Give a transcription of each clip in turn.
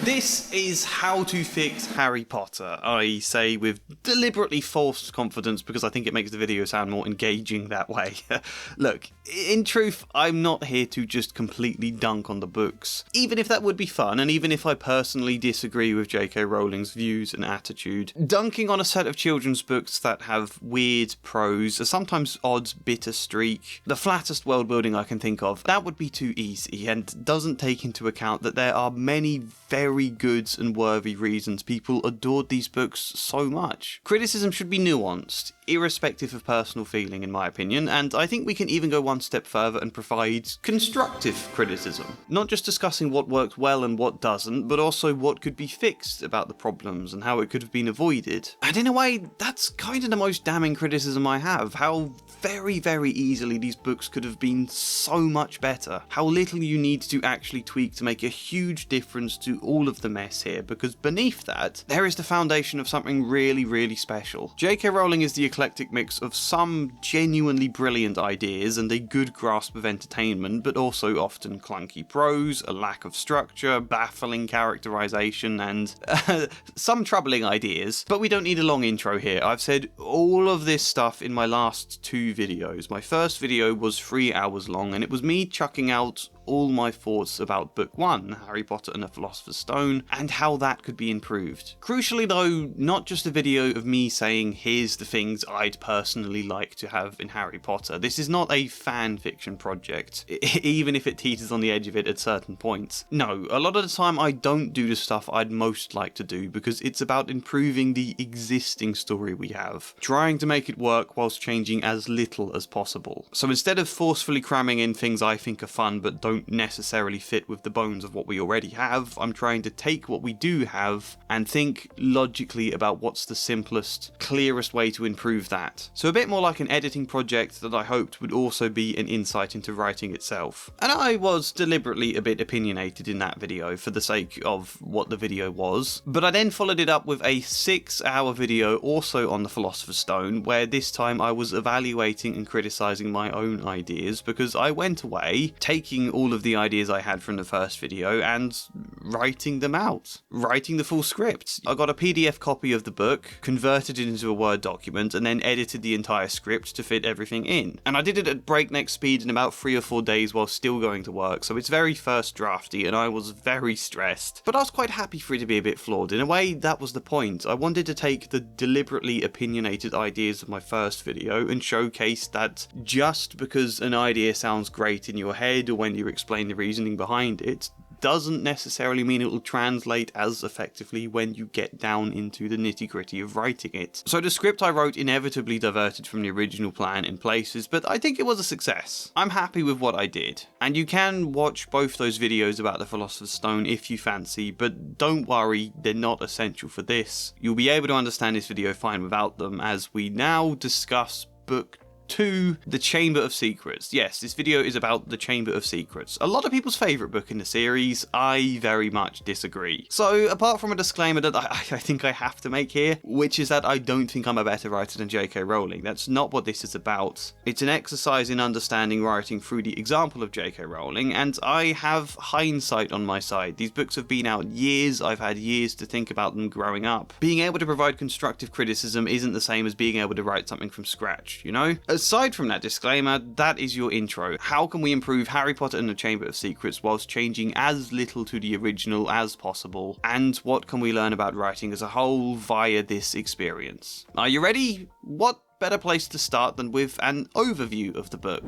This is how to fix Harry Potter, I say with deliberately false confidence because I think it makes the video sound more engaging that way. Look, in truth, I'm not here to just completely dunk on the books. Even if that would be fun, and even if I personally disagree with J.K. Rowling's views and attitude, dunking on a set of children's books that have weird prose, a sometimes odd, bitter streak, the flattest world building I can think of, that would be too easy and doesn't take into account that there are many very good and worthy reasons people adored these books so much. Criticism should be nuanced, irrespective of personal feeling in my opinion, and I think we can even go one step further and provide constructive criticism. Not just discussing what worked well and what doesn't, but also what could be fixed about the problems and how it could have been avoided. And in a way, that's kind of the most damning criticism I have, how very, very easily these books could have been so much better. How little you need to actually tweak to make a huge difference to all of the mess here, because beneath that, there is the foundation of something really, really special. J.K. Rowling is the eclectic mix of some genuinely brilliant ideas and a good grasp of entertainment, but also often clunky prose, a lack of structure, baffling characterization, and some troubling ideas. But we don't need a long intro here. I've said all of this stuff in my last 2 videos. My first video was 3 hours long, and it was me chucking out all my thoughts about Book 1, Harry Potter and the Philosopher's Stone, and how that could be improved. Crucially though, not just a video of me saying here's the things I'd personally like to have in Harry Potter. This is not a fan fiction project, even if it teeters on the edge of it at certain points. No, a lot of the time I don't do the stuff I'd most like to do because it's about improving the existing story we have, trying to make it work whilst changing as little as possible. So instead of forcefully cramming in things I think are fun but don't necessarily fit with the bones of what we already have, I'm trying to take what we do have and think logically about what's the simplest, clearest way to improve that. So a bit more like an editing project that I hoped would also be an insight into writing itself. And I was deliberately a bit opinionated in that video for the sake of what the video was, but I then followed it up with a 6-hour video also on the Philosopher's Stone, where this time I was evaluating and criticising my own ideas because I went away, taking all of the ideas I had from the first video and writing them out. Writing the full script. I got a PDF copy of the book, converted it into a Word document, and then edited the entire script to fit everything in. And I did it at breakneck speed in about 3 or 4 days while still going to work, so it's very first drafty and I was very stressed. But I was quite happy for it to be a bit flawed. In a way, that was the point. I wanted to take the deliberately opinionated ideas of my first video and showcase that just because an idea sounds great in your head or when you explain the reasoning behind it, doesn't necessarily mean it will translate as effectively when you get down into the nitty-gritty of writing it. So the script I wrote inevitably diverted from the original plan in places, but I think it was a success. I'm happy with what I did. And you can watch both those videos about the Philosopher's Stone if you fancy, but don't worry, they're not essential for this. You'll be able to understand this video fine without them, as we now discuss Book 2, The Chamber of Secrets. Yes, this video is about The Chamber of Secrets. A lot of people's favourite book in the series. I very much disagree. So, apart from a disclaimer that I think I have to make here, which is that I don't think I'm a better writer than J.K. Rowling. That's not what this is about. It's an exercise in understanding writing through the example of J.K. Rowling, and I have hindsight on my side. These books have been out years, I've had years to think about them growing up. Being able to provide constructive criticism isn't the same as being able to write something from scratch, you know? Aside from that disclaimer, that is your intro. How can we improve Harry Potter and the Chamber of Secrets whilst changing as little to the original as possible? And what can we learn about writing as a whole via this experience? Are you ready? What better place to start than with an overview of the book?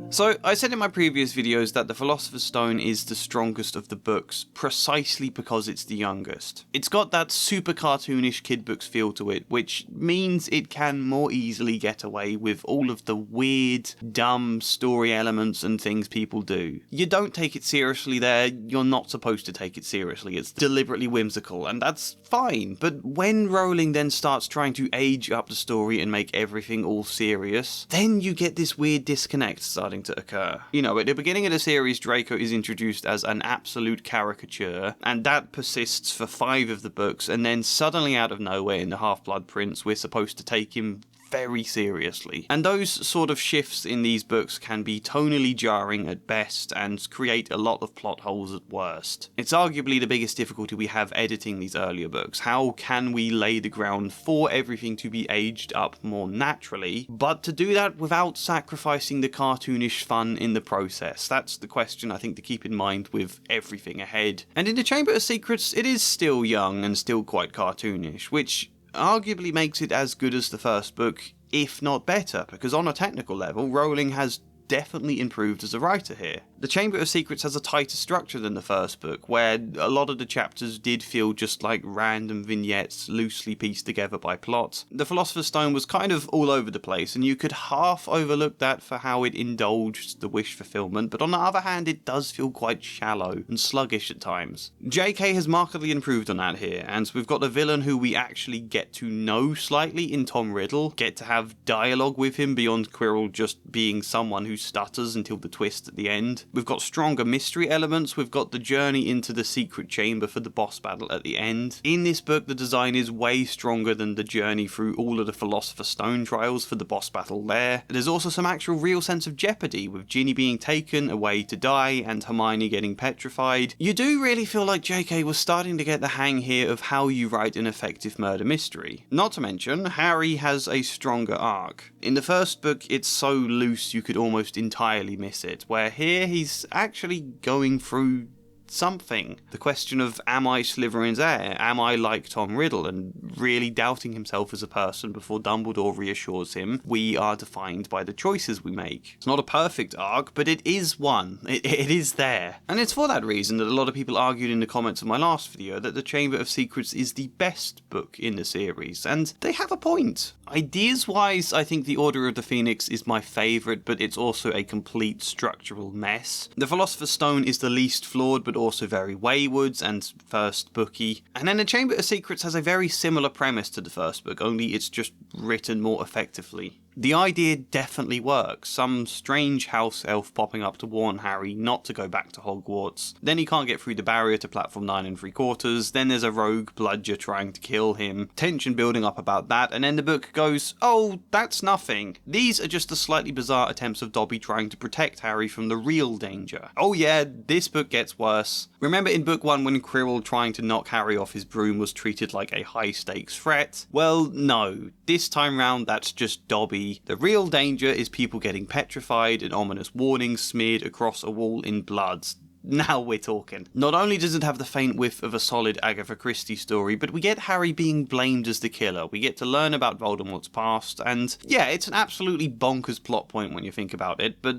So, I said in my previous videos that the Philosopher's Stone is the strongest of the books, precisely because it's the youngest. It's got that super cartoonish kid books feel to it, which means it can more easily get away with all of the weird, dumb story elements and things people do. You don't take it seriously there, you're not supposed to take it seriously, it's deliberately whimsical, and that's fine, but when Rowling then starts trying to age up the story and make everything all serious, then you get this weird disconnect starting to occur. You know, at the beginning of the series, Draco is introduced as an absolute caricature, and that persists for 5 of the books, and then suddenly out of nowhere in the Half-Blood Prince, we're supposed to take him very seriously. And those sort of shifts in these books can be tonally jarring at best and create a lot of plot holes at worst. It's arguably the biggest difficulty we have editing these earlier books. How can we lay the ground for everything to be aged up more naturally, but to do that without sacrificing the cartoonish fun in the process? That's the question I think to keep in mind with everything ahead. And in the Chamber of Secrets, it is still young and still quite cartoonish, which arguably makes it as good as the first book, if not better, because on a technical level, Rowling has definitely improved as a writer here. The Chamber of Secrets has a tighter structure than the first book, where a lot of the chapters did feel just like random vignettes loosely pieced together by plot. The Philosopher's Stone was kind of all over the place, and you could half overlook that for how it indulged the wish fulfillment, but on the other hand it does feel quite shallow and sluggish at times. JK has markedly improved on that here, and we've got a villain who we actually get to know slightly in Tom Riddle, get to have dialogue with him beyond Quirrell just being someone who stutters until the twist at the end. We've got stronger mystery elements, we've got the journey into the secret chamber for the boss battle at the end. In this book, the design is way stronger than the journey through all of the Philosopher's Stone trials for the boss battle there. There's also some actual real sense of jeopardy, with Ginny being taken away to die and Hermione getting petrified. You do really feel like JK was starting to get the hang here of how you write an effective murder mystery. Not to mention, Harry has a stronger arc. In the first book, it's so loose you could almost entirely miss it, where here he's actually going through something. The question of, am I Slytherin's heir? Am I like Tom Riddle? And really doubting himself as a person before Dumbledore reassures him we are defined by the choices we make. It's not a perfect arc, but it is one. It is there. And it's for that reason that a lot of people argued in the comments of my last video that the Chamber of Secrets is the best book in the series, and they have a point. Ideas-wise, I think the Order of the Phoenix is my favourite, but it's also a complete structural mess. The Philosopher's Stone is the least flawed, but also very wayward and first booky. And then the Chamber of Secrets has a very similar premise to the first book, only it's just written more effectively. The idea definitely works. Some strange house elf popping up to warn Harry not to go back to Hogwarts. Then he can't get through the barrier to platform 9 3/4. Then there's a rogue bludger trying to kill him. Tension building up about that, and then the book goes, oh, that's nothing. These are just the slightly bizarre attempts of Dobby trying to protect Harry from the real danger. Oh yeah, this book gets worse. Remember in book 1 when Quirrell trying to knock Harry off his broom was treated like a high stakes threat? Well, no. This time round that's just Dobby. The real danger is people getting petrified and ominous warnings smeared across a wall in blood. Now we're talking. Not only does it have the faint whiff of a solid Agatha Christie story, but we get Harry being blamed as the killer. We get to learn about Voldemort's past, and yeah, it's an absolutely bonkers plot point when you think about it, but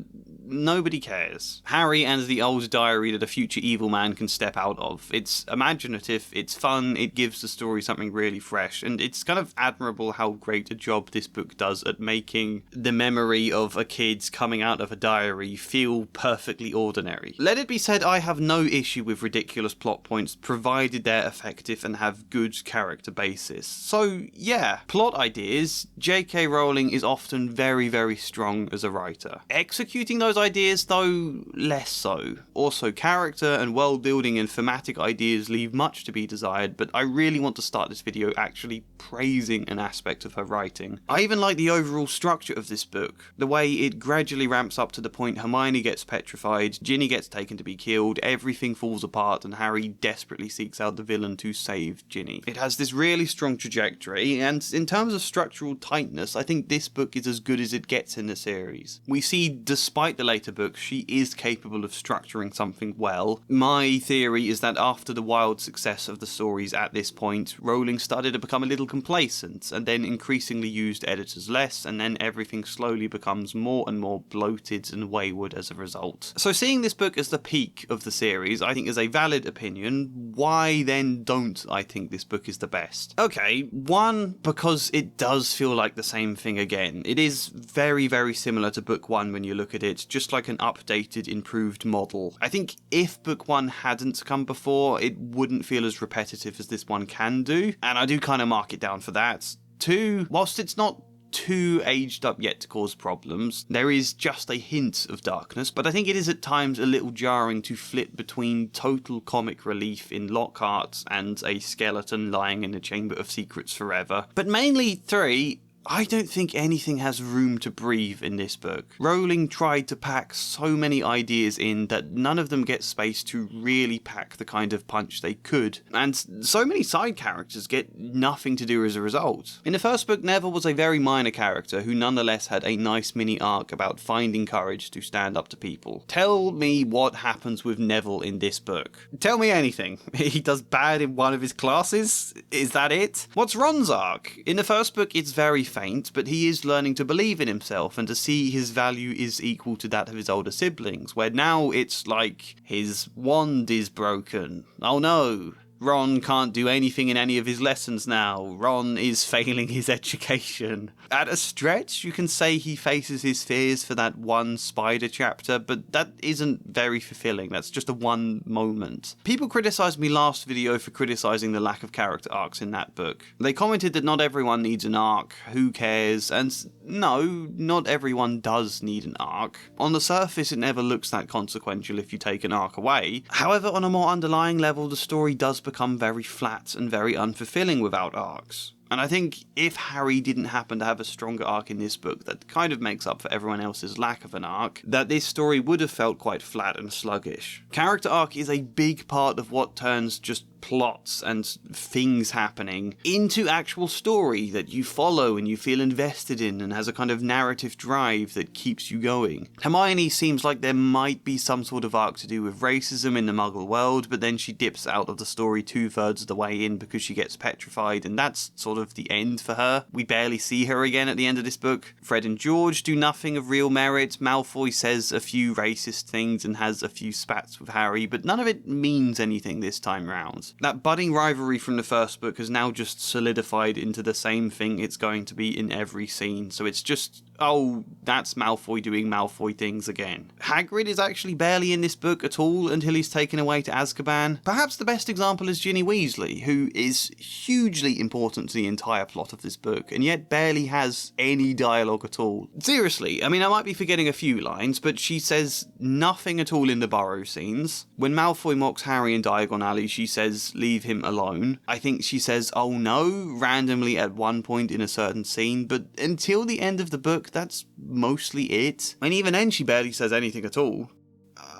nobody cares. Harry and the old diary that a future evil man can step out of. It's imaginative, it's fun, it gives the story something really fresh, and it's kind of admirable how great a job this book does at making the memory of a kid coming out of a diary feel perfectly ordinary. Let it be said, I have no issue with ridiculous plot points provided they're effective and have good character basis. So yeah, plot ideas, J.K. Rowling is often very, very strong as a writer. Executing those ideas though, less so. Also, character and world building and thematic ideas leave much to be desired, but I really want to start this video actually praising an aspect of her writing. I even like the overall structure of this book, the way it gradually ramps up to the point Hermione gets petrified, Ginny gets taken to be killed, everything falls apart, and Harry desperately seeks out the villain to save Ginny. It has this really strong trajectory, and in terms of structural tightness, I think this book is as good as it gets in the series. We see, despite the later books, she is capable of structuring something well. My theory is that after the wild success of the stories at this point, Rowling started to become a little complacent, and then increasingly used editors less, and then everything slowly becomes more and more bloated and wayward as a result. So seeing this book as the peak of the series, I think is a valid opinion. Why then don't I think this book is the best? Okay, one, because it does feel like the same thing again. It is very, very similar to book one when you look at it, just like an updated, improved model. I think if book one hadn't come before, it wouldn't feel as repetitive as this one can do, and I do kind of mark it down for that. Two, whilst it's not too aged up yet to cause problems, there is just a hint of darkness, but I think it is at times a little jarring to flip between total comic relief in Lockhart and a skeleton lying in a chamber of secrets forever. But mainly three, I don't think anything has room to breathe in this book. Rowling tried to pack so many ideas in that none of them get space to really pack the kind of punch they could, and so many side characters get nothing to do as a result. In the first book, Neville was a very minor character who nonetheless had a nice mini arc about finding courage to stand up to people. Tell me what happens with Neville in this book. Tell me anything. He does bad in one of his classes? Is that it? What's Ron's arc? In the first book, it's very faint, but he is learning to believe in himself and to see his value is equal to that of his older siblings, where now it's like his wand is broken. Oh no. Ron can't do anything in any of his lessons now. Ron is failing his education. At a stretch, you can say he faces his fears for that one spider chapter, but that isn't very fulfilling. That's just a one moment. People criticised me last video for criticising the lack of character arcs in that book. They commented that not everyone needs an arc, who cares, and no, not everyone does need an arc. On the surface, it never looks that consequential if you take an arc away. However, on a more underlying level, the story does become very flat and very unfulfilling without arcs. And I think if Harry didn't happen to have a stronger arc in this book that kind of makes up for everyone else's lack of an arc, that this story would have felt quite flat and sluggish. Character arc is a big part of what turns just plots and things happening into actual story that you follow and you feel invested in and has a kind of narrative drive that keeps you going. Hermione seems like there might be some sort of arc to do with racism in the Muggle world, but then she dips out of the story 2/3 of the way in because she gets petrified, and that's sort of the end for her. We barely see her again at the end of this book. Fred and George do nothing of real merit. Malfoy says a few racist things and has a few spats with Harry, but none of it means anything this time round. That budding rivalry from the first book has now just solidified into the same thing it's going to be in every scene, so it's just, oh, that's Malfoy doing Malfoy things again. Hagrid is actually barely in this book at all until he's taken away to Azkaban. Perhaps the best example is Ginny Weasley, who is hugely important to the entire plot of this book, and yet barely has any dialogue at all. Seriously, I mean, I might be forgetting a few lines, but she says nothing at all in the Burrow scenes. When Malfoy mocks Harry in Diagon Alley, she says, leave him alone. I think she says, oh no, randomly at one point in a certain scene, but until the end of the book, that's mostly it. And even then, she barely says anything at all.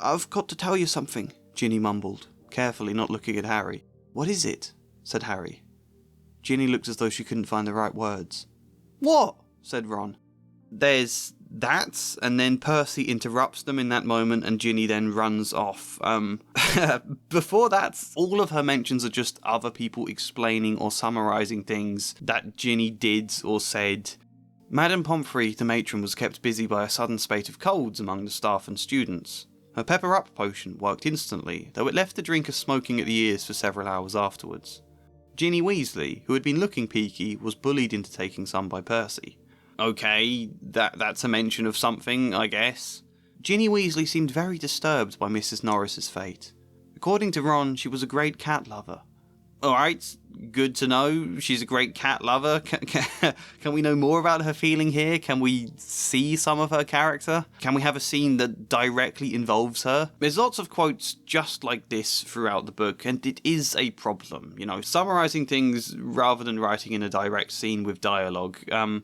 I've got to tell you something, Ginny mumbled, carefully not looking at Harry. What is it? Said Harry. Ginny looked as though she couldn't find the right words. What? Said Ron. There's that, and then Percy interrupts them in that moment, and Ginny then runs off. Before that, all of her mentions are just other people explaining or summarising things that Ginny did or said. Madame Pomfrey, the matron, was kept busy by a sudden spate of colds among the staff and students. Her pepper-up potion worked instantly, though it left the drinker smoking at the ears for several hours afterwards. Ginny Weasley, who had been looking peaky, was bullied into taking some by Percy. Okay, that's a mention of something, I guess. Ginny Weasley seemed very disturbed by Mrs. Norris's fate. According to Ron, she was a great cat lover. Alright, good to know. She's a great cat lover. Can we know more about her feeling here? Can we see some of her character? Can we have a scene that directly involves her? There's lots of quotes just like this throughout the book, and it is a problem. You know, summarising things rather than writing in a direct scene with dialogue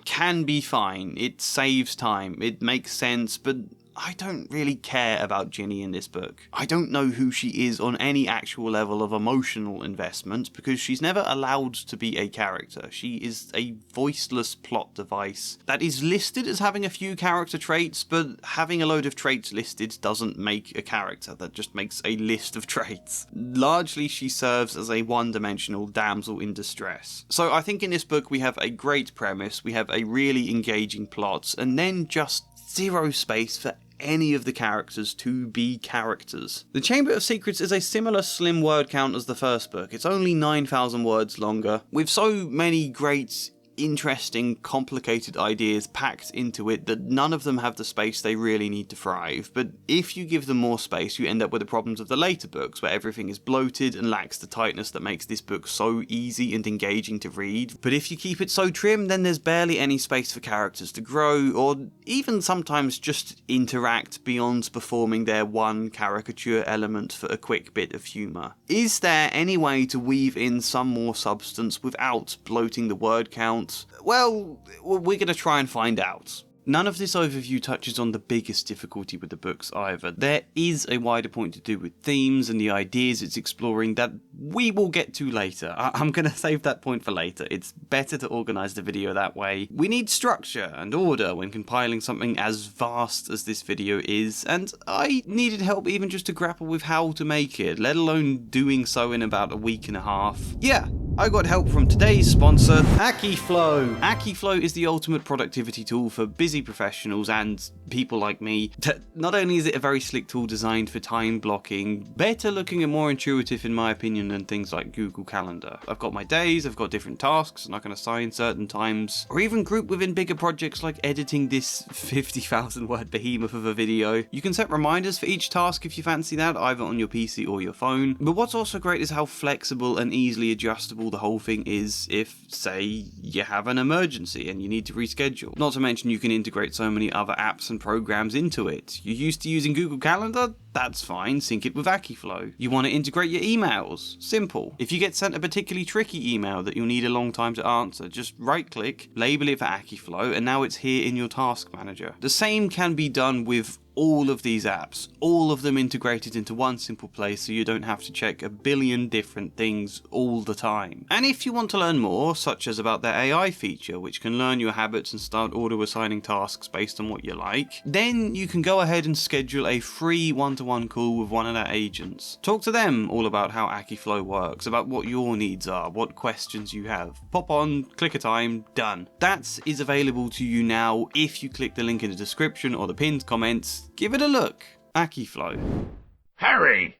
can be fine. It saves time. It makes sense, but I don't really care about Ginny in this book. I don't know who she is on any actual level of emotional investment because she's never allowed to be a character. She is a voiceless plot device that is listed as having a few character traits, but having a load of traits listed doesn't make a character. That just makes a list of traits. Largely, she serves as a one-dimensional damsel in distress. So I think in this book we have a great premise, we have a really engaging plot, and then just zero space for any of the characters to be characters. The Chamber of Secrets is a similar slim word count as the first book. It's only 9,000 words longer, with so many great, interesting, complicated ideas packed into it that none of them have the space they really need to thrive. But if you give them more space, you end up with the problems of the later books, where everything is bloated and lacks the tightness that makes this book so easy and engaging to read. But if you keep it so trim, then there's barely any space for characters to grow, or even sometimes just interact beyond performing their one caricature element for a quick bit of humour. Is there any way to weave in some more substance without bloating the word count? Well, we're going to try and find out. None of this overview touches on the biggest difficulty with the books either. There is a wider point to do with themes and the ideas it's exploring that we will get to later. I'm going to save that point for later. It's better to organise the video that way. We need structure and order when compiling something as vast as this video is, and I needed help even just to grapple with how to make it, let alone doing so in about a week and a half. Yeah, I got help from today's sponsor, Akiflow. Akiflow is the ultimate productivity tool for busy professionals and people like me. Not only is it a very slick tool designed for time blocking, better looking and more intuitive in my opinion than things like Google Calendar. I've got my days, I've got different tasks, and I can assign certain times, or even group within bigger projects like editing this 50,000 word behemoth of a video. You can set reminders for each task if you fancy that, either on your PC or your phone. But what's also great is how flexible and easily adjustable the whole thing is if, say, you have an emergency and you need to reschedule. Not to mention you can integrate so many other apps and programs into it. You're used to using Google Calendar? That's fine, sync it with Akiflow. You want to integrate your emails? Simple. If you get sent a particularly tricky email that you'll need a long time to answer, just right click, label it for Akiflow, and now it's here in your task manager. The same can be done with all of these apps, all of them integrated into one simple place so you don't have to check a billion different things all the time. And if you want to learn more, such as about their AI feature, which can learn your habits and start auto-assigning tasks based on what you like, then you can go ahead and schedule a free one-to-one call with one of their agents. Talk to them all about how Akiflow works, about what your needs are, what questions you have. Pop on, click a time, done. That is available to you now if you click the link in the description or the pinned comments. Give it a look. Akiflow. Harry!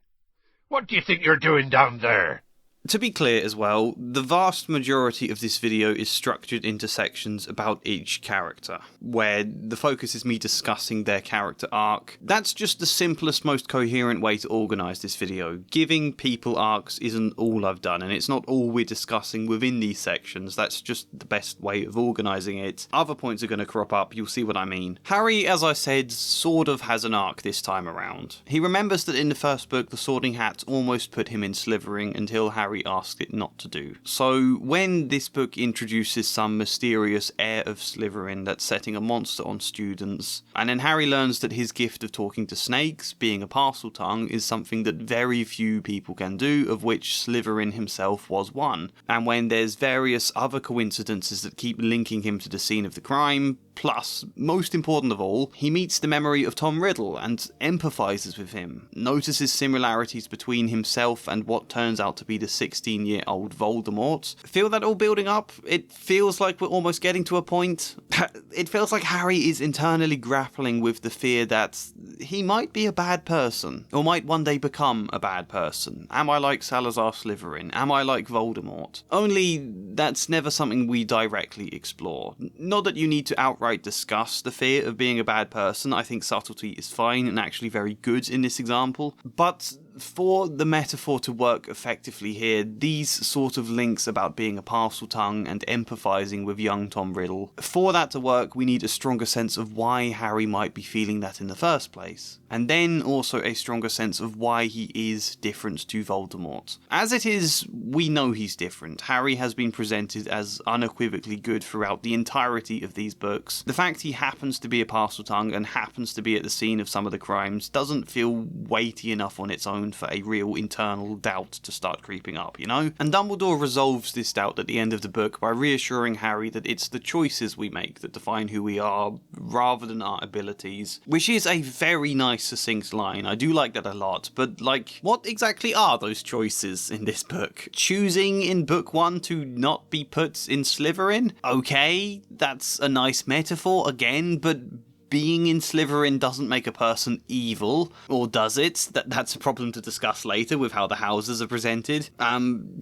What do you think you're doing down there? To be clear as well, the vast majority of this video is structured into sections about each character, where the focus is me discussing their character arc. That's just the simplest, most coherent way to organise this video. Giving people arcs isn't all I've done, and it's not all we're discussing within these sections. That's just the best way of organising it. Other points are going to crop up, you'll see what I mean. Harry, as I said, sort of has an arc this time around. He remembers that in the first book, the Sorting Hat almost put him in Slytherin until Harry asked it not to do. So when this book introduces some mysterious heir of Slytherin that's setting a monster on students, and then Harry learns that his gift of talking to snakes, being a Parseltongue, is something that very few people can do, of which Slytherin himself was one, and when there's various other coincidences that keep linking him to the scene of the crime, plus, most important of all, he meets the memory of Tom Riddle and empathises with him, notices similarities between himself and what turns out to be the 16-year-old Voldemort. Feel that all building up? It feels like we're almost getting to a point. It feels like Harry is internally grappling with the fear that he might be a bad person, or might one day become a bad person. Am I like Salazar Slytherin? Am I like Voldemort? Only that's never something we directly explore. Not that you need to outright discuss the fear of being a bad person. I think subtlety is fine and actually very good in this example. But for the metaphor to work effectively here, these sort of links about being a Parseltongue and empathising with young Tom Riddle, for that to work, we need a stronger sense of why Harry might be feeling that in the first place. And then also a stronger sense of why he is different to Voldemort. As it is, we know he's different. Harry has been presented as unequivocally good throughout the entirety of these books. The fact he happens to be a Parseltongue and happens to be at the scene of some of the crimes doesn't feel weighty enough on its own for a real internal doubt to start creeping up, you know? And Dumbledore resolves this doubt at the end of the book by reassuring Harry that it's the choices we make that define who we are, rather than our abilities, which is a very nice, succinct line. I do like that a lot, but, like, what exactly are those choices in this book? Choosing in book 1 to not be put in Slytherin? Okay, that's a nice metaphor again, but being in Slytherin doesn't make a person evil, or does it? That's a problem to discuss later with how the houses are presented.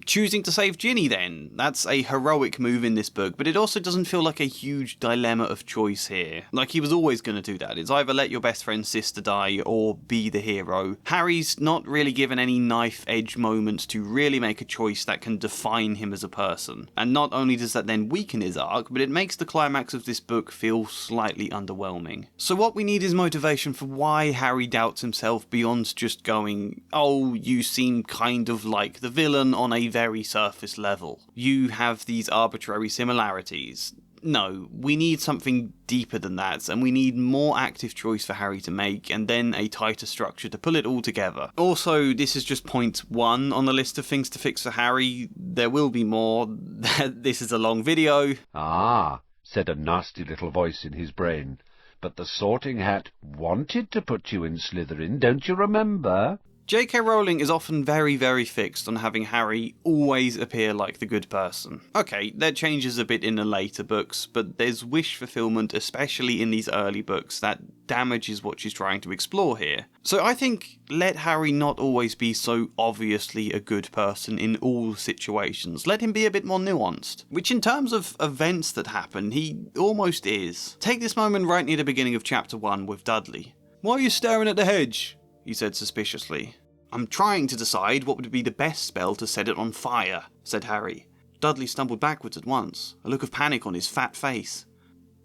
Choosing to save Ginny then. That's a heroic move in this book, but it also doesn't feel like a huge dilemma of choice here. Like he was always going to do that. It's either let your best friend's sister die or be the hero. Harry's not really given any knife-edge moments to really make a choice that can define him as a person. And not only does that then weaken his arc, but it makes the climax of this book feel slightly underwhelming. So what we need is motivation for why Harry doubts himself beyond just going, oh, you seem kind of like the villain on a very surface level. You have these arbitrary similarities. No, we need something deeper than that, and we need more active choice for Harry to make, and then a tighter structure to pull it all together. Also, this is just point 1 on the list of things to fix for Harry. There will be more. This is a long video. Ah, said a nasty little voice in his brain. But the Sorting Hat wanted to put you in Slytherin, don't you remember? J.K. Rowling is often very, very fixed on having Harry always appear like the good person. Okay, that changes a bit in the later books, but there's wish fulfillment, especially in these early books, that damages what she's trying to explore here. So I think let Harry not always be so obviously a good person in all situations. Let him be a bit more nuanced, which in terms of events that happen, he almost is. Take this moment right near the beginning of chapter 1 with Dudley. "Why are you staring at the hedge?" he said suspiciously. "I'm trying to decide what would be the best spell to set it on fire," said Harry. Dudley stumbled backwards at once, a look of panic on his fat face.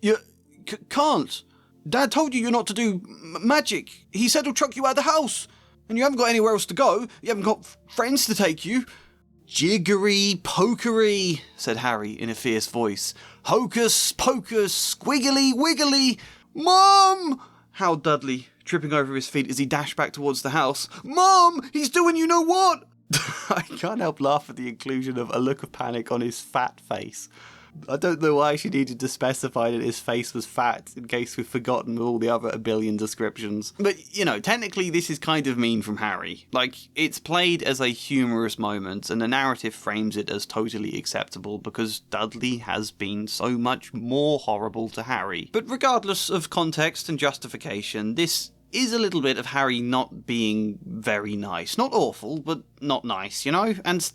"You can't. Dad told you you're not to do magic. He said he'll chuck you out of the house. And you haven't got anywhere else to go. You haven't got friends to take you." "Jiggery pokery," said Harry in a fierce voice. "Hocus pocus, squiggly wiggly. Mum!" howled Dudley, tripping over his feet as he dashed back towards the house. "Mum! He's doing you know what!" I can't help laugh at the inclusion of a look of panic on his fat face. I don't know why she needed to specify that his face was fat, in case we've forgotten all the other a billion descriptions. But, you know, technically this is kind of mean from Harry. Like, it's played as a humorous moment, and the narrative frames it as totally acceptable because Dudley has been so much more horrible to Harry. But regardless of context and justification, this is a little bit of Harry not being very nice. Not awful, but not nice, you know? And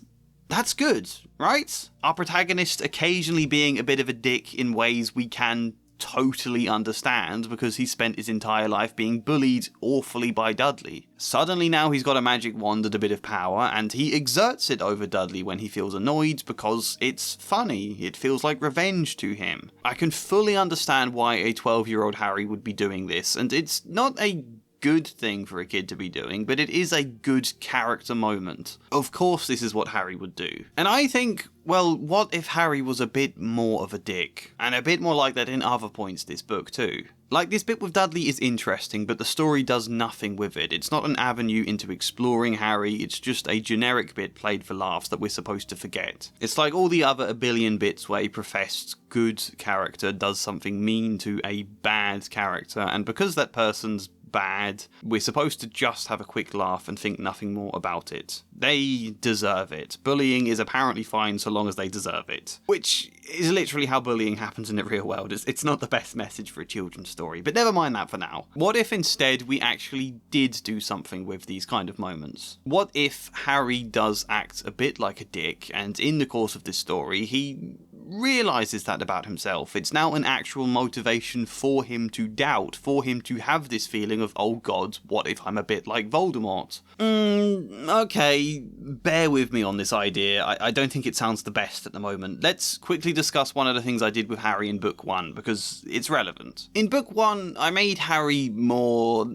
that's good, right? Our protagonist occasionally being a bit of a dick in ways we can totally understand because he spent his entire life being bullied awfully by Dudley. Suddenly now he's got a magic wand and a bit of power, and he exerts it over Dudley when he feels annoyed because it's funny. It feels like revenge to him. I can fully understand why a 12-year-old Harry would be doing this, and it's not a good thing for a kid to be doing, but it is a good character moment. Of course this is what Harry would do. And I think, well, what if Harry was a bit more of a dick? And a bit more like that in other points this book too. Like, this bit with Dudley is interesting, but the story does nothing with it. It's not an avenue into exploring Harry, it's just a generic bit played for laughs that we're supposed to forget. It's like all the other a billion bits where a professed good character does something mean to a bad character, and because that person's bad, we're supposed to just have a quick laugh and think nothing more about it. They deserve it. Bullying is apparently fine so long as they deserve it. Which is literally how bullying happens in the real world. It's not the best message for a children's story, but never mind that for now. What if instead we actually did do something with these kind of moments? What if Harry does act a bit like a dick, and in the course of this story, he realises that about himself. It's now an actual motivation for him to doubt, for him to have this feeling of, oh god, what if I'm a bit like Voldemort? Okay, bear with me on this idea. I don't think it sounds the best at the moment. Let's quickly discuss one of the things I did with Harry in book 1, because it's relevant. In book 1, I made Harry more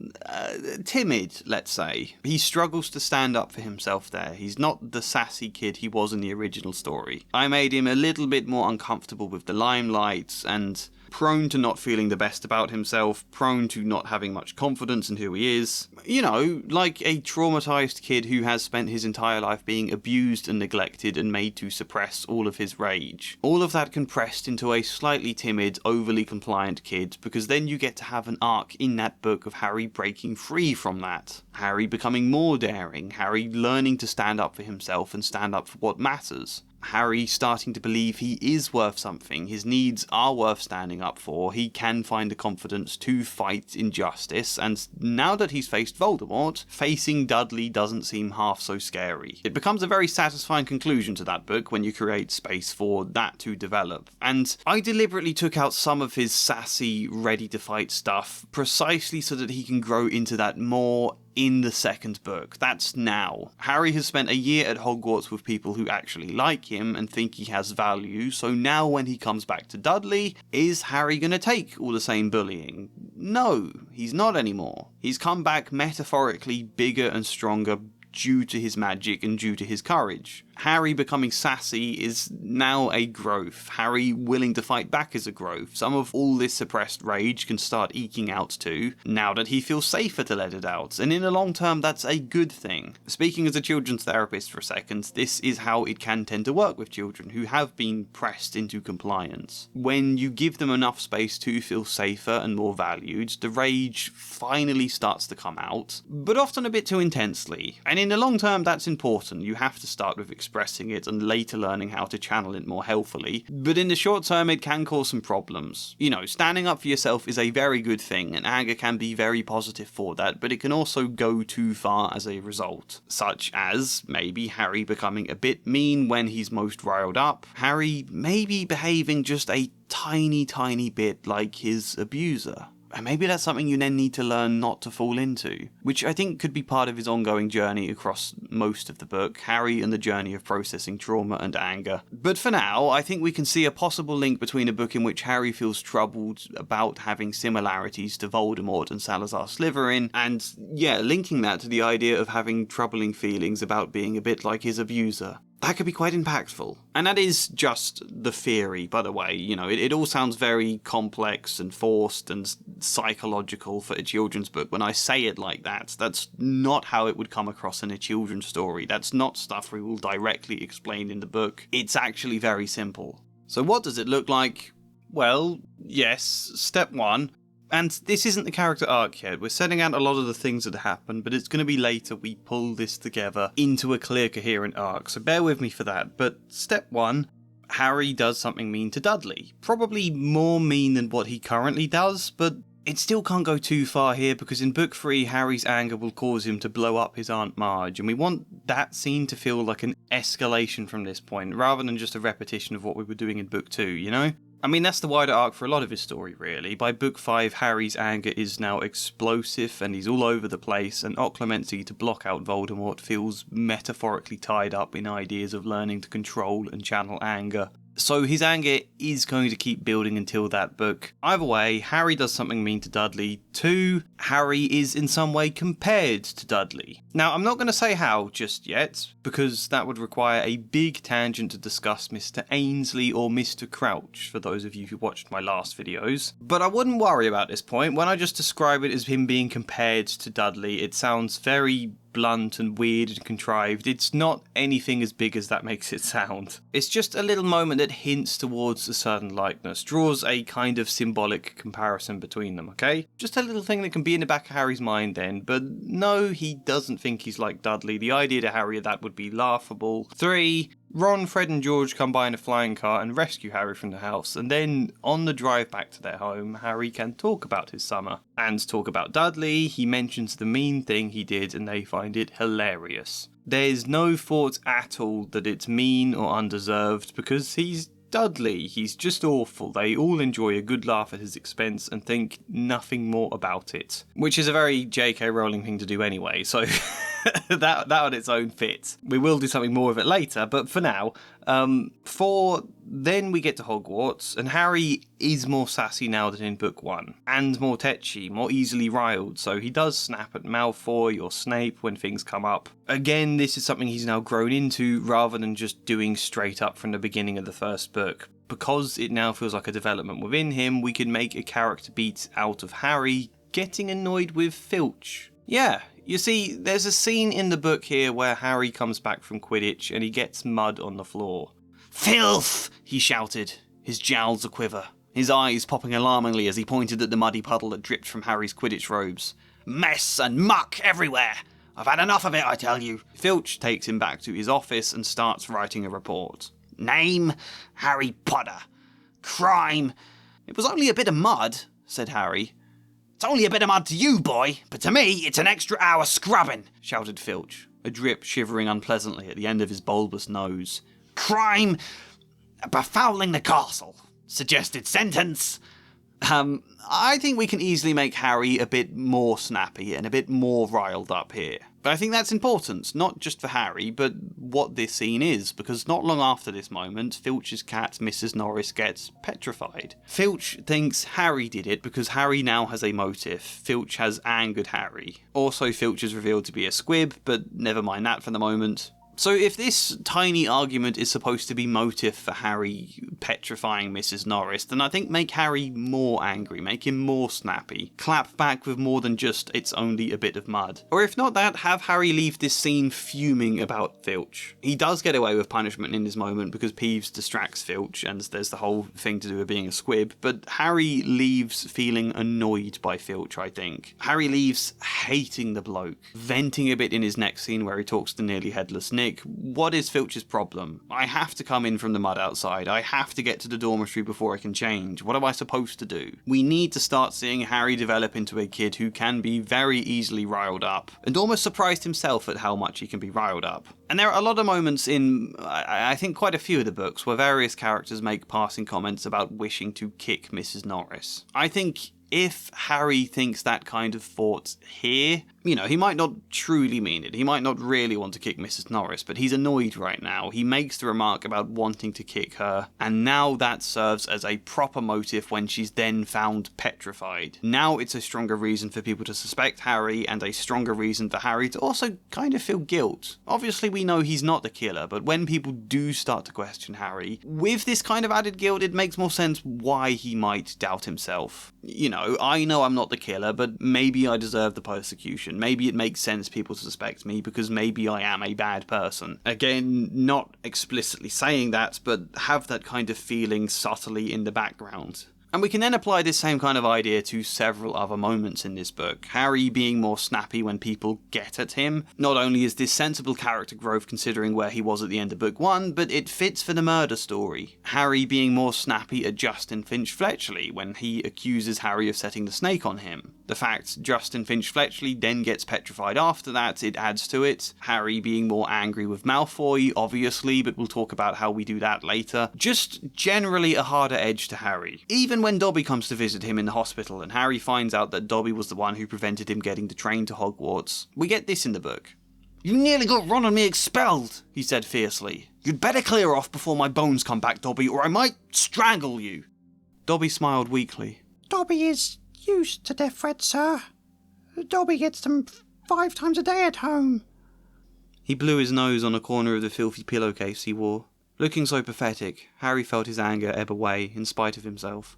timid, let's say. He struggles to stand up for himself there. He's not the sassy kid he was in the original story. I made him a little bit more uncomfortable with the limelight and prone to not feeling the best about himself, prone to not having much confidence in who he is. You know, like a traumatised kid who has spent his entire life being abused and neglected and made to suppress all of his rage. All of that compressed into a slightly timid, overly compliant kid, because then you get to have an arc in that book of Harry breaking free from that. Harry becoming more daring, Harry learning to stand up for himself and stand up for what matters. Harry starting to believe he is worth something, his needs are worth standing up for, he can find the confidence to fight injustice, and now that he's faced Voldemort, facing Dudley doesn't seem half so scary. It becomes a very satisfying conclusion to that book when you create space for that to develop, and I deliberately took out some of his sassy, ready-to-fight stuff, precisely so that he can grow into that more in the second book. That's now. Harry has spent a year at Hogwarts with people who actually like him and think he has value, so now when he comes back to Dudley, is Harry going to take all the same bullying? No, he's not anymore. He's come back metaphorically bigger and stronger due to his magic and due to his courage. Harry becoming sassy is now a growth. Harry willing to fight back is a growth. Some of all this suppressed rage can start eking out too, now that he feels safer to let it out, and in the long term that's a good thing. Speaking as a children's therapist for a second, this is how it can tend to work with children who have been pressed into compliance. When you give them enough space to feel safer and more valued, the rage finally starts to come out, but often a bit too intensely. And in the long term that's important. You have to start with expressing it and later learning how to channel it more healthily, but in the short term it can cause some problems. You know, standing up for yourself is a very good thing, and anger can be very positive for that, but it can also go too far as a result, such as maybe Harry becoming a bit mean when he's most riled up, Harry maybe behaving just a tiny bit like his abuser. And maybe that's something you then need to learn not to fall into, which I think could be part of his ongoing journey across most of the book, Harry and the journey of processing trauma and anger. But for now, I think we can see a possible link between a book in which Harry feels troubled about having similarities to Voldemort and Salazar Slytherin, and yeah, linking that to the idea of having troubling feelings about being a bit like his abuser. That could be quite impactful. And that is just the theory, by the way. You know, it all sounds very complex and forced and psychological for a children's book. When I say it like that, that's not how it would come across in a children's story. That's not stuff we will directly explain in the book. It's actually very simple. So what does it look like? Well, yes, step 1. And this isn't the character arc yet, we're setting out a lot of the things that happen, but it's going to be later we pull this together into a clear, coherent arc, so bear with me for that. But step 1, Harry does something mean to Dudley. Probably more mean than what he currently does, but it still can't go too far here, because in book 3, Harry's anger will cause him to blow up his Aunt Marge, and we want that scene to feel like an escalation from this point, rather than just a repetition of what we were doing in book 2, you know? I mean, that's the wider arc for a lot of his story, really. By book 5, Harry's anger is now explosive and he's all over the place, and occlumency to block out Voldemort feels metaphorically tied up in ideas of learning to control and channel anger. So his anger is going to keep building until that book. Either way, Harry does something mean to Dudley. 2, Harry is in some way compared to Dudley. Now, I'm not going to say how just yet, because that would require a big tangent to discuss Mr. Ainsley or Mr. Crouch, for those of you who watched my last videos. But I wouldn't worry about this point. When I just describe it as him being compared to Dudley, it sounds very blunt and weird and contrived. It's not anything as big as that makes it sound. It's just a little moment that hints towards a certain likeness, draws a kind of symbolic comparison between them, okay? Just a little thing that can be in the back of Harry's mind then, but no, he doesn't think he's like Dudley. The idea to Harry of that would be laughable. 3, Ron, Fred and George come by in a flying car and rescue Harry from the house, and then on the drive back to their home, Harry can talk about his summer. And talk about Dudley, he mentions the mean thing he did and they find it hilarious. There's no thought at all that it's mean or undeserved, because he's Dudley, he's just awful. They all enjoy a good laugh at his expense and think nothing more about it. Which is a very J.K. Rowling thing to do anyway, so that on its own fits. We will do something more of it later, but for now, then we get to Hogwarts, and Harry is more sassy now than in book 1, and more tetchy, more easily riled, so he does snap at Malfoy or Snape when things come up. Again, this is something he's now grown into, rather than just doing straight up from the beginning of the first book. Because it now feels like a development within him, we can make a character beat out of Harry getting annoyed with Filch. Yeah, you see, there's a scene in the book here where Harry comes back from Quidditch and he gets mud on the floor. "Filth!" he shouted, his jowls a-quiver, his eyes popping alarmingly as he pointed at the muddy puddle that dripped from Harry's Quidditch robes. "Mess and muck everywhere! I've had enough of it, I tell you." Filch takes him back to his office and starts writing a report. "Name, Harry Potter. Crime." "It was only a bit of mud," said Harry. "It's only a bit of mud to you, boy, but to me it's an extra hour scrubbing," shouted Filch, a drip shivering unpleasantly at the end of his bulbous nose. "Crime, befouling the castle. Suggested sentence." I think we can easily make Harry a bit more snappy and a bit more riled up here. But I think that's important, not just for Harry, but what this scene is, because not long after this moment, Filch's cat, Mrs. Norris, gets petrified. Filch thinks Harry did it because Harry now has a motive. Filch has angered Harry. Also, Filch is revealed to be a squib, but never mind that for the moment. So if this tiny argument is supposed to be motive for Harry petrifying Mrs. Norris, then I think make Harry more angry, make him more snappy, clap back with more than just "it's only a bit of mud." Or if not that, have Harry leave this scene fuming about Filch. He does get away with punishment in this moment because Peeves distracts Filch, and there's the whole thing to do with being a squib, but Harry leaves feeling annoyed by Filch, I think. Harry leaves hating the bloke, venting a bit in his next scene where he talks to Nearly Headless Nick. What is Filch's problem? I have to come in from the mud outside. I have to get to the dormitory before I can change. What am I supposed to do? We need to start seeing Harry develop into a kid who can be very easily riled up, and almost surprised himself at how much he can be riled up. And there are a lot of moments in, I think quite a few of the books, where various characters make passing comments about wishing to kick Mrs. Norris. I think if Harry thinks that kind of thought here, he might not truly mean it. He might not really want to kick Mrs. Norris, but he's annoyed right now. He makes the remark about wanting to kick her, and now that serves as a proper motive when she's then found petrified. Now it's a stronger reason for people to suspect Harry, and a stronger reason for Harry to also kind of feel guilt. Obviously we know he's not the killer, but when people do start to question Harry, with this kind of added guilt, it makes more sense why he might doubt himself. I know I'm not the killer, but maybe I deserve the persecution. Maybe it makes sense people suspect me because maybe I am a bad person. Again, not explicitly saying that, but have that kind of feeling subtly in the background. And we can then apply this same kind of idea to several other moments in this book. Harry being more snappy when people get at him. Not only is this sensible character growth considering where he was at the end of book 1, but it fits for the murder story. Harry being more snappy at Justin Finch-Fletchley when he accuses Harry of setting the snake on him. The fact Justin Finch-Fletchley then gets petrified after that, it adds to it. Harry being more angry with Malfoy, obviously, but we'll talk about how we do that later. Just generally a harder edge to Harry. Even when Dobby comes to visit him in the hospital and Harry finds out that Dobby was the one who prevented him getting the train to Hogwarts, we get this in the book. "You nearly got Ron and me expelled," he said fiercely. "You'd better clear off before my bones come back, Dobby, or I might strangle you." Dobby smiled weakly. "Dobby is used to death threats, sir. Dobby gets them 5 times a day at home." He blew his nose on a corner of the filthy pillowcase he wore. Looking so pathetic, Harry felt his anger ebb away, in spite of himself.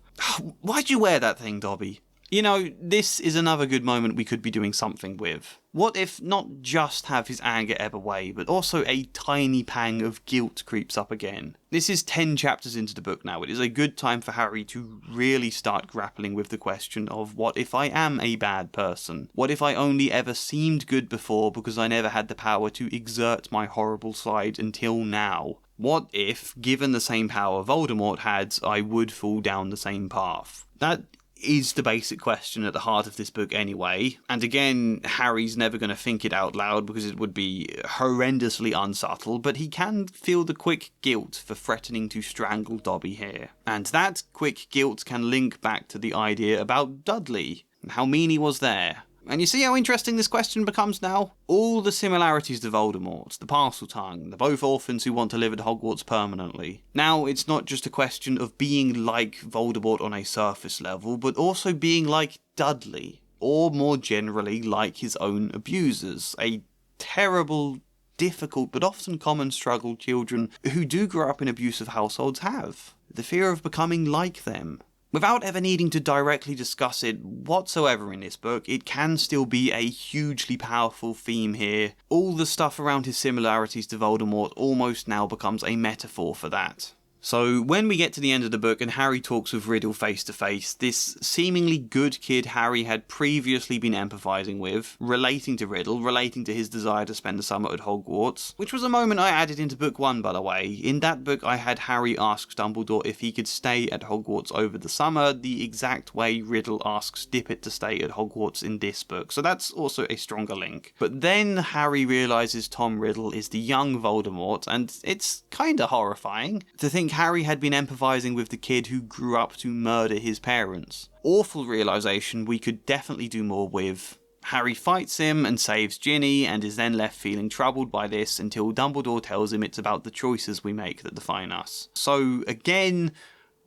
"Why'd you wear that thing, Dobby?" This is another good moment we could be doing something with. What if not just have his anger ebb away, but also a tiny pang of guilt creeps up again? This is 10 chapters into the book now. It is a good time for Harry to really start grappling with the question of what if I am a bad person? What if I only ever seemed good before because I never had the power to exert my horrible side until now? What if, given the same power Voldemort had, I would fall down the same path? That is the basic question at the heart of this book anyway. And again, Harry's never going to think it out loud because it would be horrendously unsubtle, but he can feel the quick guilt for threatening to strangle Dobby here. And that quick guilt can link back to the idea about Dudley and how mean he was there. And you see how interesting this question becomes now? All the similarities to Voldemort, the Parseltongue, they're both orphans who want to live at Hogwarts permanently. Now, it's not just a question of being like Voldemort on a surface level, but also being like Dudley, or more generally, like his own abusers. A terrible, difficult, but often common struggle children who do grow up in abusive households have. The fear of becoming like them. Without ever needing to directly discuss it whatsoever in this book, it can still be a hugely powerful theme here. All the stuff around his similarities to Voldemort almost now becomes a metaphor for that. So when we get to the end of the book and Harry talks with Riddle face to face, this seemingly good kid Harry had previously been empathising with, relating to Riddle, relating to his desire to spend the summer at Hogwarts, which was a moment I added into book 1, by the way. In that book I had Harry ask Dumbledore if he could stay at Hogwarts over the summer, the exact way Riddle asks Dippet to stay at Hogwarts in this book, so that's also a stronger link. But then Harry realises Tom Riddle is the young Voldemort, and it's kinda horrifying to think Harry had been empathising with the kid who grew up to murder his parents. Awful realisation we could definitely do more with. Harry fights him and saves Ginny and is then left feeling troubled by this until Dumbledore tells him it's about the choices we make that define us. So again,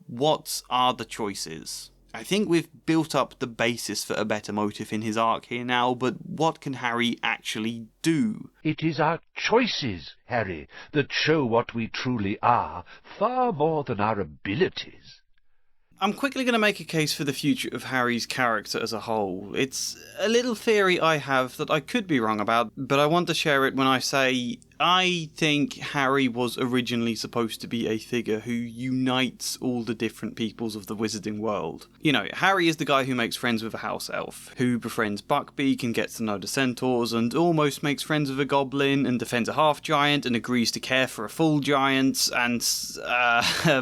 what are the choices? I think we've built up the basis for a better motive in his arc here now, but what can Harry actually do? It is our choices, Harry, that show what we truly are, far more than our abilities. I'm quickly going to make a case for the future of Harry's character as a whole. It's a little theory I have that I could be wrong about, but I want to share it when I say I think Harry was originally supposed to be a figure who unites all the different peoples of the wizarding world. You know, Harry is the guy who makes friends with a house elf, who befriends Buckbeak and gets to know the centaurs, and almost makes friends with a goblin, and defends a half-giant, and agrees to care for a full giant, and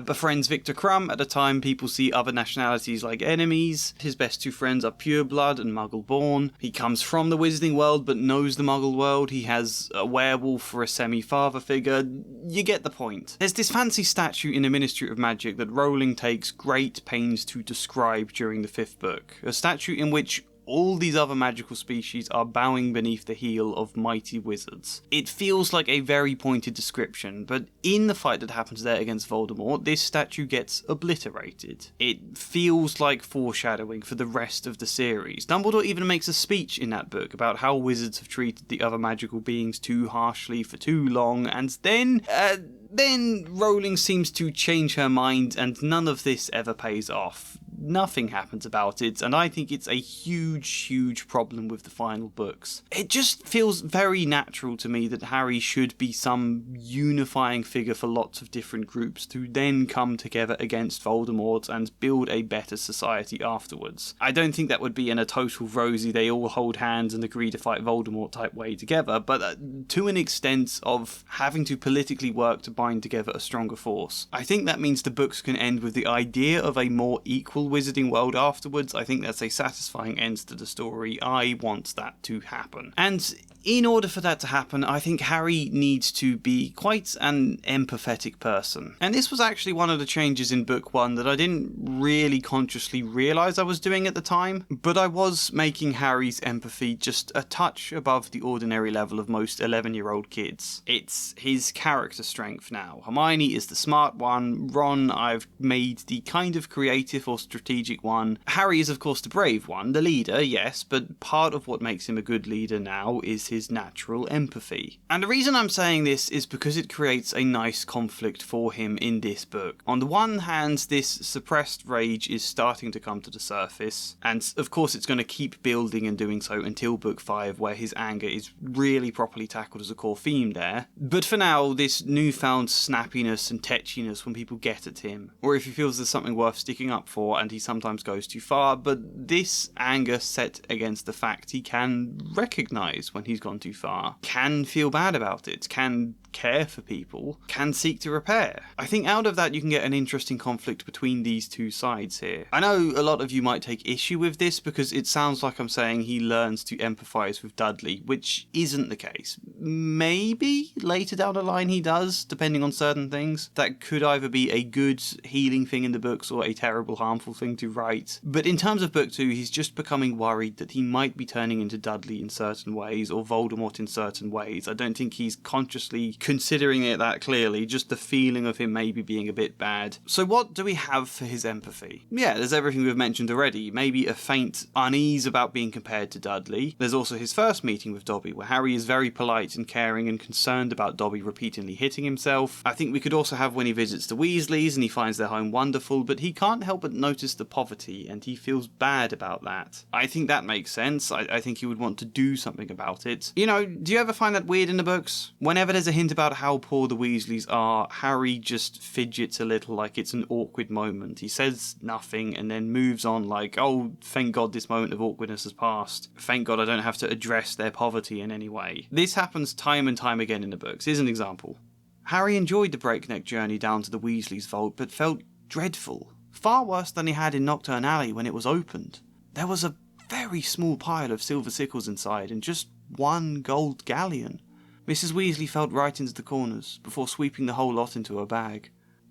befriends Victor Crumb at a time people see other nationalities like enemies. His best two friends are pureblood and muggle-born. He comes from the wizarding world but knows the muggle world. He has a werewolf for a semi-father figure. You get the point. There's this fancy statue in the Ministry of Magic that Rowling takes great pains to describe during the 5th book. A statue in which all these other magical species are bowing beneath the heel of mighty wizards. It feels like a very pointed description, but in the fight that happens there against Voldemort, this statue gets obliterated. It feels like foreshadowing for the rest of the series. Dumbledore even makes a speech in that book about how wizards have treated the other magical beings too harshly for too long, and then Rowling seems to change her mind and none of this ever pays off. Nothing happens about it, and I think it's a huge problem with the final books. It just feels very natural to me that Harry should be some unifying figure for lots of different groups to then come together against Voldemort and build a better society afterwards. I don't think that would be in a total rosy, they all hold hands and agree to fight Voldemort type way together, but to an extent of having to politically work to bind together a stronger force. I think that means the books can end with the idea of a more equal wizarding world afterwards. I think that's a satisfying end to the story. I want that to happen. And in order for that to happen, I think Harry needs to be quite an empathetic person. And this was actually one of the changes in book 1 that I didn't really consciously realise I was doing at the time, but I was making Harry's empathy just a touch above the ordinary level of most 11-year-old kids. It's his character strength now. Hermione is the smart one, Ron I've made the kind of creative or strategic one. Harry is of course the brave one, the leader, yes, but part of what makes him a good leader now is his natural empathy. And the reason I'm saying this is because it creates a nice conflict for him in this book. On the one hand, this suppressed rage is starting to come to the surface, and of course it's going to keep building and doing so until book 5, where his anger is really properly tackled as a core theme there. But for now, this newfound snappiness and tetchiness when people get at him, or if he feels there's something worth sticking up for and he sometimes goes too far, but this anger set against the fact he can recognise when he's gone too far, can feel bad about it, can care for people, can seek to repair. I think out of that you can get an interesting conflict between these two sides here. I know a lot of you might take issue with this because it sounds like I'm saying he learns to empathise with Dudley, which isn't the case. Maybe later down the line he does, depending on certain things. That could either be a good healing thing in the books or a terrible harmful thing to write. But in terms of book 2, he's just becoming worried that he might be turning into Dudley in certain ways or Voldemort in certain ways. I don't think he's consciously considering it that clearly, just the feeling of him maybe being a bit bad. So what do we have for his empathy? Yeah, there's everything we've mentioned already. Maybe a faint unease about being compared to Dudley. There's also his first meeting with Dobby, where Harry is very polite and caring and concerned about Dobby repeatedly hitting himself. I think we could also have when he visits the Weasleys and he finds their home wonderful, but he can't help but notice the poverty and he feels bad about that. I think that makes sense. I think he would want to do something about it. You know, do you ever find that weird in the books? Whenever there's a hint about how poor the Weasleys are, Harry just fidgets a little like it's an awkward moment. He says nothing and then moves on like, oh, thank God this moment of awkwardness has passed. Thank God I don't have to address their poverty in any way. This happens time and time again in the books. Here's an example. Harry enjoyed the breakneck journey down to the Weasleys' vault, but felt dreadful. Far worse than he had in Knockturn Alley when it was opened. There was a very small pile of silver sickles inside and just one gold galleon. Mrs. Weasley felt right into the corners before sweeping the whole lot into her bag.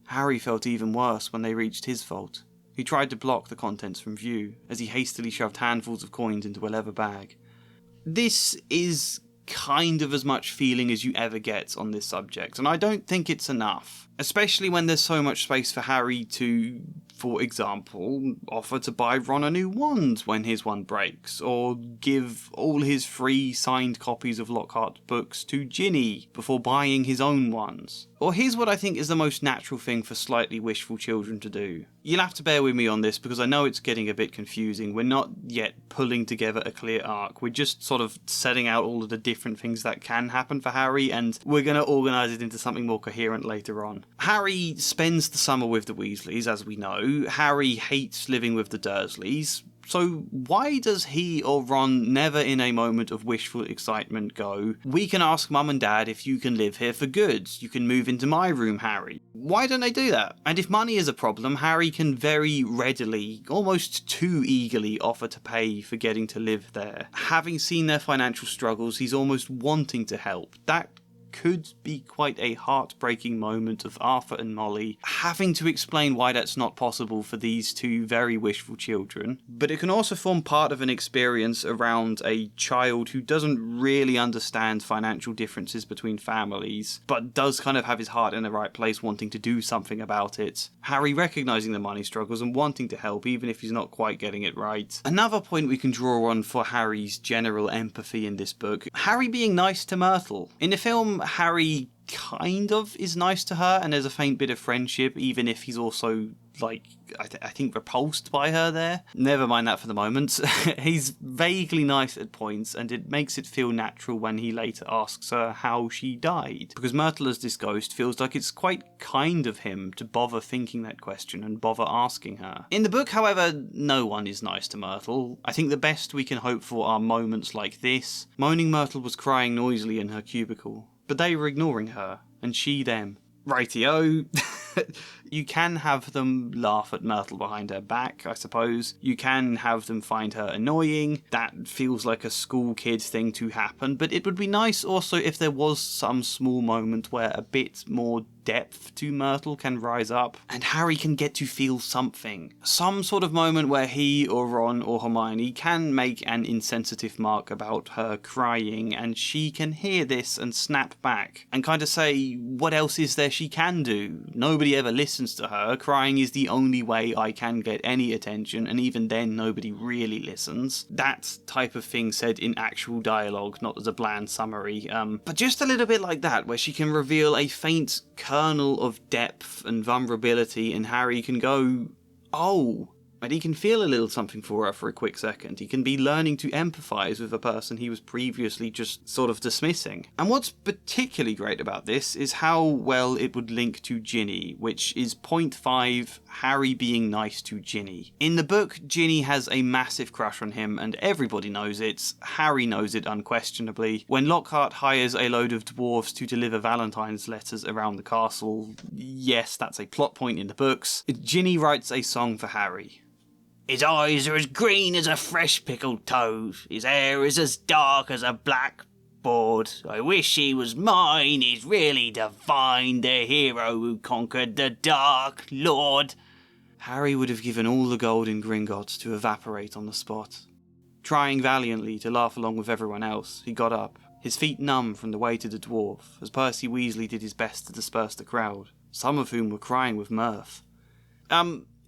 Harry felt even worse when they reached his vault. He tried to block the contents from view as he hastily shoved handfuls of coins into a leather bag. This is kind of as much feeling as you ever get on this subject, and I don't think it's enough. Especially when there's so much space for Harry to, for example, offer to buy Ron a new wand when his one breaks, or give all his free signed copies of Lockhart books to Ginny before buying his own ones. Or here's what I think is the most natural thing for slightly wishful children to do. You'll have to bear with me on this because I know it's getting a bit confusing. We're not yet pulling together a clear arc. We're just sort of setting out all of the different things that can happen for Harry, and we're going to organise it into something more coherent later on. Harry spends the summer with the Weasleys, as we know. Harry hates living with the Dursleys. So why does he or Ron never in a moment of wishful excitement go, we can ask Mum and Dad if you can live here for good, you can move into my room, Harry? Why don't they do that? And if money is a problem, Harry can very readily, almost too eagerly, offer to pay for getting to live there. Having seen their financial struggles, he's almost wanting to help. That could be quite a heartbreaking moment of Arthur and Molly having to explain why that's not possible for these two very wishful children. But it can also form part of an experience around a child who doesn't really understand financial differences between families, but does kind of have his heart in the right place, wanting to do something about it. Harry recognising the money struggles and wanting to help even if he's not quite getting it right. Another point we can draw on for Harry's general empathy in this book, Harry being nice to Myrtle. In the film, Harry kind of is nice to her and there's a faint bit of friendship, even if he's also, like, I think repulsed by her there. Never mind that for the moment. He's vaguely nice at points and it makes it feel natural when he later asks her how she died. Because Myrtle as this ghost feels like it's quite kind of him to bother thinking that question and bother asking her. In the book, however, no one is nice to Myrtle. I think the best we can hope for are moments like this. Moaning Myrtle was crying noisily in her cubicle, but they were ignoring her, and she them. Rightio. You can have them laugh at Myrtle behind her back, I suppose. You can have them find her annoying. That feels like a school kid thing to happen, but it would be nice also if there was some small moment where a bit more depth to Myrtle can rise up and Harry can get to feel something. Some sort of moment where he or Ron or Hermione can make an insensitive mark about her crying and she can hear this and snap back and kind of say, what else is there she can do? Nobody ever listens to her. Crying is the only way I can get any attention, and even then nobody really listens. That type of thing said in actual dialogue, not as a bland summary. But just a little bit like that, where she can reveal a faint kernel of depth and vulnerability and Harry can go, oh, And he can feel a little something for her for a quick second. He can be learning to empathise with a person he was previously just sort of dismissing. And what's particularly great about this is how well it would link to Ginny, which is point 5, Harry being nice to Ginny. In the book, Ginny has a massive crush on him, and everybody knows it. Harry knows it unquestionably. When Lockhart hires a load of dwarves to deliver Valentine's letters around the castle, yes, that's a plot point in the books, Ginny writes a song for Harry. His eyes are as green as a fresh pickled toad. His hair is as dark as a blackboard. I wish he was mine. He's really divine. The hero who conquered the Dark Lord. Harry would have given all the gold in Gringotts to evaporate on the spot. Trying valiantly to laugh along with everyone else, he got up, his feet numb from the weight of the dwarf, as Percy Weasley did his best to disperse the crowd, some of whom were crying with mirth.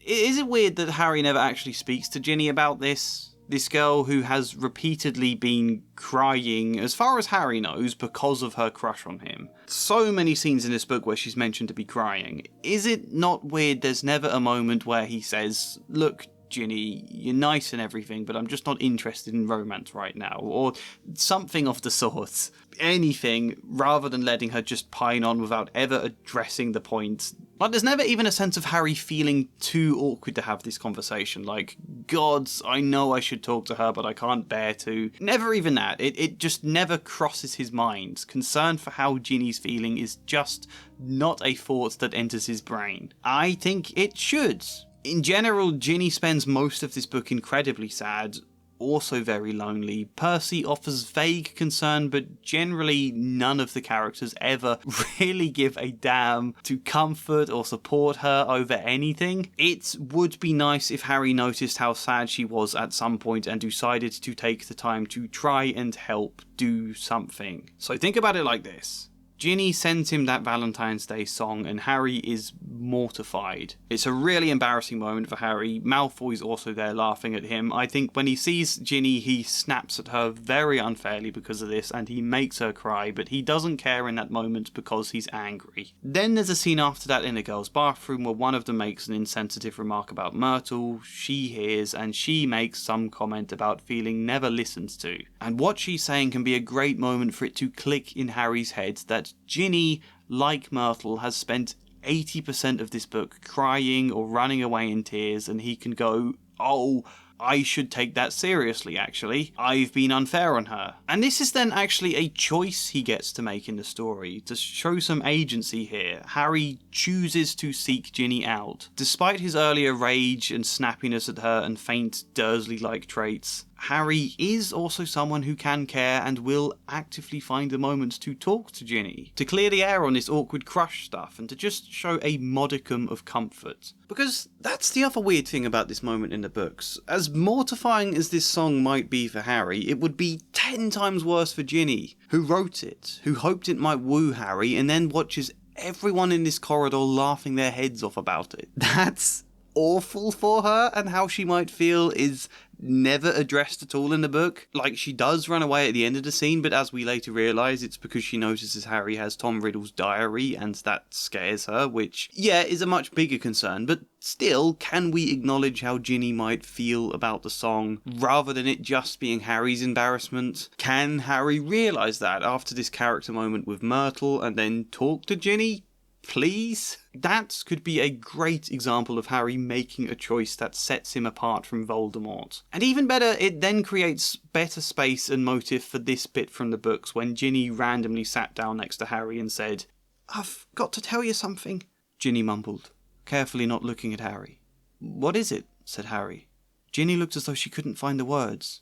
Is it weird that Harry never actually speaks to Ginny about this? This girl who has repeatedly been crying, as far as Harry knows, because of her crush on him. So many scenes in this book where she's mentioned to be crying. Is it not weird there's never a moment where he says, look, Ginny, you're nice and everything, but I'm just not interested in romance right now, or something of the sort. Anything, rather than letting her just pine on without ever addressing the point. Like, there's never even a sense of Harry feeling too awkward to have this conversation. Like, gods, I know I should talk to her, but I can't bear to. Never even that. It just never crosses his mind. Concern for how Ginny's feeling is just not a thought that enters his brain. I think it should. In general, Ginny spends most of this book incredibly sad, also very lonely. Percy offers vague concern, but generally none of the characters ever really give a damn to comfort or support her over anything. It would be nice if Harry noticed how sad she was at some point and decided to take the time to try and help do something. So think about it like this. Ginny sends him that Valentine's Day song and Harry is mortified. It's a really embarrassing moment for Harry. Malfoy's also there laughing at him. I think when he sees Ginny, he snaps at her very unfairly because of this and he makes her cry, but he doesn't care in that moment because he's angry. Then there's a scene after that in a girl's bathroom where one of them makes an insensitive remark about Myrtle. She hears and she makes some comment about feeling never listened to. And what she's saying can be a great moment for it to click in Harry's head that Ginny, like Myrtle, has spent 80% of this book crying or running away in tears, and he can go, oh, I should take that seriously, actually. I've been unfair on her. And this is then actually a choice he gets to make in the story. To show some agency here, Harry chooses to seek Ginny out. Despite his earlier rage and snappiness at her and faint Dursley-like traits, Harry is also someone who can care and will actively find the moments to talk to Ginny, to clear the air on this awkward crush stuff and to just show a modicum of comfort. Because that's the other weird thing about this moment in the books. As mortifying as this song might be for Harry, it would be 10 times worse for Ginny, who wrote it, who hoped it might woo Harry and then watches everyone in this corridor laughing their heads off about it. That's awful for her, and how she might feel is never addressed at all in the book. Like, she does run away at the end of the scene, but as we later realise, it's because she notices Harry has Tom Riddle's diary, and that scares her, which, yeah, is a much bigger concern, but still, can we acknowledge how Ginny might feel about the song, rather than it just being Harry's embarrassment? Can Harry realise that after this character moment with Myrtle, and then talk to Ginny? Please? That could be a great example of Harry making a choice that sets him apart from Voldemort. And even better, it then creates better space and motive for this bit from the books when Ginny randomly sat down next to Harry and said, "I've got to tell you something," Ginny mumbled, carefully not looking at Harry. "What is it?" said Harry. Ginny looked as though she couldn't find the words.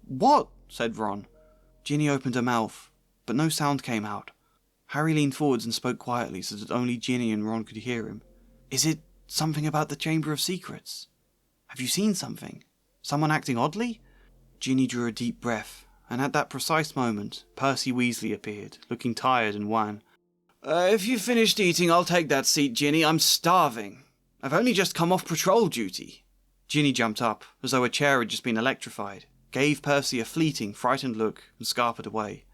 "What?" said Ron. Ginny opened her mouth, but no sound came out. Harry leaned forwards and spoke quietly so that only Ginny and Ron could hear him. "Is it something about the Chamber of Secrets? Have you seen something? Someone acting oddly?" Ginny drew a deep breath, and at that precise moment, Percy Weasley appeared, looking tired and wan. If you've finished eating, I'll take that seat, Ginny. I'm starving. I've only just come off patrol duty." Ginny jumped up, as though a chair had just been electrified, gave Percy a fleeting, frightened look, and scarpered away.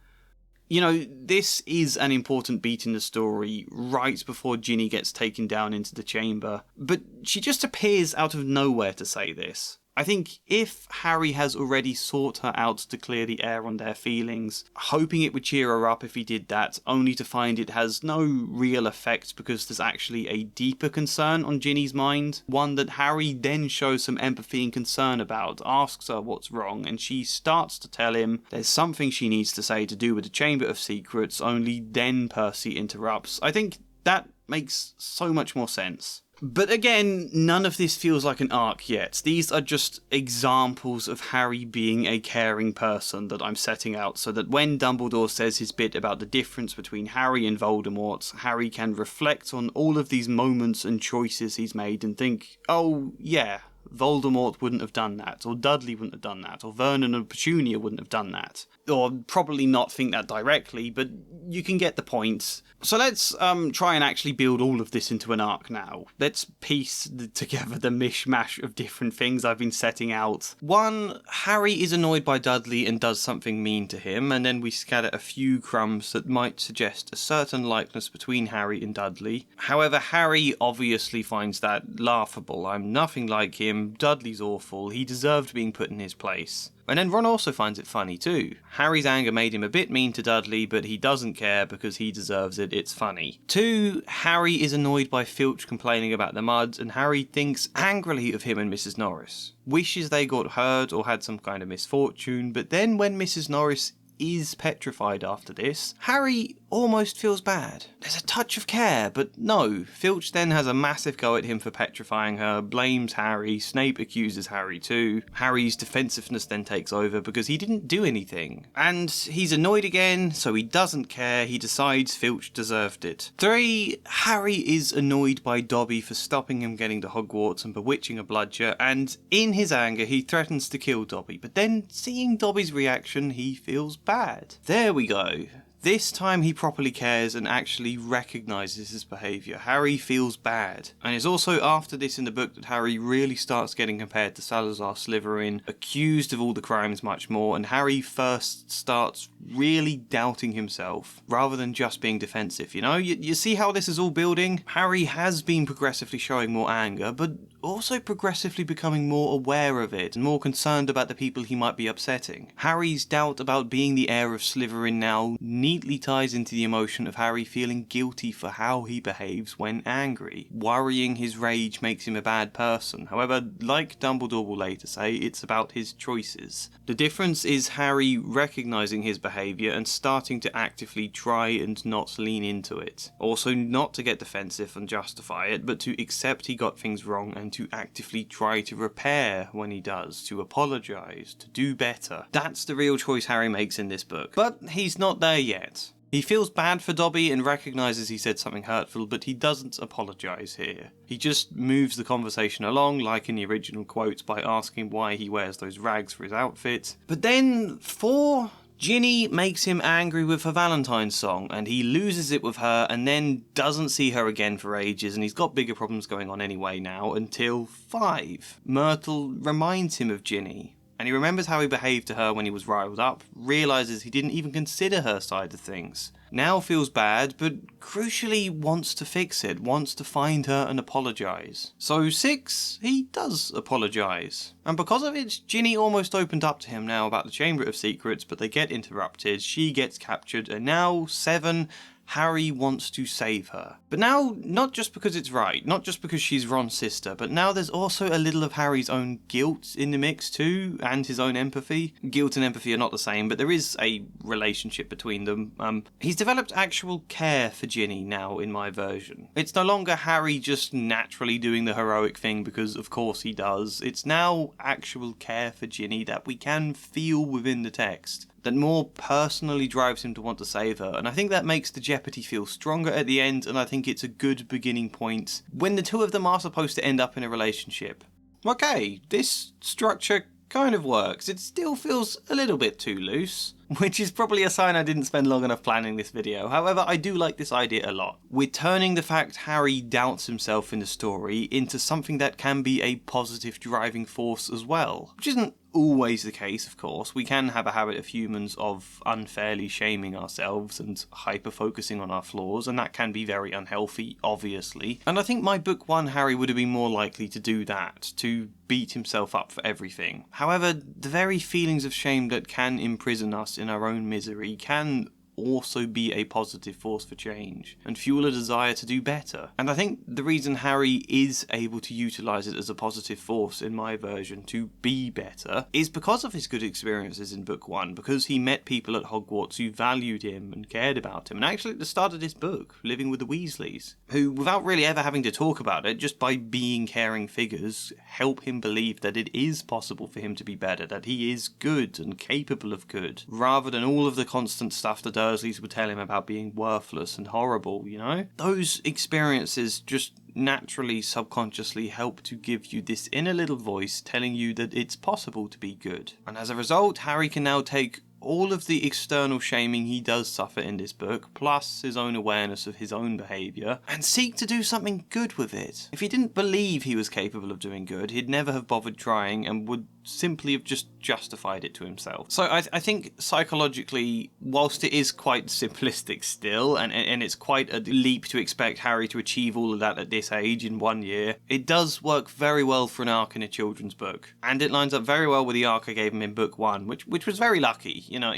You know, this is an important beat in the story right before Ginny gets taken down into the chamber, but she just appears out of nowhere to say this. I think if Harry has already sought her out to clear the air on their feelings, hoping it would cheer her up if he did that, only to find it has no real effect because there's actually a deeper concern on Ginny's mind, one that Harry then shows some empathy and concern about, asks her what's wrong, and she starts to tell him there's something she needs to say to do with the Chamber of Secrets, only then Percy interrupts. I think that makes so much more sense. But again, none of this feels like an arc yet. These are just examples of Harry being a caring person that I'm setting out so that when Dumbledore says his bit about the difference between Harry and Voldemort, Harry can reflect on all of these moments and choices he's made and think, oh yeah, Voldemort wouldn't have done that, or Dudley wouldn't have done that, or Vernon and Petunia wouldn't have done that. Or probably not think that directly, but you can get the point. So let's try and actually build all of this into an arc now. Let's piece together the mishmash of different things I've been setting out. 1, Harry is annoyed by Dudley and does something mean to him, and then we scatter a few crumbs that might suggest a certain likeness between Harry and Dudley. However, Harry obviously finds that laughable. I'm nothing like him, Dudley's awful, he deserved being put in his place. And then Ron also finds it funny too. Harry's anger made him a bit mean to Dudley, but he doesn't care because he deserves it, it's funny. 2, Harry is annoyed by Filch complaining about the mud, and Harry thinks angrily of him and Mrs. Norris. Wishes they got hurt or had some kind of misfortune, but then when Mrs. Norris is petrified after this, Harry almost feels bad. There's a touch of care, but no. Filch then has a massive go at him for petrifying her, blames Harry, Snape accuses Harry too. Harry's defensiveness then takes over because he didn't do anything. And he's annoyed again, so he doesn't care, he decides Filch deserved it. 3, Harry is annoyed by Dobby for stopping him getting to Hogwarts and bewitching a bludger, and in his anger he threatens to kill Dobby, but then seeing Dobby's reaction he feels bad. There we go. This time he properly cares and actually recognises his behaviour. Harry feels bad. And it's also after this in the book that Harry really starts getting compared to Salazar Slytherin, accused of all the crimes much more, and Harry first starts really doubting himself, rather than just being defensive, you know? You see how this is all building? Harry has been progressively showing more anger, but also progressively becoming more aware of it and more concerned about the people he might be upsetting. Harry's doubt about being the heir of Slytherin now neatly ties into the emotion of Harry feeling guilty for how he behaves when angry. Worrying his rage makes him a bad person. However, like Dumbledore will later say, it's about his choices. The difference is Harry recognising his behaviour and starting to actively try and not lean into it. Also not to get defensive and justify it, but to accept he got things wrong and to actively try to repair when he does, to apologise, to do better. That's the real choice Harry makes in this book. But he's not there yet. He feels bad for Dobby and recognises he said something hurtful, but he doesn't apologise here. He just moves the conversation along, like in the original quote, by asking why he wears those rags for his outfit. But then, 4, Ginny makes him angry with her Valentine's song, and he loses it with her and then doesn't see her again for ages, and he's got bigger problems going on anyway now, until 5. Myrtle reminds him of Ginny. And he remembers how he behaved to her when he was riled up, realises he didn't even consider her side of things. Now feels bad, but crucially wants to fix it, wants to find her and apologise. So 6, he does apologise. And because of it, Ginny almost opened up to him now about the Chamber of Secrets, but they get interrupted, she gets captured, and now 7, Harry wants to save her. But now, not just because it's right, not just because she's Ron's sister, but now there's also a little of Harry's own guilt in the mix too, and his own empathy. Guilt and empathy are not the same, but there is a relationship between them. He's developed actual care for Ginny now in my version. It's no longer Harry just naturally doing the heroic thing because of course he does. It's now actual care for Ginny that we can feel within the text, that more personally drives him to want to save her, and I think that makes the jeopardy feel stronger at the end, and I think it's a good beginning point when the two of them are supposed to end up in a relationship. Okay, this structure kind of works. It still feels a little bit too loose, which is probably a sign I didn't spend long enough planning this video. However, I do like this idea a lot. We're turning the fact Harry doubts himself in the story into something that can be a positive driving force as well, which isn't always the case, of course. We can have a habit of humans of unfairly shaming ourselves and hyper-focusing on our flaws, and that can be very unhealthy, obviously. And I think my book 1 Harry would have been more likely to do that, to beat himself up for everything. However, the very feelings of shame that can imprison us in our own misery can also be a positive force for change and fuel a desire to do better. And I think the reason Harry is able to utilise it as a positive force in my version to be better is because of his good experiences in book 1, because he met people at Hogwarts who valued him and cared about him, and actually at the start of this book, living with the Weasleys, who, without really ever having to talk about it, just by being caring figures, help him believe that it is possible for him to be better, that he is good and capable of good, rather than all of the constant stuff the Dursleys would tell him about being worthless and horrible, you know? Those experiences just naturally, subconsciously help to give you this inner little voice telling you that it's possible to be good. And as a result, Harry can now take all of the external shaming he does suffer in this book, plus his own awareness of his own behaviour, and seek to do something good with it. If he didn't believe he was capable of doing good, he'd never have bothered trying and would simply have just justified it to himself. So I think psychologically, whilst it is quite simplistic still, and it's quite a leap to expect Harry to achieve all of that at this age in 1 year, it does work very well for an arc in a children's book. And it lines up very well with the arc I gave him in book 1, which was very lucky. You know,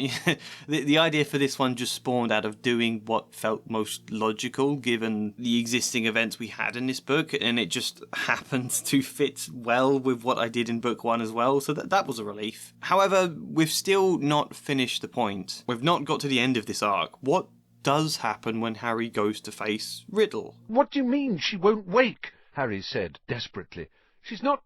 the idea for this one just spawned out of doing what felt most logical given the existing events we had in this book, and it just happened to fit well with what I did in book 1 as well, so that was a relief. However, we've still not finished the point. We've not got to the end of this arc. What does happen when Harry goes to face Riddle? "What do you mean she won't wake?" Harry said desperately. She's not...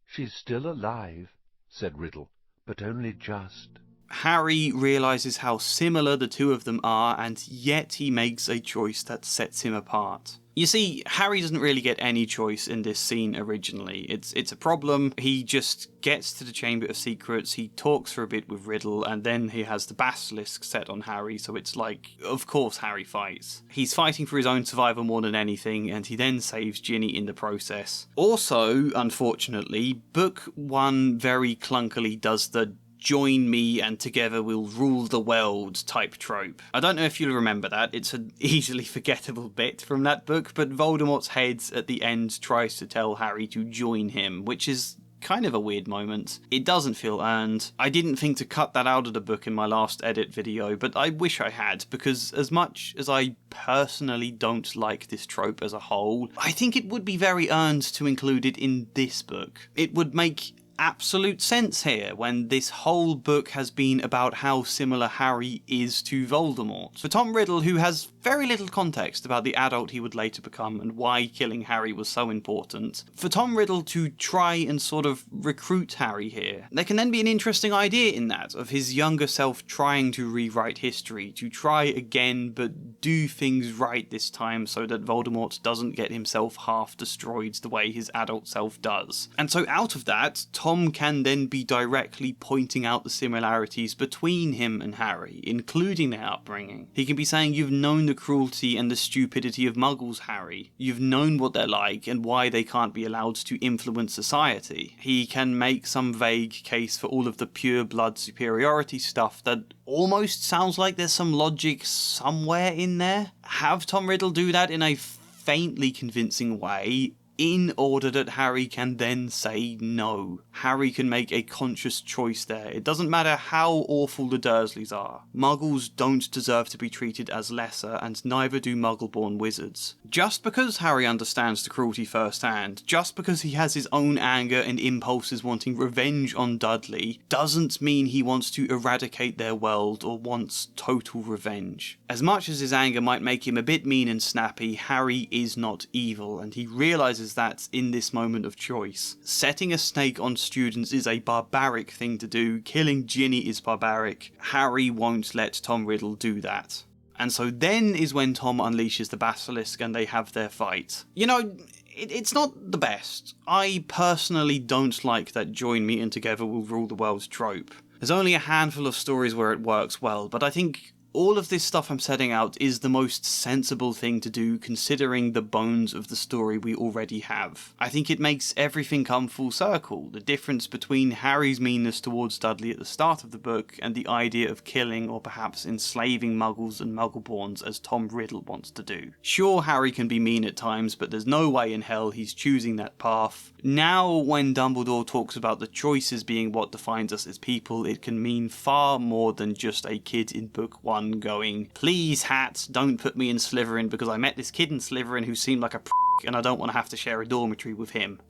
She's still alive," said Riddle, "but only just." Harry realises how similar the two of them are, and yet he makes a choice that sets him apart. You see, Harry doesn't really get any choice in this scene originally. It's a problem. He just gets to the Chamber of Secrets, he talks for a bit with Riddle, and then he has the basilisk set on Harry, so it's like, of course Harry fights. He's fighting for his own survival more than anything, and he then saves Ginny in the process. Also, unfortunately, book 1 very clunkily does the "join me and together we'll rule the world" type trope. I don't know if you'll remember that, it's an easily forgettable bit from that book, but Voldemort's head at the end tries to tell Harry to join him, which is kind of a weird moment. It doesn't feel earned. I didn't think to cut that out of the book in my last edit video, but I wish I had, because as much as I personally don't like this trope as a whole, I think it would be very earned to include it in this book. It would make absolute sense here when this whole book has been about how similar Harry is to Voldemort. For Tom Riddle, who has very little context about the adult he would later become and why killing Harry was so important, for Tom Riddle to try and sort of recruit Harry here, there can then be an interesting idea in that of his younger self trying to rewrite history, to try again but do things right this time so that Voldemort doesn't get himself half destroyed the way his adult self does. And so out of that, Tom can then be directly pointing out the similarities between him and Harry, including their upbringing. He can be saying, "You've known the cruelty and the stupidity of Muggles, Harry. You've known what they're like and why they can't be allowed to influence society." He can make some vague case for all of the pure blood superiority stuff that almost sounds like there's some logic somewhere in there. Have Tom Riddle do that in a faintly convincing way, in order that Harry can then say no. Harry can make a conscious choice there. It doesn't matter how awful the Dursleys are. Muggles don't deserve to be treated as lesser, and neither do Muggle-born wizards. Just because Harry understands the cruelty firsthand, just because he has his own anger and impulses wanting revenge on Dudley, doesn't mean he wants to eradicate their world or wants total revenge. As much as his anger might make him a bit mean and snappy, Harry is not evil, and he realises that in this moment of choice. Setting a snake on students is a barbaric thing to do. Killing Ginny is barbaric. Harry won't let Tom Riddle do that. And so then is when Tom unleashes the basilisk and they have their fight. You know, it's not the best. I personally don't like that "join me and together we'll rule the world" trope. There's only a handful of stories where it works well, but I think all of this stuff I'm setting out is the most sensible thing to do considering the bones of the story we already have. I think it makes everything come full circle. The difference between Harry's meanness towards Dudley at the start of the book and the idea of killing or perhaps enslaving muggles and muggleborns as Tom Riddle wants to do. Sure, Harry can be mean at times, but there's no way in hell he's choosing that path. Now, when Dumbledore talks about the choices being what defines us as people, it can mean far more than just a kid in book 1 going, please, Hat, don't put me in Slytherin because I met this kid in Slytherin who seemed like a prick and I don't want to have to share a dormitory with him.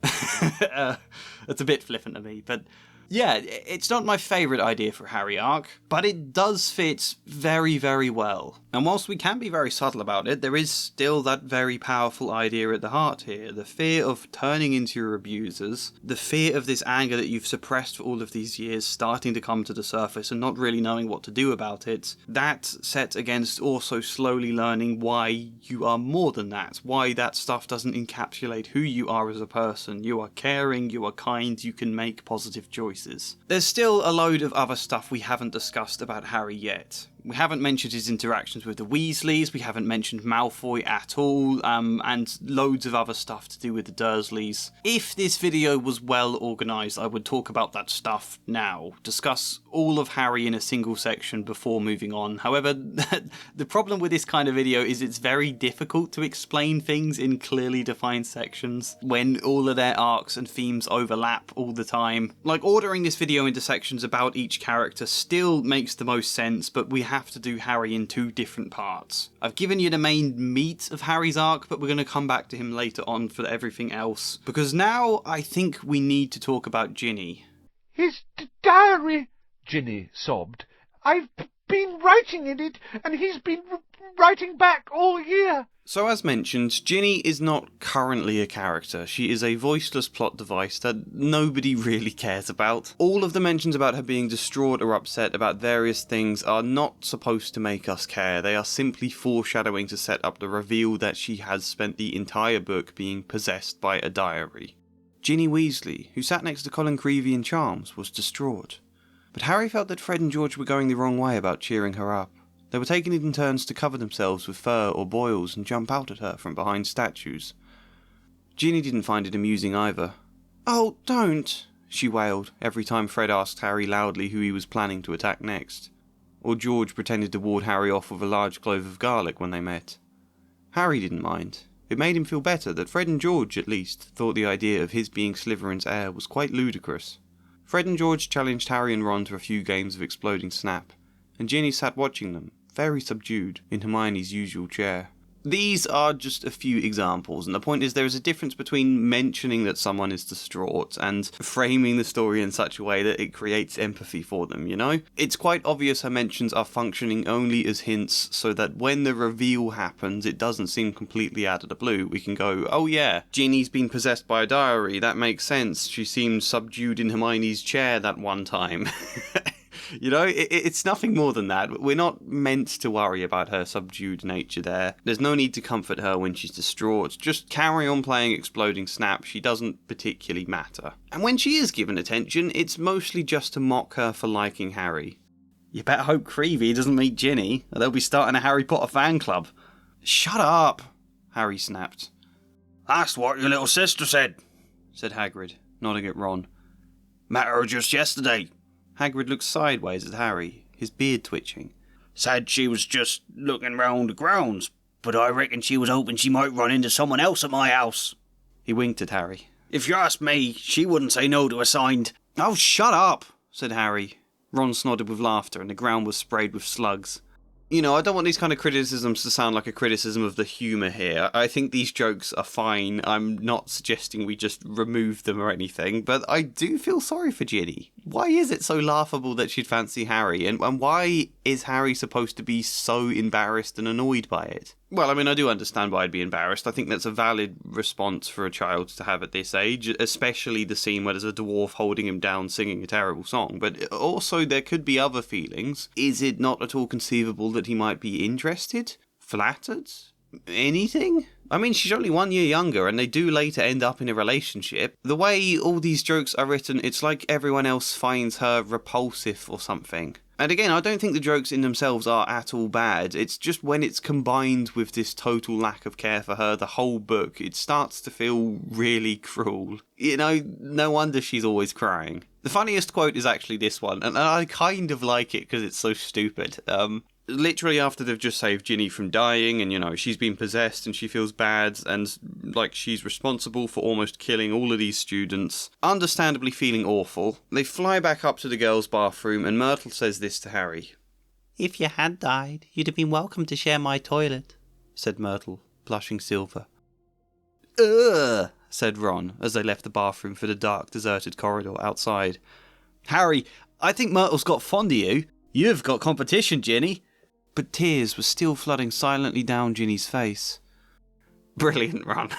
That's a bit flippant of me, but yeah, it's not my favourite idea for Harry arc, but it does fit very, very well. And whilst we can be very subtle about it, there is still that very powerful idea at the heart here. The fear of turning into your abusers, the fear of this anger that you've suppressed for all of these years starting to come to the surface and not really knowing what to do about it. That set against also slowly learning why you are more than that, why that stuff doesn't encapsulate who you are as a person. You are caring, you are kind, you can make positive choices. There's still a load of other stuff we haven't discussed about Harry yet. We haven't mentioned his interactions with the Weasleys, we haven't mentioned Malfoy at all, and loads of other stuff to do with the Dursleys. If this video was well organised, I would talk about that stuff now. Discuss all of Harry in a single section before moving on. However, the problem with this kind of video is it's very difficult to explain things in clearly defined sections when all of their arcs and themes overlap all the time. Like, ordering this video into sections about each character still makes the most sense, but we have to do Harry in 2 different parts. I've given you the main meat of Harry's arc, but we're going to come back to him later on for everything else, because now I think we need to talk about Ginny. His diary, Ginny sobbed. I've been writing in it, and he's been writing back all year. So as mentioned, Ginny is not currently a character. She is a voiceless plot device that nobody really cares about. All of the mentions about her being distraught or upset about various things are not supposed to make us care. They are simply foreshadowing to set up the reveal that she has spent the entire book being possessed by a diary. Ginny Weasley, who sat next to Colin Creevey in Charms, was distraught. But Harry felt that Fred and George were going the wrong way about cheering her up. They were taking it in turns to cover themselves with fur or boils and jump out at her from behind statues. Ginny didn't find it amusing either. "Oh, don't," she wailed every time Fred asked Harry loudly who he was planning to attack next. Or George pretended to ward Harry off with a large clove of garlic when they met. Harry didn't mind. It made him feel better that Fred and George, at least, thought the idea of his being Slytherin's heir was quite ludicrous. Fred and George challenged Harry and Ron to a few games of exploding snap, and Ginny sat watching them, very subdued, in Hermione's usual chair. These are just a few examples, and the point is there is a difference between mentioning that someone is distraught and framing the story in such a way that it creates empathy for them, you know? It's quite obvious her mentions are functioning only as hints so that when the reveal happens, it doesn't seem completely out of the blue. We can go, oh yeah, Ginny's been possessed by a diary, that makes sense. She seemed subdued in Hermione's chair that one time. You know, it's nothing more than that. We're not meant to worry about her subdued nature there. There's no need to comfort her when she's distraught. Just carry on playing Exploding Snap. She doesn't particularly matter. And when she is given attention, it's mostly just to mock her for liking Harry. You better hope Creevey doesn't meet Ginny, or they'll be starting a Harry Potter fan club. Shut up, Harry snapped. That's what your little sister said, said Hagrid, nodding at Ron. Met her just yesterday. Hagrid looked sideways at Harry, his beard twitching. Said she was just looking round the grounds, but I reckon she was hoping she might run into someone else at my house. He winked at Harry. If you ask me, she wouldn't say no to a signed. Oh, shut up, said Harry. Ron snorted with laughter and the ground was sprayed with slugs. You know, I don't want these kind of criticisms to sound like a criticism of the humour here. I think these jokes are fine. I'm not suggesting we just remove them or anything, but I do feel sorry for Ginny. Why is it so laughable that she'd fancy Harry? And why is Harry supposed to be so embarrassed and annoyed by it? Well, I mean, I do understand why I'd be embarrassed. I think that's a valid response for a child to have at this age, especially the scene where there's a dwarf holding him down singing a terrible song. But also, there could be other feelings. Is it not at all conceivable that he might be interested? Flattered? Anything? I mean, she's only 1 year younger, and they do later end up in a relationship. The way all these jokes are written, it's like everyone else finds her repulsive or something. And again, I don't think the jokes in themselves are at all bad. It's just when it's combined with this total lack of care for her, the whole book, it starts to feel really cruel. You know, no wonder she's always crying. The funniest quote is actually this one, and I kind of like it because it's so stupid. Literally after they've just saved Ginny from dying, and, you know, she's been possessed and she feels bad, and, like, she's responsible for almost killing all of these students, understandably feeling awful, they fly back up to the girls' bathroom, and Myrtle says this to Harry. "If you had died, you'd have been welcome to share my toilet," said Myrtle, blushing silver. "Ugh," said Ron, as they left the bathroom for the dark, deserted corridor outside. Harry, I think Myrtle's got fond of you. You've got competition, Ginny. But tears were still flooding silently down Ginny's face. Brilliant, Ron.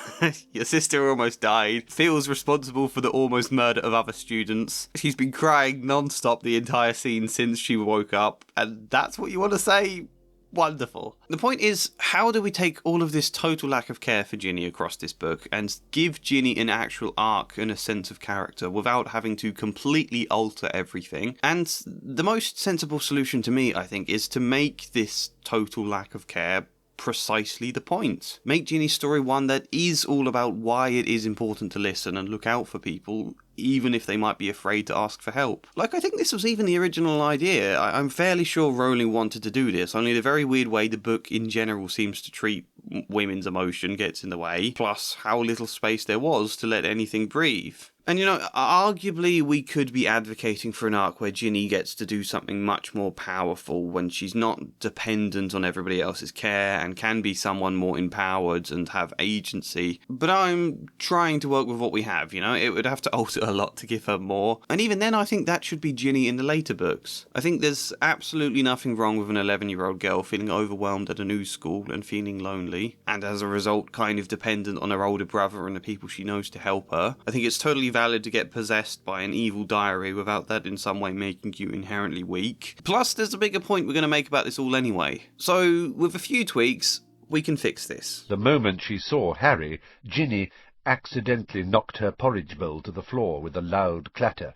Your sister almost died, feels responsible for the almost murder of other students. She's been crying non-stop the entire scene since she woke up, and that's what you want to say? Wonderful. The point is, how do we take all of this total lack of care for Ginny across this book and give Ginny an actual arc and a sense of character without having to completely alter everything? And the most sensible solution to me, I think, is to make this total lack of care precisely the point. Make Ginny's story one that is all about why it is important to listen and look out for people, even if they might be afraid to ask for help. Like, I think this was even the original idea. I'm fairly sure Rowling wanted to do this, only the very weird way the book in general seems to treat women's emotion gets in the way, plus how little space there was to let anything breathe. And, you know, arguably we could be advocating for an arc where Ginny gets to do something much more powerful when she's not dependent on everybody else's care and can be someone more empowered and have agency. But I'm trying to work with what we have, you know? It would have to alter a lot to give her more. And even then, I think that should be Ginny in the later books. I think there's absolutely nothing wrong with an 11-year-old girl feeling overwhelmed at a new school and feeling lonely, and as a result kind of dependent on her older brother and the people she knows to help her. I think it's totally valid to get possessed by an evil diary without that in some way making you inherently weak. Plus, there's a bigger point we're going to make about this all anyway. So, with a few tweaks, we can fix this. The moment she saw Harry, Ginny accidentally knocked her porridge bowl to the floor with a loud clatter.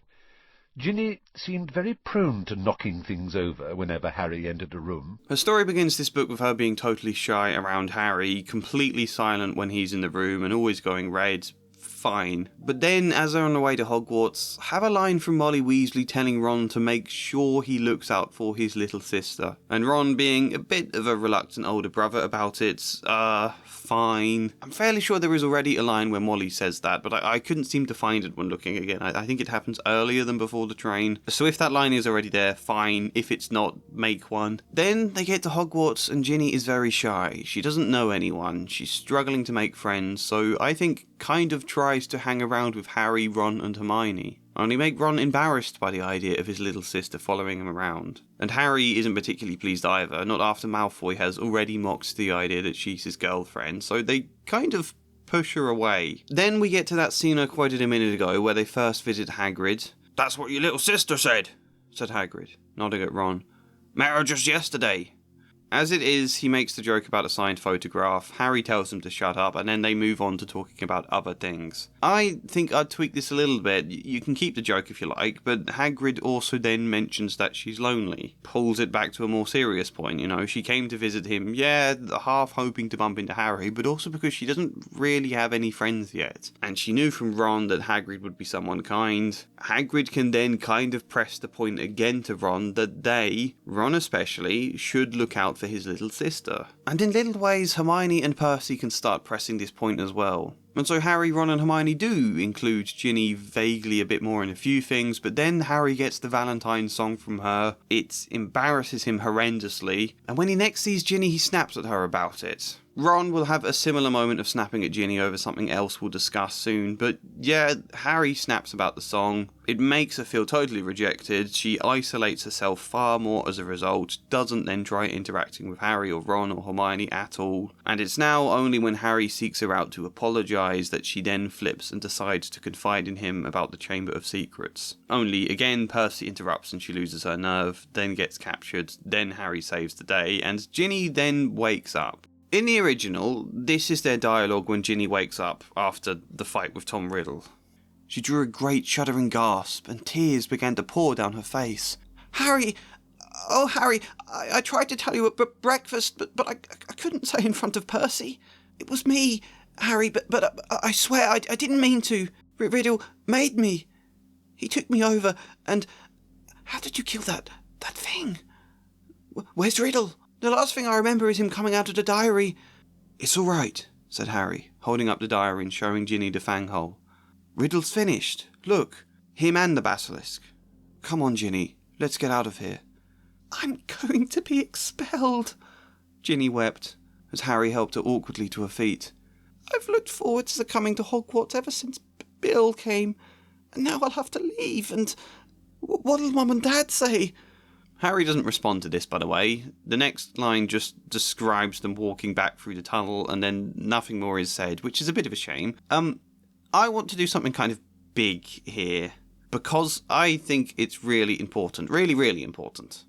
Ginny seemed very prone to knocking things over whenever Harry entered a room. Her story begins this book with her being totally shy around Harry, completely silent when he's in the room and always going red. Fine. But then, as they're on the way to Hogwarts, have a line from Molly Weasley telling Ron to make sure he looks out for his little sister. And Ron, being a bit of a reluctant older brother about it, fine. I'm fairly sure there is already a line where Molly says that, but I couldn't seem to find it when looking again. I think it happens earlier than before the train. So if that line is already there, fine. If it's not, make one. Then they get to Hogwarts and Ginny is very shy. She doesn't know anyone. She's struggling to make friends, so I think kind of tries to hang around with Harry, Ron and Hermione. Only make Ron embarrassed by the idea of his little sister following him around. And Harry isn't particularly pleased either, not after Malfoy has already mocked the idea that she's his girlfriend, so they kind of push her away. Then we get to that scene I quoted a minute ago where they first visit Hagrid. That's what your little sister said, said Hagrid, nodding at Ron. Met her just yesterday. As it is, he makes the joke about a signed photograph, Harry tells him to shut up, and then they move on to talking about other things. I think I'd tweak this a little bit. You can keep the joke if you like, but Hagrid also then mentions that she's lonely. Pulls it back to a more serious point, you know. She came to visit him, yeah, half hoping to bump into Harry, but also because she doesn't really have any friends yet. And she knew from Ron that Hagrid would be someone kind. Hagrid can then kind of press the point again to Ron that they, Ron especially, should look out for his little sister. And in little ways, Hermione and Percy can start pressing this point as well. And so Harry, Ron and Hermione do include Ginny vaguely a bit more in a few things, but then Harry gets the Valentine song from her. It embarrasses him horrendously, and when he next sees Ginny, he snaps at her about it. Ron will have a similar moment of snapping at Ginny over something else we'll discuss soon, but yeah, Harry snaps about the song. It makes her feel totally rejected, she isolates herself far more as a result, doesn't then try interacting with Harry or Ron or Hermione at all, and it's now only when Harry seeks her out to apologise that she then flips and decides to confide in him about the Chamber of Secrets. Only, again, Percy interrupts and she loses her nerve, then gets captured, then Harry saves the day, and Ginny then wakes up. In the original, this is their dialogue when Ginny wakes up after the fight with Tom Riddle. She drew a great shuddering gasp, and tears began to pour down her face. "Harry, Oh, Harry, I tried to tell you at breakfast, but I couldn't say in front of Percy. It was me, Harry, but I swear I didn't mean to. Riddle made me. He took me over, and... How did you kill that thing? Where's Riddle? The last thing I remember is him coming out of the diary. It's all right, said Harry, holding up the diary and showing Ginny the fang hole. Riddle's finished. Look, him and the basilisk. Come on, Ginny, let's get out of here. I'm going to be expelled, Ginny wept, as Harry helped her awkwardly to her feet. I've looked forward to coming to Hogwarts ever since Bill came, and now I'll have to leave, and what'll Mum and Dad say? Harry doesn't respond to this, by the way. The next line just describes them walking back through the tunnel, and then nothing more is said, which is a bit of a shame. I want to do something kind of big here, because I think it's really important. Really, really important.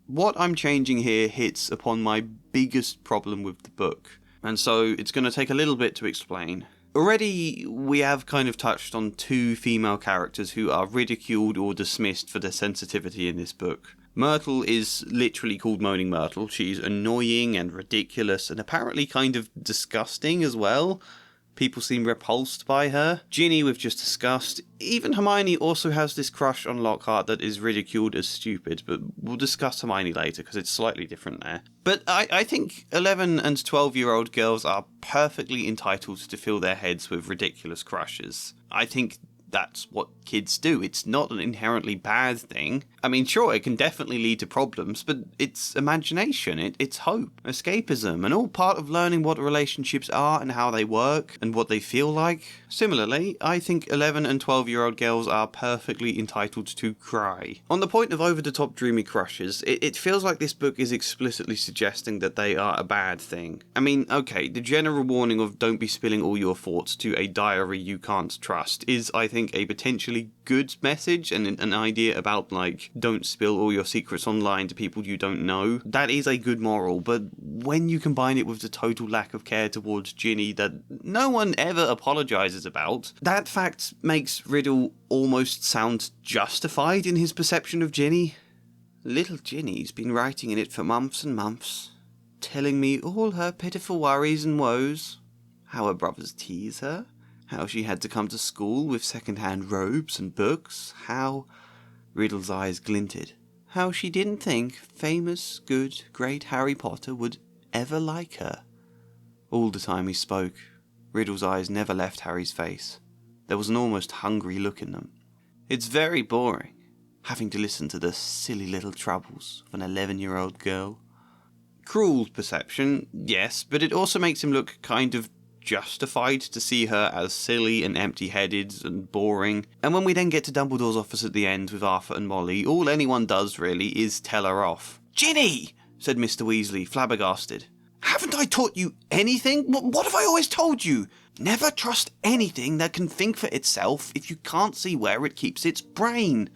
What I'm changing here hits upon my biggest problem with the book, and so it's going to take a little bit to explain. Already, we have kind of touched on two female characters who are ridiculed or dismissed for their sensitivity in this book. Myrtle is literally called Moaning Myrtle. She's annoying and ridiculous and apparently kind of disgusting as well. People seem repulsed by her. Ginny, we've just discussed. Even Hermione also has this crush on Lockhart that is ridiculed as stupid, but we'll discuss Hermione later because it's slightly different there. But I think 11 and 12-year-old girls are perfectly entitled to fill their heads with ridiculous crushes. I think that's what kids do. It's not an inherently bad thing. I mean, sure, it can definitely lead to problems, but it's imagination, it's hope, escapism, and all part of learning what relationships are and how they work and what they feel like. Similarly, I think 11 and 12-year-old girls are perfectly entitled to cry. On the point of over-the-top dreamy crushes, it feels like this book is explicitly suggesting that they are a bad thing. I mean, okay, the general warning of don't be spilling all your thoughts to a diary you can't trust is, I think, a potentially good message and an idea about, like, don't spill all your secrets online to people you don't know. That is a good moral, but when you combine it with the total lack of care towards Ginny that no one ever apologises about, that fact makes Riddle almost sound justified in his perception of Ginny. Little Ginny's been writing in it for months and months, telling me all her pitiful worries and woes, how her brothers tease her, how she had to come to school with second-hand robes and books, how... Riddle's eyes glinted. How she didn't think famous, good, great Harry Potter would ever like her. All the time he spoke, Riddle's eyes never left Harry's face. There was an almost hungry look in them. It's very boring, having to listen to the silly little troubles of an 11-year-old girl. Cruel perception, yes, but it also makes him look kind of justified to see her as silly and empty-headed and boring. And when we then get to Dumbledore's office at the end with Arthur and Molly, all anyone does really is tell her off. "Ginny!" said Mr. Weasley, flabbergasted. "Haven't I taught you anything? What have I always told you? Never trust anything that can think for itself if you can't see where it keeps its brain.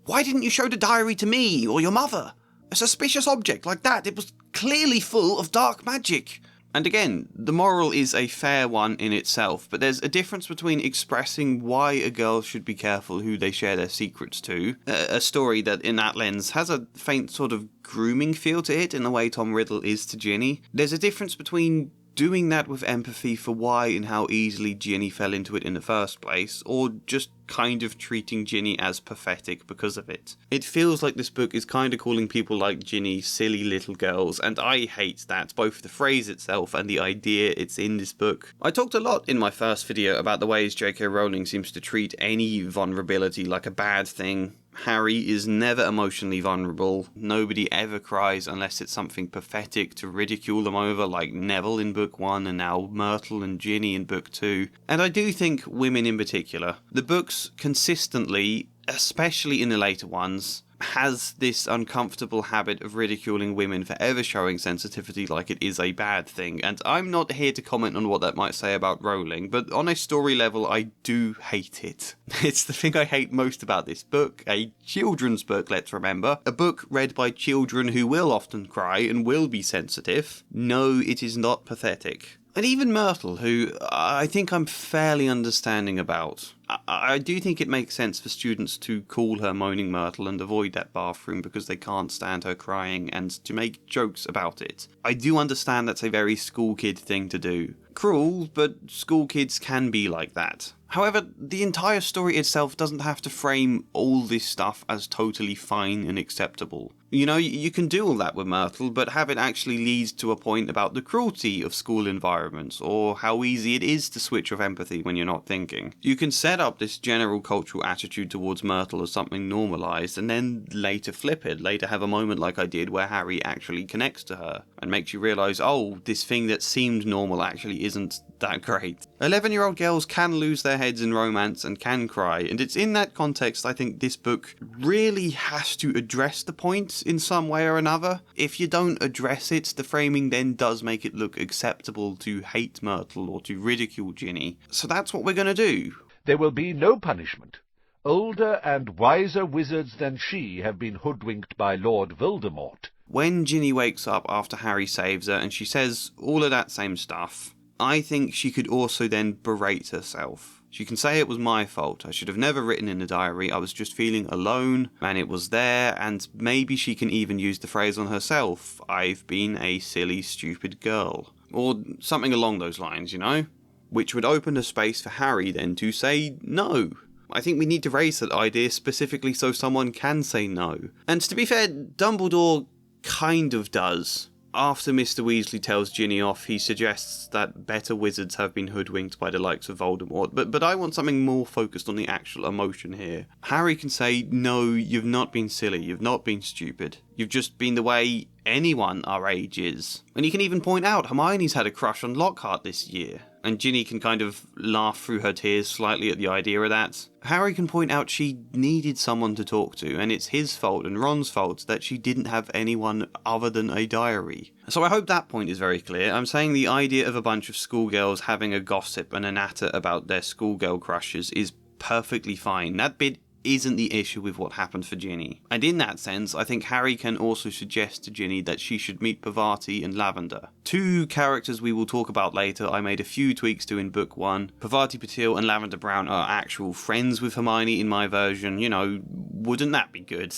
Why didn't you show the diary to me or your mother? A suspicious object like that, it was clearly full of dark magic." And again, the moral is a fair one in itself, but there's a difference between expressing why a girl should be careful who they share their secrets to, a story that in that lens has a faint sort of grooming feel to it in the way Tom Riddle is to Ginny. There's a difference between doing that with empathy for why and how easily Ginny fell into it in the first place, or just kind of treating Ginny as pathetic because of it. It feels like this book is kind of calling people like Ginny silly little girls, and I hate that, both the phrase itself and the idea it's in this book. I talked a lot in my first video about the ways J.K. Rowling seems to treat any vulnerability like a bad thing. Harry is never emotionally vulnerable. Nobody ever cries unless it's something pathetic to ridicule them over, like Neville in book 1 and now Myrtle and Ginny in book 2. And I do think women in particular. The books consistently, especially in the later ones, has this uncomfortable habit of ridiculing women for ever showing sensitivity like it is a bad thing, and I'm not here to comment on what that might say about Rowling, but on a story level I do hate it. It's the thing I hate most about this book, a children's book, let's remember, a book read by children who will often cry and will be sensitive. No, it is not pathetic. And even Myrtle, who I think I'm fairly understanding about. I do think it makes sense for students to call her Moaning Myrtle and avoid that bathroom because they can't stand her crying and to make jokes about it. I do understand that's a very school kid thing to do. Cruel, but school kids can be like that. However, the entire story itself doesn't have to frame all this stuff as totally fine and acceptable. You know, you can do all that with Myrtle, but have it actually lead to a point about the cruelty of school environments, or how easy it is to switch off empathy when you're not thinking. You can set up this general cultural attitude towards Myrtle as something normalised, and then later flip it, later have a moment like I did where Harry actually connects to her, and makes you realise, oh, this thing that seemed normal actually isn't that great. 11-year-old girls can lose their heads in romance and can cry, and it's in that context I think this book really has to address the point in some way or another. If you don't address it, the framing then does make it look acceptable to hate Myrtle or to ridicule Ginny. So that's what we're going to do. There will be no punishment. Older and wiser wizards than she have been hoodwinked by Lord Voldemort. When Ginny wakes up after Harry saves her and she says all of that same stuff, I think she could also then berate herself. She can say it was my fault. I should have never written in the diary. I was just feeling alone and it was there, and maybe she can even use the phrase on herself, I've been a silly, stupid girl. Or something along those lines, you know? Which would open a space for Harry then to say no. I think we need to raise that idea specifically so someone can say no. And to be fair, Dumbledore kind of does. After Mr. Weasley tells Ginny off, he suggests that better wizards have been hoodwinked by the likes of Voldemort, but I want something more focused on the actual emotion here. Harry can say, no, you've not been silly, you've not been stupid. You've just been the way anyone our age is. And he can even point out Hermione's had a crush on Lockhart this year. And Ginny can kind of laugh through her tears slightly at the idea of that. Harry can point out she needed someone to talk to, and it's his fault and Ron's fault that she didn't have anyone other than a diary. So I hope that point is very clear. I'm saying the idea of a bunch of schoolgirls having a gossip and a natter about their schoolgirl crushes is perfectly fine. That bit isn't the issue with what happened for Ginny. And in that sense, I think Harry can also suggest to Ginny that she should meet Parvati and Lavender. Two characters we will talk about later I made a few tweaks to in book 1. Parvati Patil and Lavender Brown are actual friends with Hermione in my version. You know, wouldn't that be good?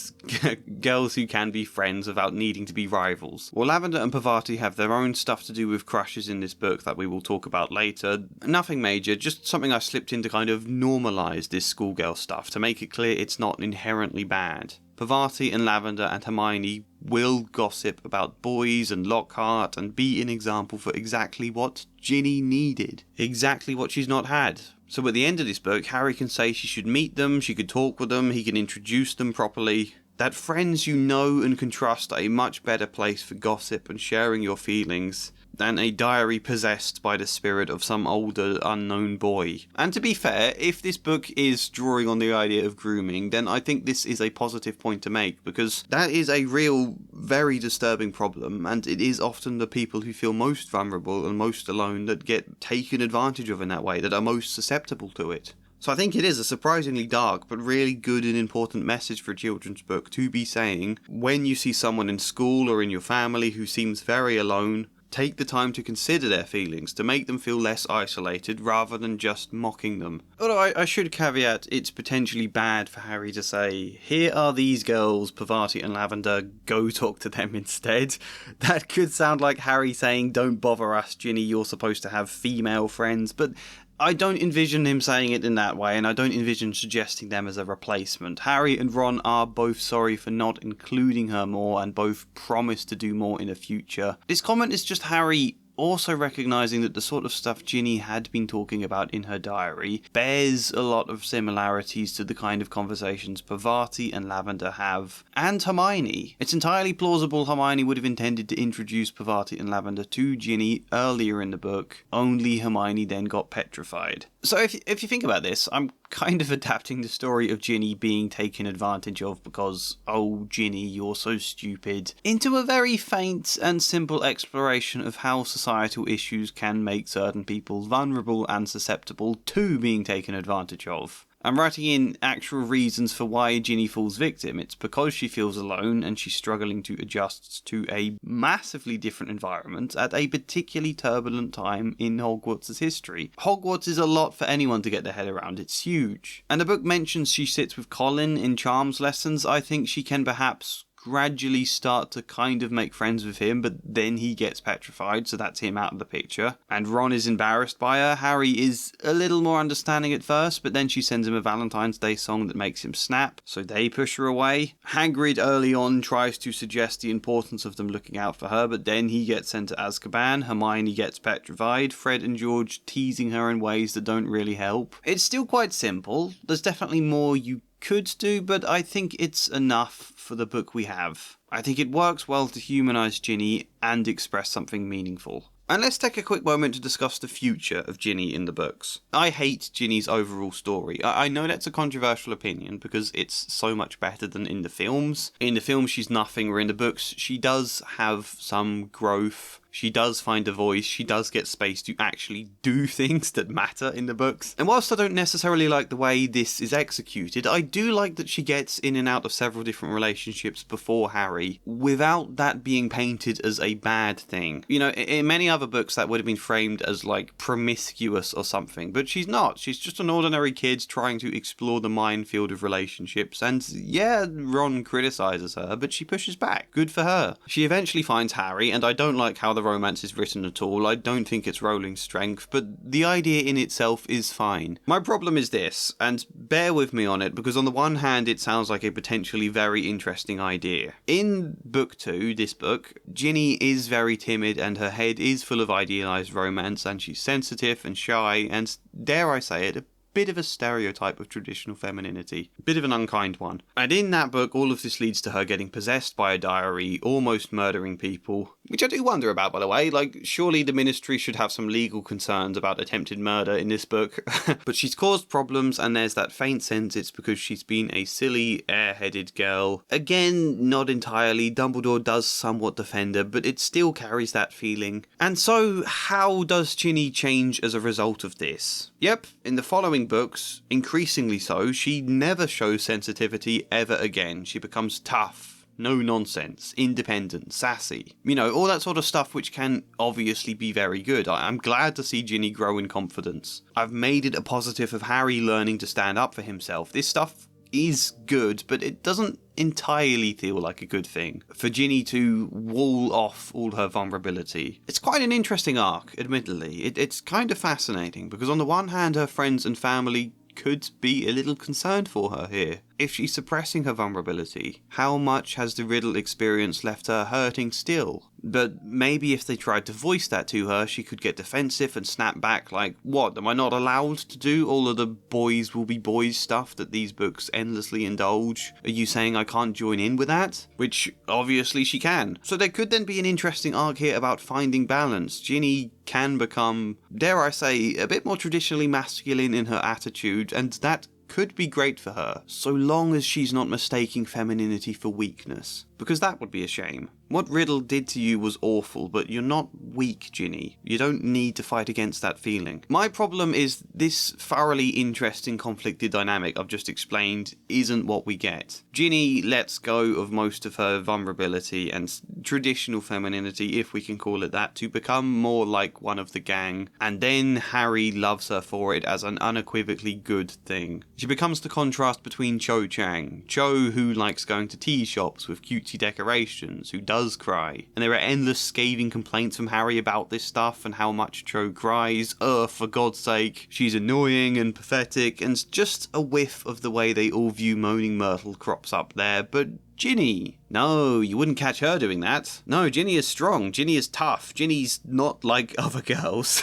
Girls who can be friends without needing to be rivals. Well, Lavender and Parvati have their own stuff to do with crushes in this book that we will talk about later. Nothing major, just something I slipped in to kind of normalise this schoolgirl stuff, to make it clear it's not inherently bad. Parvati and Lavender and Hermione will gossip about boys and Lockhart and be an example for exactly what Ginny needed. Exactly what she's not had. So at the end of this book, Harry can say she should meet them, she could talk with them, he can introduce them properly. That friends you know and can trust are a much better place for gossip and sharing your feelings than a diary possessed by the spirit of some older, unknown boy. And to be fair, if this book is drawing on the idea of grooming, then I think this is a positive point to make, because that is a real, very disturbing problem, and it is often the people who feel most vulnerable and most alone that get taken advantage of in that way, that are most susceptible to it. So I think it is a surprisingly dark but really good and important message for a children's book to be saying, when you see someone in school or in your family who seems very alone, take the time to consider their feelings, to make them feel less isolated rather than just mocking them. Although I should caveat, it's potentially bad for Harry to say, here are these girls, Parvati and Lavender, go talk to them instead. That could sound like Harry saying, don't bother us, Ginny, you're supposed to have female friends, but I don't envision him saying it in that way, and I don't envision suggesting them as a replacement. Harry and Ron are both sorry for not including her more, and both promise to do more in the future. This comment is just Harry also recognising that the sort of stuff Ginny had been talking about in her diary bears a lot of similarities to the kind of conversations Parvati and Lavender have, and Hermione. It's entirely plausible Hermione would have intended to introduce Parvati and Lavender to Ginny earlier in the book, only Hermione then got petrified. So if you think about this, I'm kind of adapting the story of Ginny being taken advantage of because, oh Ginny, you're so stupid, into a very faint and simple exploration of how societal issues can make certain people vulnerable and susceptible to being taken advantage of. I'm writing in actual reasons for why Ginny falls victim. It's because she feels alone and she's struggling to adjust to a massively different environment at a particularly turbulent time in Hogwarts' history. Hogwarts is a lot for anyone to get their head around. It's huge. And the book mentions she sits with Colin in charms lessons. I think she can perhaps gradually start to kind of make friends with him, but then he gets petrified, so that's him out of the picture. And Ron is embarrassed by her. Harry is a little more understanding at first, but then she sends him a Valentine's Day song that makes him snap, so they push her away. Hagrid early on tries to suggest the importance of them looking out for her, but then he gets sent to Azkaban. Hermione gets petrified. Fred and George teasing her in ways that don't really help. It's still quite simple. There's definitely more you could do, but I think it's enough for the book we have. I think it works well to humanise Ginny and express something meaningful. And let's take a quick moment to discuss the future of Ginny in the books. I hate Ginny's overall story. I know that's a controversial opinion because it's so much better than in the films. In the films she's nothing, where in the books she does have some growth. She does find a voice, she does get space to actually do things that matter in the books. And whilst I don't necessarily like the way this is executed, I do like that she gets in and out of several different relationships before Harry, without that being painted as a bad thing. You know, in many other books that would have been framed as like promiscuous or something, but she's not. She's just an ordinary kid trying to explore the minefield of relationships, and yeah, Ron criticises her, but she pushes back. Good for her. She eventually finds Harry, and I don't like how the romance is written at all. I don't think it's Rowling's strength, but the idea in itself is fine. My problem is this, and bear with me on it, because on the one hand it sounds like a potentially very interesting idea. In book 2, this book, Ginny is very timid and her head is full of idealised romance, and she's sensitive and shy and, dare I say it, a bit of a stereotype of traditional femininity. A bit of an unkind one. And in that book, all of this leads to her getting possessed by a diary, almost murdering people. Which I do wonder about, by the way. Like, surely the Ministry should have some legal concerns about attempted murder in this book. But she's caused problems, and there's that faint sense it's because she's been a silly, airheaded girl. Again, not entirely. Dumbledore does somewhat defend her, but it still carries that feeling. And so, how does Ginny change as a result of this? Yep, in the following books, increasingly so, she never shows sensitivity ever again. She becomes tough, no nonsense, independent, sassy. You know, all that sort of stuff which can obviously be very good. I'm glad to see Ginny grow in confidence. I've made it a positive of Harry learning to stand up for himself. This stuff is good, but it doesn't entirely feel like a good thing. For Ginny to wall off all her vulnerability. It's quite an interesting arc, admittedly. It's kind of fascinating, because on the one hand her friends and family could be a little concerned for her here. If she's suppressing her vulnerability, how much has the Riddle experience left her hurting still? But maybe if they tried to voice that to her, she could get defensive and snap back like, what, am I not allowed to do all of the boys will be boys stuff that these books endlessly indulge? Are you saying I can't join in with that? Which, obviously she can. So there could then be an interesting arc here about finding balance. Ginny can become, dare I say, a bit more traditionally masculine in her attitude, and that could be great for her, so long as she's not mistaking femininity for weakness. Because that would be a shame. What Riddle did to you was awful, but you're not weak, Ginny. You don't need to fight against that feeling. My problem is this thoroughly interesting conflicted dynamic I've just explained isn't what we get. Ginny lets go of most of her vulnerability and traditional femininity, if we can call it that, to become more like one of the gang, and then Harry loves her for it as an unequivocally good thing. She becomes the contrast between Cho Chang. Cho, who likes going to tea shops with cutesy decorations, who does cry. And there are endless scathing complaints from Harry about this stuff and how much Cho cries. For God's sake. She's annoying and pathetic, and just a whiff of the way they all view moaning Myrtle crops up there. But Ginny. No, you wouldn't catch her doing that. No, Ginny is strong. Ginny is tough. Ginny's not like other girls.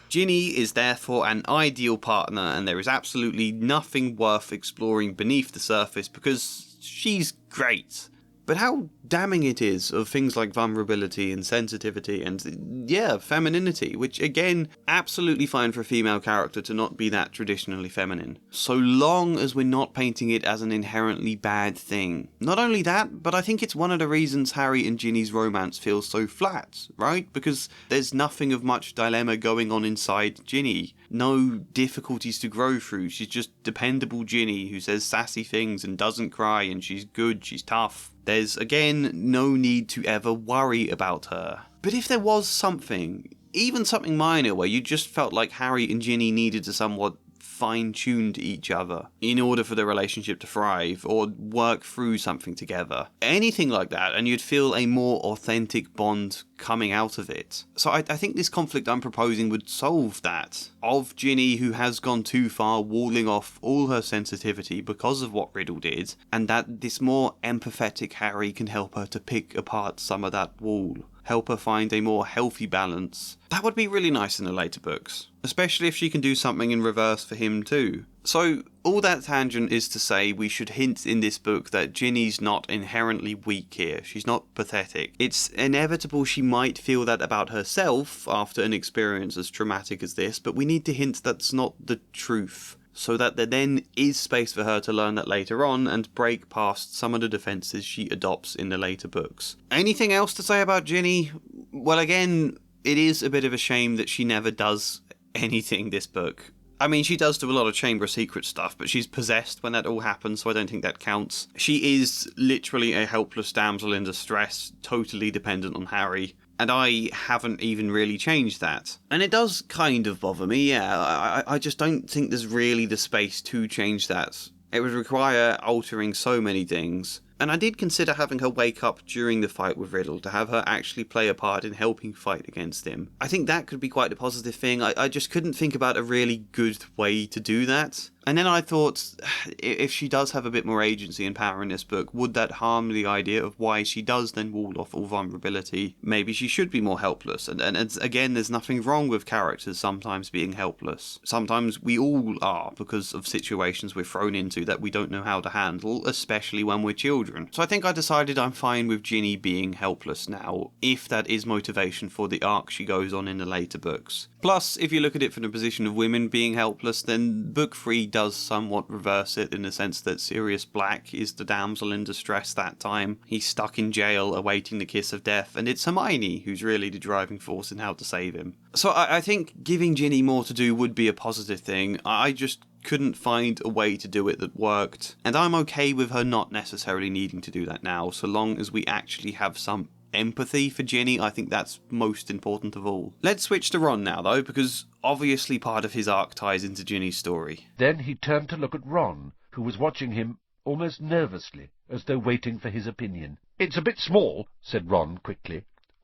Ginny is therefore an ideal partner, and there is absolutely nothing worth exploring beneath the surface because she's great. but how damning it is of things like vulnerability and sensitivity and, yeah, femininity, which, again, absolutely fine for a female character to not be that traditionally feminine, so long as we're not painting it as an inherently bad thing. Not only that, but I think it's one of the reasons Harry and Ginny's romance feels so flat, right? Because there's nothing of much dilemma going on inside Ginny. No difficulties to grow through. She's just dependable Ginny who says sassy things and doesn't cry, and she's good, she's tough. There's, again, no need to ever worry about her. But if there was something, even something minor, where you just felt like Harry and Ginny needed to somewhat fine-tune each other in order for the relationship to thrive or work through something together. Anything like that, and you'd feel a more authentic bond coming out of it. So I think this conflict I'm proposing would solve that. Of Ginny, who has gone too far, walling off all her sensitivity because of what Riddle did, and that this more empathetic Harry can help her to pick apart some of that wall. Help her find a more healthy balance. That would be really nice in the later books, especially if she can do something in reverse for him too. So, all that tangent is to say we should hint in this book that Ginny's not inherently weak here. She's not pathetic. It's inevitable she might feel that about herself after an experience as traumatic as this, but we need to hint that's not the truth, so that there then is space for her to learn that later on and break past some of the defences she adopts in the later books. Anything else to say about Ginny? Well, again, it is a bit of a shame that she never does anything this book. I mean, she does do a lot of Chamber of Secrets stuff, but she's possessed when that all happens, so I don't think that counts. She is literally a helpless damsel in distress, totally dependent on Harry. And I haven't even really changed that. And it does kind of bother me, yeah. I just don't think there's really the space to change that. It would require altering so many things. And I did consider having her wake up during the fight with Riddle, to have her actually play a part in helping fight against him. I think that could be quite a positive thing. I just couldn't think about a really good way to do that. And then I thought, if she does have a bit more agency and power in this book, would that harm the idea of why she does then wall off all vulnerability? Maybe she should be more helpless. And again, there's nothing wrong with characters sometimes being helpless. Sometimes we all are, because of situations we're thrown into that we don't know how to handle, especially when we're children. So I think I decided I'm fine with Ginny being helpless now, if that is motivation for the arc she goes on in the later books. Plus, if you look at it from the position of women being helpless, then Book 3 does somewhat reverse it, in the sense that Sirius Black is the damsel in distress that time. He's stuck in jail awaiting the kiss of death, and it's Hermione who's really the driving force in how to save him. So I think giving Ginny more to do would be a positive thing. I just couldn't find a way to do it that worked, and I'm okay with her not necessarily needing to do that now, so long as we actually have some empathy for Ginny. I think that's most important of all. Let's switch to Ron now, though, because obviously part of his arc ties into Ginny's story. Then he turned to look at Ron, who was watching him almost nervously, as though waiting for his opinion. "It's a bit small," said Ron quickly.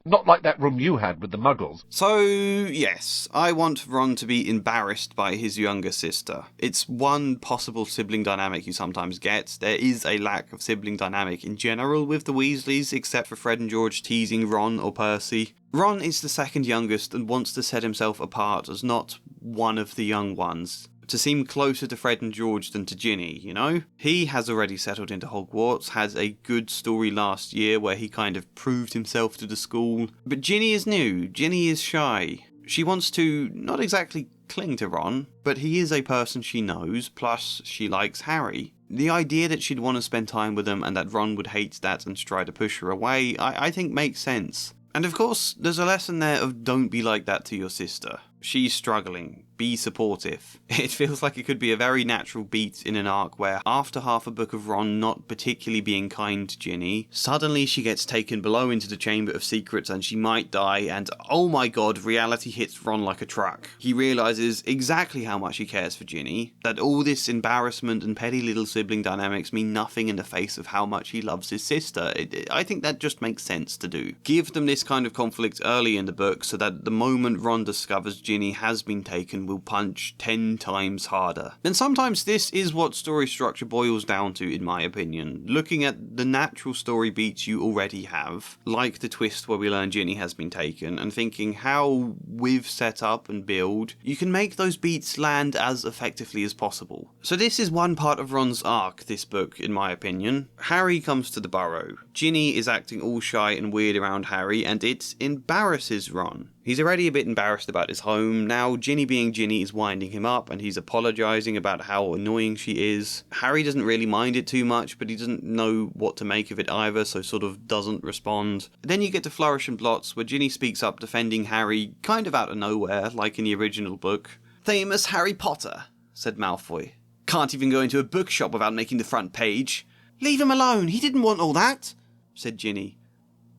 "Not like that room you had with the muggles." So, yes, I want Ron to be embarrassed by his younger sister. It's one possible sibling dynamic you sometimes get. There is a lack of sibling dynamic in general with the Weasleys, except for Fred and George teasing Ron or Percy. Ron is the second youngest and wants to set himself apart as not one of the young ones, to seem closer to Fred and George than to Ginny, you know? He has already settled into Hogwarts, has a good story last year where he kind of proved himself to the school. But Ginny is new, Ginny is shy. She wants to not exactly cling to Ron, but he is a person she knows, plus she likes Harry. The idea that she'd want to spend time with him and that Ron would hate that and try to push her away, I think makes sense. And of course, there's a lesson there of don't be like that to your sister. She's struggling. Be supportive. It feels like it could be a very natural beat in an arc where, after half a book of Ron not particularly being kind to Ginny, suddenly she gets taken below into the Chamber of Secrets and she might die, and oh my god, reality hits Ron like a truck. He realises exactly how much he cares for Ginny, that all this embarrassment and petty little sibling dynamics mean nothing in the face of how much he loves his sister. I think that just makes sense to do. Give them this kind of conflict early in the book so that the moment Ron discovers Ginny has been taken will punch 10 times harder. And sometimes this is what story structure boils down to, in my opinion. Looking at the natural story beats you already have, like the twist where we learn Ginny has been taken, and thinking how with set up and build, you can make those beats land as effectively as possible. So this is one part of Ron's arc, this book, in my opinion. Harry comes to the Burrow. Ginny is acting all shy and weird around Harry, and it embarrasses Ron. He's already a bit embarrassed about his home. Now, Ginny being Ginny is winding him up, and he's apologising about how annoying she is. Harry doesn't really mind it too much, but he doesn't know what to make of it either, so sort of doesn't respond. Then you get to Flourish and Blots, where Ginny speaks up defending Harry, kind of out of nowhere, like in the original book. "Famous Harry Potter," said Malfoy. "Can't even go into a bookshop without making the front page." "Leave him alone, he didn't want all that," said Ginny.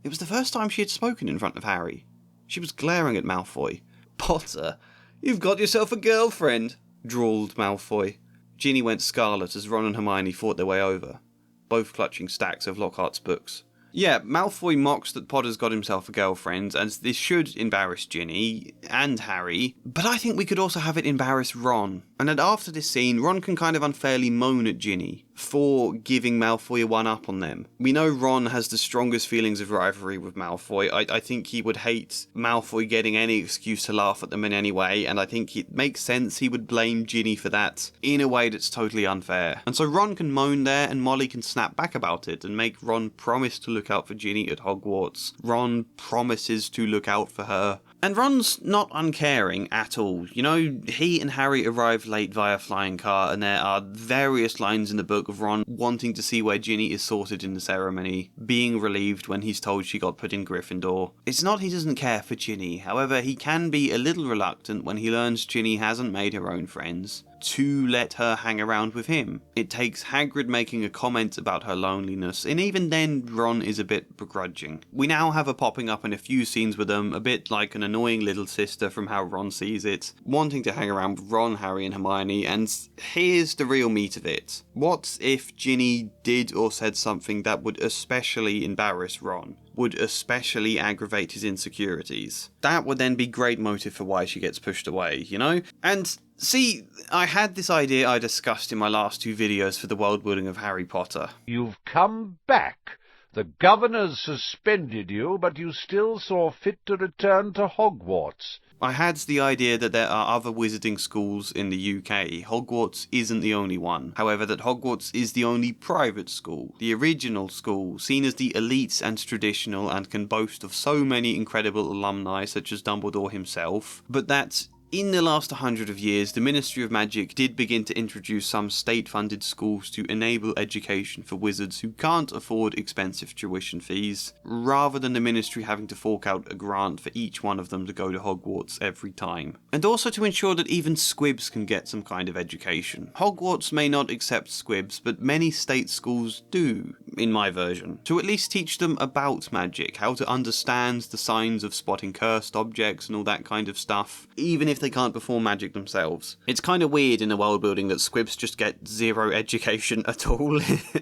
It was the first time she had spoken in front of Harry. She was glaring at Malfoy. "Potter, you've got yourself a girlfriend," drawled Malfoy. Ginny went scarlet as Ron and Hermione fought their way over, both clutching stacks of Lockhart's books. Yeah, Malfoy mocks that Potter's got himself a girlfriend, and this should embarrass Ginny and Harry, but I think we could also have it embarrass Ron. And then after this scene, Ron can kind of unfairly moan at Ginny for giving Malfoy a one-up on them. We know Ron has the strongest feelings of rivalry with Malfoy. I think he would hate Malfoy getting any excuse to laugh at them in any way, and I think it makes sense he would blame Ginny for that in a way that's totally unfair. And so Ron can moan there, and Molly can snap back about it and make Ron promise to look out for Ginny at Hogwarts. Ron promises to look out for her. And Ron's not uncaring at all. You know, he and Harry arrive late via flying car, and there are various lines in the book of Ron wanting to see where Ginny is sorted in the ceremony, being relieved when he's told she got put in Gryffindor. It's not he doesn't care for Ginny, however, he can be a little reluctant when he learns Ginny hasn't made her own friends to let her hang around with him. It takes Hagrid making a comment about her loneliness, and even then Ron is a bit begrudging. We now have her popping up in a few scenes with them, a bit like an annoying little sister from how Ron sees it, wanting to hang around with Ron, Harry and Hermione, and here's the real meat of it. What if Ginny did or said something that would especially embarrass Ron? Would especially aggravate his insecurities? That would then be great motive for why she gets pushed away, you know? And see, I had this idea I discussed in my last two videos for the world building of Harry Potter. You've come back. The governors suspended you, but you still saw fit to return to Hogwarts. I had the idea that there are other wizarding schools in the UK. Hogwarts isn't the only one. However, that Hogwarts is the only private school, the original school, seen as the elite and traditional and can boast of so many incredible alumni such as Dumbledore himself, but that in the last 100 of years, the Ministry of Magic did begin to introduce some state-funded schools to enable education for wizards who can't afford expensive tuition fees, rather than the Ministry having to fork out a grant for each one of them to go to Hogwarts every time. And also to ensure that even squibs can get some kind of education. Hogwarts may not accept squibs, but many state schools do, in my version, to at least teach them about magic, how to understand the signs of spotting cursed objects and all that kind of stuff, even if they can't perform magic themselves. It's kind of weird in a world building that squibs just get zero education at all.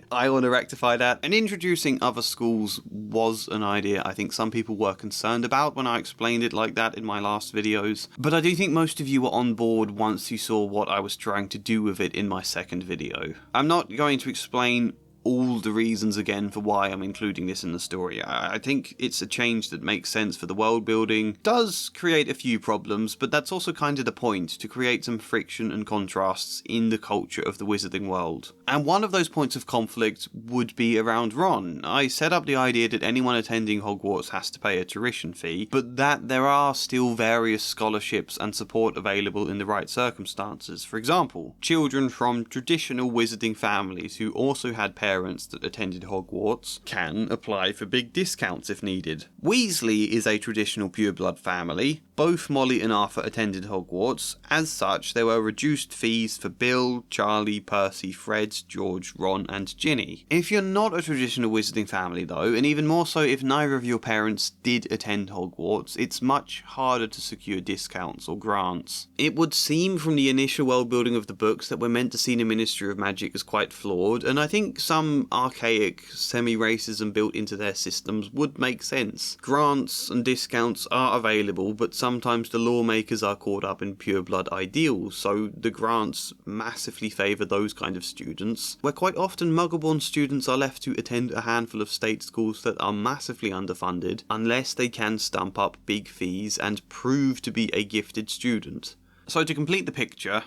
I want to rectify that. And introducing other schools was an idea I think some people were concerned about when I explained it like that in my last videos. But I do think most of you were on board once you saw what I was trying to do with it in my second video. I'm not going to explain all the reasons again for why I'm including this in the story. I think it's a change that makes sense for the world building, does create a few problems, but that's also kind of the point, to create some friction and contrasts in the culture of the wizarding world. And one of those points of conflict would be around Ron. I set up the idea that anyone attending Hogwarts has to pay a tuition fee, but that there are still various scholarships and support available in the right circumstances. For example, children from traditional wizarding families who also had parents that attended Hogwarts can apply for big discounts if needed. Weasley is a traditional pureblood family. Both Molly and Arthur attended Hogwarts. As such, there were reduced fees for Bill, Charlie, Percy, Fred, George, Ron and Ginny. If you're not a traditional wizarding family though, and even more so if neither of your parents did attend Hogwarts, it's much harder to secure discounts or grants. It would seem from the initial world building of the books that we're meant to see the Ministry of Magic as quite flawed, and I think some archaic semi-racism built into their systems would make sense. Grants and discounts are available, but sometimes the lawmakers are caught up in pureblood ideals, so the grants massively favour those kind of students, where quite often Muggle-born students are left to attend a handful of state schools that are massively underfunded, unless they can stump up big fees and prove to be a gifted student. So to complete the picture,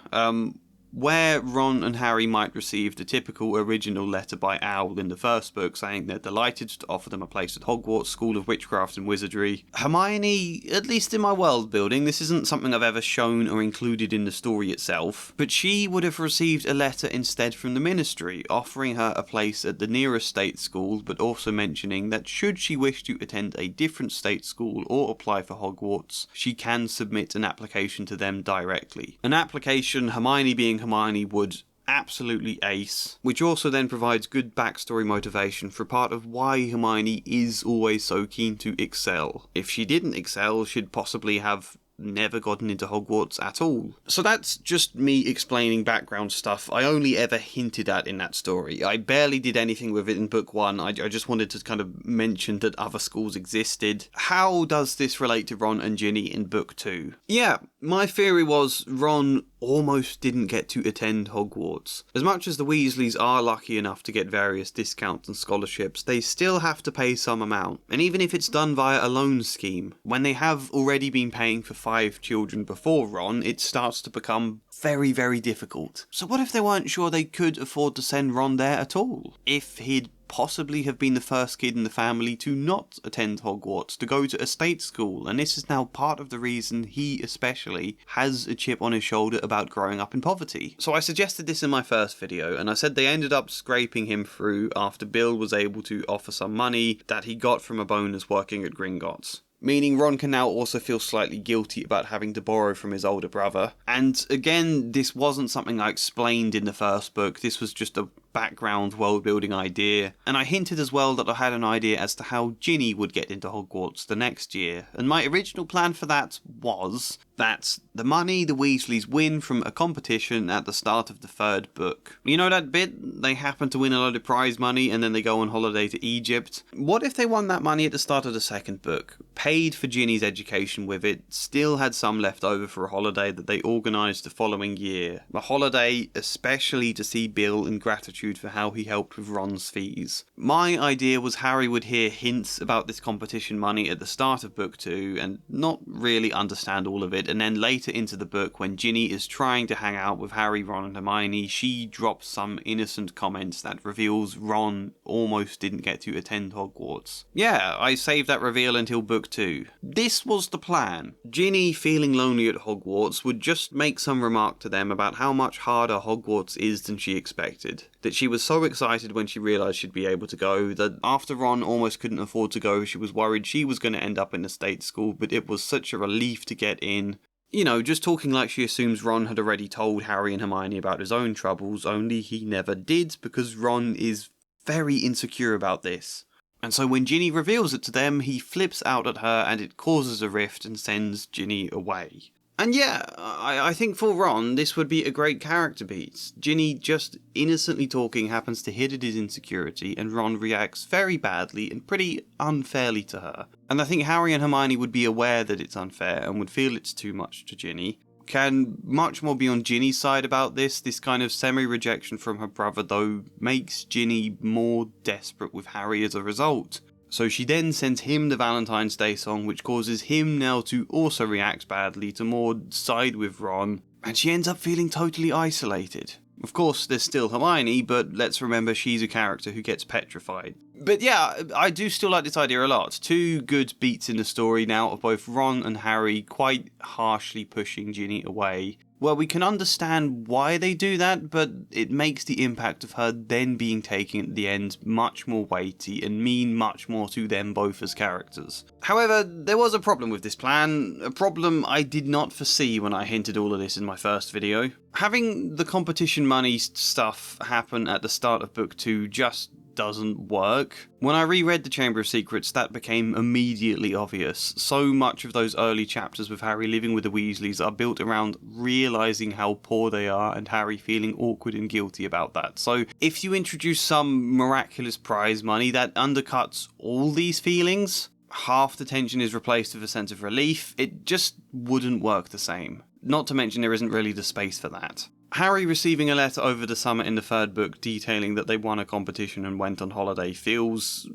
Where Ron and Harry might receive the typical original letter by Owl in the first book saying they're delighted to offer them a place at Hogwarts School of Witchcraft and Wizardry, Hermione, at least in my world building, this isn't something I've ever shown or included in the story itself, but she would have received a letter instead from the Ministry, offering her a place at the nearest state school, but also mentioning that should she wish to attend a different state school or apply for Hogwarts, she can submit an application to them directly. An application Hermione being Hermione would absolutely ace, which also then provides good backstory motivation for part of why Hermione is always so keen to excel. If she didn't excel, she'd possibly have never gotten into Hogwarts at all. So that's just me explaining background stuff I only ever hinted at in that story. I barely did anything with it in book 1, I just wanted to kind of mention that other schools existed. How does this relate to Ron and Ginny in book 2? Yeah, my theory was Ron almost didn't get to attend Hogwarts. As much as the Weasleys are lucky enough to get various discounts and scholarships, they still have to pay some amount. And even if it's done via a loan scheme, when they have already been paying for 5 children before Ron, it starts to become very, very difficult. So what if they weren't sure they could afford to send Ron there at all? If he'd possibly have been the first kid in the family to not attend Hogwarts, to go to a state school, and this is now part of the reason he especially has a chip on his shoulder about growing up in poverty. So I suggested this in my first video, and I said they ended up scraping him through after Bill was able to offer some money that he got from a bonus working at Gringotts. Meaning Ron can now also feel slightly guilty about having to borrow from his older brother. And again, this wasn't something I explained in the first book, this was just a background world-building idea. And I hinted as well that I had an idea as to how Ginny would get into Hogwarts the next year. And my original plan for that was that the money the Weasleys win from a competition at the start of the 3rd book. You know that bit? They happen to win a load of prize money and then they go on holiday to Egypt. What if they won that money at the start of the 2nd book, paid for Ginny's education with it, still had some left over for a holiday that they organised the following year? A holiday especially to see Bill in gratitude for how he helped with Ron's fees. My idea was Harry would hear hints about this competition money at the start of book 2 and not really understand all of it, and then later into the book when Ginny is trying to hang out with Harry, Ron and Hermione, she drops some innocent comments that reveals Ron almost didn't get to attend Hogwarts. Yeah, I saved that reveal until book 2. This was the plan. Ginny, feeling lonely at Hogwarts, would just make some remark to them about how much harder Hogwarts is than she expected. That she was so excited when she realised she'd be able to go, that after Ron almost couldn't afford to go, she was worried she was going to end up in a state school, but it was such a relief to get in. You know, just talking like she assumes Ron had already told Harry and Hermione about his own troubles, only he never did, because Ron is very insecure about this. And so when Ginny reveals it to them, he flips out at her and it causes a rift and sends Ginny away. And yeah, I think for Ron, this would be a great character beat. Ginny just innocently talking happens to hit at his insecurity, and Ron reacts very badly and pretty unfairly to her. And I think Harry and Hermione would be aware that it's unfair and would feel it's too much to Ginny. Can much more be on Ginny's side about this. This kind of semi-rejection from her brother, though, makes Ginny more desperate with Harry as a result. So she then sends him the Valentine's Day song, which causes him now to also react badly, to more side with Ron, and she ends up feeling totally isolated. Of course, there's still Hermione, but let's remember she's a character who gets petrified. But yeah, I do still like this idea a lot. 2 good beats in the story now of both Ron and Harry quite harshly pushing Ginny away. Well, we can understand why they do that, but it makes the impact of her then being taken at the end much more weighty and mean much more to them both as characters. However, there was a problem with this plan, a problem I did not foresee when I hinted all of this in my first video. Having the competition money stuff happen at the start of book 2 just doesn't work. When I reread The Chamber of Secrets, that became immediately obvious. So much of those early chapters with Harry living with the Weasleys are built around realising how poor they are and Harry feeling awkward and guilty about that. So if you introduce some miraculous prize money that undercuts all these feelings, half the tension is replaced with a sense of relief, it just wouldn't work the same. Not to mention there isn't really the space for that. Harry receiving a letter over the summer in the 3rd book detailing that they won a competition and went on holiday feels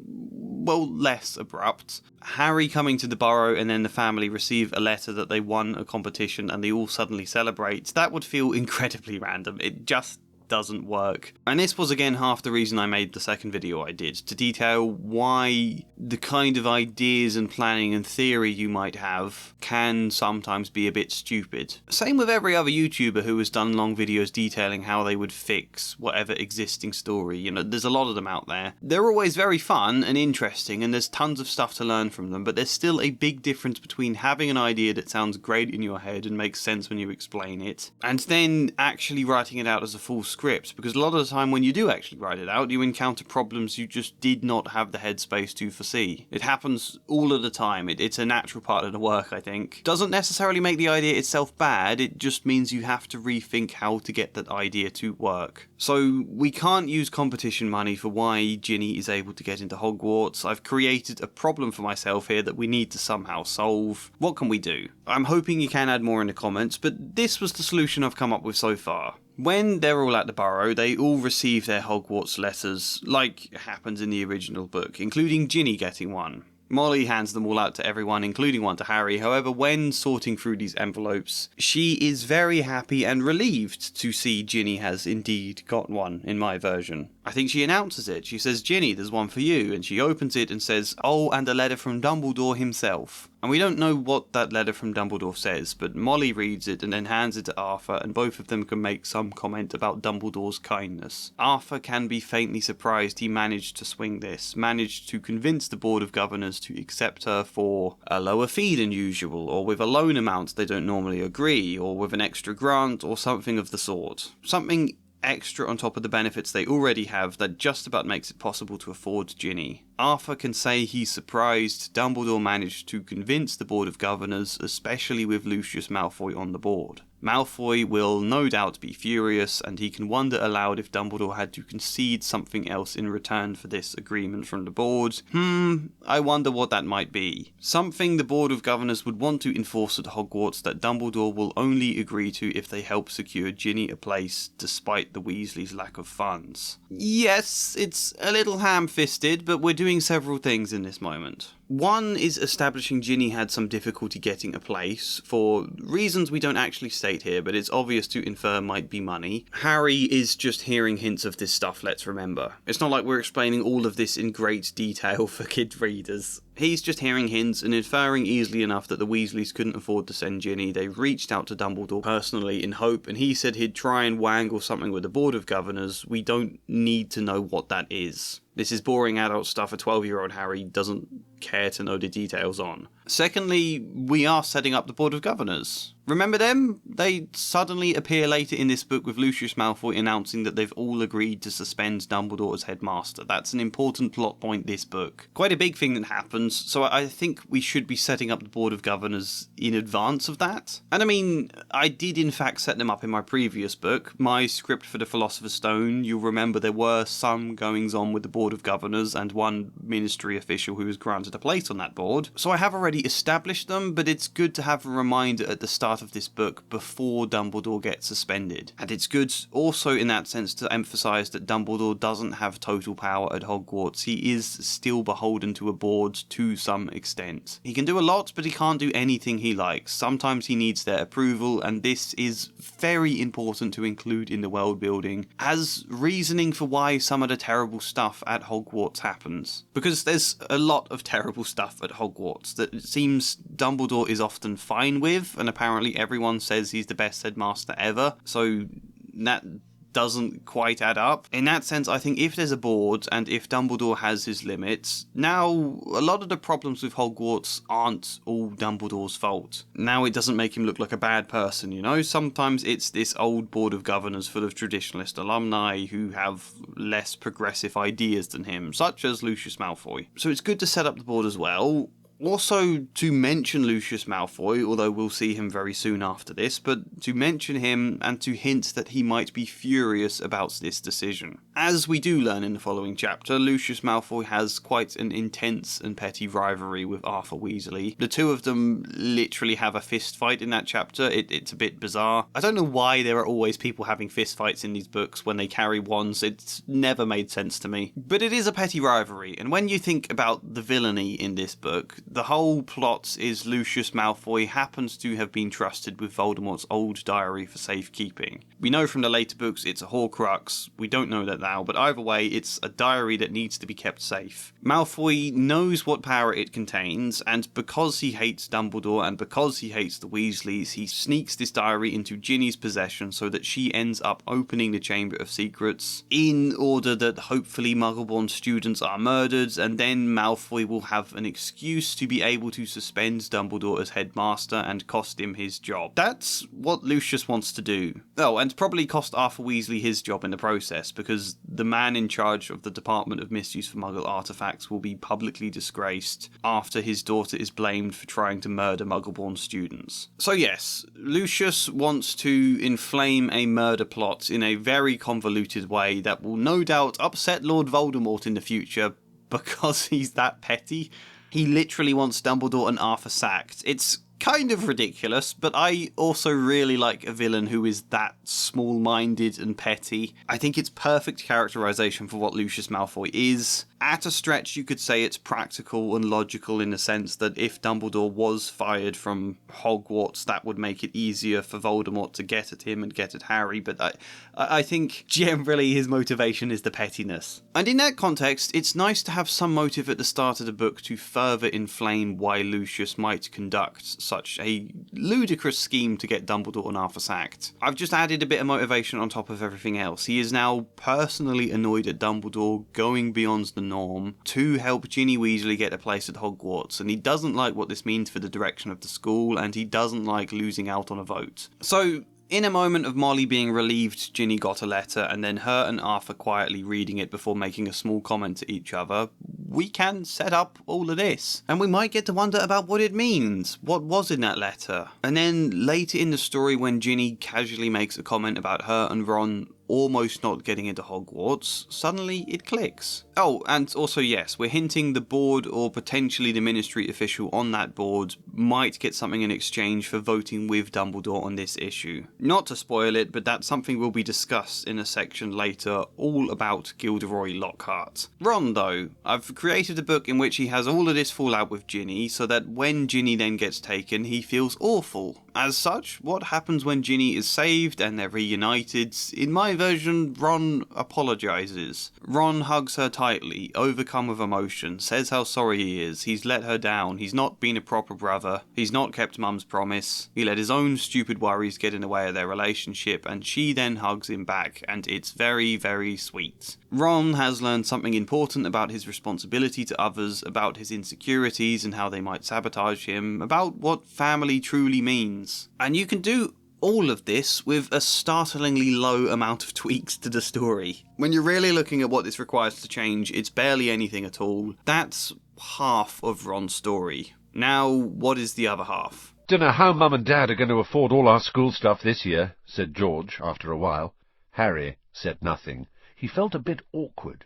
well, less abrupt. Harry coming to the Burrow and then the family receive a letter that they won a competition and they all suddenly celebrate. That would feel incredibly random. It just doesn't work. And this was again half the reason I made the second video I did, to detail why the kind of ideas and planning and theory you might have can sometimes be a bit stupid. Same with every other YouTuber who has done long videos detailing how they would fix whatever existing story. You know, there's a lot of them out there. They're always very fun and interesting and there's tons of stuff to learn from them, but there's still a big difference between having an idea that sounds great in your head and makes sense when you explain it, and then actually writing it out as a full script, because a lot of the time when you do actually write it out, you encounter problems you just did not have the headspace to foresee. It happens all of the time. It's a natural part of the work, I think. Doesn't necessarily make the idea itself bad, it just means you have to rethink how to get that idea to work. So we can't use competition money for why Ginny is able to get into Hogwarts. I've created a problem for myself here that we need to somehow solve. What can we do? I'm hoping you can add more in the comments, but this was the solution I've come up with so far. When they're all at the Burrow, they all receive their Hogwarts letters, like happens in the original book, including Ginny getting one. Molly hands them all out to everyone, including one to Harry. However, when sorting through these envelopes, she is very happy and relieved to see Ginny has indeed got one, in my version. I think she announces it. She says, "Ginny, there's one for you," and she opens it and says, "Oh, and a letter from Dumbledore himself." And we don't know what that letter from Dumbledore says, but Molly reads it and then hands it to Arthur, and both of them can make some comment about Dumbledore's kindness. Arthur can be faintly surprised he managed to swing this, managed to convince the Board of Governors to accept her for a lower fee than usual, or with a loan amount they don't normally agree, or with an extra grant, or something of the sort. Something extra on top of the benefits they already have that just about makes it possible to afford Ginny. Arthur can say he's surprised Dumbledore managed to convince the Board of Governors, especially with Lucius Malfoy on the board. Malfoy will no doubt be furious, and he can wonder aloud if Dumbledore had to concede something else in return for this agreement from the board. I wonder what that might be. Something the Board of Governors would want to enforce at Hogwarts that Dumbledore will only agree to if they help secure Ginny a place, despite the Weasleys' lack of funds. Yes, it's a little ham-fisted, but we're doing several things in this moment. One is establishing Ginny had some difficulty getting a place, for reasons we don't actually state here, but it's obvious to infer might be money. Harry is just hearing hints of this stuff, let's remember. It's not like we're explaining all of this in great detail for kid readers. He's just hearing hints and inferring easily enough that the Weasleys couldn't afford to send Ginny. They reached out to Dumbledore personally in hope, and he said he'd try and wangle something with the Board of Governors. We don't need to know what that is. This is boring adult stuff a 12-year-old Harry doesn't care to know the details on. Secondly, we are setting up the Board of Governors. Remember them? They suddenly appear later in this book with Lucius Malfoy announcing that they've all agreed to suspend Dumbledore as headmaster. That's an important plot point this book. Quite a big thing that happens, so I think we should be setting up the Board of Governors in advance of that. And I mean, I did in fact set them up in my previous book, my script for the Philosopher's Stone. You'll remember there were some goings on with the Board of Governors and one ministry official who was granted a place on that board. So I have already established them, but it's good to have a reminder at the start of this book before Dumbledore gets suspended. And it's good also in that sense to emphasise that Dumbledore doesn't have total power at Hogwarts. He is still beholden to a board to some extent. He can do a lot, but he can't do anything he likes. Sometimes he needs their approval, and this is very important to include in the world building as reasoning for why some of the terrible stuff at Hogwarts happens. Because there's a lot of terrible stuff at Hogwarts that it seems Dumbledore is often fine with, and apparently everyone says he's the best headmaster ever, so that doesn't quite add up. In that sense, I think if there's a board, and if Dumbledore has his limits, now a lot of the problems with Hogwarts aren't all Dumbledore's fault. Now it doesn't make him look like a bad person, you know? Sometimes it's this old Board of Governors full of traditionalist alumni who have less progressive ideas than him, such as Lucius Malfoy. So it's good to set up the board as well. Also, to mention Lucius Malfoy, although we'll see him very soon after this, but to mention him and to hint that he might be furious about this decision. As we do learn in the following chapter, Lucius Malfoy has quite an intense and petty rivalry with Arthur Weasley. The two of them literally have a fist fight in that chapter. It's a bit bizarre. I don't know why there are always people having fist fights in these books when they carry wands. It's never made sense to me. But it is a petty rivalry, and when you think about the villainy in this book, the whole plot is Lucius Malfoy happens to have been trusted with Voldemort's old diary for safekeeping. We know from the later books it's a Horcrux, we don't know that now, but either way it's a diary that needs to be kept safe. Malfoy knows what power it contains, and because he hates Dumbledore and because he hates the Weasleys, he sneaks this diary into Ginny's possession so that she ends up opening the Chamber of Secrets in order that hopefully Muggle-born students are murdered, and then Malfoy will have an excuse to be able to suspend Dumbledore as headmaster and cost him his job. That's what Lucius wants to do. Oh, and probably cost Arthur Weasley his job in the process, because the man in charge of the Department of Misuse for Muggle Artifacts will be publicly disgraced after his daughter is blamed for trying to murder Muggle-born students. So yes, Lucius wants to inflame a murder plot in a very convoluted way that will no doubt upset Lord Voldemort in the future because he's that petty. He literally wants Dumbledore and Arthur sacked. It's kind of ridiculous, but I also really like a villain who is that small-minded and petty. I think it's perfect characterization for what Lucius Malfoy is. At a stretch, you could say it's practical and logical in the sense that if Dumbledore was fired from Hogwarts, that would make it easier for Voldemort to get at him and get at Harry, but I think generally his motivation is the pettiness. And in that context, it's nice to have some motive at the start of the book to further inflame why Lucius might conduct such a ludicrous scheme to get Dumbledore and Arthur sacked. I've just added a bit of motivation on top of everything else. He is now personally annoyed at Dumbledore going beyond the norm to help Ginny Weasley get a place at Hogwarts, and he doesn't like what this means for the direction of the school, and he doesn't like losing out on a vote. So, in a moment of Molly being relieved Ginny got a letter, and then her and Arthur quietly reading it before making a small comment to each other, we can set up all of this. And we might get to wonder about what it means. What was in that letter? And then later in the story when Ginny casually makes a comment about her and Ron almost not getting into Hogwarts, suddenly it clicks. Oh, and also yes, we're hinting the board or potentially the ministry official on that board might get something in exchange for voting with Dumbledore on this issue. Not to spoil it, but that's something will be discussed in a section later all about Gilderoy Lockhart. Ron though, I've created a book in which he has all of this fallout with Ginny so that when Ginny then gets taken, he feels awful. As such, what happens when Ginny is saved and they're reunited? In my version, Ron apologises. Ron hugs her tightly, overcome with emotion, says how sorry he is, he's let her down, he's not been a proper brother, he's not kept Mum's promise, he let his own stupid worries get in the way of their relationship, and she then hugs him back, and it's very, very sweet. Ron has learned something important about his responsibility to others, about his insecurities and how they might sabotage him, about what family truly means. And you can do all of this with a startlingly low amount of tweaks to the story. When you're really looking at what this requires to change, it's barely anything at all. That's half of Ron's story. Now, what is the other half? Dunno how Mum and Dad are going to afford all our school stuff this year, said George after a while. Harry said nothing. He felt a bit awkward.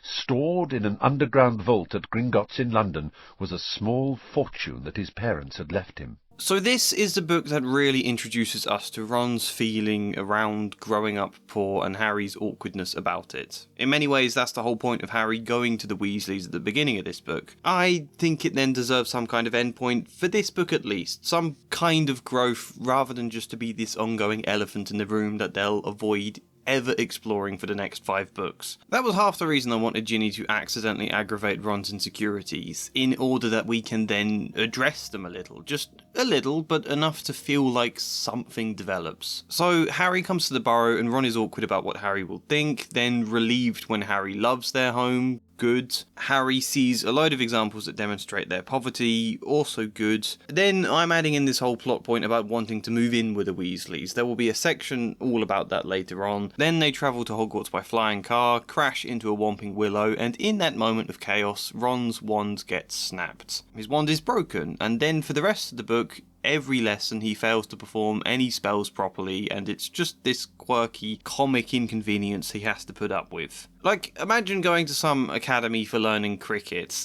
Stored in an underground vault at Gringotts in London was a small fortune that his parents had left him. So this is the book that really introduces us to Ron's feeling around growing up poor and Harry's awkwardness about it. In many ways, that's the whole point of Harry going to the Weasleys at the beginning of this book. I think it then deserves some kind of endpoint, for this book at least, some kind of growth rather than just to be this ongoing elephant in the room that they'll avoid ever exploring for the next 5 books. That was half the reason I wanted Ginny to accidentally aggravate Ron's insecurities, in order that we can then address them a little. Just a little, but enough to feel like something develops. So Harry comes to the Burrow and Ron is awkward about what Harry will think, then relieved when Harry loves their home. good. Harry sees a load of examples that demonstrate their poverty, also good. Then I'm adding in this whole plot point about wanting to move in with the Weasleys. There will be a section all about that later on. Then they travel to Hogwarts by flying car, crash into a Whomping Willow, and in that moment of chaos, Ron's wand gets snapped. His wand is broken, and then for the rest of the book, every lesson he fails to perform any spells properly, and it's just this quirky comic inconvenience he has to put up with. Like, imagine going to some academy for learning cricket.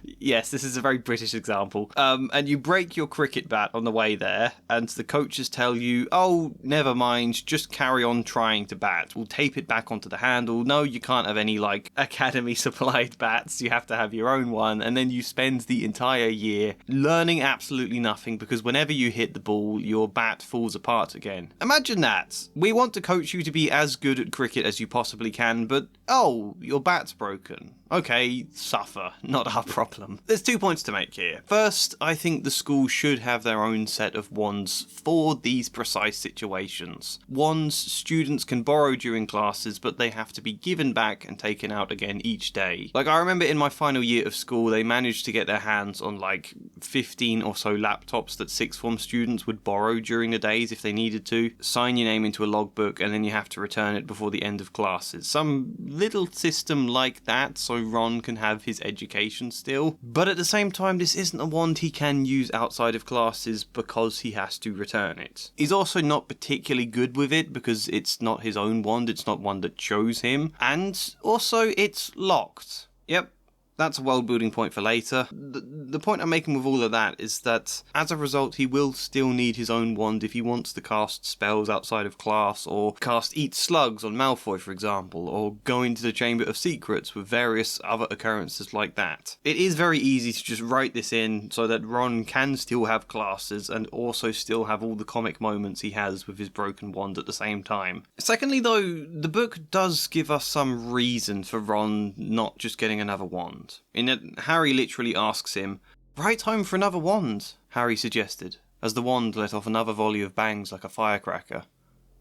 Yes, this is a very British example. And you break your cricket bat on the way there, and the coaches tell you, oh, never mind, just carry on trying to bat. We'll tape it back onto the handle. No, you can't have any, like, academy-supplied bats. You have to have your own one. And then you spend the entire year learning absolutely nothing because whenever you hit the ball, your bat falls apart again. Imagine that. We want to coach you to be as good at cricket as you possibly can, but oh, your bat's broken. Okay, suffer. Not our problem. There's 2 points to make here. First, I think the school should have their own set of wands for these precise situations. Wands students can borrow during classes, but they have to be given back and taken out again each day. Like, I remember in my final year of school, they managed to get their hands on like 15 or so laptops that sixth form students would borrow during the days if they needed to. Sign your name into a logbook, and then you have to return it before the end of classes. Some little system like that, so Ron can have his education still. But at the same time, this isn't a wand he can use outside of classes because he has to return it. He's also not particularly good with it because it's not his own wand, it's not one that chose him. And also, it's locked. Yep. That's a world-building point for later. The point I'm making with all of that is that, as a result, he will still need his own wand if he wants to cast spells outside of class, or cast Eat Slugs on Malfoy, for example, or go into the Chamber of Secrets with various other occurrences like that. It is very easy to just write this in so that Ron can still have classes and also still have all the comic moments he has with his broken wand at the same time. Secondly, though, the book does give us some reason for Ron not just getting another wand. In that, Harry literally asks him, "Right home for another wand," Harry suggested, as the wand let off another volley of bangs like a firecracker.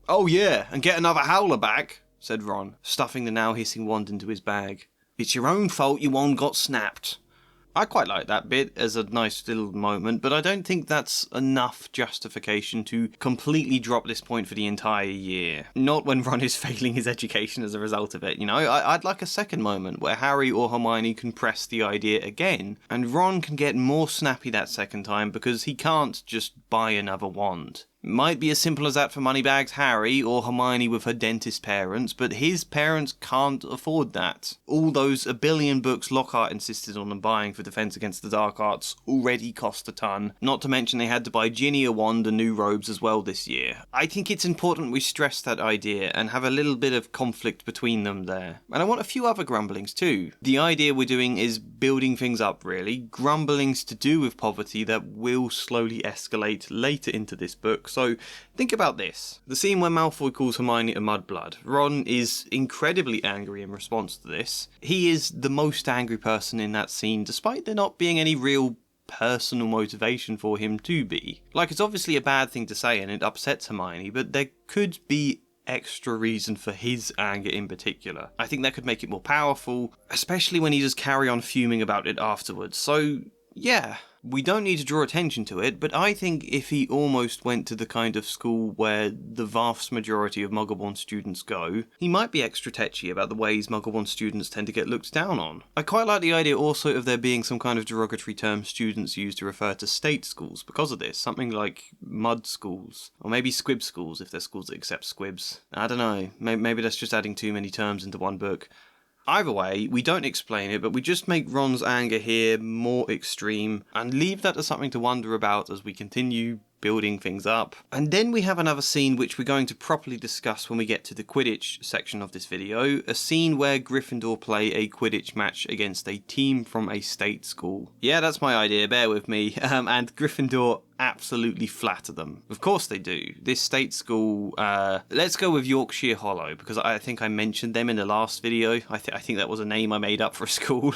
"Oh yeah, and get another howler back," said Ron, stuffing the now hissing wand into his bag. "It's your own fault your wand got snapped." I quite like that bit as a nice little moment, but I don't think that's enough justification to completely drop this point for the entire year. Not when Ron is failing his education as a result of it, you know? I'd like a second moment where Harry or Hermione can press the idea again, and Ron can get more snappy that second time because he can't just buy another wand. Might be as simple as that for Moneybags Harry or Hermione with her dentist parents, but his parents can't afford that. All those a billion books Lockhart insisted on them buying for Defense Against the Dark Arts already cost a ton, not to mention they had to buy GINNY a wand and new robes as well this year. I think it's important we stress that idea and have a little bit of conflict between them there. And I want a few other grumblings too. The idea we're doing is building things up really, grumblings to do with poverty that will slowly escalate later into this book. So think about this. The scene where Malfoy calls Hermione a mudblood. Ron is incredibly angry in response to this. He is the most angry person in that scene, despite there not being any real personal motivation for him to be. Like, it's obviously a bad thing to say and it upsets Hermione, but there could be extra reason for his anger in particular. I think that could make it more powerful, especially when he does carry on fuming about it afterwards. So, yeah. We don't need to draw attention to it, but I think if he almost went to the kind of school where the vast majority of Muggle-born students go, he might be extra tetchy about the ways Muggle-born students tend to get looked down on. I quite like the idea also of there being some kind of derogatory term students use to refer to state schools because of this, something like mud schools, or maybe squib schools if they're schools that accept squibs. I don't know, maybe that's just adding too many terms into one book. Either way, we don't explain it, but we just make Ron's anger here more extreme and leave that as something to wonder about as we continue building things up. And then we have another scene which we're going to properly discuss when we get to the Quidditch section of this video, a scene where Gryffindor play a Quidditch match against a team from a state school. Yeah, that's my idea, bear with me, and Gryffindor absolutely flatter them. Of course they do. This state school, let's go with Yorkshire Hollow, because I think I mentioned them in the last video. I think that was a name I made up for a school.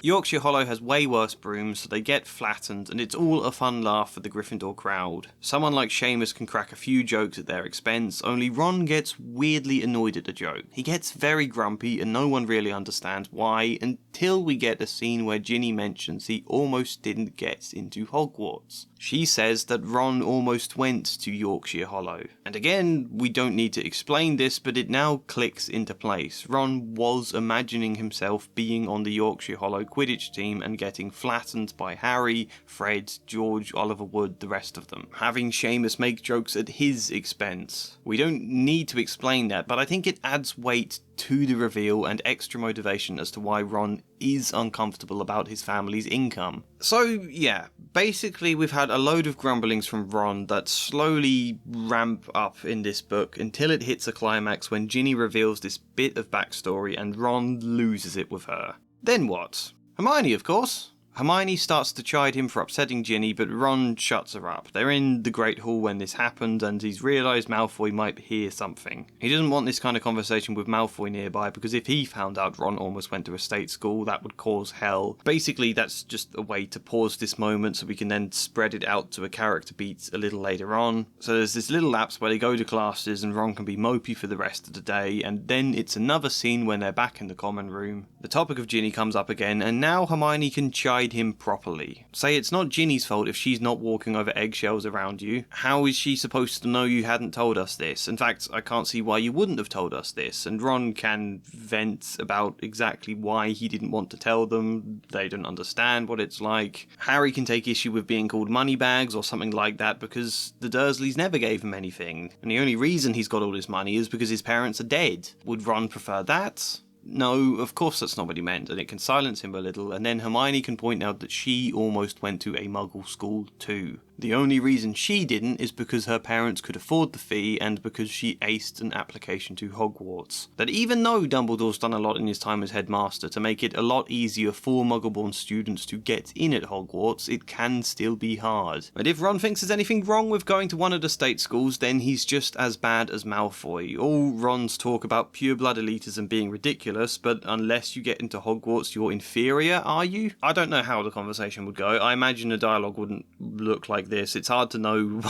Yorkshire Hollow has way worse brooms, so they get flattened, and it's all a fun laugh for the Gryffindor crowd. flawed. Someone like Seamus can crack a few jokes at their expense, only Ron gets weirdly annoyed at a joke. He gets very grumpy and no one really understands why until we get a scene where Ginny mentions he almost didn't get into Hogwarts. She says that Ron almost went to Yorkshire Hollow. And again, we don't need to explain this, but it now clicks into place. Ron was imagining himself being on the Yorkshire Hollow Quidditch team and getting flattened by Harry, Fred, George, Oliver Wood, the rest of them. Having Seamus make jokes at his expense. We don't need to explain that, but I think it adds weight to the reveal and extra motivation as to why Ron is uncomfortable about his family's income. So yeah, basically we've had a load of grumblings from Ron that slowly ramp up in this book until it hits a climax when Ginny reveals this bit of backstory and Ron loses it with her. Then what? Hermione, of course. Hermione starts to chide him for upsetting Ginny, but Ron shuts her up. They're in the Great Hall when this happened, and he's realised Malfoy might hear something. He doesn't want this kind of conversation with Malfoy nearby, because if he found out Ron almost went to a state school, that would cause hell. Basically, that's just a way to pause this moment so we can then spread it out to a character beat a little later on. So there's this little lapse where they go to classes, and Ron can be mopey for the rest of the day, and then it's another scene when they're back in the common room. The topic of Ginny comes up again, and now Hermione can chide him properly. Say it's not Ginny's fault if she's not walking over eggshells around you. How is she supposed to know you hadn't told us this? In fact, I can't see why you wouldn't have told us this. And Ron can vent about exactly why he didn't want to tell them. They don't understand what it's like. Harry can take issue with being called moneybags or something like that because the Dursleys never gave him anything. And the only reason he's got all his money is because his parents are dead. Would Ron prefer that? No, of course that's not what he meant, and it can silence him a little, and then Hermione can point out that she almost went to a Muggle school too. The only reason she didn't is because her parents could afford the fee and because she aced an application to Hogwarts. That even though Dumbledore's done a lot in his time as headmaster to make it a lot easier for Muggle-born students to get in at Hogwarts, it can still be hard. And if Ron thinks there's anything wrong with going to one of the state schools, then he's just as bad as Malfoy. All Ron's talk about pure-blood elitism being ridiculous, but unless you get into Hogwarts, you're inferior, are you? I don't know how the conversation would go. I imagine the dialogue wouldn't look like this. It's hard to know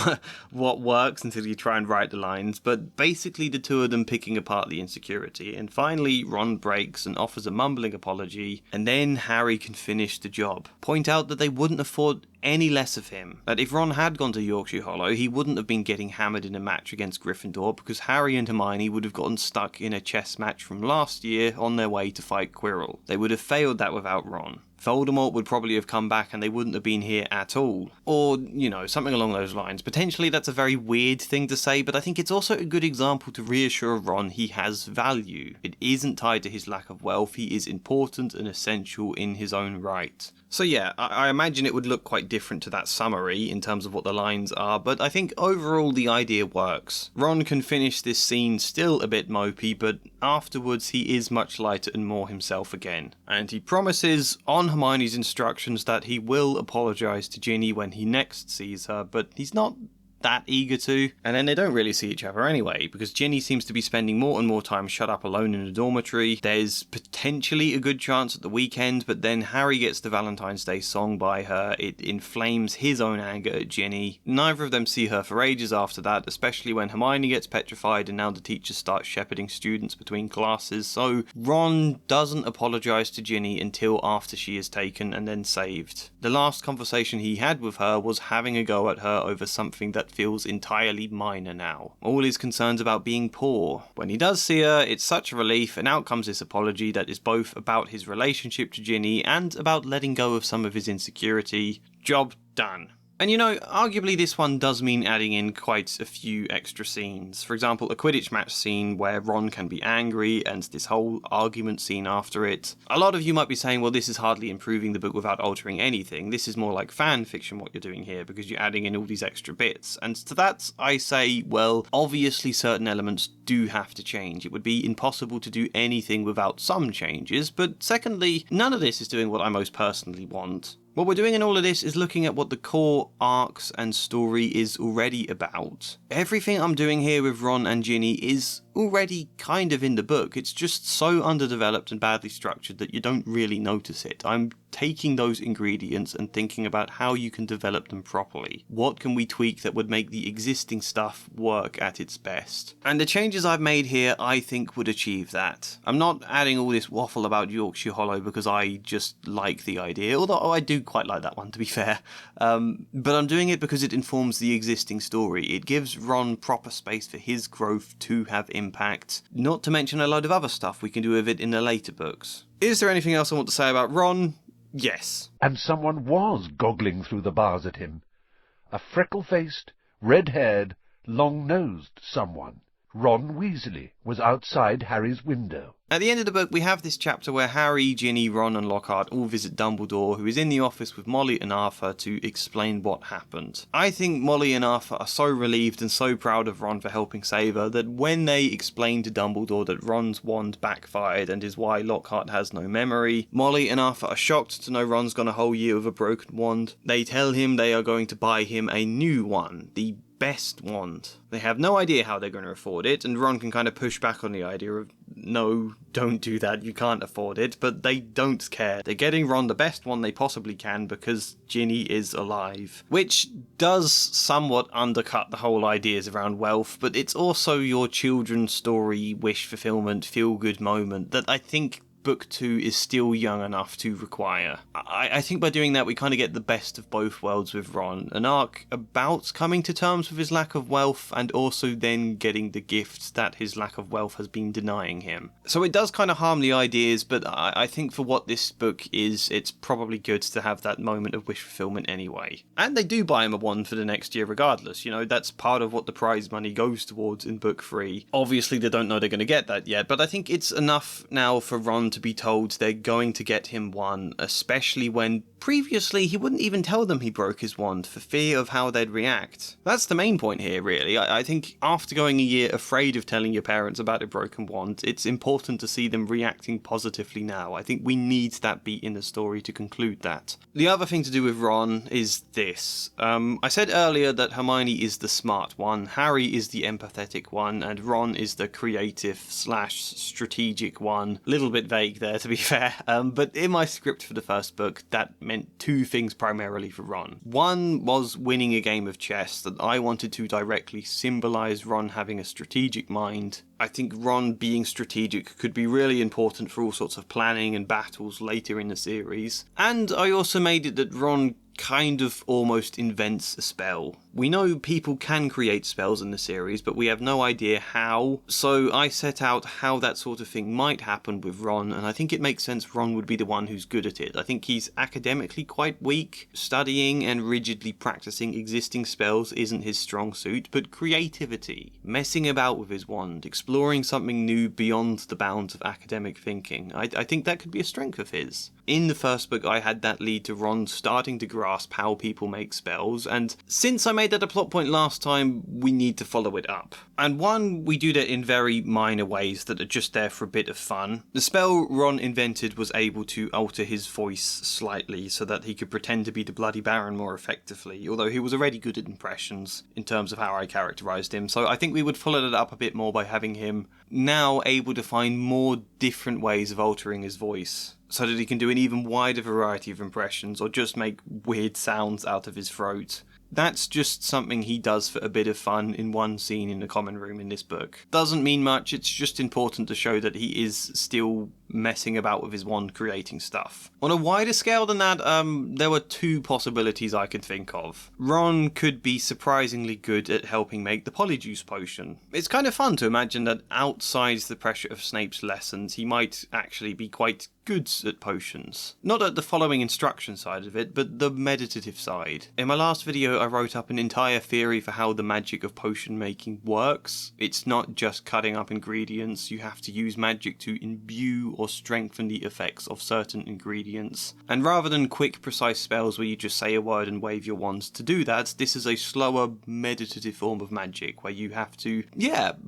what works until you try and write the lines, but basically the two of them picking apart the insecurity, and finally Ron breaks and offers a mumbling apology, and then Harry can finish the job. Point out that they wouldn't afford any less of him. That if Ron had gone to Yorkshire Hollow, he wouldn't have been getting hammered in a match against Gryffindor because Harry and Hermione would have gotten stuck in a chess match from last year on their way to fight Quirrell. They would have failed that without Ron. Voldemort would probably have come back and they wouldn't have been here at all. Or, you know, something along those lines. Potentially that's a very weird thing to say, but I think it's also a good example to reassure Ron he has value. It isn't tied to his lack of wealth, he is important and essential in his own right. So yeah, I imagine it would look quite different to that summary in terms of what the lines are, but I think overall the idea works. Ron can finish this scene still a bit mopey, but afterwards he is much lighter and more himself again. And he promises, on Hermione's instructions, that he will apologise to Ginny when he next sees her, but he's not that eager to. And then they don't really see each other anyway, because Ginny seems to be spending more and more time shut up alone in the dormitory. There's potentially a good chance at the weekend, but then Harry gets the Valentine's Day song by her. It inflames his own anger at Ginny. Neither of them see her for ages after that, especially when Hermione gets petrified and now the teachers start shepherding students between classes. So Ron doesn't apologise to Ginny until after she is taken and then saved. The last conversation he had with her was having a go at her over something that feels entirely minor now. All his concerns about being poor. When he does see her, it's such a relief, and out comes this apology that is both about his relationship to Ginny and about letting go of some of his insecurity. Job done. And you know, arguably this one does mean adding in quite a few extra scenes. For example, a Quidditch match scene where Ron can be angry and this whole argument scene after it. A lot of you might be saying, well, this is hardly improving the book without altering anything. This is more like fan fiction what you're doing here because you're adding in all these extra bits. And to that I say, well, obviously certain elements do have to change. It would be impossible to do anything without some changes. But secondly, none of this is doing what I most personally want. What we're doing in all of this is looking at what the core arcs and story is already about. Everything I'm doing here with Ron and Ginny is already kind of in the book. It's just so underdeveloped and badly structured that you don't really notice it. I'm taking those ingredients and thinking about how you can develop them properly. What can we tweak that would make the existing stuff work at its best? And the changes I've made here, I think, would achieve that. I'm not adding all this waffle about Yorkshire Hollow because I just like the idea, although I do quite like that one, to be fair. But I'm doing it because it informs the existing story. It gives Ron proper space for his growth to have impact, not to mention a load of other stuff we can do with it in the later books. Is there anything else I want to say about Ron? Yes. And someone was goggling through the bars at him. A freckle-faced, red-haired, long-nosed someone. Ron Weasley was outside Harry's window. At the end of the book, we have this chapter where Harry, Ginny, Ron and Lockhart all visit Dumbledore, who is in the office with Molly and Arthur to explain what happened. I think Molly and Arthur are so relieved and so proud of Ron for helping save her that when they explain to Dumbledore that Ron's wand backfired and is why Lockhart has no memory, Molly and Arthur are shocked to know Ron's gone a whole year with a broken wand. They tell him they are going to buy him a new one, the best wand. They have no idea how they're going to afford it, and Ron can kind of push back on the idea of, no, don't do that, you can't afford it, but they don't care. They're getting Ron the best one they possibly can because Ginny is alive. Which does somewhat undercut the whole ideas around wealth, but it's also your children's story, wish fulfillment, feel-good moment that I think Book 2 is still young enough to require. I think by doing that we kind of get the best of both worlds with Ron. An arc about coming to terms with his lack of wealth and also then getting the gifts that his lack of wealth has been denying him. So it does kind of harm the ideas, but I think for what this book is, it's probably good to have that moment of wish fulfillment anyway. And they do buy him a wand for the next year regardless, you know, that's part of what the prize money goes towards in Book 3. Obviously they don't know they're going to get that yet, but I think it's enough now for Ron to be told they're going to get him one, especially when previously he wouldn't even tell them he broke his wand for fear of how they'd react. That's the main point here, really. I think after going a year afraid of telling your parents about a broken wand, it's important to see them reacting positively now. I think we need that beat in the story to conclude that. The other thing to do with Ron is this. I said earlier that Hermione is the smart one, Harry is the empathetic one, and Ron is the creative/strategic one. Little bit vague there, to be fair, but in my script for the first book, that meant two things primarily for Ron. One was winning a game of chess that I wanted to directly symbolise Ron having a strategic mind. I think Ron being strategic could be really important for all sorts of planning and battles later in the series. And I also made it that Ron kind of almost invents a spell. We know people can create spells in the series, but we have no idea how, so I set out how that sort of thing might happen with Ron, and I think it makes sense Ron would be the one who's good at it. I think he's academically quite weak. Studying and rigidly practicing existing spells isn't his strong suit, but creativity, messing about with his wand, exploring something new beyond the bounds of academic thinking, I think that could be a strength of his. In the first book, I had that lead to Ron starting to grasp how people make spells, and since I made that a plot point last time, we need to follow it up. And one, we do that in very minor ways that are just there for a bit of fun. The spell Ron invented was able to alter his voice slightly so that he could pretend to be the Bloody Baron more effectively, although he was already good at impressions in terms of how I characterised him, so I think we would follow that up a bit more by having him now able to find more different ways of altering his voice, so that he can do an even wider variety of impressions or just make weird sounds out of his throat. That's just something he does for a bit of fun in one scene in the common room in this book. Doesn't mean much, it's just important to show that he is still messing about with his wand creating stuff. On a wider scale than that, there were two possibilities I could think of. Ron could be surprisingly good at helping make the Polyjuice potion. It's kind of fun to imagine that outside the pressure of Snape's lessons, he might actually be quite good at potions. Not at the following instruction side of it, but the meditative side. In my last video I wrote up an entire theory for how the magic of potion making works. It's not just cutting up ingredients, you have to use magic to imbue or strengthen the effects of certain ingredients. And rather than quick, precise spells where you just say a word and wave your wands to do that, this is a slower, meditative form of magic where you have to,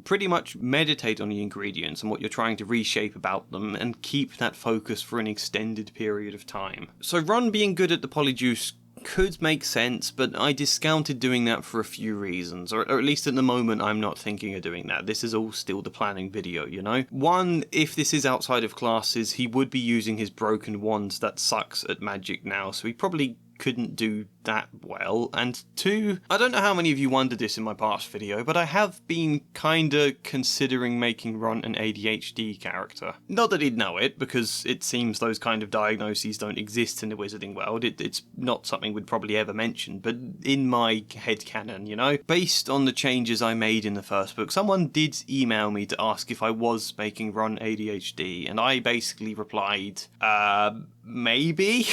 pretty much meditate on the ingredients and what you're trying to reshape about them and keep that focus for an extended period of time. So Ron being good at the Polyjuice could make sense, but I discounted doing that for a few reasons, or at least at the moment I'm not thinking of doing that. This is all still the planning video, you know? One, if this is outside of classes, he would be using his broken wand that sucks at magic now, so he probably couldn't do that well. And two, I don't know how many of you wondered this in my past video, but I have been kinda considering making Ron an ADHD character. Not that he'd know it, because it seems those kind of diagnoses don't exist in the wizarding world. It's not something we'd probably ever mention, but in my headcanon, you know? Based on the changes I made in the first book, someone did email me to ask if I was making Ron ADHD, and I basically replied, maybe?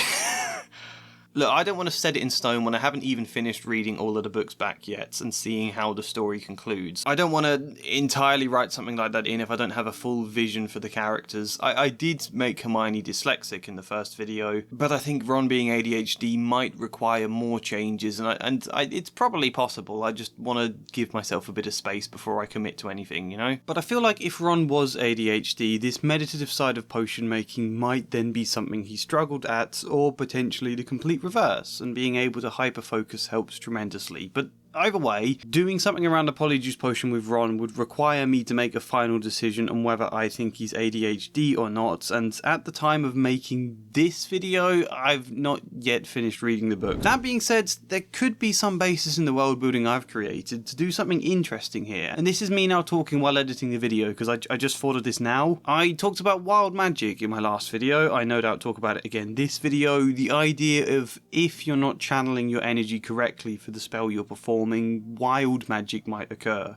Look, I don't want to set it in stone when I haven't even finished reading all of the books back yet and seeing how the story concludes. I don't want to entirely write something like that in if I don't have a full vision for the characters. I did make Hermione dyslexic in the first video, but I think Ron being ADHD might require more changes, and it's probably possible. I just want to give myself a bit of space before I commit to anything, you know? But I feel like if Ron was ADHD, this meditative side of potion making might then be something he struggled at, or potentially the complete reverse, and being able to hyper-focus helps tremendously. But either way, doing something around the Polyjuice Potion with Ron would require me to make a final decision on whether I think he's ADHD or not, and at the time of making this video, I've not yet finished reading the book. That being said, there could be some basis in the world building I've created to do something interesting here, and this is me now talking while editing the video, because I just thought of this now. I talked about wild magic in my last video, I no doubt talk about it again this video, the idea of if you're not channeling your energy correctly for the spell you're performing, wild magic might occur.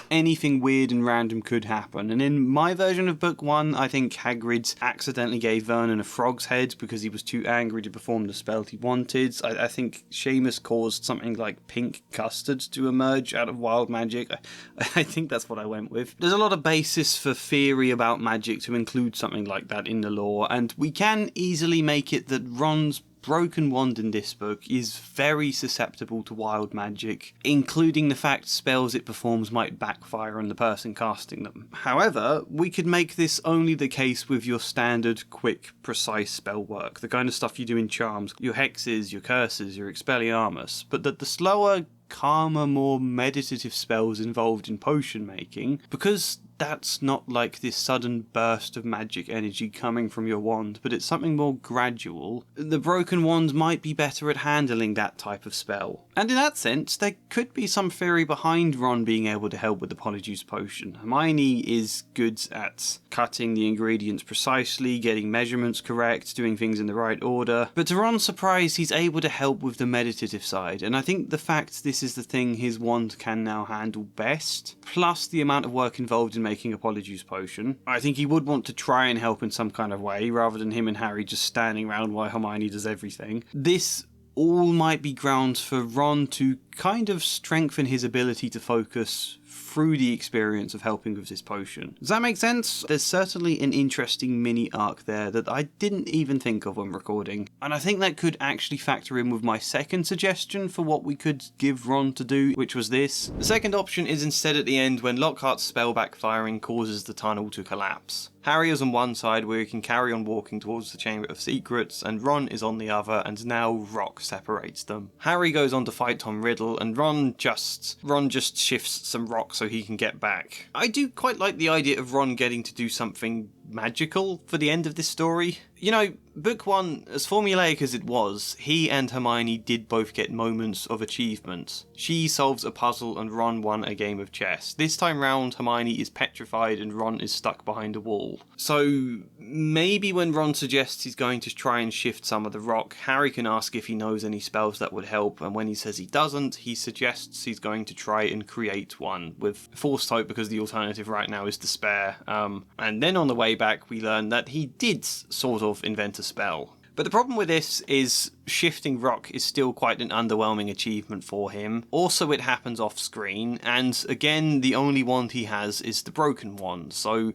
Anything weird and random could happen, and in my version of book 1, I think Hagrid accidentally gave Vernon a frog's head because he was too angry to perform the spell he wanted. I think Seamus caused something like pink custard to emerge out of wild magic. I think that's what I went with. There's a lot of basis for theory about magic to include something like that in the lore, and we can easily make it that Ron's broken wand in this book is very susceptible to wild magic, including the fact spells it performs might backfire on the person casting them. However, we could make this only the case with your standard, quick, precise spell work, the kind of stuff you do in charms, your hexes, your curses, your Expelliarmus, but that the slower, calmer, more meditative spells involved in potion making, because that's not like this sudden burst of magic energy coming from your wand, but it's something more gradual. The broken wand might be better at handling that type of spell. And in that sense, there could be some theory behind Ron being able to help with the Polyjuice Potion. Hermione is good at cutting the ingredients precisely, getting measurements correct, doing things in the right order, but to Ron's surprise, he's able to help with the meditative side, and I think the fact this is the thing his wand can now handle best, plus the amount of work involved in making a Polyjuice Potion, I think he would want to try and help in some kind of way, rather than him and Harry just standing around while Hermione does everything. This all might be grounds for Ron to kind of strengthen his ability to focus through the experience of helping with this potion. Does that make sense? There's certainly an interesting mini arc there that I didn't even think of when recording, and I think that could actually factor in with my second suggestion for what we could give Ron to do, which was this. The second option is instead at the end when Lockhart's spell backfiring causes the tunnel to collapse. Harry is on one side where he can carry on walking towards the Chamber of Secrets, and Ron is on the other, and now rock separates them. Harry goes on to fight Tom Riddle, and Ron just shifts some rock so he can get back. I do quite like the idea of Ron getting to do something magical for the end of this story. You know, book 1, as formulaic as it was, he and Hermione did both get moments of achievement. She solves a puzzle and Ron won a game of chess. This time round, Hermione is petrified and Ron is stuck behind a wall. So maybe when Ron suggests he's going to try and shift some of the rock, Harry can ask if he knows any spells that would help, and when he says he doesn't, he suggests he's going to try and create one, with forced hope because the alternative right now is despair. And then on the way back, we learn that he did sort of invent a spell. But the problem with this is shifting rock is still quite an underwhelming achievement for him. Also, it happens off screen, and again, the only wand he has is the broken wand. So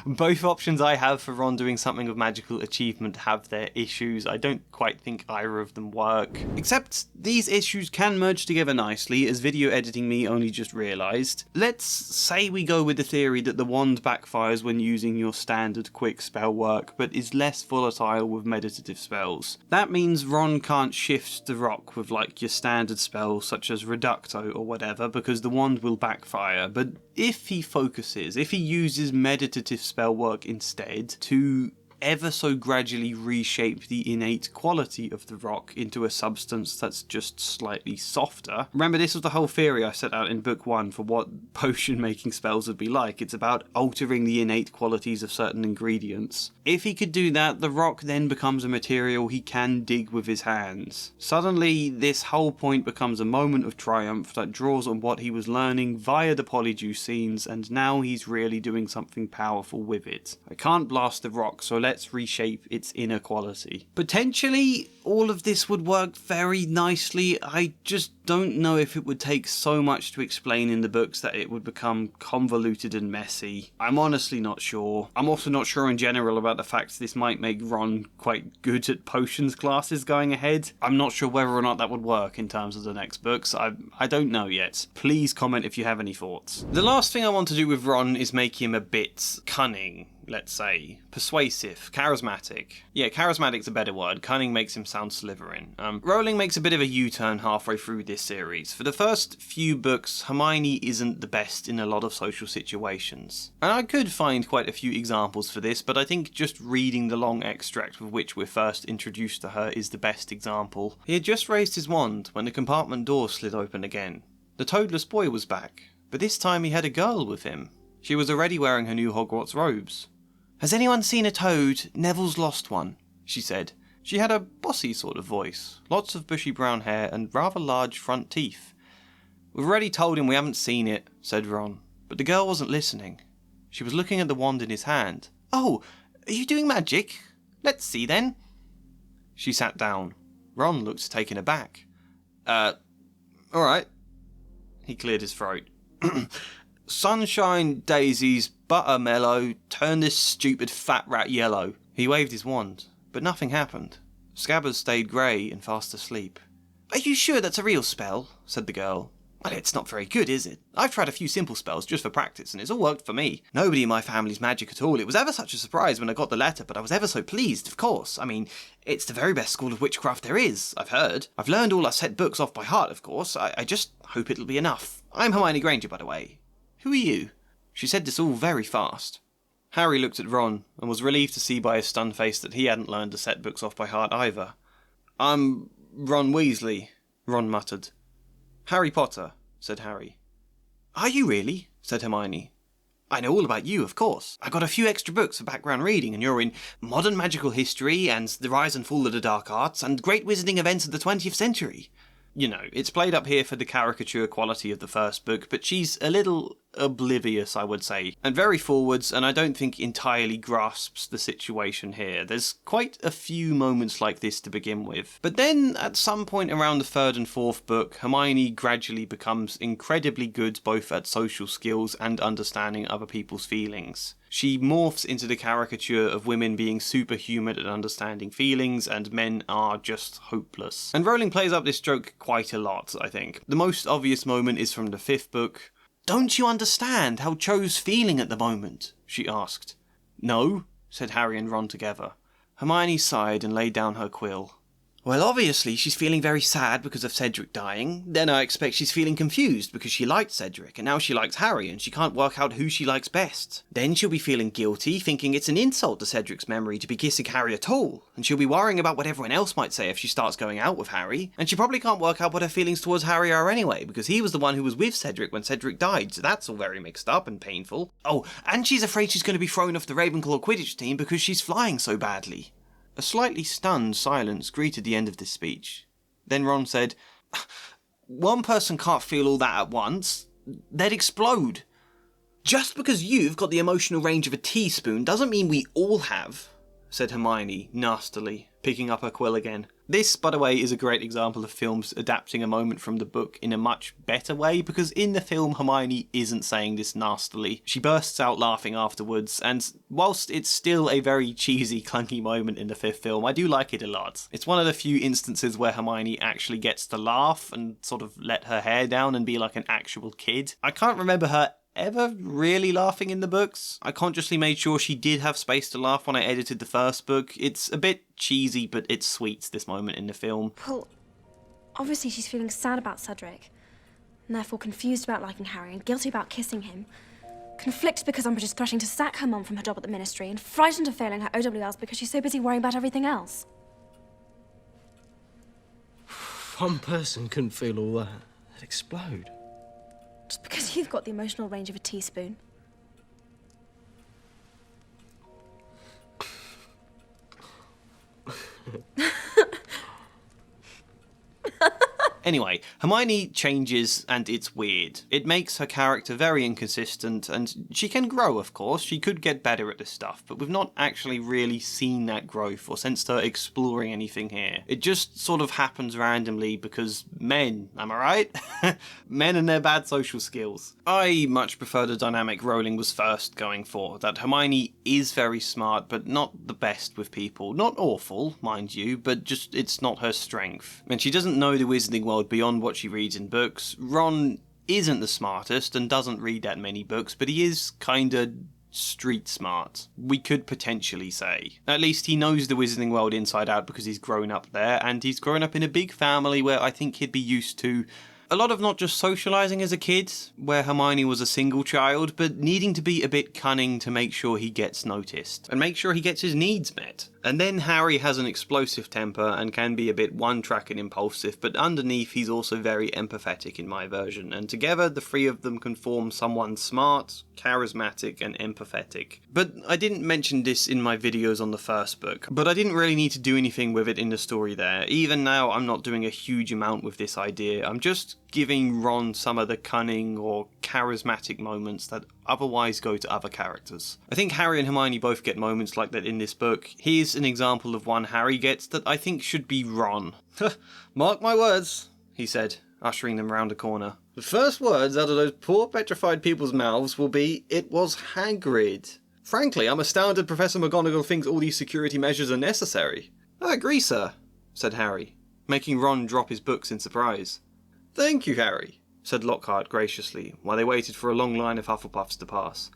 both options I have for Ron doing something of magical achievement have their issues. I don't quite think either of them work. Except these issues can merge together nicely, as video editing me only just realised. Let's say we go with the theory that the wand backfires when using your standard quick spell work, but is less volatile with meditative spells. That means Ron can't shift the rock with like your standard spells such as Reducto or whatever because the wand will backfire, but if he focuses, if he uses meditative spell work instead to ever so gradually reshape the innate quality of the rock into a substance that's just slightly softer. Remember, this was the whole theory I set out in book 1 for what potion making spells would be like. It's about altering the innate qualities of certain ingredients. If he could do that, the rock then becomes a material he can dig with his hands. Suddenly, this whole point becomes a moment of triumph that draws on what he was learning via the Polyjuice scenes, and now he's really doing something powerful with it. I can't blast the rock, so let's reshape its inner quality. Potentially, all of this would work very nicely. I just don't know if it would take so much to explain in the books that it would become convoluted and messy. I'm honestly not sure. I'm also not sure in general about the fact this might make Ron quite good at potions classes going ahead. I'm not sure whether or not that would work in terms of the next books. I don't know yet. Please comment if you have any thoughts. The last thing I want to do with Ron is make him a bit cunning. Let's say. Persuasive. Charismatic. Yeah, charismatic's a better word. Cunning makes him sound Slytherin. Rowling makes a bit of a U-turn halfway through this series. For the first few books, Hermione isn't the best in a lot of social situations. And I could find quite a few examples for this, but I think just reading the long extract with which we're first introduced to her is the best example. He had just raised his wand when the compartment door slid open again. The toadless boy was back, but this time he had a girl with him. She was already wearing her new Hogwarts robes. "Has anyone seen a toad? Neville's lost one," she said. She had a bossy sort of voice, lots of bushy brown hair and rather large front teeth. "We've already told him we haven't seen it," said Ron, but the girl wasn't listening. She was looking at the wand in his hand. "Oh, are you doing magic? Let's see then." She sat down. Ron looked taken aback. Alright." He cleared his throat. "Sunshine, daisies, buttermellow, turn this stupid fat rat yellow." He waved his wand, but nothing happened. Scabbers stayed grey and fast asleep. "Are you sure that's a real spell?" said the girl. "Well, it's not very good, is it? I've tried a few simple spells just for practice, and it's all worked for me. Nobody in my family's magic at all. It was ever such a surprise when I got the letter, but I was ever so pleased, of course. I mean, it's the very best school of witchcraft there is, I've heard. I've learned all our set books off by heart, of course. I just hope it'll be enough. I'm Hermione Granger, by the way. Who are you?" She said this all very fast. Harry looked at Ron, and was relieved to see by his stunned face that he hadn't learned the set books off by heart either. "I'm Ron Weasley," Ron muttered. "Harry Potter," said Harry. "Are you really?" said Hermione. "I know all about you, of course. I got a few extra books for background reading, and you're in Modern Magical History, and The Rise and Fall of the Dark Arts, and Great Wizarding Events of the 20th Century. You know, it's played up here for the caricature quality of the first book, but she's a little oblivious, I would say, and very forwards, and I don't think entirely grasps the situation here. There's quite a few moments like this to begin with. But then, at some point around the third and fourth book, Hermione gradually becomes incredibly good both at social skills and understanding other people's feelings. She morphs into the caricature of women being superhuman at understanding feelings, and men are just hopeless. And Rowling plays up this joke quite a lot, I think. The most obvious moment is from the fifth book. "Don't you understand how Cho's feeling at the moment?" she asked. "No," said Harry and Ron together. Hermione sighed and laid down her quill. "Well, obviously she's feeling very sad because of Cedric dying. Then I expect she's feeling confused because she liked Cedric and now she likes Harry and she can't work out who she likes best. Then she'll be feeling guilty, thinking it's an insult to Cedric's memory to be kissing Harry at all. And she'll be worrying about what everyone else might say if she starts going out with Harry. And she probably can't work out what her feelings towards Harry are anyway, because he was the one who was with Cedric when Cedric died, so that's all very mixed up and painful. Oh, and she's afraid she's going to be thrown off the Ravenclaw Quidditch team because she's flying so badly." A slightly stunned silence greeted the end of this speech. Then Ron said, "One person can't feel all that at once. They'd explode." "Just because you've got the emotional range of a teaspoon doesn't mean we all have," said Hermione nastily, picking up her quill again. This, by the way, is a great example of films adapting a moment from the book in a much better way, because in the film Hermione isn't saying this nastily. She bursts out laughing afterwards, and whilst it's still a very cheesy, clunky moment in the fifth film, I do like it a lot. It's one of the few instances where Hermione actually gets to laugh and sort of let her hair down and be like an actual kid. I can't remember her ever really laughing in the books. I consciously made sure she did have space to laugh when I edited the first book. It's a bit cheesy, but it's sweet, this moment in the film. Well, obviously she's feeling sad about Cedric, and therefore confused about liking Harry and guilty about kissing him. Conflicted because Umbridge is threatening to sack her mum from her job at the Ministry, and frightened of failing her OWLs because she's so busy worrying about everything else. One person couldn't feel all that. They'd explode. Just because you've got the emotional range of a teaspoon. Anyway, Hermione changes and it's weird. It makes her character very inconsistent, and she can grow, of course. She could get better at this stuff, but we've not actually really seen that growth or sensed her exploring anything here. It just sort of happens randomly because men, am I right? Men and their bad social skills. I much prefer the dynamic Rowling was first going for, that Hermione is very smart, but not the best with people. Not awful, mind you, but just it's not her strength. And she doesn't know the Wizarding World beyond what she reads in books. Ron isn't the smartest and doesn't read that many books, but he is kinda street smart, we could potentially say. At least he knows the Wizarding World inside out because he's grown up there, and he's grown up in a big family where I think he'd be used to a lot of not just socialising as a kid, where Hermione was a single child, but needing to be a bit cunning to make sure he gets noticed, and make sure he gets his needs met. And then Harry has an explosive temper and can be a bit one-track and impulsive, but underneath he's also very empathetic in my version, and together the three of them can form someone smart, charismatic and empathetic. But I didn't mention this in my videos on the first book, but I didn't really need to do anything with it in the story there. Even now I'm not doing a huge amount with this idea, I'm just giving Ron some of the cunning or charismatic moments that otherwise go to other characters. I think Harry and Hermione both get moments like that in this book. Here's an example of one Harry gets that I think should be Ron. "Mark my words," he said, ushering them round a corner. "The first words out of those poor petrified people's mouths will be, 'It was Hagrid.' Frankly, I'm astounded Professor McGonagall thinks all these security measures are necessary." "I agree, sir," said Harry, making Ron drop his books in surprise. "Thank you, Harry," said Lockhart graciously, while they waited for a long line of Hufflepuffs to pass.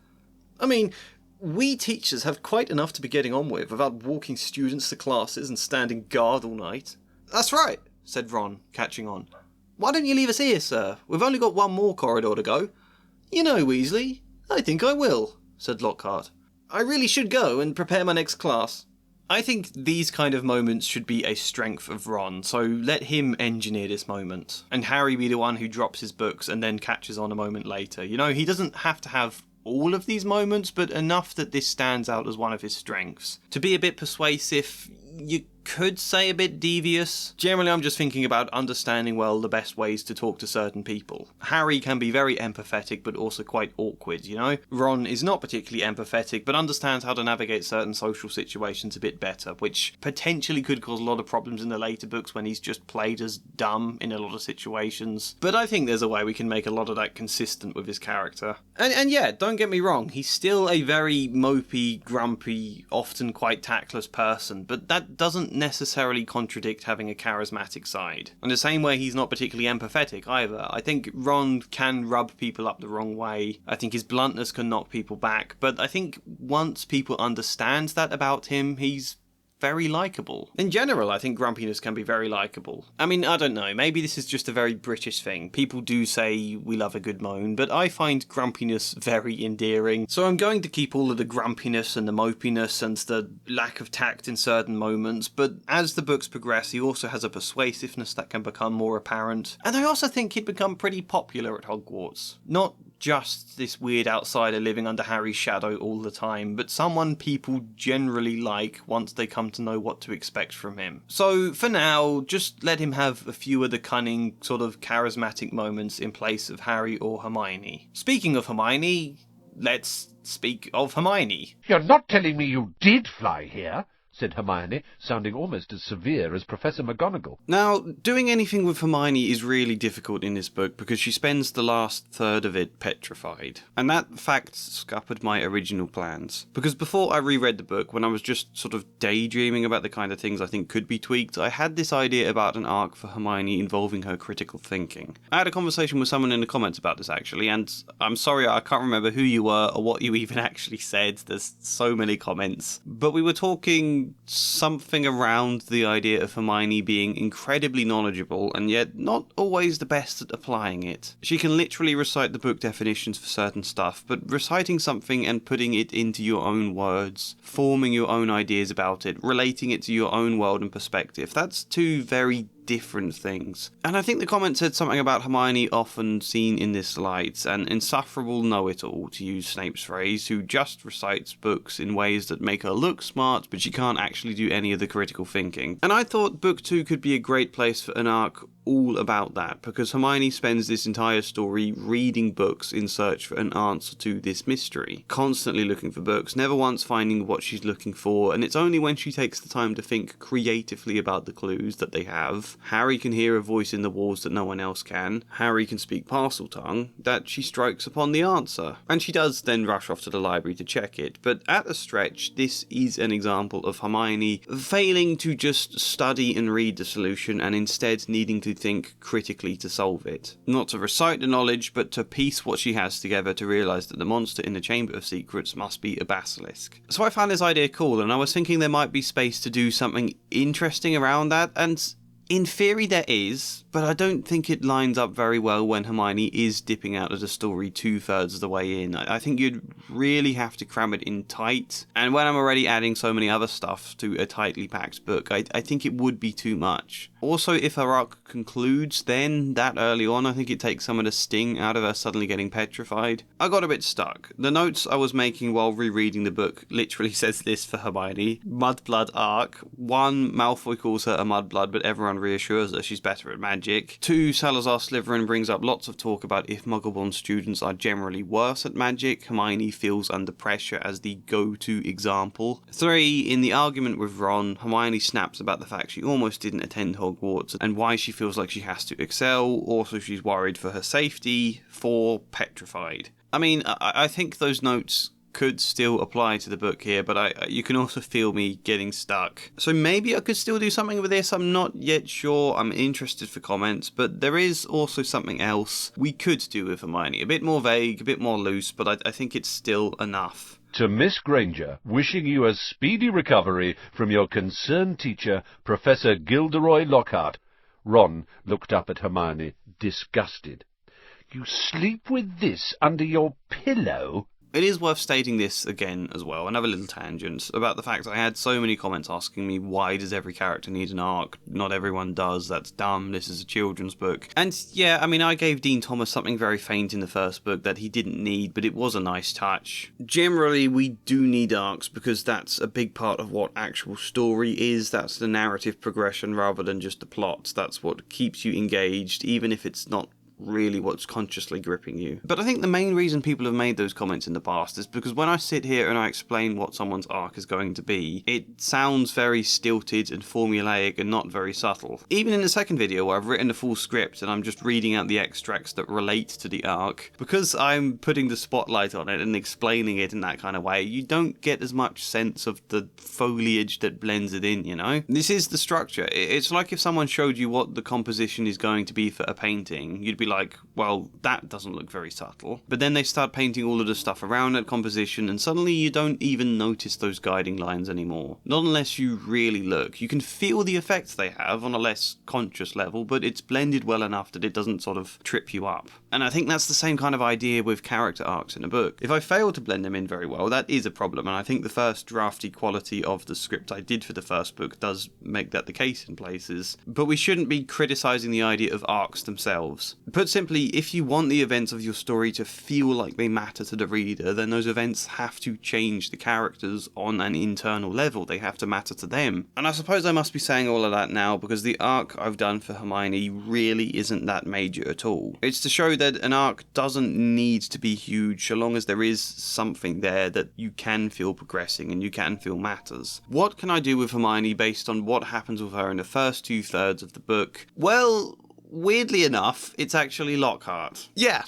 "I mean, we teachers have quite enough to be getting on with without walking students to classes and standing guard all night." "That's right," said Ron, catching on. "Why don't you leave us here, sir? We've only got one more corridor to go." "You know, Weasley, I think I will," said Lockhart. "I really should go and prepare my next class." I think these kind of moments should be a strength of Ron, so let him engineer this moment. And Harry be the one who drops his books and then catches on a moment later. You know, he doesn't have to have all of these moments, but enough that this stands out as one of his strengths. To be a bit persuasive, you could say a bit devious. Generally, I'm just thinking about understanding well the best ways to talk to certain people. Harry can be very empathetic, but also quite awkward, you know? Ron is not particularly empathetic, but understands how to navigate certain social situations a bit better, which potentially could cause a lot of problems in the later books when he's just played as dumb in a lot of situations. But I think there's a way we can make a lot of that consistent with his character. And yeah, don't get me wrong, he's still a very mopey, grumpy, often quite tactless person, but that doesn't necessarily contradict having a charismatic side. In the same way he's not particularly empathetic either. I think Ron can rub people up the wrong way. I think his bluntness can knock people back, but I think once people understand that about him, he's very likeable. In general, I think grumpiness can be very likeable. I mean, I don't know, maybe this is just a very British thing. People do say we love a good moan, but I find grumpiness very endearing. So I'm going to keep all of the grumpiness and the mopiness and the lack of tact in certain moments, but as the books progress, he also has a persuasiveness that can become more apparent. And I also think he'd become pretty popular at Hogwarts. Not just this weird outsider living under Harry's shadow all the time, but someone people generally like once they come to know what to expect from him. So for now, just let him have a few of the cunning, sort of charismatic moments in place of Harry or Hermione. Speaking of Hermione, let's speak of Hermione. You're not telling me you did fly here? said Hermione, sounding almost as severe as Professor McGonagall. Now, doing anything with Hermione is really difficult in this book because she spends the last third of it petrified. And that fact scuppered my original plans. Because before I reread the book, when I was just sort of daydreaming about the kind of things I think could be tweaked, I had this idea about an arc for Hermione involving her critical thinking. I had a conversation with someone in the comments about this actually, and I'm sorry I can't remember who you were or what you even actually said. There's so many comments. But we were talking something around the idea of Hermione being incredibly knowledgeable and yet not always the best at applying it. She can literally recite the book definitions for certain stuff, but reciting something and putting it into your own words, forming your own ideas about it, relating it to your own world and perspective, that's two very different things. And I think the comment said something about Hermione often seen in this light, an insufferable know-it-all, to use Snape's phrase, who just recites books in ways that make her look smart, but she can't actually do any of the critical thinking. And I thought book 2 could be a great place for an arc all about that, because Hermione spends this entire story reading books in search for an answer to this mystery, constantly looking for books, never once finding what she's looking for, and it's only when she takes the time to think creatively about the clues that they have. Harry can hear a voice in the walls that no one else can. Harry can speak Parseltongue, that she strikes upon the answer. And she does then rush off to the library to check it, but at a stretch, this is an example of Hermione failing to just study and read the solution and instead needing to think critically to solve it. Not to recite the knowledge, but to piece what she has together to realise that the monster in the Chamber of Secrets must be a basilisk. So I found this idea cool, and I was thinking there might be space to do something interesting around that, and in theory there is, but I don't think it lines up very well when Hermione is dipping out of the story 2/3 of the way in. I think you'd really have to cram it in tight, and when I'm already adding so many other stuff to a tightly packed book, I think it would be too much. Also, if her arc concludes then, that early on, I think it takes some of the sting out of her suddenly getting petrified. I got a bit stuck. The notes I was making while rereading the book literally says this for Hermione: Mudblood arc. 1, Malfoy calls her a mudblood, but everyone reassures her she's better at magic. 2, Salazar Slytherin brings up lots of talk about if Muggle-born students are generally worse at magic. Hermione feels under pressure as the go-to example. 3, in the argument with Ron, Hermione snaps about the fact she almost didn't attend Hogwarts and why she feels like she has to excel. Also, she's worried for her safety. 4, petrified. I mean, I think those notes could still apply to the book here, but you can also feel me getting stuck. So maybe I could still do something with this, I'm not yet sure. I'm interested for comments, but there is also something else we could do with Hermione. A bit more vague, a bit more loose, but I think it's still enough. To Miss Granger, wishing you a speedy recovery from your concerned teacher, Professor Gilderoy Lockhart. Ron looked up at Hermione, disgusted. You sleep with this under your pillow? It is worth stating this again as well, another little tangent, about the fact I had so many comments asking me why does every character need an arc? Not everyone does, that's dumb, this is a children's book. And yeah, I mean, I gave Dean Thomas something very faint in the first book that he didn't need, but it was a nice touch. Generally, we do need arcs because that's a big part of what actual story is, that's the narrative progression rather than just the plot. That's what keeps you engaged, even if it's not really what's consciously gripping you. But I think the main reason people have made those comments in the past is because when I sit here and I explain what someone's arc is going to be, it sounds very stilted and formulaic and not very subtle. Even in the second video where I've written the full script and I'm just reading out the extracts that relate to the arc, because I'm putting the spotlight on it and explaining it in that kind of way, you don't get as much sense of the foliage that blends it in, you know? This is the structure. It's like if someone showed you what the composition is going to be for a painting, you'd be like, well, that doesn't look very subtle. But then they start painting all of the stuff around that composition and suddenly you don't even notice those guiding lines anymore. Not unless you really look. You can feel the effects they have on a less conscious level, but it's blended well enough that it doesn't sort of trip you up. And I think that's the same kind of idea with character arcs in a book. If I fail to blend them in very well, that is a problem, and I think the first drafty quality of the script I did for the first book does make that the case in places. But we shouldn't be criticising the idea of arcs themselves. Put simply, if you want the events of your story to feel like they matter to the reader, then those events have to change the characters on an internal level. They have to matter to them. And I suppose I must be saying all of that now because the arc I've done for Hermione really isn't that major at all. It's to show that an arc doesn't need to be huge so long as there is something there that you can feel progressing and you can feel matters. What can I do with Hermione based on what happens with her in the first 2/3 of the book? Well, weirdly enough, it's actually Lockhart. Yeah,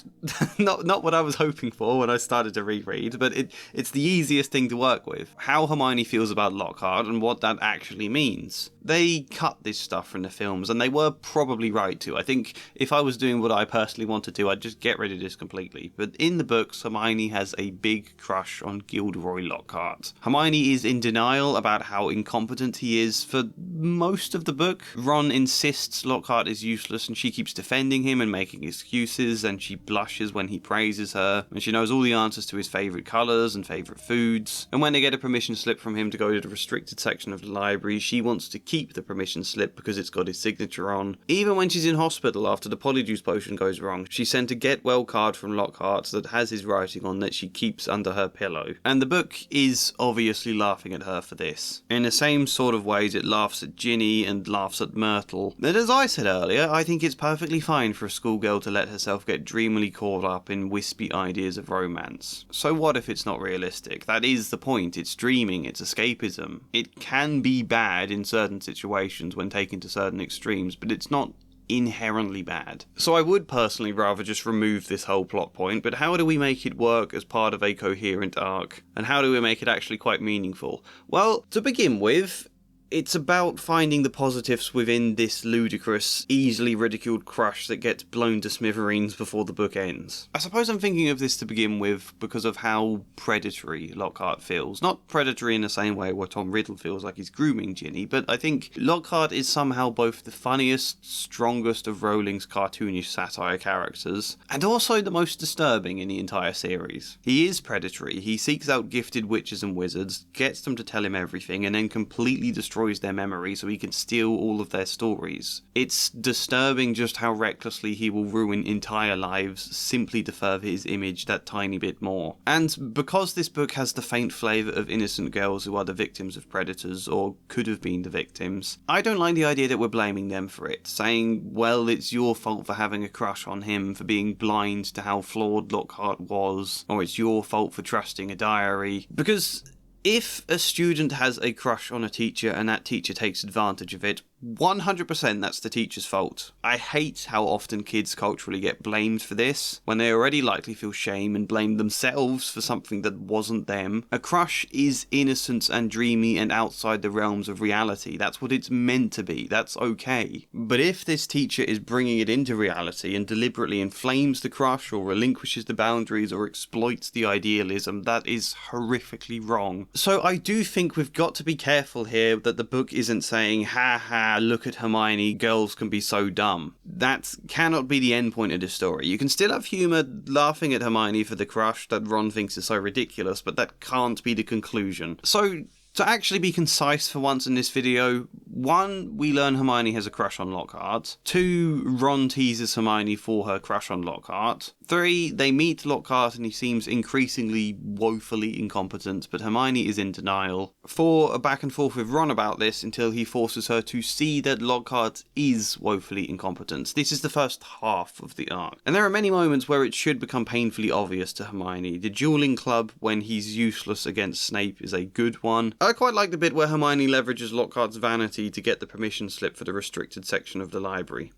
not what I was hoping for when I started to reread, but it's the easiest thing to work with. How Hermione feels about Lockhart and what that actually means. They cut this stuff from the films, and they were probably right to. I think if I was doing what I personally wanted to, I'd just get rid of this completely. But in the books, Hermione has a big crush on Gilderoy Lockhart. Hermione is in denial about how incompetent he is for most of the book. Ron insists Lockhart is useless, and she keeps defending him and making excuses, and she blushes when he praises her, and she knows all the answers to his favourite colours and favourite foods. And when they get a permission slip from him to go to the restricted section of the library, she wants to keep the permission slip because it's got his signature on. Even when she's in hospital after the polyjuice potion goes wrong, she sent a get well card from Lockhart that has his writing on that she keeps under her pillow. And the book is obviously laughing at her for this. In the same sort of ways it laughs at GINNY and laughs at Myrtle. But as I said earlier, I think it's perfectly fine for a schoolgirl to let herself get dreamily caught up in wispy ideas of romance. So what if it's not realistic? That is the point. It's dreaming, it's escapism. It can be bad in certain situations when taken to certain extremes, but it's not inherently bad. So I would personally rather just remove this whole plot point, but how do we make it work as part of a coherent arc? And how do we make it actually quite meaningful? Well, to begin with, it's about finding the positives within this ludicrous, easily ridiculed crush that gets blown to smithereens before the book ends. I suppose I'm thinking of this to begin with because of how predatory Lockhart feels. Not predatory in the same way where Tom Riddle feels like he's grooming Ginny, but I think Lockhart is somehow both the funniest, strongest of Rowling's cartoonish satire characters, and also the most disturbing in the entire series. He is predatory. He seeks out gifted witches and wizards, gets them to tell him everything, and then completely destroys their memory so he can steal all of their stories. It's disturbing just how recklessly he will ruin entire lives simply to further his image that tiny bit more. And because this book has the faint flavour of innocent girls who are the victims of predators, or could have been the victims, I don't like the idea that we're blaming them for it, saying, well, it's your fault for having a crush on him, for being blind to how flawed Lockhart was, or it's your fault for trusting a diary, because if a student has a crush on a teacher and that teacher takes advantage of it, 100% that's the teacher's fault. I hate how often kids culturally get blamed for this, when they already likely feel shame and blame themselves for something that wasn't them. A crush is innocent and dreamy and outside the realms of reality. That's what it's meant to be. That's okay. But if this teacher is bringing it into reality and deliberately inflames the crush or relinquishes the boundaries or exploits the idealism, that is horrifically wrong. So I do think we've got to be careful here that the book isn't saying, ha ha, look at Hermione, girls can be so dumb. That cannot be the end point of the story. You can still have humour laughing at Hermione for the crush that Ron thinks is so ridiculous, but that can't be the conclusion. So, to actually be concise for once in this video, 1, we learn Hermione has a crush on Lockhart. 2, Ron teases Hermione for her crush on Lockhart. 3, they meet Lockhart and he seems increasingly woefully incompetent, but Hermione is in denial. 4, a back and forth with Ron about this until he forces her to see that Lockhart is woefully incompetent. This is the first half of the arc. And there are many moments where it should become painfully obvious to Hermione. The dueling club when he's useless against Snape is a good one. I quite like the bit where Hermione leverages Lockhart's vanity to get the permission slip for the restricted section of the library.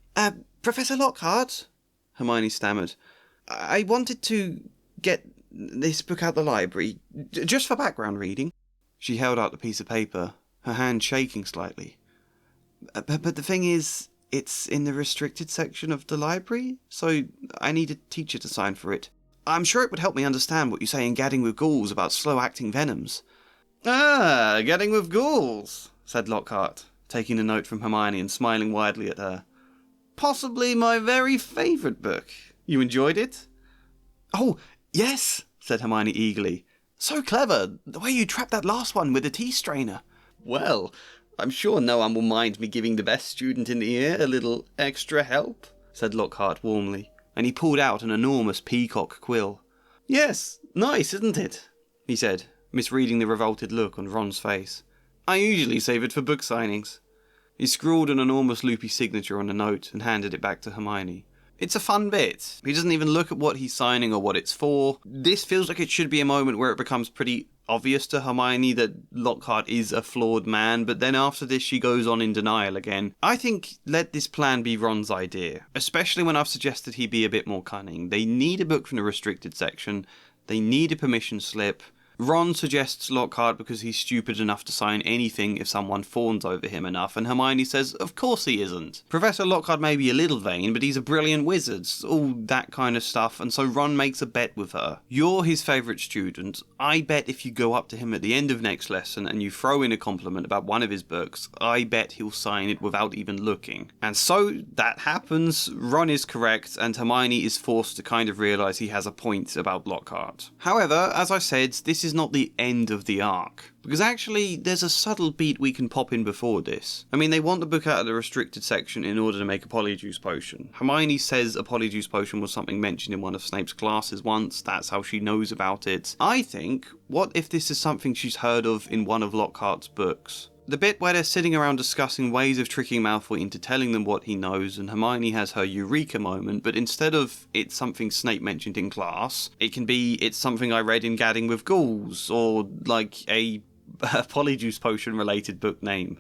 Professor Lockhart? Hermione stammered. I wanted to get this book out the library, just for background reading. She held out the piece of paper, her hand shaking slightly. But the thing is, it's in the restricted section of the library, so I need a teacher to sign for it. I'm sure it would help me understand what you say in Gadding with Ghouls about slow-acting venoms. Ah, Gadding with Ghouls, said Lockhart, taking a note from Hermione and smiling widely at her. Possibly my very favourite book. You enjoyed it? Oh, yes, said Hermione eagerly. So clever, the way you trapped that last one with the tea strainer. Well, I'm sure no one will mind me giving the best student in the year a little extra help, said Lockhart warmly. and he pulled out an enormous peacock quill. "Yes, nice, isn't it?" he said, misreading the revolted look on Ron's face. "I usually save it for book signings." He scrawled an enormous loopy signature on a note and handed it back to Hermione. It's a fun bit. He doesn't even look at what he's signing or what it's for. This feels like it should be a moment where it becomes pretty obvious to Hermione that Lockhart is a flawed man, but then after this she goes on in denial again. I think let this plan be Ron's idea, especially when I've suggested he be a bit more cunning. They need a book from the restricted section. They need a permission slip. Ron suggests Lockhart because he's stupid enough to sign anything if someone fawns over him enough, and Hermione says, of course he isn't. Professor Lockhart may be a little vain, but he's a brilliant wizard, all that kind of stuff, and so Ron makes a bet with her. You're his favourite student. I bet if you go up to him at the end of next lesson and you throw in a compliment about one of his books, I bet he'll sign it without even looking. And so that happens, Ron is correct, and Hermione is forced to kind of realise he has a point about Lockhart. However, as I said, this is not the end of the arc, because actually there's a subtle beat we can pop in before this. I mean, they want the book out of the restricted section in order to make a polyjuice potion. Hermione says a polyjuice potion was something mentioned in one of Snape's classes once, that's how she knows about it. I think, what if this is something she's heard of in one of Lockhart's books? The bit where they're sitting around discussing ways of tricking Malfoy into telling them what he knows, and Hermione has her eureka moment, but instead of it's something Snape mentioned in class, it can be it's something I read in Gadding with Ghouls, or like a polyjuice potion related book name.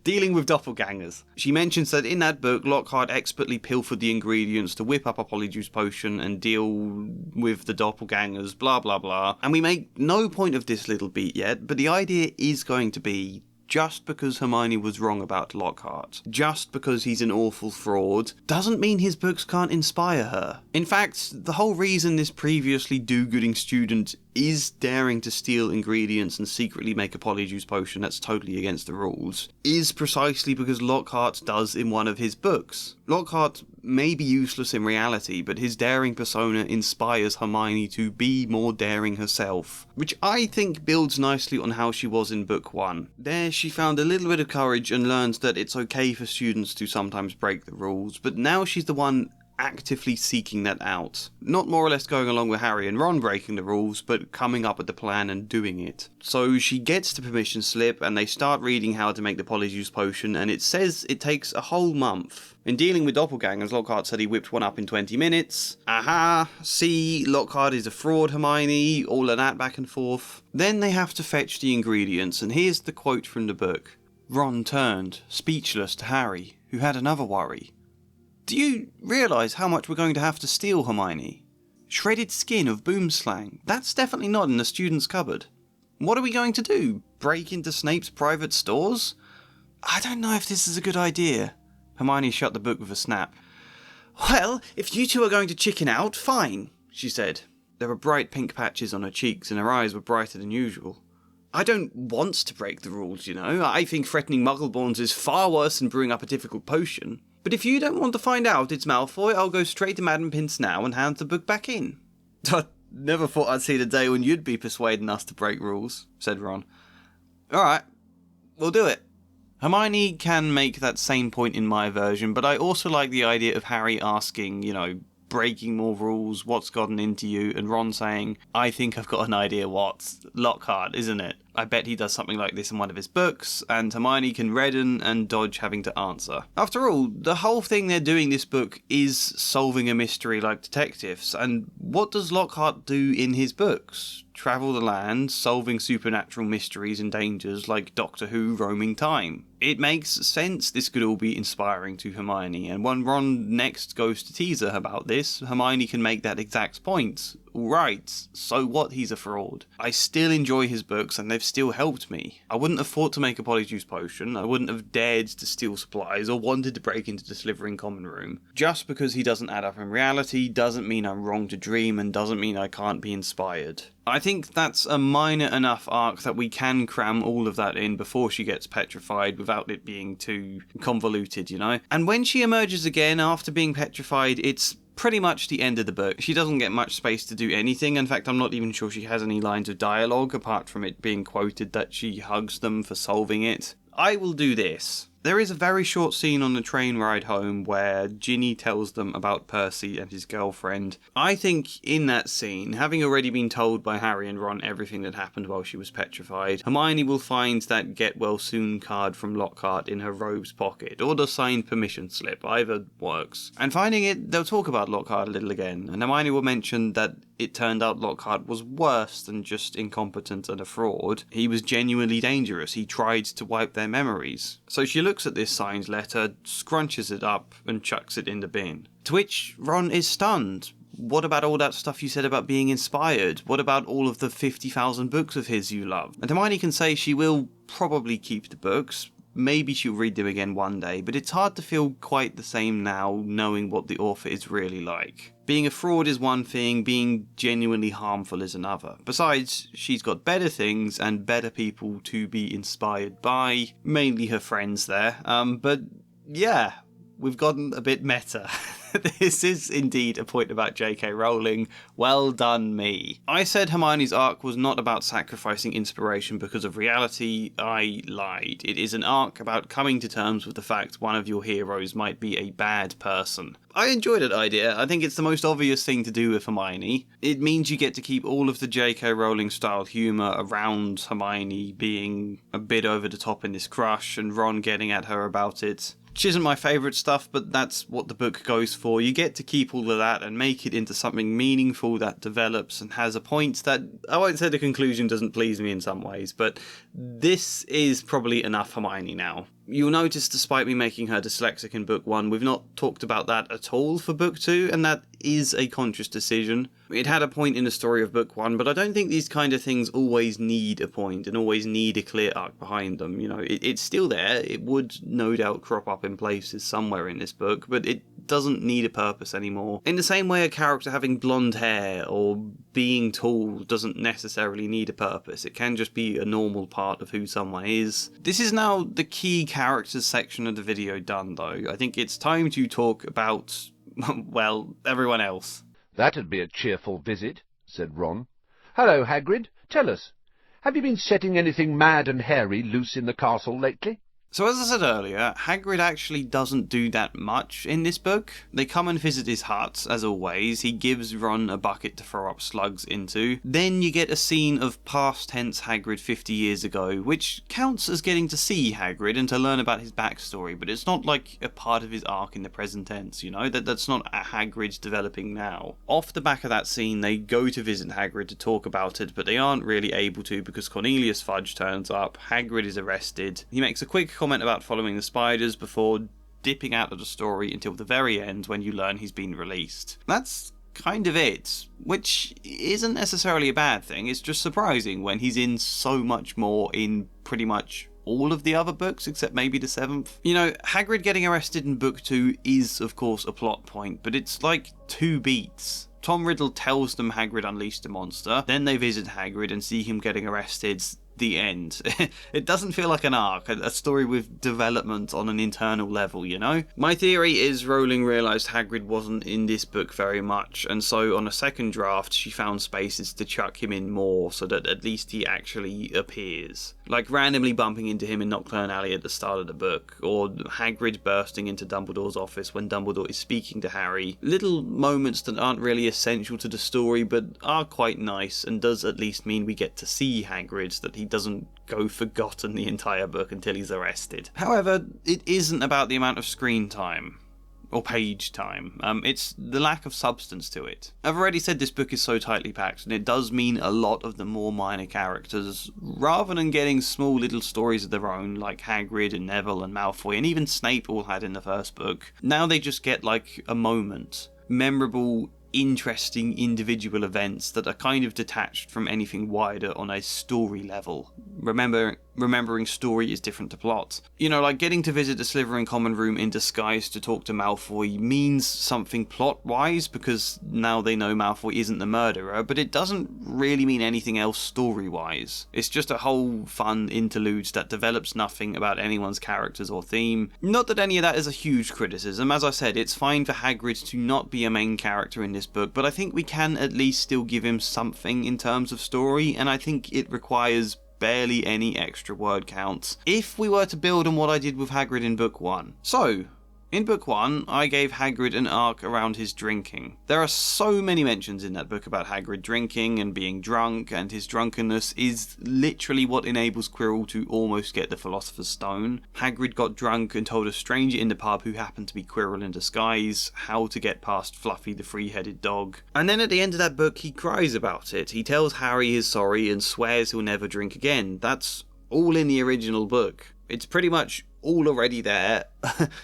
Dealing with doppelgangers. She mentions that in that book, Lockhart expertly pilfered the ingredients to whip up a polyjuice potion and deal with the doppelgangers, blah blah blah. And we make no point of this little beat yet, but the idea is going to be just because Hermione was wrong about Lockhart, just because he's an awful fraud, doesn't mean his books can't inspire her. In fact, the whole reason this previously do-gooding student is daring to steal ingredients and secretly make a polyjuice potion that's totally against the rules is precisely because Lockhart does in one of his books. Lockhart may be useless in reality, but his daring persona inspires Hermione to be more daring herself, which I think builds nicely on how she was in book 1. There she found a little bit of courage and learns that it's okay for students to sometimes break the rules, but now she's the one actively seeking that out. Not more or less going along with Harry and Ron breaking the rules, but coming up with the plan and doing it. So she gets the permission slip and they start reading how to make the polyjuice potion, and it says it takes a whole month. In dealing with doppelgangers, Lockhart said he whipped one up in 20 minutes. Aha, see, Lockhart is a fraud, Hermione, all of that back and forth. Then they have to fetch the ingredients, and here's the quote from the book. Ron turned, speechless, to Harry, who had another worry. Do you realise how much we're going to have to steal, Hermione? Shredded skin of boomslang. That's definitely not in the student's cupboard. What are we going to do? Break into Snape's private stores? I don't know if this is a good idea. Hermione shut the book with a snap. Well, if you two are going to chicken out, fine, she said. There were bright pink patches on her cheeks and her eyes were brighter than usual. I don't want to break the rules, you know. I think threatening Muggleborns is far worse than brewing up a difficult potion. But if you don't want to find out it's Malfoy, I'll go straight to Madam Pince now and hand the book back in. I never thought I'd see the day when you'd be persuading us to break rules, said Ron. Alright, we'll do it. Hermione can make that same point in my version, but I also like the idea of Harry asking, you know, breaking more rules, what's gotten into you, and Ron saying, I think I've got an idea what's. Lockhart, isn't it? I bet he does something like this in one of his books, and Hermione can redden and dodge having to answer. After all, the whole thing they're doing this book is solving a mystery like detectives, and what does Lockhart do in his books? Travel the land, solving supernatural mysteries and dangers like Doctor Who roaming time. It makes sense this could all be inspiring to Hermione, and when Ron next goes to tease her about this, Hermione can make that exact point. Alright, so what, he's a fraud. I still enjoy his books and they've still helped me. I wouldn't have thought to make a polyjuice potion, I wouldn't have dared to steal supplies or wanted to break into the Slytherin common room. Just because he doesn't add up in reality doesn't mean I'm wrong to dream and doesn't mean I can't be inspired. I think that's a minor enough arc that we can cram all of that in before she gets petrified without it being too convoluted, you know? And when she emerges again after being petrified, it's pretty much the end of the book. She doesn't get much space to do anything. In fact, I'm not even sure she has any lines of dialogue apart from it being quoted that she hugs them for solving it. I will do this. There is a very short scene on the train ride home where Ginny tells them about Percy and his girlfriend. I think in that scene, having already been told by Harry and Ron everything that happened while she was petrified, Hermione will find that get well soon card from Lockhart in her robe's pocket, or the signed permission slip, either works. And finding it, they'll talk about Lockhart a little again, and Hermione will mention that it turned out Lockhart was worse than just incompetent and a fraud. He was genuinely dangerous. He tried to wipe their memories. So she looks at this signed letter, scrunches it up, and chucks it in the bin. To which Ron is stunned. What about all that stuff you said about being inspired? What about all of the 50,000 books of his you love? And Hermione can say she will probably keep the books. Maybe she'll read them again one day, but it's hard to feel quite the same now, knowing what the author is really like. Being a fraud is one thing, being genuinely harmful is another. Besides, she's got better things and better people to be inspired by, mainly her friends there. But yeah, we've gotten a bit meta. This is indeed a point about J.K. Rowling. Well done, me. I said Hermione's arc was not about sacrificing inspiration because of reality. I lied. It is an arc about coming to terms with the fact one of your heroes might be a bad person. I enjoy that idea. I think it's the most obvious thing to do with Hermione. It means you get to keep all of the J.K. Rowling style humour around Hermione being a bit over the top in this crush and Ron getting at her about it. Which isn't my favourite stuff, but that's what the book goes for. You get to keep all of that and make it into something meaningful that develops and has a point that, I won't say the conclusion doesn't please me in some ways, but this is probably enough Hermione now. You'll notice, despite me making her dyslexic in book 1, we've not talked about that at all for book 2, and that is a conscious decision. It had a point in the story of book 1, but I don't think these kind of things always need a point and always need a clear arc behind them. You know, it's still there. It would no doubt crop up in places somewhere in this book, but it doesn't need a purpose anymore. In the same way a character having blonde hair or being tall doesn't necessarily need a purpose. It can just be a normal part of who someone is. This is now the key characters section of the video done, though. I think it's time to talk about, well, everyone else. That'd be a cheerful visit, said Ron. Hello, Hagrid. Tell us, have you been setting anything mad and hairy loose in the castle lately? So as I said earlier, Hagrid actually doesn't do that much in this book. They come and visit his hut, as always. He gives Ron a bucket to throw up slugs into. Then you get a scene of past tense Hagrid 50 years ago, which counts as getting to see Hagrid and to learn about his backstory, but it's not like a part of his arc in the present tense, you know? That's not Hagrid's developing now. Off the back of that scene, they go to visit Hagrid to talk about it, but they aren't really able to because Cornelius Fudge turns up, Hagrid is arrested. He makes a quick comment about following the spiders before dipping out of the story until the very end when you learn he's been released. That's kind of it, which isn't necessarily a bad thing. It's just surprising when he's in so much more in pretty much all of the other books except maybe the 7th. You know, Hagrid getting arrested in book 2 is of course a plot point, but it's like 2 beats. Tom Riddle tells them Hagrid unleashed a monster, then they visit Hagrid and see him getting arrested. The end. It doesn't feel like an arc, a story with development on an internal level, you know? My theory is Rowling realised Hagrid wasn't in this book very much, and so on a second draft she found spaces to chuck him in more so that at least he actually appears. Like randomly bumping into him in Knockturn Alley at the start of the book, or Hagrid bursting into Dumbledore's office when Dumbledore is speaking to Harry. Little moments that aren't really essential to the story but are quite nice and does at least mean we get to see Hagrid, that he doesn't go forgotten the entire book until he's arrested. However, it isn't about the amount of screen time. Or page time. It's the lack of substance to it. I've already said this book is so tightly packed, and it does mean a lot of the more minor characters, rather than getting small little stories of their own, like Hagrid and Neville and Malfoy, and even Snape all had in the first book. Now they just get like a moment. Memorable, interesting individual events that are kind of detached from anything wider on a story level. Remembering story is different to plot. You know, like getting to visit the Slytherin common room in disguise to talk to Malfoy means something plot-wise because now they know Malfoy isn't the murderer, but it doesn't really mean anything else story-wise. It's just a whole fun interlude that develops nothing about anyone's characters or theme. Not that any of that is a huge criticism. As I said, it's fine for Hagrid to not be a main character in this book, but I think we can at least still give him something in terms of story, and I think it requires barely any extra word counts, if we were to build on what I did with Hagrid in book 1. So, in book 1, I gave Hagrid an arc around his drinking. There are so many mentions in that book about Hagrid drinking and being drunk, and his drunkenness is literally what enables Quirrell to almost get the Philosopher's Stone. Hagrid got drunk and told a stranger in the pub who happened to be Quirrell in disguise how to get past Fluffy the three-headed dog. And then at the end of that book, he cries about it. He tells Harry he's sorry and swears he'll never drink again. That's all in the original book. It's pretty much all already there.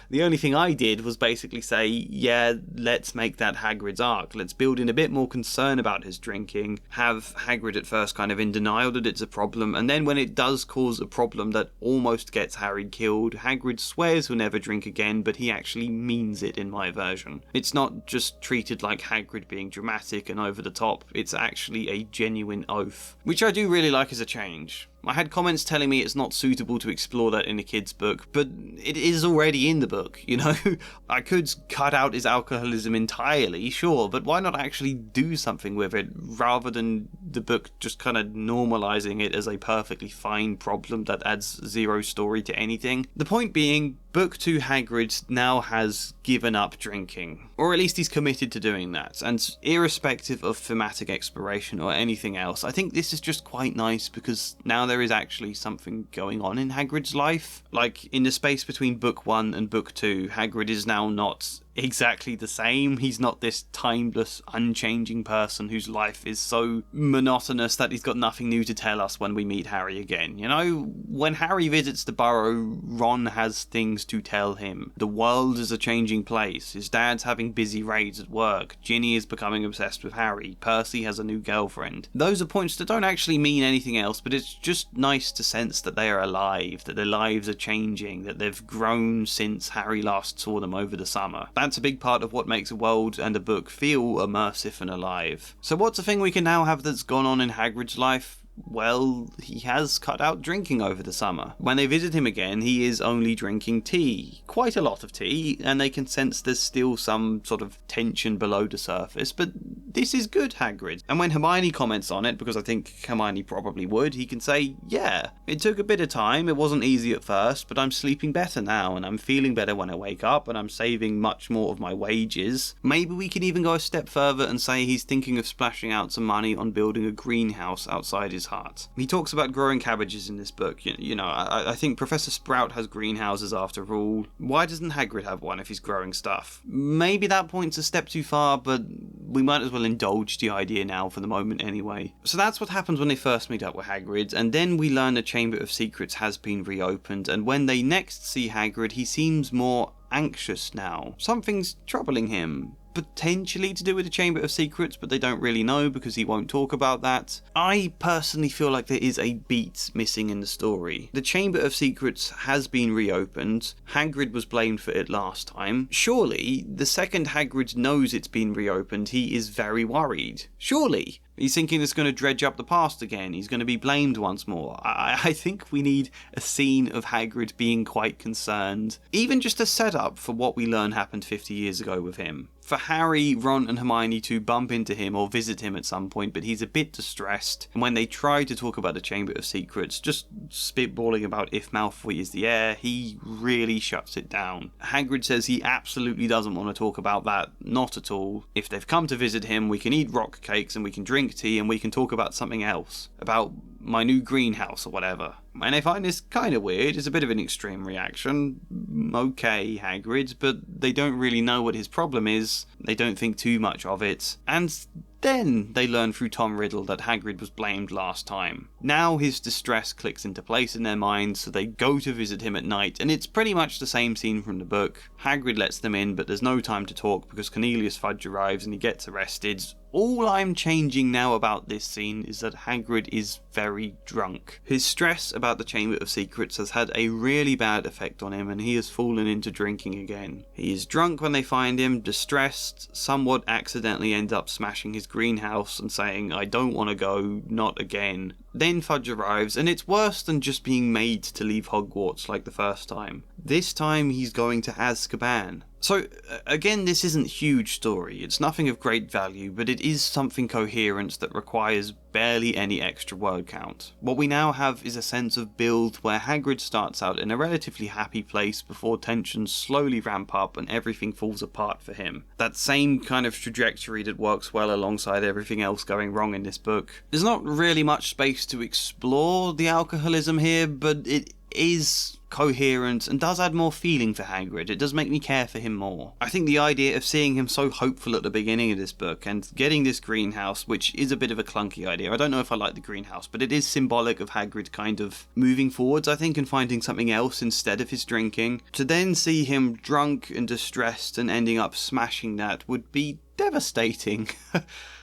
The only thing I did was basically say, yeah, let's make that Hagrid's arc. Let's build in a bit more concern about his drinking, have Hagrid at first kind of in denial that it's a problem, and then when it does cause a problem that almost gets Harry killed, Hagrid swears he'll never drink again, but he actually means it in my version. It's not just treated like Hagrid being dramatic and over the top, it's actually a genuine oath, which I do really like as a change. I had comments telling me it's not suitable to explore that in a kid's book, but it is already in the book, you know? I could cut out his alcoholism entirely, sure, but why not actually do something with it, rather than the book just kind of normalising it as a perfectly fine problem that adds zero story to anything? The point being, Book 2 Hagrid now has given up drinking, or at least he's committed to doing that, and irrespective of thematic exploration or anything else, I think this is just quite nice because now there is actually something going on in Hagrid's life. Like, in the space between Book 1 and Book 2, Hagrid is now not exactly the same. He's not this timeless, unchanging person whose life is so monotonous that he's got nothing new to tell us when we meet Harry again. You know, when Harry visits the Burrow, Ron has things to tell him. The world is a changing place. His dad's having busy raids at work. Ginny is becoming obsessed with Harry. Percy has a new girlfriend. Those are points that don't actually mean anything else, but it's just nice to sense that they are alive, that their lives are changing, that they've grown since Harry last saw them over the summer. That's a big part of what makes a world and a book feel immersive and alive. So what's a thing we can now have that's gone on in Hagrid's life? Well, he has cut out drinking over the summer. When they visit him again, he is only drinking tea. Quite a lot of tea, and they can sense there's still some sort of tension below the surface, but this is good, Hagrid. And when Hermione comments on it, because I think Hermione probably would, he can say, yeah, it took a bit of time, it wasn't easy at first, but I'm sleeping better now, and I'm feeling better when I wake up, and I'm saving much more of my wages. Maybe we can even go a step further and say he's thinking of splashing out some money on building a greenhouse outside his heart. He talks about growing cabbages in this book. You know, I think Professor Sprout has greenhouses after all. Why doesn't Hagrid have one if he's growing stuff? Maybe that point's a step too far, but we might as well indulge the idea now for the moment anyway. So that's what happens when they first meet up with Hagrid, and then we learn the Chamber of Secrets has been reopened, and when they next see Hagrid, he seems more anxious now. Something's troubling him. Potentially to do with the Chamber of Secrets, but they don't really know because he won't talk about that. I personally feel like there is a beat missing in the story. The Chamber of Secrets has been reopened. Hagrid was blamed for it last time. Surely, the second Hagrid knows it's been reopened, he is very worried. Surely. He's thinking it's going to dredge up the past again. He's going to be blamed once more. I think we need a scene of Hagrid being quite concerned. Even just a setup for what we learn happened 50 years ago with him. For Harry, Ron and Hermione to bump into him or visit him at some point, but he's a bit distressed. And when they try to talk about the Chamber of Secrets, just spitballing about if Malfoy is the heir, he really shuts it down. Hagrid says he absolutely doesn't want to talk about that. Not at all. If they've come to visit him, we can eat rock cakes and we can drink tea and we can talk about something else. About my new greenhouse or whatever. And I find this kind of weird. It's a bit of an extreme reaction. Okay, Hagrid, but they don't really know what his problem is. They don't think too much of it. And then they learn through Tom Riddle that Hagrid was blamed last time. Now his distress clicks into place in their minds, so they go to visit him at night, and it's pretty much the same scene from the book. Hagrid lets them in, but there's no time to talk because Cornelius Fudge arrives and he gets arrested. All I'm changing now about this scene is that Hagrid is very drunk. His stress about the Chamber of Secrets has had a really bad effect on him and he has fallen into drinking again. He is drunk when they find him, distressed, somewhat accidentally ends up smashing his greenhouse and saying, I don't want to go, not again. Then Fudge arrives, and it's worse than just being made to leave Hogwarts like the first time. This time he's going to Azkaban. So, again, this isn't huge story, it's nothing of great value, but it is something coherent that requires barely any extra word count. What we now have is a sense of build where Hagrid starts out in a relatively happy place before tensions slowly ramp up and everything falls apart for him. That same kind of trajectory that works well alongside everything else going wrong in this book. There's not really much space to explore the alcoholism here, but it is coherent and does add more feeling for Hagrid. It does make me care for him more. I think the idea of seeing him so hopeful at the beginning of this book and getting this greenhouse, which is a bit of a clunky idea. I don't know if I like the greenhouse, but it is symbolic of Hagrid kind of moving forwards, I think, and finding something else instead of his drinking. To then see him drunk and distressed and ending up smashing that would be devastating.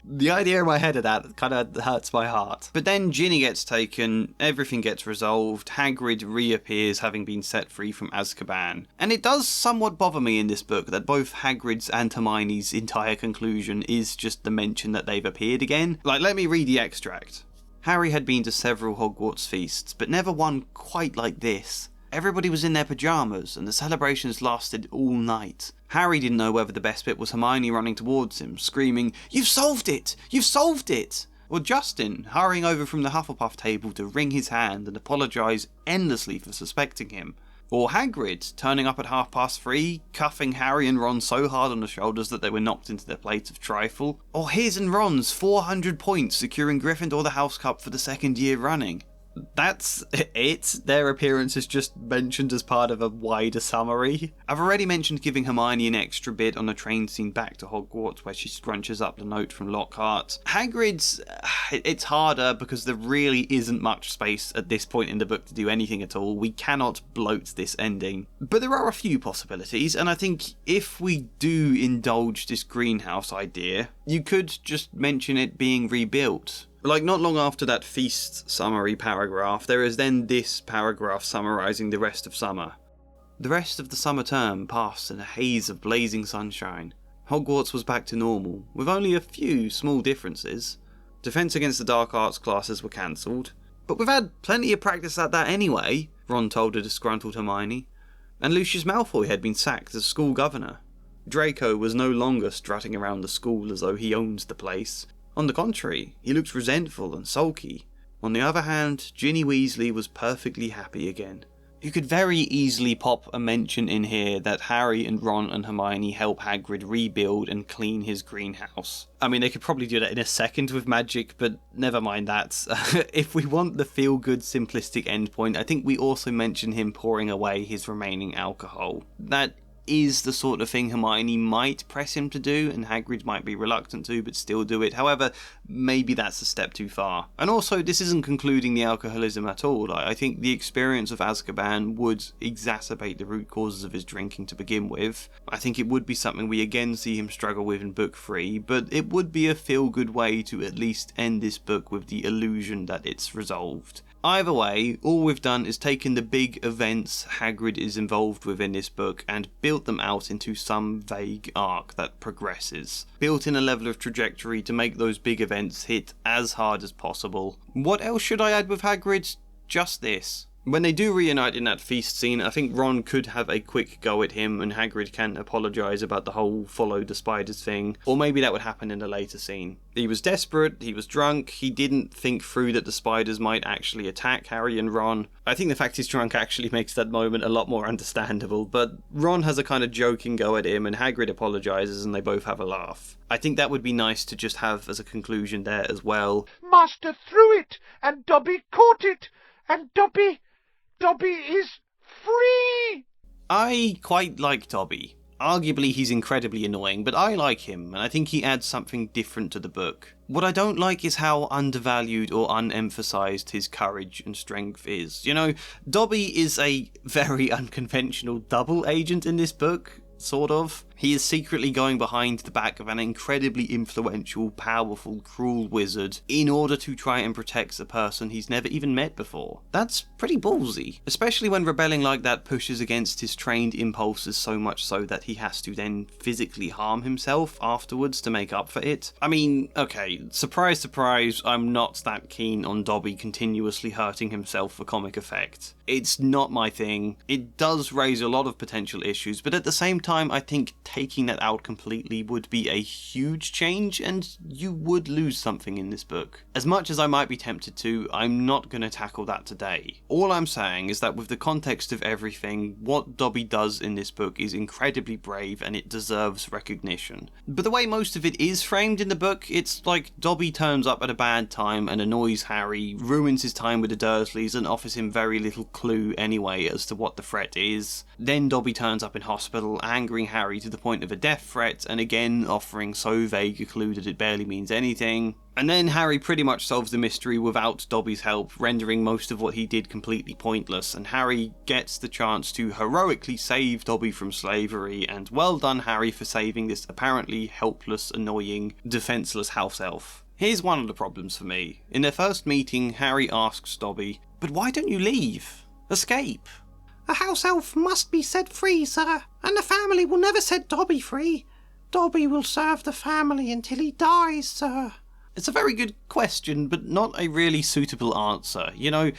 The idea in my head of that kind of hurts my heart. But then Ginny gets taken, everything gets resolved, Hagrid reappears having been set free from Azkaban. And it does somewhat bother me in this book that both Hagrid's and Hermione's entire conclusion is just the mention that they've appeared again. Like, let me read the extract. Harry had been to several Hogwarts feasts, but never one quite like this. Everybody was in their pyjamas, and the celebrations lasted all night. Harry didn't know whether the best bit was Hermione running towards him, screaming, "You've solved it! You've solved it!" Or Justin hurrying over from the Hufflepuff table to wring his hand and apologise endlessly for suspecting him. Or Hagrid turning up at 3:30, cuffing Harry and Ron so hard on the shoulders that they were knocked into their plates of trifle. Or his and Ron's 400 points securing Gryffindor the House Cup for the second year running. That's it. Their appearance is just mentioned as part of a wider summary. I've already mentioned giving Hermione an extra bit on the train scene back to Hogwarts where she scrunches up the note from Lockhart. Hagrid's, it's harder because there really isn't much space at this point in the book to do anything at all. We cannot bloat this ending. But there are a few possibilities, and I think if we do indulge this greenhouse idea, you could just mention it being rebuilt. Like, not long after that feast summary paragraph, there is then this paragraph summarising the rest of summer. The rest of the summer term passed in a haze of blazing sunshine. Hogwarts was back to normal, with only a few small differences. Defence against the dark arts classes were cancelled. But we've had plenty of practice at that anyway, Ron told a disgruntled Hermione. And Lucius Malfoy had been sacked as school governor. Draco was no longer strutting around the school as though he owns the place. On the contrary, he looked resentful and sulky. On the other hand, Ginny Weasley was perfectly happy again. You could very easily pop a mention in here that Harry and Ron and Hermione help Hagrid rebuild and clean his greenhouse. I mean, they could probably do that in a second with magic, but never mind that. If we want the feel-good simplistic endpoint, I think we also mention him pouring away his remaining alcohol. That is the sort of thing Hermione might press him to do, and Hagrid might be reluctant to, but still do it. However, maybe that's a step too far. And also, this isn't concluding the alcoholism at all. I think the experience of Azkaban would exacerbate the root causes of his drinking to begin with. I think it would be something we again see him struggle with in book 3, but it would be a feel-good way to at least end this book with the illusion that it's resolved. Either way, all we've done is taken the big events Hagrid is involved with in this book and built them out into some vague arc that progresses. Built in a level of trajectory to make those big events hit as hard as possible. What else should I add with Hagrid? Just this. When they do reunite in that feast scene, I think Ron could have a quick go at him and Hagrid can apologise about the whole follow the spiders thing, or maybe that would happen in a later scene. He was desperate, he was drunk, he didn't think through that the spiders might actually attack Harry and Ron. I think the fact he's drunk actually makes that moment a lot more understandable, but Ron has a kind of joking go at him and Hagrid apologises and they both have a laugh. I think that would be nice to just have as a conclusion there as well. Master threw it, and Dobby caught it, and Dobby is free! I quite like Dobby. Arguably he's incredibly annoying, but I like him, and I think he adds something different to the book. What I don't like is how undervalued or unemphasised his courage and strength is. You know, Dobby is a very unconventional double agent in this book, sort of. He is secretly going behind the back of an incredibly influential, powerful, cruel wizard in order to try and protect a person he's never even met before. That's pretty ballsy, especially when rebelling like that pushes against his trained impulses so much so that he has to then physically harm himself afterwards to make up for it. I mean, okay, surprise, surprise, I'm not that keen on Dobby continuously hurting himself for comic effect. It's not my thing. It does raise a lot of potential issues, but at the same time, I think taking that out completely would be a huge change, and you would lose something in this book. As much as I might be tempted to, I'm not going to tackle that today. All I'm saying is that with the context of everything, what Dobby does in this book is incredibly brave, and it deserves recognition. But the way most of it is framed in the book, it's like Dobby turns up at a bad time and annoys Harry, ruins his time with the Dursleys, and offers him very little clue anyway as to what the threat is. Then Dobby turns up in hospital, angering Harry to the point of a death threat, and again offering so vague a clue that it barely means anything. And then Harry pretty much solves the mystery without Dobby's help, rendering most of what he did completely pointless, and Harry gets the chance to heroically save Dobby from slavery, and well done Harry for saving this apparently helpless, annoying, defenceless house elf. Here's one of the problems for me. In their first meeting, Harry asks Dobby, "But why don't you leave? Escape?" A house elf must be set free, sir, and the family will never set Dobby free. Dobby will serve the family until he dies, sir. It's a very good question, but not a really suitable answer. You know,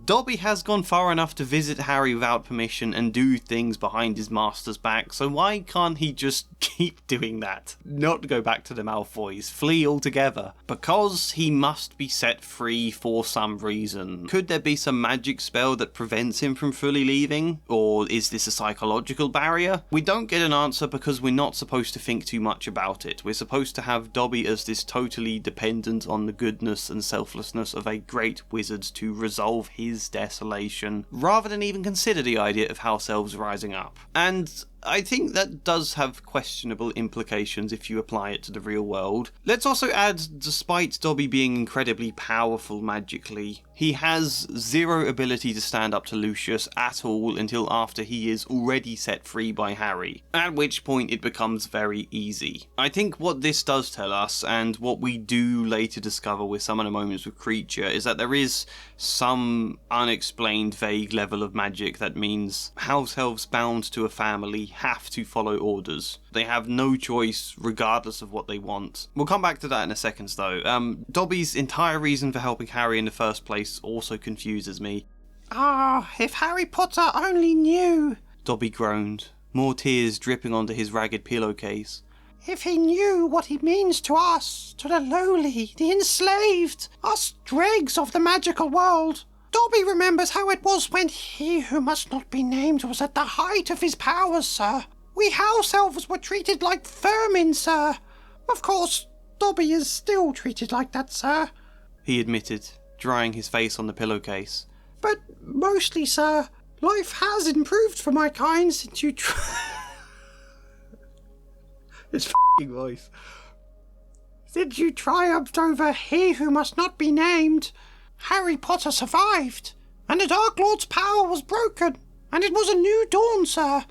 Dobby has gone far enough to visit Harry without permission and do things behind his master's back, so why can't he just keep doing that? Not go back to the Malfoys, flee altogether. Because he must be set free for some reason. Could there be some magic spell that prevents him from fully leaving? Or is this a psychological barrier? We don't get an answer because we're not supposed to think too much about it. We're supposed to have Dobby as this totally dependent on the goodness and selflessness of a great wizard to resolve his desolation, rather than even consider the idea of house elves rising up. And I think that does have questionable implications if you apply it to the real world. Let's also add, despite Dobby being incredibly powerful magically, he has zero ability to stand up to Lucius at all until after he is already set free by Harry, at which point it becomes very easy. I think what this does tell us, and what we do later discover with some of the moments with Creature, is that there is some unexplained vague level of magic that means house elves bound to a family have to follow orders. They have no choice regardless of what they want. We'll come back to that in a second though. Dobby's entire reason for helping Harry in the first place also confuses me. Ah, if Harry Potter only knew, Dobby groaned, more tears dripping onto his ragged pillowcase. If he knew what he means to us, to the lowly, the enslaved, us dregs of the magical world. Dobby remembers how it was when he who must not be named was at the height of his powers, sir. We house elves were treated like vermin, sir. Of course, Dobby is still treated like that, sir, he admitted, drying his face on the pillowcase. But mostly, sir, life has improved for my kind since you His f***ing voice. Since you triumphed over he who must not be named, Harry Potter survived, and the Dark Lord's power was broken, and it was a new dawn, sir,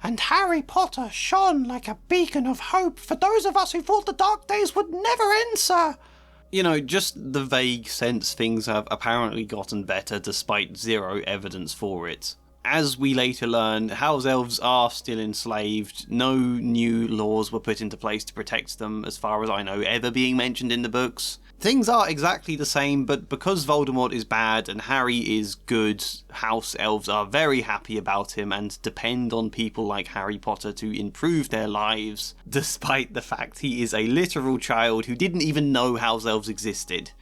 and Harry Potter shone like a beacon of hope for those of us who thought the dark days would never end, sir. You know, just the vague sense things have apparently gotten better despite zero evidence for it. As we later learn, house elves are still enslaved. No new laws were put into place to protect them, as far as I know, ever being mentioned in the books. Things are exactly the same, but because Voldemort is bad and Harry is good, house elves are very happy about him and depend on people like Harry Potter to improve their lives, despite the fact he is a literal child who didn't even know house elves existed.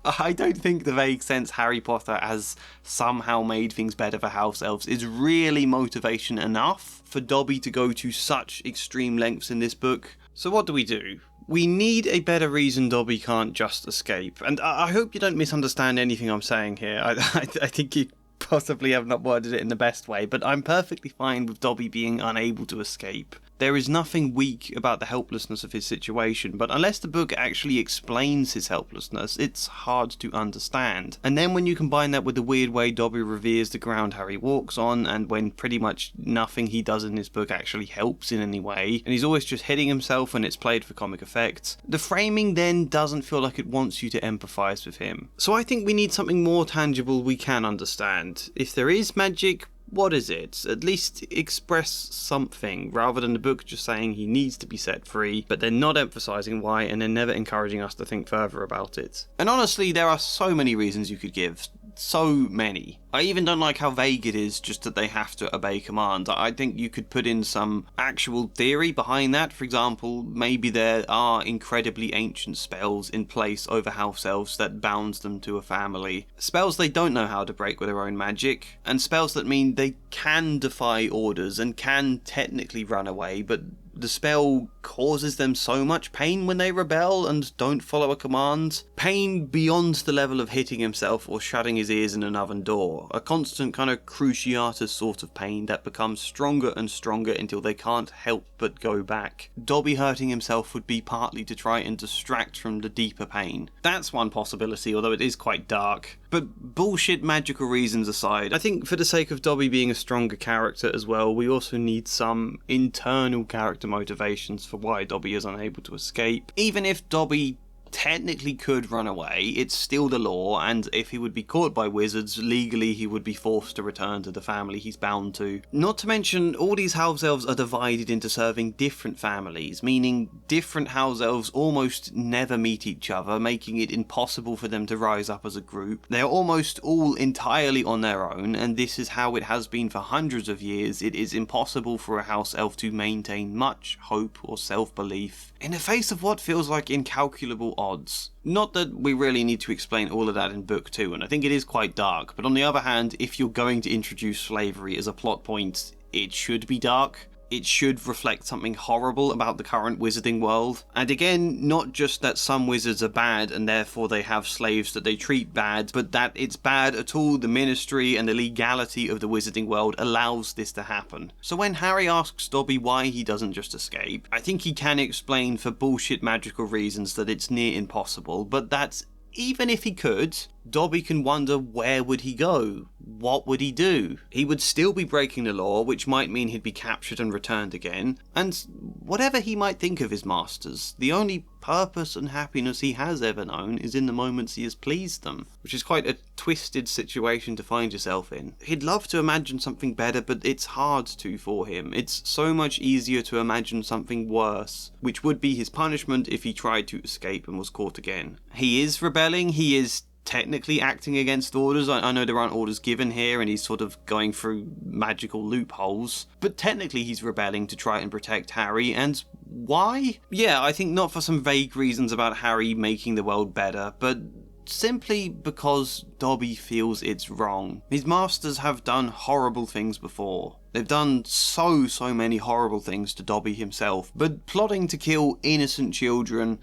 I don't think the vague sense Harry Potter has somehow made things better for house elves is really motivation enough for Dobby to go to such extreme lengths in this book. So what do? We need a better reason Dobby can't just escape. And I hope you don't misunderstand anything I'm saying here. I think you possibly have not worded it in the best way, but I'm perfectly fine with Dobby being unable to escape. There is nothing weak about the helplessness of his situation, but unless the book actually explains his helplessness, it's hard to understand. And then when you combine that with the weird way Dobby reveres the ground Harry walks on, and when pretty much nothing he does in this book actually helps in any way, and he's always just hitting himself and it's played for comic effect, the framing then doesn't feel like it wants you to empathise with him. So I think we need something more tangible we can understand. If there is magic, what is it? At least express something, rather than the book just saying he needs to be set free, but then not emphasising why, and then never encouraging us to think further about it. And honestly, there are so many reasons you could give. So many. I even don't like how vague it is just that they have to obey commands. I think you could put in some actual theory behind that. For example, maybe there are incredibly ancient spells in place over house elves that bounds them to a family. Spells they don't know how to break with their own magic, and spells that mean they can defy orders and can technically run away, but the spell causes them so much pain when they rebel and don't follow a command. Pain beyond the level of hitting himself or shutting his ears in an oven door. A constant kind of cruciatus sort of pain that becomes stronger and stronger until they can't help but go back. Dobby hurting himself would be partly to try and distract from the deeper pain. That's one possibility, although it is quite dark. But bullshit magical reasons aside, I think for the sake of Dobby being a stronger character as well, we also need some internal character motivations for why Dobby is unable to escape. Even if Dobby technically could run away, it's still the law, and if he would be caught by wizards, legally he would be forced to return to the family he's bound to. Not to mention, all these house elves are divided into serving different families, meaning different house elves almost never meet each other, making it impossible for them to rise up as a group. They are almost all entirely on their own, and this is how it has been for hundreds of years. It is impossible for a house elf to maintain much hope or self-belief in the face of what feels like incalculable odds. Not that we really need to explain all of that in book 2, and I think it is quite dark, but on the other hand, if you're going to introduce slavery as a plot point, it should be dark. It should reflect something horrible about the current wizarding world. And again, not just that some wizards are bad and therefore they have slaves that they treat bad, but that it's bad at all the ministry and the legality of the wizarding world allows this to happen. So when Harry asks Dobby why he doesn't just escape, I think he can explain for bullshit magical reasons that it's near impossible, but that's even if he could, Dobby can wonder where would he go? What would he do? He would still be breaking the law, which might mean he'd be captured and returned again. And whatever he might think of his masters, the only purpose and happiness he has ever known is in the moments he has pleased them, which is quite a twisted situation to find yourself in. He'd love to imagine something better, but it's hard to for him. It's so much easier to imagine something worse, which would be his punishment if he tried to escape and was caught again. He is rebelling, he is technically acting against orders. I know there aren't orders given here and he's sort of going through magical loopholes, but technically he's rebelling to try and protect Harry, and why? Yeah, I think not for some vague reasons about Harry making the world better, but simply because Dobby feels it's wrong. His masters have done horrible things before. They've done so many horrible things to Dobby himself, but plotting to kill innocent children...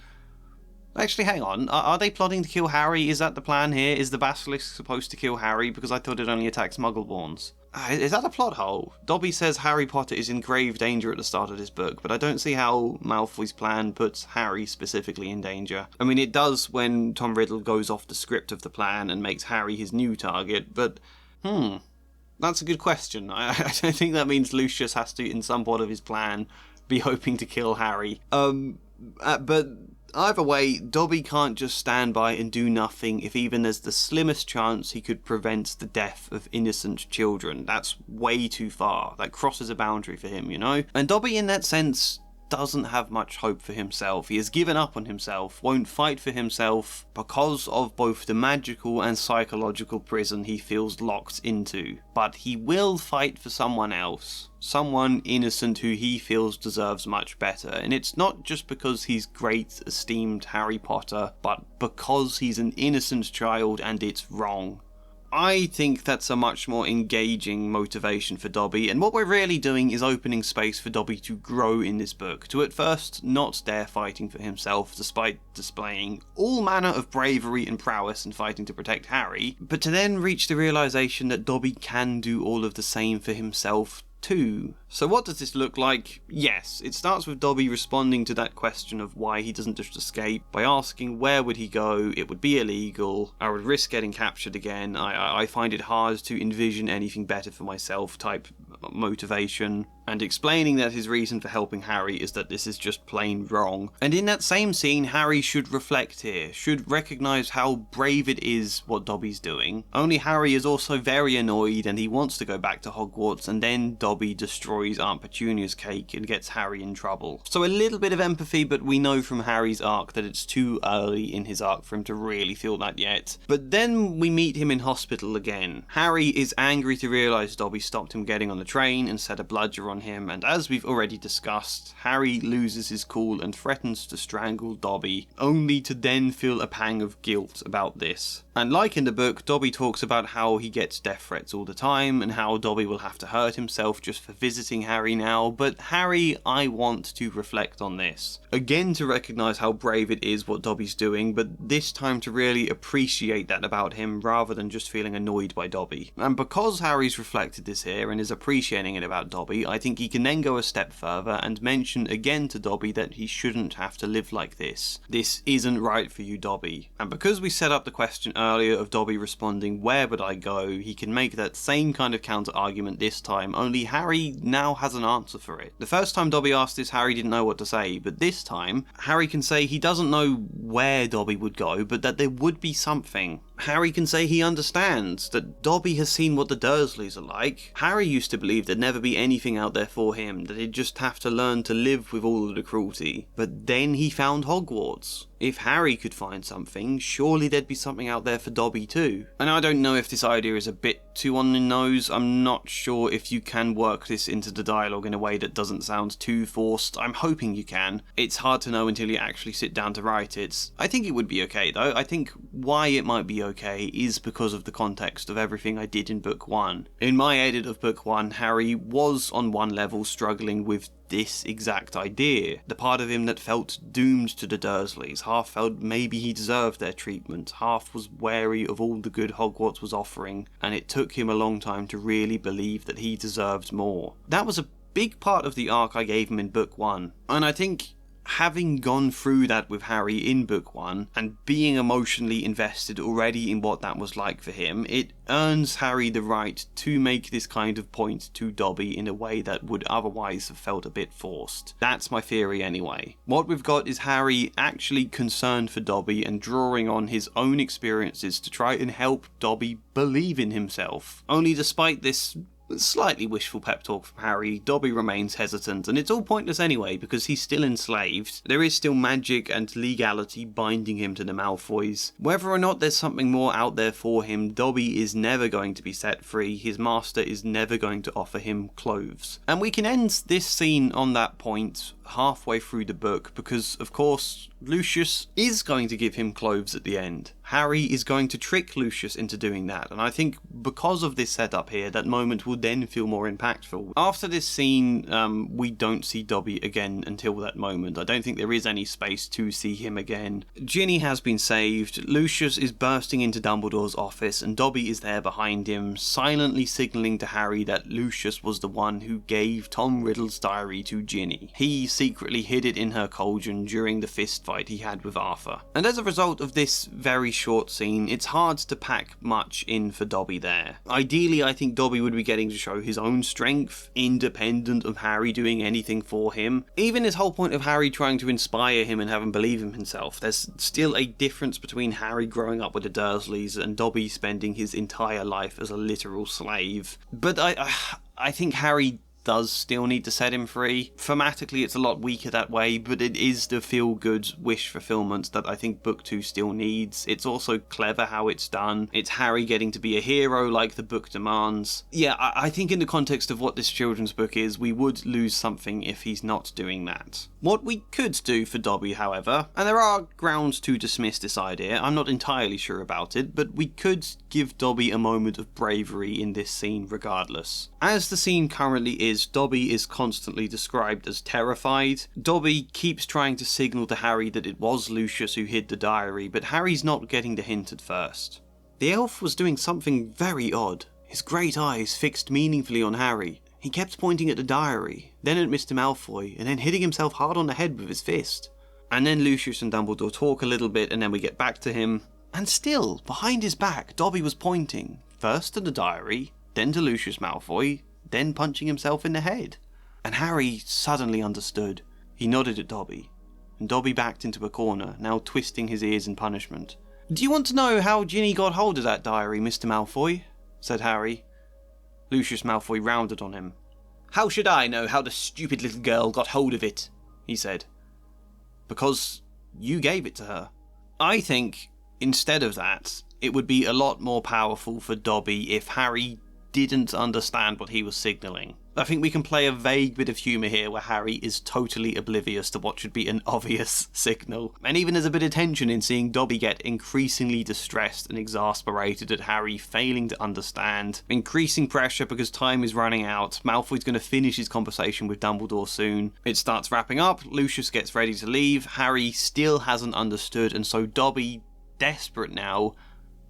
Actually, hang on. Are they plotting to kill Harry? Is that the plan here? Is the basilisk supposed to kill Harry? Because I thought it only attacks Muggleborns. Is that a plot hole? Dobby says Harry Potter is in grave danger at the start of this book, but I don't see how Malfoy's plan puts Harry specifically in danger. I mean, it does when Tom Riddle goes off the script of the plan and makes Harry his new target, but... That's a good question. I don't think that means Lucius has to, in some part of his plan, be hoping to kill Harry. But... either way, Dobby can't just stand by and do nothing if even there's the slimmest chance he could prevent the death of innocent children. That's way too far. That crosses a boundary for him, you know? And Dobby, in that sense, doesn't have much hope for himself. He has given up on himself, won't fight for himself because of both the magical and psychological prison he feels locked into. But he will fight for someone else. Someone innocent who he feels deserves much better. And it's not just because he's great, esteemed Harry Potter, but because he's an innocent child and it's wrong. I think that's a much more engaging motivation for Dobby, and what we're really doing is opening space for Dobby to grow in this book, to at first not dare fighting for himself despite displaying all manner of bravery and prowess in fighting to protect Harry, but to then reach the realisation that Dobby can do all of the same for himself 2. So what does this look like? Yes, it starts with Dobby responding to that question of why he doesn't just escape by asking where would he go, it would be illegal, I would risk getting captured again, I find it hard to envision anything better for myself type motivation, and explaining that his reason for helping Harry is that this is just plain wrong. And in that same scene, Harry should reflect here, should recognise how brave it is what Dobby's doing. Only Harry is also very annoyed and he wants to go back to Hogwarts, and then Dobby destroys Aunt Petunia's cake and gets Harry in trouble. So a little bit of empathy, but we know from Harry's arc that it's too early in his arc for him to really feel that yet. But then we meet him in hospital again. Harry is angry to realise Dobby stopped him getting on the train and set a bludger on him, and as we've already discussed, Harry loses his cool and threatens to strangle Dobby, only to then feel a pang of guilt about this. And like in the book, Dobby talks about how he gets death threats all the time, and how Dobby will have to hurt himself just for visiting Harry now, but Harry, I want to reflect on this. Again, to recognise how brave it is what Dobby's doing, but this time to really appreciate that about him rather than just feeling annoyed by Dobby. And because Harry's reflected this here and is appreciating it about Dobby, I think he can then go a step further and mention again to Dobby that he shouldn't have to live like this. This isn't right for you, Dobby. And because we set up the question earlier of Dobby responding, where would I go, he can make that same kind of counter argument this time, only Harry now has an answer for it. The first time Dobby asked this, Harry didn't know what to say, but this time, Harry can say he doesn't know where Dobby would go, but that there would be something. Harry can say he understands, that Dobby has seen what the Dursleys are like. Harry used to believe there'd never be anything out there for him, that he'd just have to learn to live with all of the cruelty. But then he found Hogwarts. If Harry could find something, surely there'd be something out there for Dobby too. And I don't know if this idea is a bit too on the nose. I'm not sure if you can work this into the dialogue in a way that doesn't sound too forced. I'm hoping you can. It's hard to know until you actually sit down to write it. I think it would be okay though. I think why it might be okay is because of the context of everything I did in book 1. In my edit of book 1, Harry was on one level struggling with this exact idea. The part of him that felt doomed to the Dursleys, half felt maybe he deserved their treatment, half was wary of all the good Hogwarts was offering, and it took him a long time to really believe that he deserved more. That was a big part of the arc I gave him in book 1, and I think having gone through that with Harry in book 1 and being emotionally invested already in what that was like for him, it earns Harry the right to make this kind of point to Dobby in a way that would otherwise have felt a bit forced. That's my theory anyway. What we've got is Harry actually concerned for Dobby and drawing on his own experiences to try and help Dobby believe in himself. Only despite this slightly wishful pep talk from Harry, Dobby remains hesitant, and it's all pointless anyway because he's still enslaved. There is still magic and legality binding him to the Malfoys. Whether or not there's something more out there for him, Dobby is never going to be set free. His master is never going to offer him clothes. And we can end this scene on that point halfway through the book because, of course, Lucius is going to give him clothes at the end. Harry is going to trick Lucius into doing that, and I think because of this setup here, that moment will then feel more impactful. After this scene, we don't see Dobby again until that moment. I don't think there is any space to see him again. Ginny has been saved, Lucius is bursting into Dumbledore's office, and Dobby is there behind him, silently signalling to Harry that Lucius was the one who gave Tom Riddle's diary to Ginny. He secretly hid it in her cauldron during the fist fight he had with Arthur. And as a result of this very short scene, it's hard to pack much in for Dobby there. Ideally, I think Dobby would be getting to show his own strength, independent of Harry doing anything for him. Even his whole point of Harry trying to inspire him and have him believe in himself, there's still a difference between Harry growing up with the Dursleys and Dobby spending his entire life as a literal slave. But I think Harry does still need to set him free. Thematically, it's a lot weaker that way, but it is the feel-good wish fulfillment that I think Book 2 still needs. It's also clever how it's done. It's Harry getting to be a hero like the book demands. Yeah, I think in the context of what this children's book is, we would lose something if he's not doing that. What we could do for Dobby, however, and there are grounds to dismiss this idea, I'm not entirely sure about it, but we could give Dobby a moment of bravery in this scene regardless. As the scene currently is, Dobby is constantly described as terrified. Dobby keeps trying to signal to Harry that it was Lucius who hid the diary, but Harry's not getting the hint at first. The elf was doing something very odd, his great eyes fixed meaningfully on Harry. He kept pointing at the diary, then at Mr. Malfoy, and then hitting himself hard on the head with his fist. And then Lucius and Dumbledore talk a little bit, and then we get back to him. And still, behind his back, Dobby was pointing, first to the diary, then to Lucius Malfoy, then punching himself in the head. And Harry suddenly understood. He nodded at Dobby, and Dobby backed into a corner, now twisting his ears in punishment. "Do you want to know how Ginny got hold of that diary, Mr. Malfoy?" said Harry. Lucius Malfoy rounded on him. "How should I know how the stupid little girl got hold of it?" he said. "Because you gave it to her. I think, instead of that, it would be a lot more powerful for Dobby if Harry didn't understand what he was signalling. I think we can play a vague bit of humour here where Harry is totally oblivious to what should be an obvious signal. And even there's a bit of tension in seeing Dobby get increasingly distressed and exasperated at Harry failing to understand. Increasing pressure because time is running out. Malfoy's going to finish his conversation with Dumbledore soon. It starts wrapping up, Lucius gets ready to leave, Harry still hasn't understood, and so Dobby, desperate now,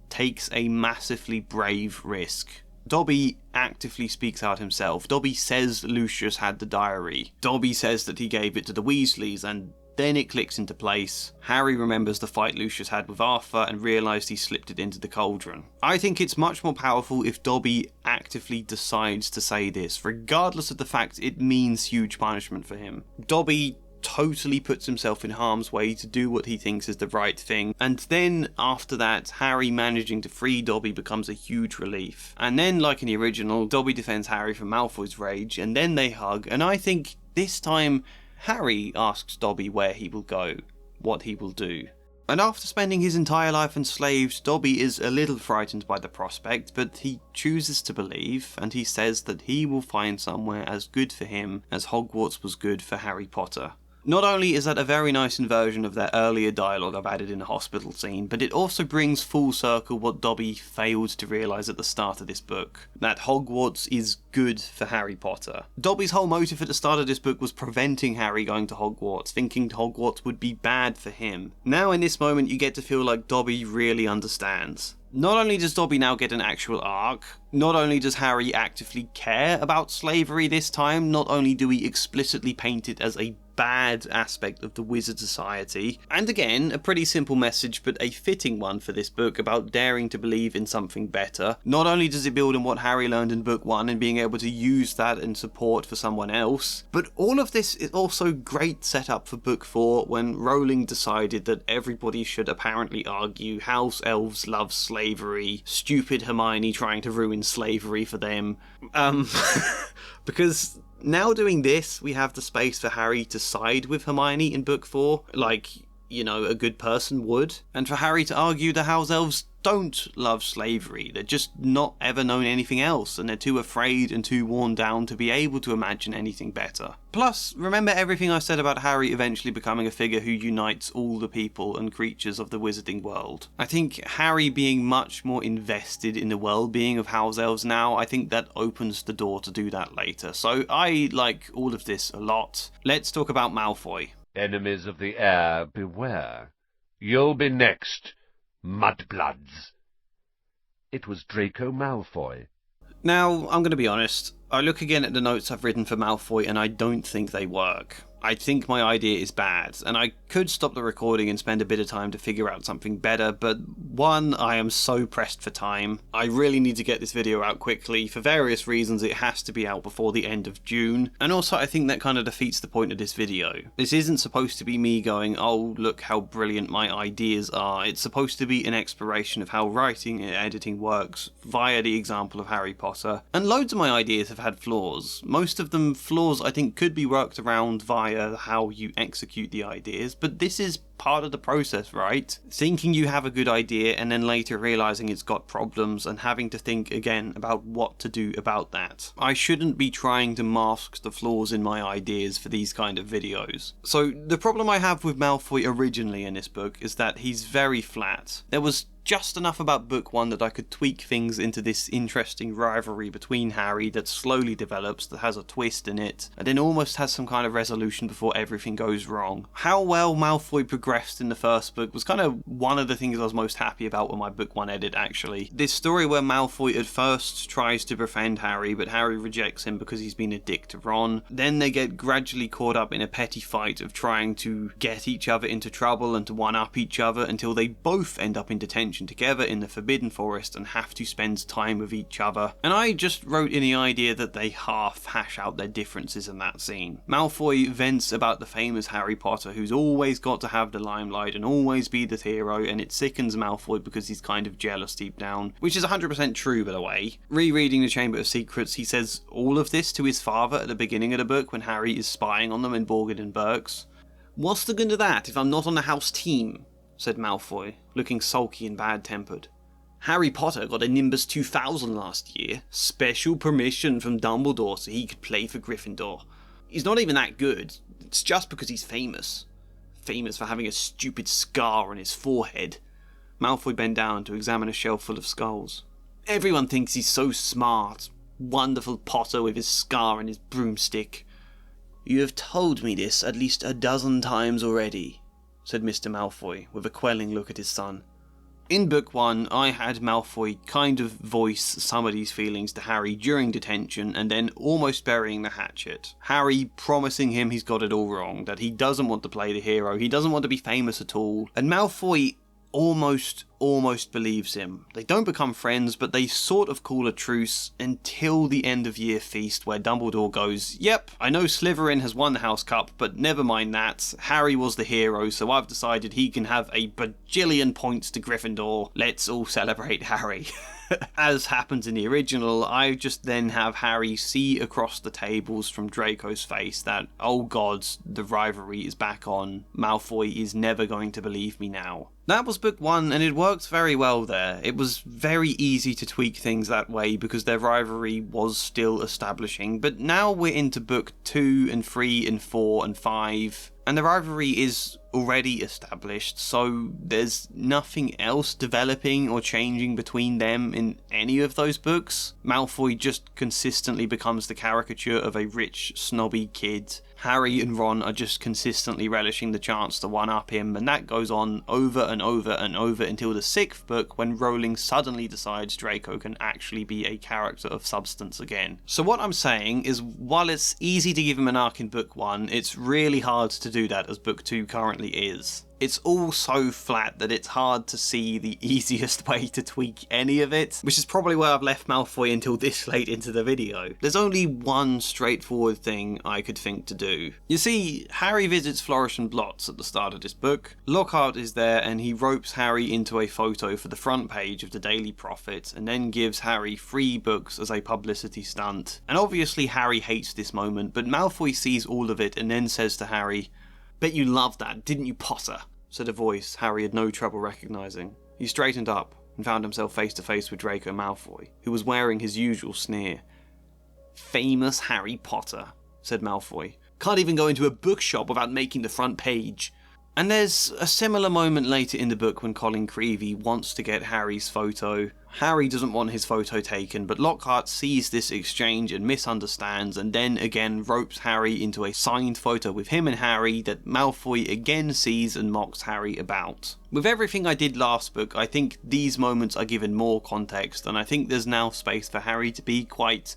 takes a massively brave risk. Dobby actively speaks out himself. Dobby says Lucius had the diary. Dobby says that he gave it to the Weasleys, and then it clicks into place. Harry remembers the fight Lucius had with Arthur and realised he slipped it into the cauldron. I think it's much more powerful if Dobby actively decides to say this, regardless of the fact it means huge punishment for him. Dobby totally puts himself in harm's way to do what he thinks is the right thing, and then after that, Harry managing to free Dobby becomes a huge relief. And then, like in the original, Dobby defends Harry from Malfoy's rage, and then they hug, and I think this time Harry asks Dobby where he will go, what he will do. And after spending his entire life enslaved, Dobby is a little frightened by the prospect, but he chooses to believe, and he says that he will find somewhere as good for him as Hogwarts was good for Harry Potter. Not only is that a very nice inversion of their earlier dialogue I've added in the hospital scene, but it also brings full circle what Dobby failed to realise at the start of this book, that Hogwarts is good for Harry Potter. Dobby's whole motive at the start of this book was preventing Harry going to Hogwarts, thinking Hogwarts would be bad for him. Now in this moment you get to feel like Dobby really understands. Not only does Dobby now get an actual arc, not only does Harry actively care about slavery this time, not only do we explicitly paint it as a bad aspect of the wizard society, and again, a pretty simple message but a fitting one for this book about daring to believe in something better. Not only does it build on what Harry learned in book 1 and being able to use that in support for someone else, but all of this is also great setup for book 4 when Rowling decided that everybody should apparently argue house elves love slavery, stupid Hermione trying to ruin slavery for them, because now doing this, we have the space for Harry to side with Hermione in book 4, like, you know, a good person would, and for Harry to argue the house elves don't love slavery. They're just not ever known anything else, and they're too afraid and too worn down to be able to imagine anything better. Plus, remember everything I said about Harry eventually becoming a figure who unites all the people and creatures of the wizarding world. I think Harry being much more invested in the well-being of house elves now, I think that opens the door to do that later. So I like all of this a lot. Let's talk about Malfoy. Enemies of the air, beware. You'll be next, mudbloods. It was Draco Malfoy. Now, I'm going to be honest, I look again at the notes I've written for Malfoy and I don't think they work. I think my idea is bad, and I could stop the recording and spend a bit of time to figure out something better, but one, I am so pressed for time. I really need to get this video out quickly. For various reasons, it has to be out before the end of June, and also I think that kind of defeats the point of this video. This isn't supposed to be me going, oh, look how brilliant my ideas are. It's supposed to be an exploration of how writing and editing works via the example of Harry Potter, and loads of my ideas have had flaws. Most of them flaws I think could be worked around via how you execute the ideas, but this is part of the process, right? Thinking you have a good idea and then later realising it's got problems and having to think again about what to do about that. I shouldn't be trying to mask the flaws in my ideas for these kind of videos. So the problem I have with Malfoy originally in this book is that he's very flat. There was just enough about book one that I could tweak things into this interesting rivalry between Harry that slowly develops, that has a twist in it, and then almost has some kind of resolution before everything goes wrong. How well Malfoy progressed in the first book was kind of one of the things I was most happy about with my book one edit, actually. This story where Malfoy at first tries to befriend Harry, but Harry rejects him because he's been a dick to Ron. Then they get gradually caught up in a petty fight of trying to get each other into trouble and to one-up each other until they both end up in detention together in the Forbidden Forest and have to spend time with each other. And I just wrote in the idea that they half hash out their differences in that scene. Malfoy vents about the famous Harry Potter who's always got to have the limelight and always be the hero, and it sickens Malfoy because he's kind of jealous deep down, which is 100% true, by the way. Rereading The Chamber of Secrets, he says all of this to his father at the beginning of the book when Harry is spying on them in Borgin and Burke's. "What's the good of that if I'm not on the house team?" said Malfoy, looking sulky and bad-tempered. "Harry Potter got a Nimbus 2000 last year, special permission from Dumbledore so he could play for Gryffindor. He's not even that good, it's just because he's famous. Famous for having a stupid scar on his forehead." Malfoy bent down to examine a shelf full of skulls. "Everyone thinks he's so smart. Wonderful Potter with his scar and his broomstick." "You have told me this at least a dozen times already," said Mr. Malfoy, with a quelling look at his son. In book one, I had Malfoy kind of voice some of these feelings to Harry during detention and then almost burying the hatchet. Harry promising him he's got it all wrong, that he doesn't want to play the hero, he doesn't want to be famous at all, and Malfoy almost believes him. They don't become friends, but they sort of call a truce until the end of year feast where Dumbledore goes, "Yep, I know Slytherin has won the House Cup, but never mind that. Harry was the hero, so I've decided he can have a bajillion points to Gryffindor. Let's all celebrate Harry." As happens in the original, I just then have Harry see across the tables from Draco's face that, oh god, the rivalry is back on. Malfoy is never going to believe me now. That was book one, and it worked very well there. It was very easy to tweak things that way because their rivalry was still establishing, but now we're into book 2 and 3 and 4 and 5, and the rivalry is already established, so there's nothing else developing or changing between them in any of those books. Malfoy just consistently becomes the caricature of a rich, snobby kid. Harry and Ron are just consistently relishing the chance to one-up him, and that goes on over and over and over until the 6th book when Rowling suddenly decides Draco can actually be a character of substance again. So what I'm saying is, while it's easy to give him an arc in book 1, it's really hard to do that as book 2 currently is. It's all so flat that it's hard to see the easiest way to tweak any of it, which is probably why I've left Malfoy until this late into the video. There's only one straightforward thing I could think to do. You see, Harry visits Flourish and Blots at the start of this book. Lockhart is there and he ropes Harry into a photo for the front page of the Daily Prophet and then gives Harry 3 books as a publicity stunt. And obviously Harry hates this moment, but Malfoy sees all of it and then says to Harry, "Bet you loved that, didn't you, Potter?" said a voice Harry had no trouble recognising. He straightened up and found himself face to face with Draco Malfoy, who was wearing his usual sneer. "Famous Harry Potter," said Malfoy. "Can't even go into a bookshop without making the front page." And there's a similar moment later in the book when Colin Creevey wants to get Harry's photo. Harry doesn't want his photo taken, but Lockhart sees this exchange and misunderstands, and then again ropes Harry into a signed photo with him and Harry that Malfoy again sees and mocks Harry about. With everything I did last book, I think these moments are given more context, and I think there's now space for Harry to be quite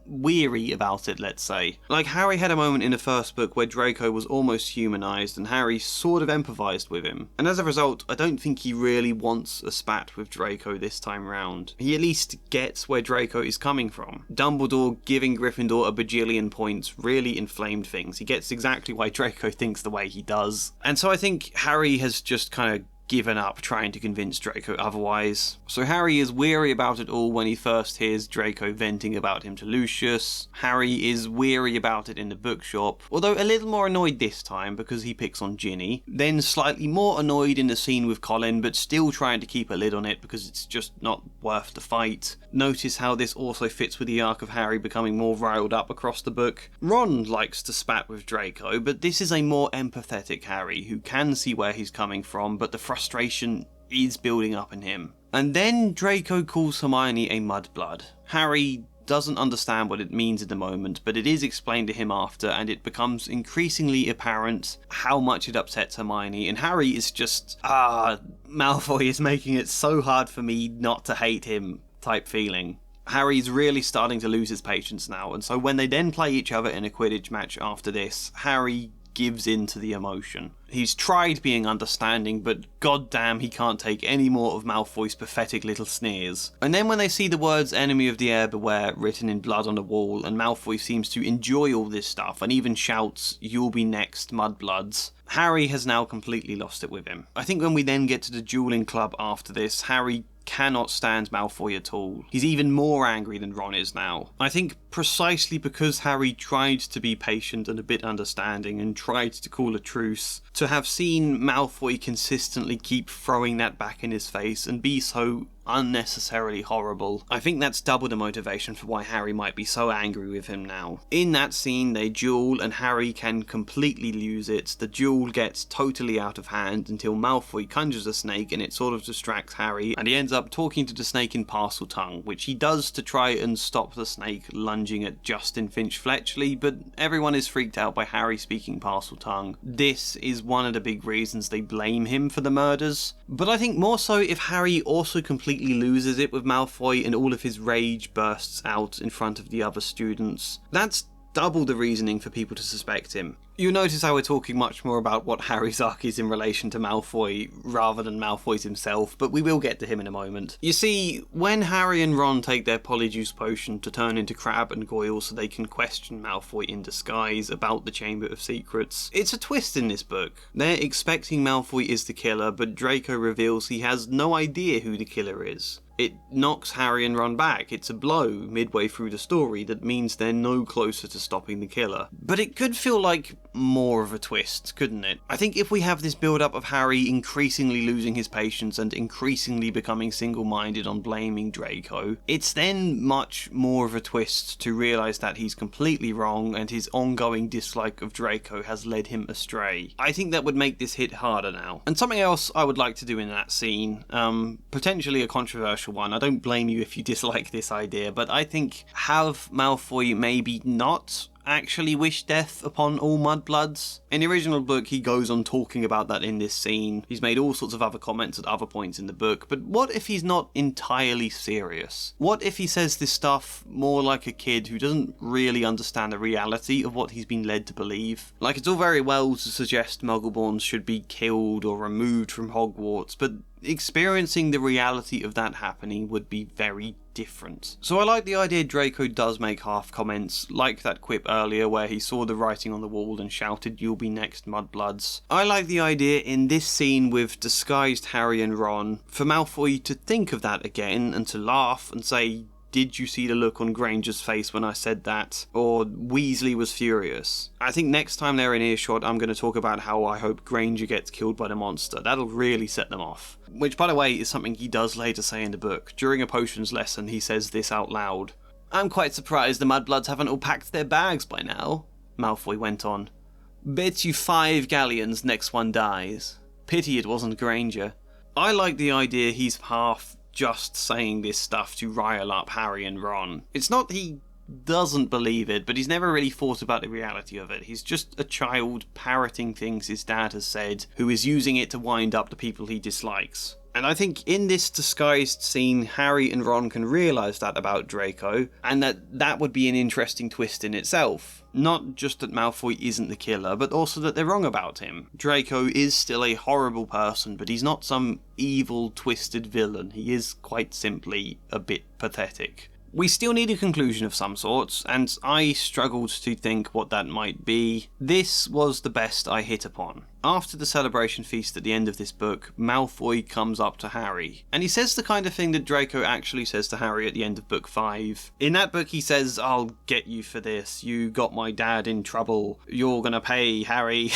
weary about it, let's say. Like, Harry had a moment in the first book where Draco was almost humanised and Harry sort of empathised with him. And as a result, I don't think he really wants a spat with Draco this time round. He at least gets where Draco is coming from. Dumbledore giving Gryffindor a bajillion points really inflamed things. He gets exactly why Draco thinks the way he does. And so I think Harry has just kind of given up trying to convince Draco otherwise. So Harry is weary about it all when he first hears Draco venting about him to Lucius. Harry is weary about it in the bookshop, although a little more annoyed this time because he picks on Ginny. Then slightly more annoyed in the scene with Colin, but still trying to keep a lid on it because it's just not worth the fight. Notice how this also fits with the arc of Harry becoming more riled up across the book. Ron likes to spat with Draco, but this is a more empathetic Harry who can see where he's coming from, but the frustration is building up in him. And then Draco calls Hermione a mudblood. Harry doesn't understand what it means at the moment, but it is explained to him after, and it becomes increasingly apparent how much it upsets Hermione, and Harry is just, Malfoy is making it so hard for me not to hate him type feeling. Harry's really starting to lose his patience now, and so when they then play each other in a Quidditch match after this, Harry gives in to the emotion. He's tried being understanding, but goddamn he can't take any more of Malfoy's pathetic little sneers. And then when they see the words "Enemy of the Heir Beware" written in blood on the wall, and Malfoy seems to enjoy all this stuff and even shouts, "You'll be next, mudbloods," Harry has now completely lost it with him. I think when we then get to the dueling club after this, Harry cannot stand Malfoy at all. He's even more angry than Ron is now. I think precisely because Harry tried to be patient and a bit understanding and tried to call a truce, to have seen Malfoy consistently keep throwing that back in his face and be so unnecessarily horrible, I think that's double the motivation for why Harry might be so angry with him now. In that scene they duel and Harry can completely lose it. The duel gets totally out of hand until Malfoy conjures a snake and it sort of distracts Harry, and he ends up talking to the snake in Parseltongue, which he does to try and stop the snake lunging at Justin Finch Fletchley, but everyone is freaked out by Harry speaking Parseltongue. This is one of the big reasons they blame him for the murders, but I think more so if Harry also completely loses it with Malfoy and all of his rage bursts out in front of the other students. That's double the reasoning for people to suspect him. You'll notice how we're talking much more about what Harry's arc is in relation to Malfoy rather than Malfoy's himself, but we will get to him in a moment. You see, when Harry and Ron take their Polyjuice potion to turn into Crabbe and Goyle so they can question Malfoy in disguise about the Chamber of Secrets, it's a twist in this book. They're expecting Malfoy is the killer, but Draco reveals he has no idea who the killer is. It knocks Harry and Ron back. It's a blow midway through the story that means they're no closer to stopping the killer. But it could feel like more of a twist, couldn't it? I think if we have this build-up of Harry increasingly losing his patience and increasingly becoming single-minded on blaming Draco, it's then much more of a twist to realise that he's completely wrong and his ongoing dislike of Draco has led him astray. I think that would make this hit harder now. And something else I would like to do in that scene, potentially a controversial one. I don't blame you if you dislike this idea, but I think have Malfoy maybe not actually wish death upon all mudbloods. In the original book he goes on talking about that in this scene. He's made all sorts of other comments at other points in the book, but what if he's not entirely serious? What if he says this stuff more like a kid who doesn't really understand the reality of what he's been led to believe? Like, it's all very well to suggest Muggleborns should be killed or removed from Hogwarts, but experiencing the reality of that happening would be very different. So I like the idea Draco does make half comments, like that quip earlier where he saw the writing on the wall and shouted, "You'll be next, mudbloods." I like the idea in this scene with disguised Harry and Ron for Malfoy to think of that again and to laugh and say, "Did you see the look on Granger's face when I said that?" Or "Weasley was furious." I think next time they're in earshot I'm going to talk about how I hope Granger gets killed by the monster. That'll really set them off. Which, by the way, is something he does later say in the book. During a potions lesson he says this out loud. "I'm quite surprised the mudbloods haven't all packed their bags by now," Malfoy went on. "Bet you 5 galleons next one dies. Pity it wasn't Granger." I like the idea he's half just saying this stuff to rile up Harry and Ron. It's not he doesn't believe it, but he's never really thought about the reality of it. He's just a child parroting things his dad has said, who is using it to wind up the people he dislikes. And I think in this disguised scene, Harry and Ron can realise that about Draco, and that would be an interesting twist in itself. Not just that Malfoy isn't the killer, but also that they're wrong about him. Draco is still a horrible person, but he's not some evil, twisted villain. He is quite simply a bit pathetic. We still need a conclusion of some sorts, and I struggled to think what that might be. This was the best I hit upon. After the celebration feast at the end of this book, Malfoy comes up to Harry, and he says the kind of thing that Draco actually says to Harry at the end of book 5. In that book he says, "I'll get you for this, you got my dad in trouble, you're gonna pay, Harry."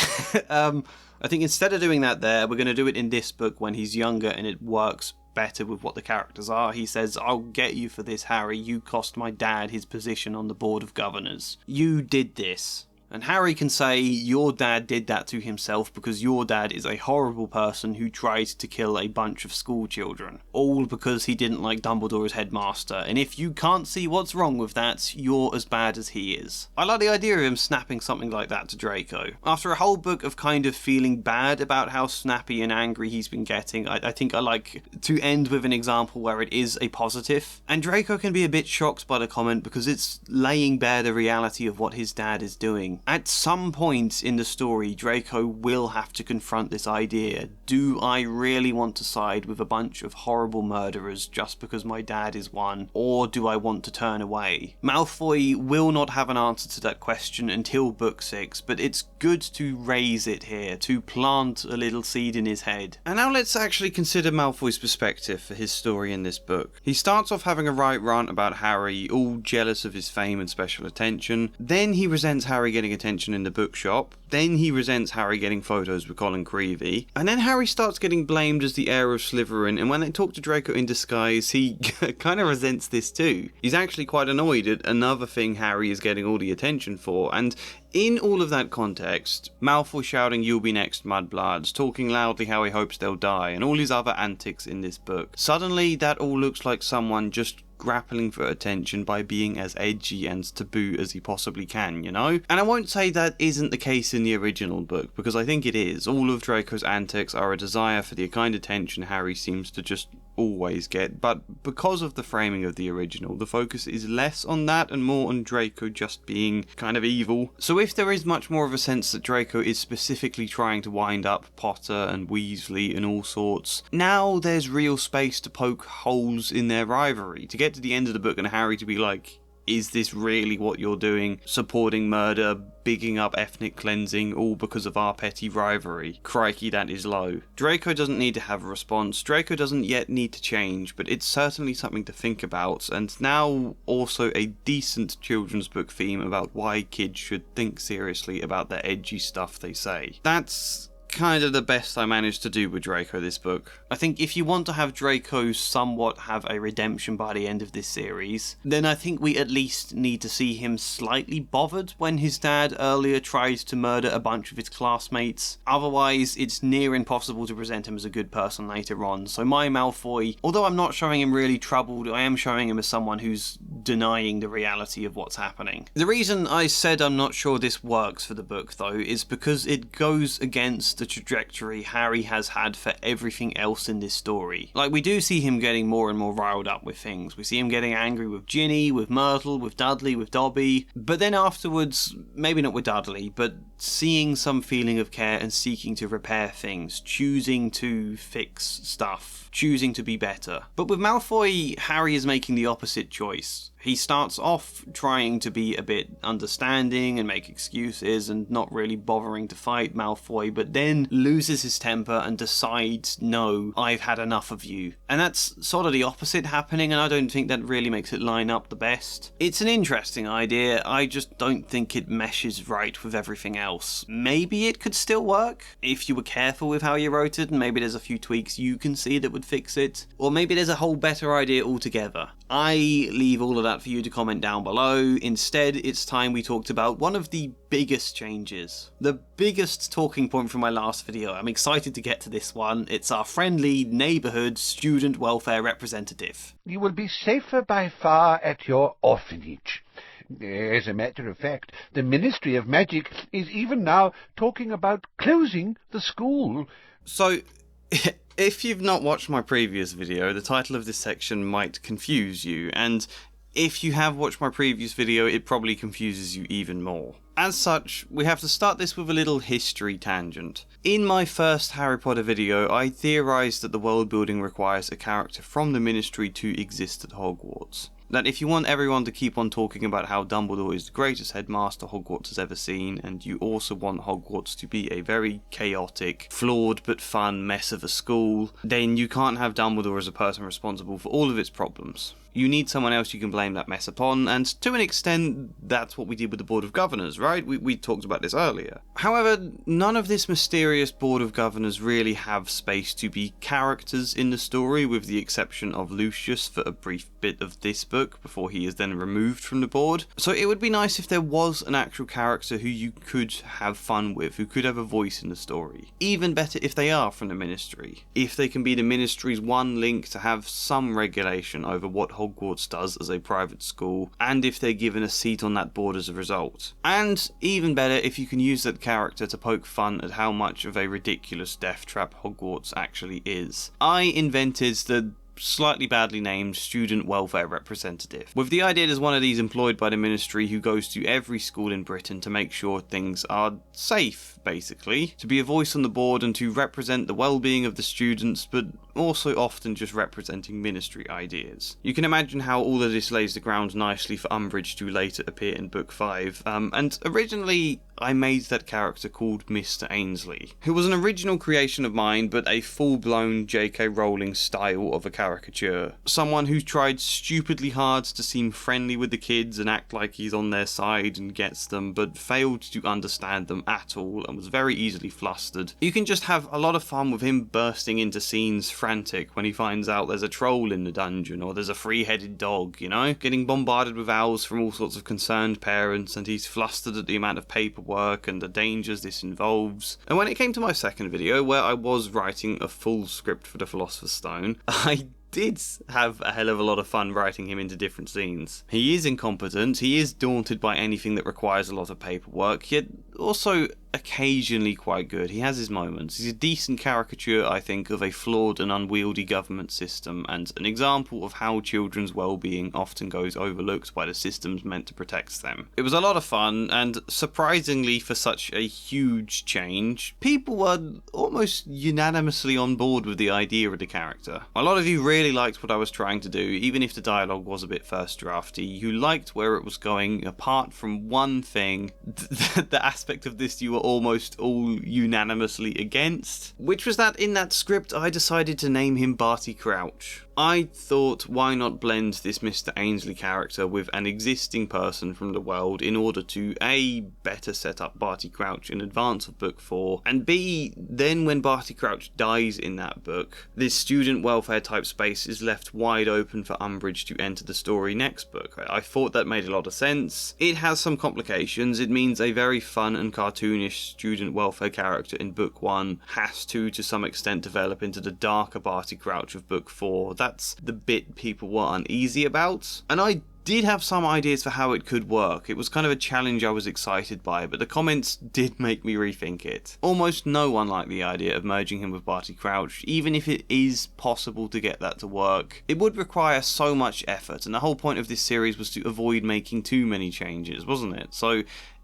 I think instead of doing that there, we're gonna do it in this book when he's younger and it works better with what the characters are. He says, "I'll get you for this, Harry. You cost my dad his position on the Board of Governors. You did this." And Harry can say, your dad did that to himself because your dad is a horrible person who tried to kill a bunch of school children. All because he didn't like Dumbledore's headmaster. And if you can't see what's wrong with that, you're as bad as he is. I like the idea of him snapping something like that to Draco. After a whole book of kind of feeling bad about how snappy and angry he's been getting, I think I like to end with an example where it is a positive. And Draco can be a bit shocked by the comment because it's laying bare the reality of what his dad is doing. At some point in the story, Draco will have to confront this idea. Do I really want to side with a bunch of horrible murderers just because my dad is one, or do I want to turn away? Malfoy will not have an answer to that question until book 6, but it's good to raise it here, to plant a little seed in his head. And now let's actually consider Malfoy's perspective for his story in this book. He starts off having a right rant about Harry, all jealous of his fame and special attention. Then he resents Harry getting attention in the bookshop. Then he resents Harry getting photos with Colin Creevey. And then Harry starts getting blamed as the heir of Slytherin, and when they talk to Draco in disguise, he kind of resents this too. He's actually quite annoyed at another thing Harry is getting all the attention for, and in all of that context, Malfoy shouting "You'll be next, mudbloods," talking loudly how he hopes they'll die, and all his other antics in this book. Suddenly, that all looks like someone just grappling for attention by being as edgy and taboo as he possibly can, you know? And I won't say that isn't the case in the original book, because I think it is. All of Draco's antics are a desire for the kind of attention Harry seems to just always get, but because of the framing of the original, the focus is less on that and more on Draco just being kind of evil. So if there is much more of a sense that Draco is specifically trying to wind up Potter and Weasley and all sorts, now there's real space to poke holes in their rivalry, to get to the end of the book and Harry to be like, is this really what you're doing? Supporting murder, bigging up ethnic cleansing, all because of our petty rivalry. Crikey, that is low. Draco doesn't need to have a response. Draco doesn't yet need to change, but it's certainly something to think about, and now also a decent children's book theme about why kids should think seriously about the edgy stuff they say. That's kind of the best I managed to do with Draco this book. I think if you want to have Draco somewhat have a redemption by the end of this series, then I think we at least need to see him slightly bothered when his dad earlier tries to murder a bunch of his classmates. Otherwise, it's near impossible to present him as a good person later on. So my Malfoy, although I'm not showing him really troubled, I am showing him as someone who's denying the reality of what's happening. The reason I said I'm not sure this works for the book, though, is because it goes against the trajectory Harry has had for everything else in this story. Like, we do see him getting more and more riled up with things. We see him getting angry with GINNY, with Myrtle, with Dudley, with Dobby, but then afterwards, maybe not with Dudley, but seeing some feeling of care and seeking to repair things, choosing to fix stuff, choosing to be better. But with Malfoy, Harry is making the opposite choice. He starts off trying to be a bit understanding and make excuses and not really bothering to fight Malfoy, but then loses his temper and decides, no, I've had enough of you. And that's sort of the opposite happening, and I don't think that really makes it line up the best. It's an interesting idea, I just don't think it meshes right with everything else. Maybe it could still work if you were careful with how you wrote it, and maybe there's a few tweaks you can see that would fix it. Or maybe there's a whole better idea altogether. I leave all of that for you to comment down below. Instead, it's time we talked about one of the biggest changes. The biggest talking point from my last video. I'm excited to get to this one. It's our friendly neighbourhood student welfare representative. You will be safer by far at your orphanage. As a matter of fact, the Ministry of Magic is even now talking about closing the school. So, if you've not watched my previous video, the title of this section might confuse you, and if you have watched my previous video, it probably confuses you even more. As such, we have to start this with a little history tangent. In my first Harry Potter video, I theorised that the world building requires a character from the Ministry to exist at Hogwarts. That if you want everyone to keep on talking about how Dumbledore is the greatest headmaster Hogwarts has ever seen, and you also want Hogwarts to be a very chaotic, flawed but fun mess of a school, then you can't have Dumbledore as a person responsible for all of its problems. You need someone else you can blame that mess upon, and to an extent, that's what we did with the Board of Governors, right? We talked about this earlier. However, none of this mysterious Board of Governors really have space to be characters in the story, with the exception of Lucius for a brief bit of this book, before he is then removed from the board. So it would be nice if there was an actual character who you could have fun with, who could have a voice in the story. Even better if they are from the Ministry. If they can be the Ministry's one link to have some regulation over what Hogwarts does as a private school, and if they're given a seat on that board as a result. And even better if you can use that character to poke fun at how much of a ridiculous death trap Hogwarts actually is. I invented the slightly badly named student welfare representative, with the idea as one of these employed by the Ministry who goes to every school in Britain to make sure things are safe, basically, to be a voice on the board and to represent the well-being of the students, but also often just representing Ministry ideas. You can imagine how all of this lays the ground nicely for Umbridge to later appear in Book 5, and originally I made that character called Mr. Ainsley, who was an original creation of mine, but a full-blown J.K. Rowling style of a caricature. Someone who tried stupidly hard to seem friendly with the kids and act like he's on their side and gets them, but failed to understand them at all and was very easily flustered. You can just have a lot of fun with him bursting into scenes frantic when he finds out there's a troll in the dungeon or there's a three-headed dog, you know? Getting bombarded with owls from all sorts of concerned parents, and he's flustered at the amount of paperwork and the dangers this involves. And when it came to my second video, where I was writing a full script for the Philosopher's Stone, I did have a hell of a lot of fun writing him into different scenes. He is incompetent, he is daunted by anything that requires a lot of paperwork, yet also occasionally quite good. He has his moments. He's a decent caricature, I think, of a flawed and unwieldy government system, and an example of how children's well-being often goes overlooked by the systems meant to protect them. It was a lot of fun, and surprisingly for such a huge change, people were almost unanimously on board with the idea of the character. A lot of you really liked what I was trying to do, even if the dialogue was a bit first drafty. You liked where it was going, apart from one thing, the aspect of this you were almost all unanimously against, which was that in that script I decided to name him Barty Crouch. I thought, why not blend this Mr. Ainsley character with an existing person from the world in order to A, better set up Barty Crouch in advance of book 4, and B, then when Barty Crouch dies in that book, this student welfare type space is left wide open for Umbridge to enter the story next book. I thought that made a lot of sense. It has some complications. It means a very fun and cartoonish student welfare character in book 1 has to some extent develop into the darker Barty Crouch of book 4. That's the bit people were uneasy about, and I did have some ideas for how it could work. It was kind of a challenge I was excited by, but the comments did make me rethink it. Almost no one liked the idea of merging him with Barty Crouch, even if it is possible to get that to work. It would require so much effort, and the whole point of this series was to avoid making too many changes, wasn't it? So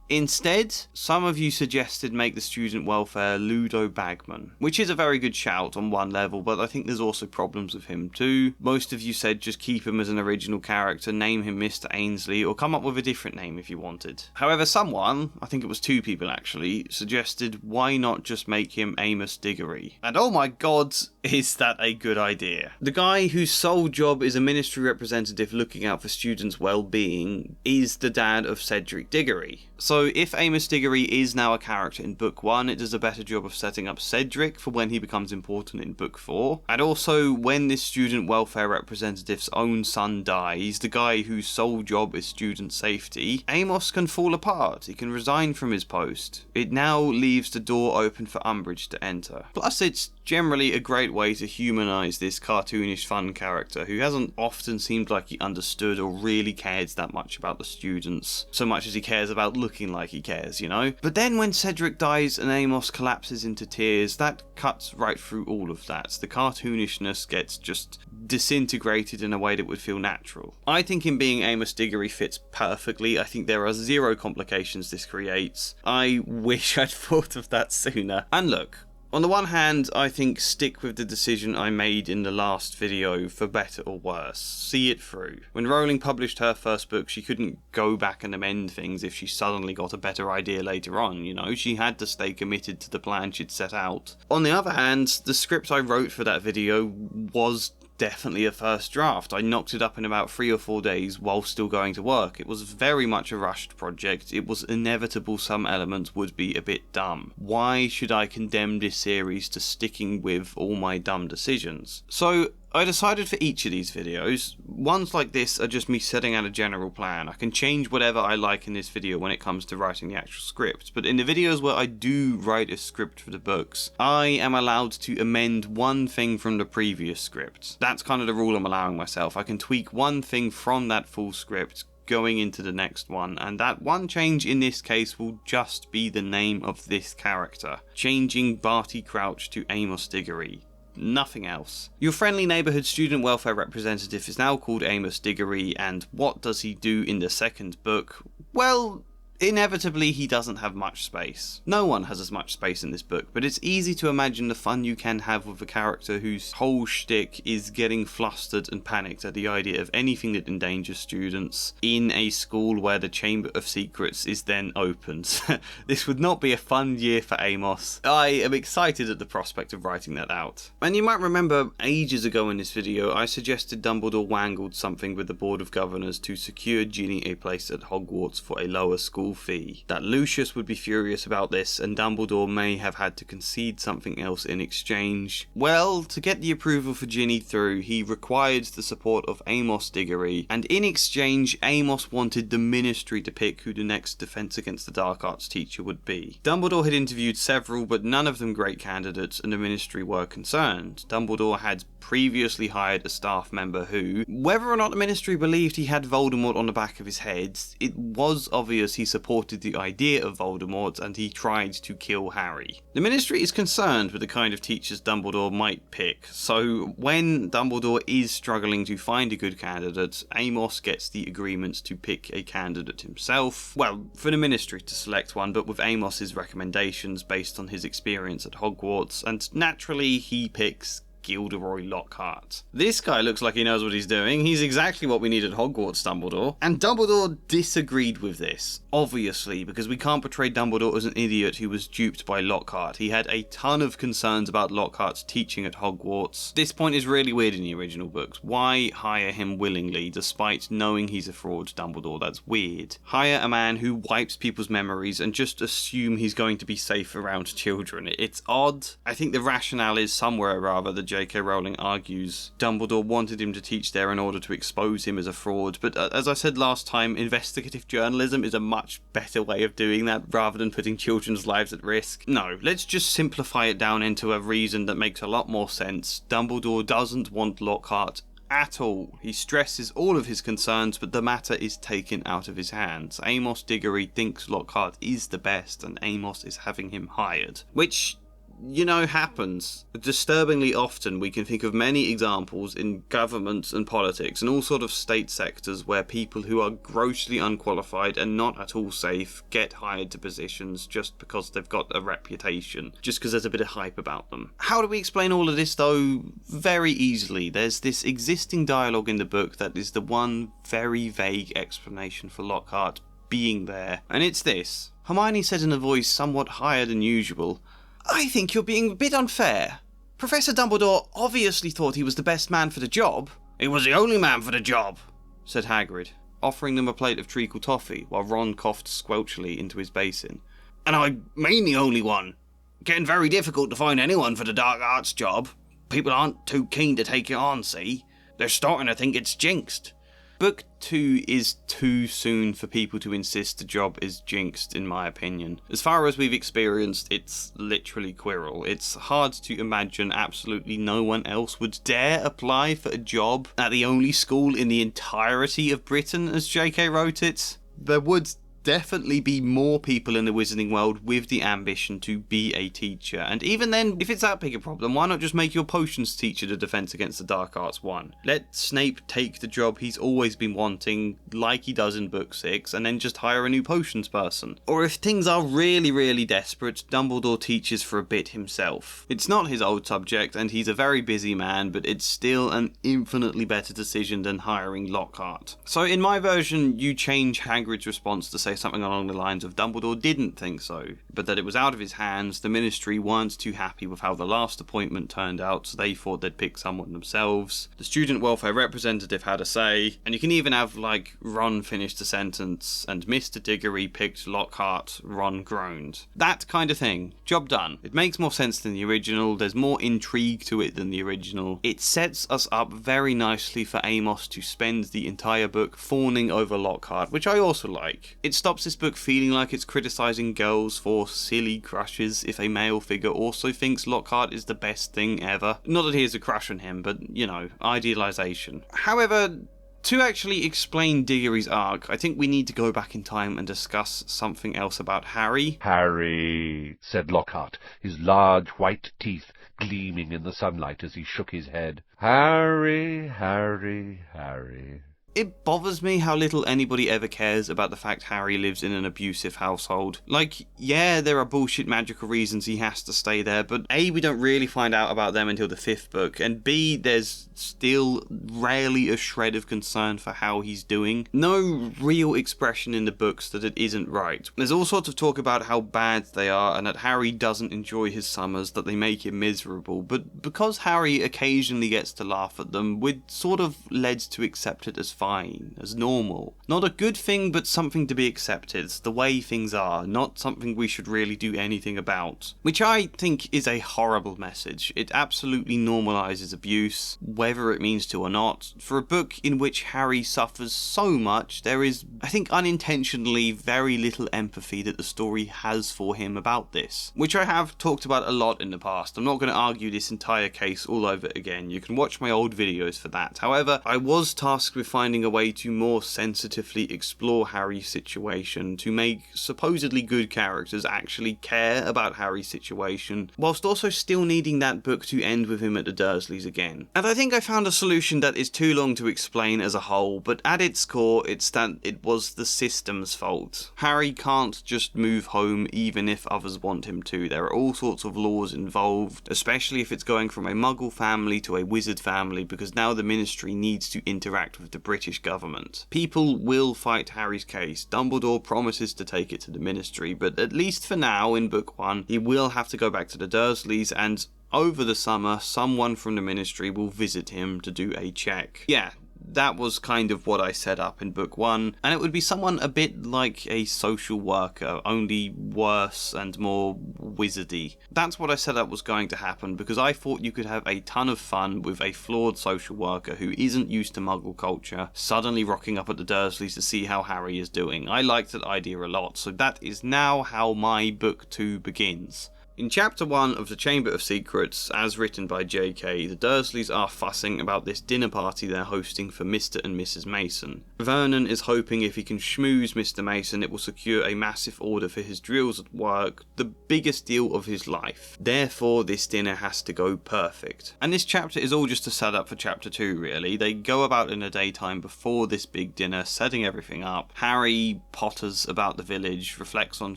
instead, some of you suggested make the student welfare Ludo Bagman, which is a very good shout on one level, but I think there's also problems with him too. Most of you said just keep him as an original character, name him Mr. Ainsley, or come up with a different name if you wanted. However, someone, I think it was 2 people actually, suggested why not just make him Amos Diggory. And oh my god, is that a good idea. The guy whose sole job is a ministry representative looking out for students' well-being is the dad of Cedric Diggory. So if Amos Diggory is now a character in book 1, it does a better job of setting up Cedric for when he becomes important in book 4. And also, when this student welfare representative's own son dies, the guy whose sole job is student safety, Amos can fall apart. He can resign from his post. It now leaves the door open for Umbridge to enter. Plus, it's generally a great way to humanise this cartoonish fun character who hasn't often seemed like he understood or really cared that much about the students, so much as he cares about looking like he cares, you know? But then when Cedric dies and Amos collapses into tears, that cuts right through all of that. The cartoonishness gets just disintegrated in a way that would feel natural. I think him being Amos Diggory fits perfectly. I think there are 0 complications this creates. I wish I'd thought of that sooner. And look, on the one hand, I think stick with the decision I made in the last video, for better or worse. See it through. When Rowling published her first book, she couldn't go back and amend things if she suddenly got a better idea later on, you know? She had to stay committed to the plan she'd set out. On the other hand, the script I wrote for that video was definitely a first draft. I knocked it up in about 3 or 4 days while still going to work. It was very much a rushed project. It was inevitable some elements would be a bit dumb. Why should I condemn this series to sticking with all my dumb decisions? So I decided for each of these videos, ones like this are just me setting out a general plan. I can change whatever I like in this video when it comes to writing the actual script, but in the videos where I do write a script for the books, I am allowed to amend one thing from the previous script. That's kind of the rule I'm allowing myself. I can tweak one thing from that full script going into the next one, and that one change in this case will just be the name of this character, changing Barty Crouch to Amos Diggory. Nothing else. Your friendly neighbourhood student welfare representative is now called Amos Diggory, and what does he do in the second book? Well, inevitably he doesn't have much space. No one has as much space in this book, but it's easy to imagine the fun you can have with a character whose whole shtick is getting flustered and panicked at the idea of anything that endangers students in a school where the Chamber of Secrets is then opened. This would not be a fun year for Amos. I am excited at the prospect of writing that out. And you might remember ages ago in this video I suggested Dumbledore wangled something with the Board of Governors to secure GINNY a place at Hogwarts for a lower school fee. That Lucius would be furious about this, and Dumbledore may have had to concede something else in exchange. Well, to get the approval for GINNY through, he required the support of Amos Diggory, and in exchange, Amos wanted the Ministry to pick who the next Defence Against the Dark Arts teacher would be. Dumbledore had interviewed several, but none of them great candidates, and the Ministry were concerned. Dumbledore had previously hired a staff member who, whether or not the Ministry believed he had Voldemort on the back of his head, it was obvious he supported the idea of Voldemort, and he tried to kill Harry. The Ministry is concerned with the kind of teachers Dumbledore might pick, so when Dumbledore is struggling to find a good candidate, Amos gets the agreement to pick a candidate himself. Well, for the Ministry to select one, but with Amos's recommendations based on his experience at Hogwarts, and naturally he picks Gilderoy Lockhart. This guy looks like he knows what he's doing. He's exactly what we need at Hogwarts, Dumbledore. And Dumbledore disagreed with this, obviously, because we can't portray Dumbledore as an idiot who was duped by Lockhart. He had a ton of concerns about Lockhart's teaching at Hogwarts. This point is really weird in the original books. Why hire him willingly, despite knowing he's a fraud, Dumbledore? That's weird. Hire a man who wipes people's memories and just assume he's going to be safe around children. It's odd. I think the rationale is somewhere rather that J.K. Rowling argues Dumbledore wanted him to teach there in order to expose him as a fraud, but as I said last time, investigative journalism is a much better way of doing that rather than putting children's lives at risk. No, let's just simplify it down into a reason that makes a lot more sense. Dumbledore doesn't want Lockhart at all. He stresses all of his concerns, but the matter is taken out of his hands. Amos Diggory thinks Lockhart is the best, and Amos is having him hired. Which, you know, happens. Disturbingly often we can think of many examples in governments and politics and all sort of state sectors where people who are grossly unqualified and not at all safe get hired to positions just because they've got a reputation, just because there's a bit of hype about them. How do we explain all of this though? Very easily. There's this existing dialogue in the book that is the one very vague explanation for Lockhart being there, and it's this. Hermione said in a voice somewhat higher than usual, "I think you're being a bit unfair. Professor Dumbledore obviously thought he was the best man for the job." "He was the only man for the job," said Hagrid, offering them a plate of treacle toffee while Ron coughed squelchily into his basin. "And I mean the only one. Getting very difficult to find anyone for the dark arts job. People aren't too keen to take it on, see? They're starting to think it's jinxed." Book 2 is too soon for people to insist the job is jinxed, in my opinion. As far as we've experienced, it's literally Quirrell. It's hard to imagine absolutely no one else would dare apply for a job at the only school in the entirety of Britain, as JK wrote it. There would definitely be more people in the wizarding world with the ambition to be a teacher, and even then, if it's that big a problem, why not just make your potions teacher the Defence Against the Dark Arts one? Let Snape take the job he's always been wanting, like he does in book 6, and then just hire a new potions person. Or if things are really, really desperate, Dumbledore teaches for a bit himself. It's not his old subject, and he's a very busy man, but it's still an infinitely better decision than hiring Lockhart. So in my version, you change Hagrid's response to say something along the lines of Dumbledore didn't think so. but that it was out of his hands. The Ministry weren't too happy with how the last appointment turned out, so they thought they'd pick someone themselves. The student welfare representative had a say, and you can even have, like, Ron finished the sentence, and Mr. Diggory picked Lockhart, Ron groaned. That kind of thing. Job done. It makes more sense than the original, there's more intrigue to it than the original. It sets us up very nicely for Amos to spend the entire book fawning over Lockhart, which I also like. It stops this book feeling like it's criticising girls for silly crushes if a male figure also thinks Lockhart is the best thing ever. Not that he has a crush on him, but, you know, idealisation. However, to actually explain Diggory's arc, I think we need to go back in time and discuss something else about Harry. Harry, said Lockhart, his large white teeth gleaming in the sunlight as he shook his head. Harry, Harry, Harry. It bothers me how little anybody ever cares about the fact Harry lives in an abusive household. Like, yeah, there are bullshit magical reasons he has to stay there, but A, we don't really find out about them until the 5th book, and B, there's still rarely a shred of concern for how he's doing. No real expression in the books that it isn't right. There's all sorts of talk about how bad they are, and that Harry doesn't enjoy his summers, that they make him miserable, but because Harry occasionally gets to laugh at them, we're sort of led to accept it as fine, as normal. Not a good thing, but something to be accepted, the way things are, not something we should really do anything about. Which I think is a horrible message. It absolutely normalises abuse, whether it means to or not. For a book in which Harry suffers so much, there is, I think unintentionally, very little empathy that the story has for him about this. Which I have talked about a lot in the past. I'm not going to argue this entire case all over again. You can watch my old videos for that. However, I was tasked with finding a way to more sensitively explore Harry's situation, to make supposedly good characters actually care about Harry's situation, whilst also still needing that book to end with him at the Dursleys again. And I think I found a solution that is too long to explain as a whole, but at its core, it's that it was the system's fault. Harry can't just move home even if others want him to. There are all sorts of laws involved, especially if it's going from a Muggle family to a wizard family, because now the Ministry needs to interact with the British government. People will fight Harry's case. Dumbledore promises to take it to the Ministry, but at least for now, in book 1, he will have to go back to the Dursleys, and over the summer, someone from the Ministry will visit him to do a check. Yeah, that was kind of what I set up in book 1, and it would be someone a bit like a social worker, only worse and more wizardy. That's what I set up was going to happen, because I thought you could have a ton of fun with a flawed social worker who isn't used to Muggle culture, suddenly rocking up at the Dursleys to see how Harry is doing. I liked that idea a lot, so that is now how my book 2 begins. In Chapter 1 of The Chamber of Secrets, as written by J.K., the Dursleys are fussing about this dinner party they're hosting for Mr. and Mrs. Mason. Vernon is hoping if he can schmooze Mr. Mason, it will secure a massive order for his drills at work, the biggest deal of his life. Therefore, this dinner has to go perfect. And this chapter is all just a setup for Chapter 2, really. They go about in the daytime before this big dinner, setting everything up. Harry potters about the village, reflects on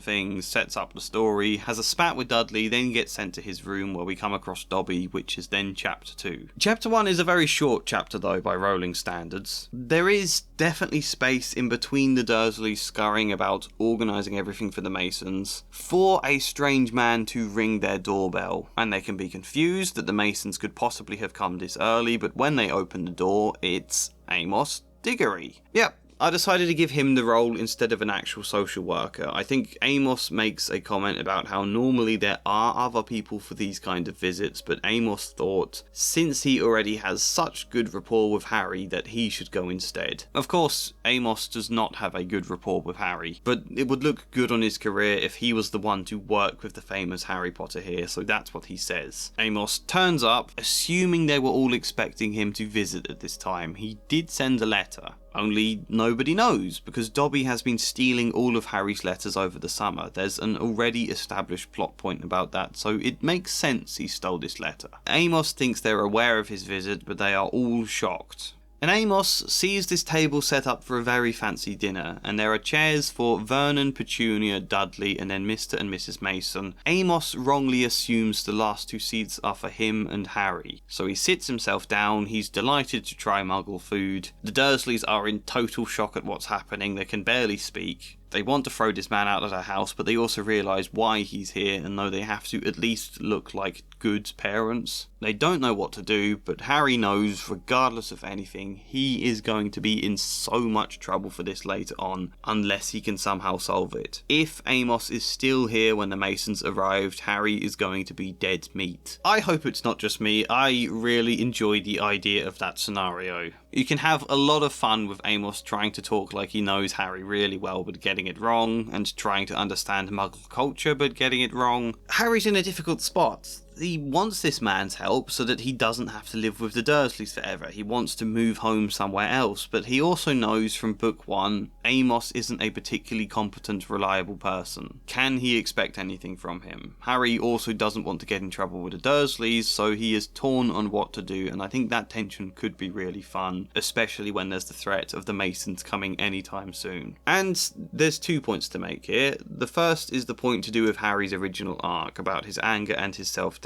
things, sets up the story, has a spat with Dudley, then gets sent to his room where we come across Dobby, which is then Chapter 2. Chapter 1 is a very short chapter though by Rowling standards. There is definitely space in between the Dursleys scurrying about organising everything for the Masons for a strange man to ring their doorbell, and they can be confused that the Masons could possibly have come this early, but when they open the door, it's Amos Diggory. Yep. I decided to give him the role instead of an actual social worker. I think Amos makes a comment about how normally there are other people for these kind of visits, but Amos thought, since he already has such good rapport with Harry, that he should go instead. Of course, Amos does not have a good rapport with Harry, but it would look good on his career if he was the one to work with the famous Harry Potter here, so that's what he says. Amos turns up, assuming they were all expecting him to visit at this time. He did send a letter. Only nobody knows, because Dobby has been stealing all of Harry's letters over the summer. There's an already established plot point about that, so it makes sense he stole this letter. Amos thinks they're aware of his visit, but they are all shocked. And Amos sees this table set up for a very fancy dinner, and there are chairs for Vernon, Petunia, Dudley, and then Mr. and Mrs. Mason. Amos wrongly assumes the last 2 seats are for him and Harry, so he sits himself down. He's delighted to try Muggle food. The Dursleys are in total shock at what's happening, they can barely speak. They want to throw this man out of their house, but they also realise why he's here and know they have to at least look like good parents. They don't know what to do, but Harry knows, regardless of anything, he is going to be in so much trouble for this later on, unless he can somehow solve it. If Amos is still here when the Masons arrived, Harry is going to be dead meat. I hope it's not just me, I really enjoy the idea of that scenario. You can have a lot of fun with Amos trying to talk like he knows Harry really well but getting it wrong, and trying to understand Muggle culture but getting it wrong. Harry's in a difficult spot. He wants this man's help so that he doesn't have to live with the Dursleys forever. He wants to move home somewhere else, but he also knows from book 1, Amos isn't a particularly competent, reliable person. Can he expect anything from him? Harry also doesn't want to get in trouble with the Dursleys, so he is torn on what to do, and I think that tension could be really fun, especially when there's the threat of the Masons coming anytime soon. And there's 2 points to make here. The first is the point to do with Harry's original arc, about his anger and his self-doubt.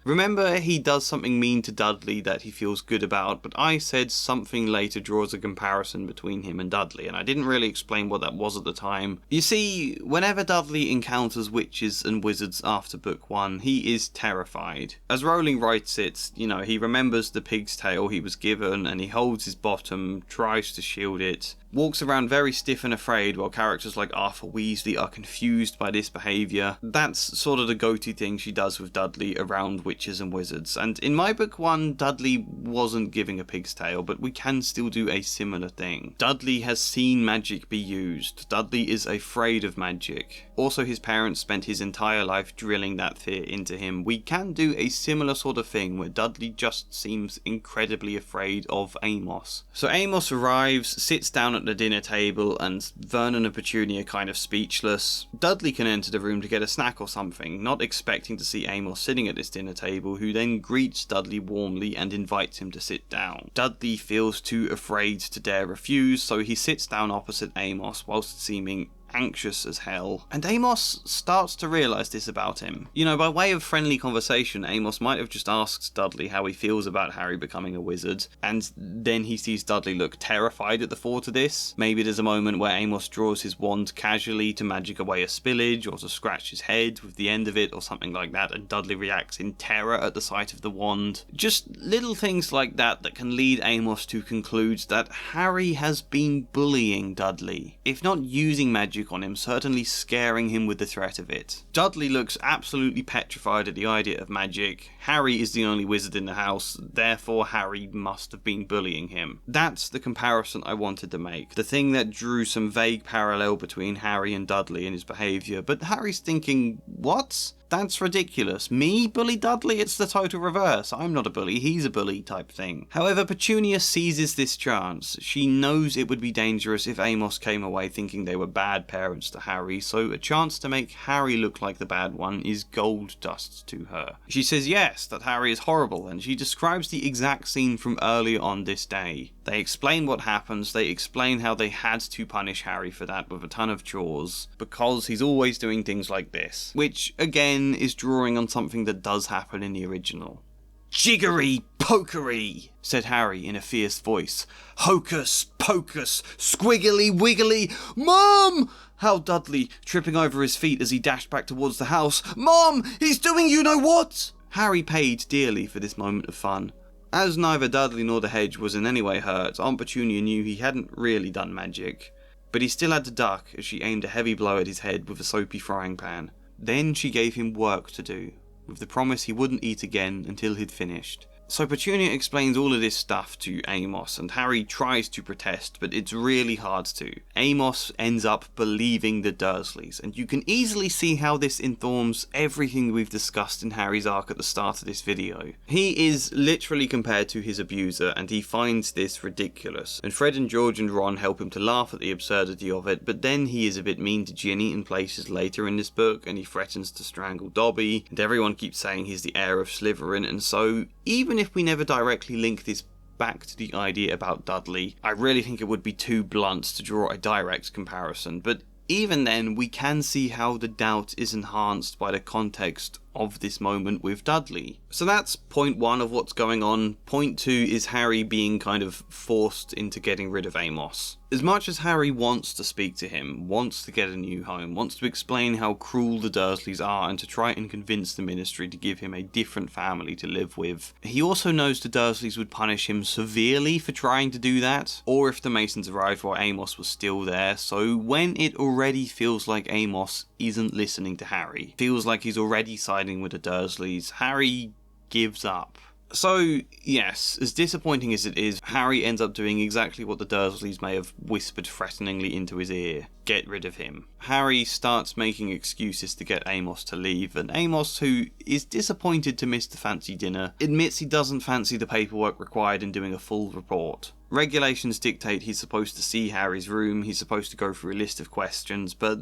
Remember, he does something mean to Dudley that he feels good about, but I said something later draws a comparison between him and Dudley, and I didn't really explain what that was at the time. You see, whenever Dudley encounters witches and wizards after book 1, he is terrified. As Rowling writes it, he remembers the pig's tail he was given, and he holds his bottom, tries to shield it, walks around very stiff and afraid, while characters like Arthur Weasley are confused by this behaviour. That's sort of the go-to thing she does with Dudley around witches and wizards, and in my book 1, Dudley wasn't giving a pig's tail, but we can still do a similar thing. Dudley has seen magic be used. Dudley is afraid of magic. Also, his parents spent his entire life drilling that fear into him. We can do a similar sort of thing where Dudley just seems incredibly afraid of Amos. So Amos arrives, sits down at the dinner table, and Vernon and Petunia kind of speechless. Dudley can enter the room to get a snack or something, not expecting to see Amos sitting at this dinner table, who then greets Dudley warmly and invites him to sit down. Dudley feels too afraid to dare refuse, so he sits down opposite Amos whilst seeming anxious as hell, and Amos starts to realise this about him. By way of friendly conversation, Amos might have just asked Dudley how he feels about Harry becoming a wizard, and then he sees Dudley look terrified at the thought of this. Maybe there's a moment where Amos draws his wand casually to magic away a spillage, or to scratch his head with the end of it, or something like that, and Dudley reacts in terror at the sight of the wand. Just little things like that can lead Amos to conclude that Harry has been bullying Dudley. If not using magic on him, certainly scaring him with the threat of it. Dudley looks absolutely petrified at the idea of magic. Harry is the only wizard in the house, therefore Harry must have been bullying him. That's the comparison I wanted to make. The thing that drew some vague parallel between Harry and Dudley in his behaviour, but Harry's thinking, what? That's ridiculous. Me bully Dudley? It's the total reverse. I'm not a bully, he's a bully type thing. However, Petunia seizes this chance. She knows it would be dangerous if Amos came away thinking they were bad parents to Harry, so a chance to make Harry look like the bad one is gold dust to her. She says yes, that Harry is horrible, and she describes the exact scene from earlier on this day. They explain what happens, they explain how they had to punish Harry for that with a ton of chores, because he's always doing things like this. Which, again, is drawing on something that does happen in the original. "Jiggery pokery," said Harry in a fierce voice. "Hocus pocus, squiggly wiggly, Mom!" howled Dudley, tripping over his feet as he dashed back towards the house. "Mom, he's doing you-know-what!" Harry paid dearly for this moment of fun. As neither Dudley nor the hedge was in any way hurt, Aunt Petunia knew he hadn't really done magic, but he still had to duck as she aimed a heavy blow at his head with a soapy frying pan. Then she gave him work to do, with the promise he wouldn't eat again until he'd finished. So Petunia explains all of this stuff to Amos, and Harry tries to protest, but it's really hard to. Amos ends up believing the Dursleys, and you can easily see how this informs everything we've discussed in Harry's arc at the start of this video. He is literally compared to his abuser, and he finds this ridiculous, and Fred and George and Ron help him to laugh at the absurdity of it, but then he is a bit mean to Ginny in places later in this book, and he threatens to strangle Dobby, and everyone keeps saying he's the heir of Slytherin, and so, even if we never directly link this back to the idea about Dudley, I really think it would be too blunt to draw a direct comparison, but even then we can see how the doubt is enhanced by the context of this moment with Dudley. So that's point 1 of what's going on. Point 2 is Harry being kind of forced into getting rid of Amos. As much as Harry wants to speak to him, wants to get a new home, wants to explain how cruel the Dursleys are and to try and convince the Ministry to give him a different family to live with, he also knows the Dursleys would punish him severely for trying to do that, or if the Masons arrived while Amos was still there. So when it already feels like Amos isn't listening to Harry, feels like he's already siding with the Dursleys, Harry gives up. So, yes, as disappointing as it is, Harry ends up doing exactly what the Dursleys may have whispered threateningly into his ear. Get rid of him. Harry starts making excuses to get Amos to leave, and Amos, who is disappointed to miss the fancy dinner, admits he doesn't fancy the paperwork required in doing a full report. Regulations dictate he's supposed to see Harry's room, he's supposed to go through a list of questions, but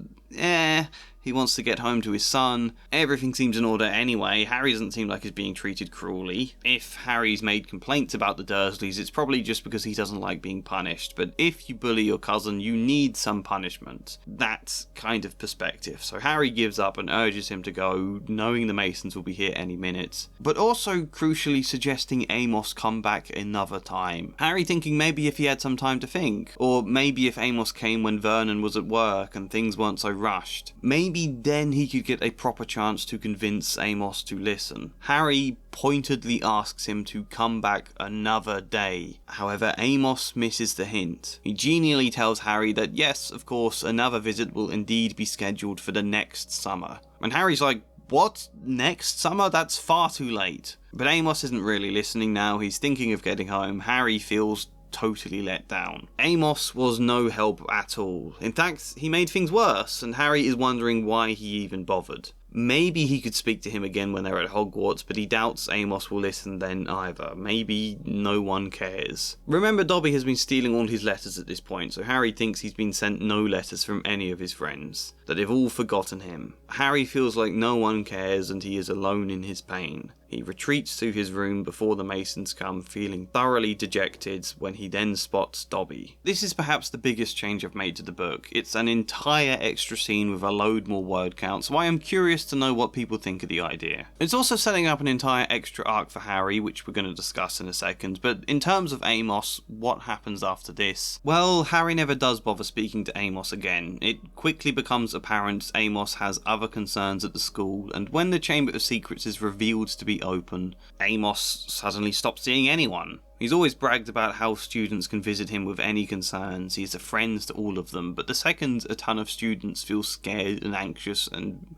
he wants to get home to his son. Everything seems in order anyway. Harry doesn't seem like he's being treated cruelly. If Harry's made complaints about the Dursleys, it's probably just because he doesn't like being punished, but if you bully your cousin, you need some punishment. That kind of perspective. So Harry gives up and urges him to go, knowing the Masons will be here any minute, but also crucially suggesting Amos come back another time. Harry thinking maybe if he had some time to think, or maybe if Amos came when Vernon was at work and things weren't so rushed, maybe then he could get a proper chance to convince Amos to listen. Harry pointedly asks him to come back another day. However, Amos misses the hint. He genially tells Harry that yes, of course, another visit will indeed be scheduled for the next summer. And Harry's like, what? Next summer? That's far too late. But Amos isn't really listening now. He's thinking of getting home. Harry feels totally let down. Amos was no help at all. In fact, he made things worse, and Harry is wondering why he even bothered. Maybe he could speak to him again when they're at Hogwarts, but he doubts Amos will listen then either. Maybe no one cares. Remember, Dobby has been stealing all his letters at this point, so Harry thinks he's been sent no letters from any of his friends, that they've all forgotten him. Harry feels like no one cares and he is alone in his pain. He retreats to his room before the Masons come, feeling thoroughly dejected when he then spots Dobby. This is perhaps the biggest change I've made to the book. It's an entire extra scene with a load more word count, so I am curious to know what people think of the idea. It's also setting up an entire extra arc for Harry, which we're going to discuss in a second, but in terms of Amos, what happens after this? Well, Harry never does bother speaking to Amos again. It quickly becomes apparent Amos has other concerns at the school, and when the Chamber of Secrets is revealed to be open, Amos suddenly stops seeing anyone. He's always bragged about how students can visit him with any concerns, he's a friend to all of them, but the second a ton of students feel scared and anxious and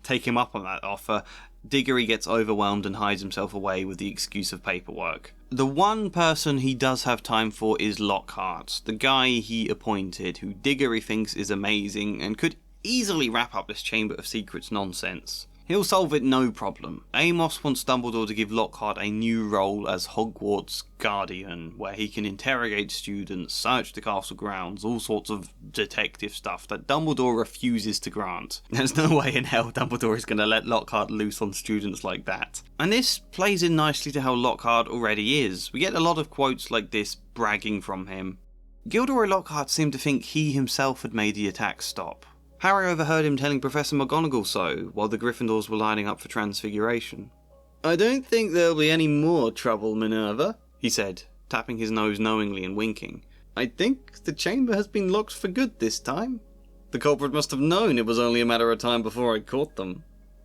take him up on that offer, Diggory gets overwhelmed and hides himself away with the excuse of paperwork. The one person he does have time for is Lockhart, the guy he appointed, who Diggory thinks is amazing and could easily wrap up this Chamber of Secrets nonsense. He'll solve it no problem. Amos wants Dumbledore to give Lockhart a new role as Hogwarts Guardian, where he can interrogate students, search the castle grounds, all sorts of detective stuff that Dumbledore refuses to grant. There's no way in hell Dumbledore is going to let Lockhart loose on students like that. And this plays in nicely to how Lockhart already is. We get a lot of quotes like this bragging from him. Gilderoy Lockhart seemed to think he himself had made the attack stop. Harry overheard him telling Professor McGonagall so, while the Gryffindors were lining up for Transfiguration. "I don't think there'll be any more trouble, Minerva," he said, tapping his nose knowingly and winking. "I think the chamber has been locked for good this time. The culprit must have known it was only a matter of time before I caught them.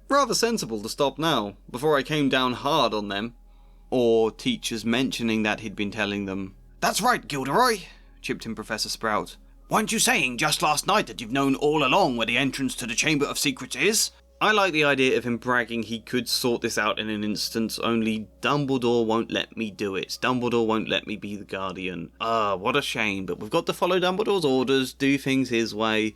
Rather sensible to stop now, before I came down hard on them." Or teachers mentioning that he'd been telling them. "That's right, Gilderoy," chipped in Professor Sprout. "Weren't you saying just last night that you've known all along where the entrance to the Chamber of Secrets is?" I like the idea of him bragging he could sort this out in an instant, only Dumbledore won't let me do it. Dumbledore won't let me be the Guardian. What a shame, but we've got to follow Dumbledore's orders, do things his way.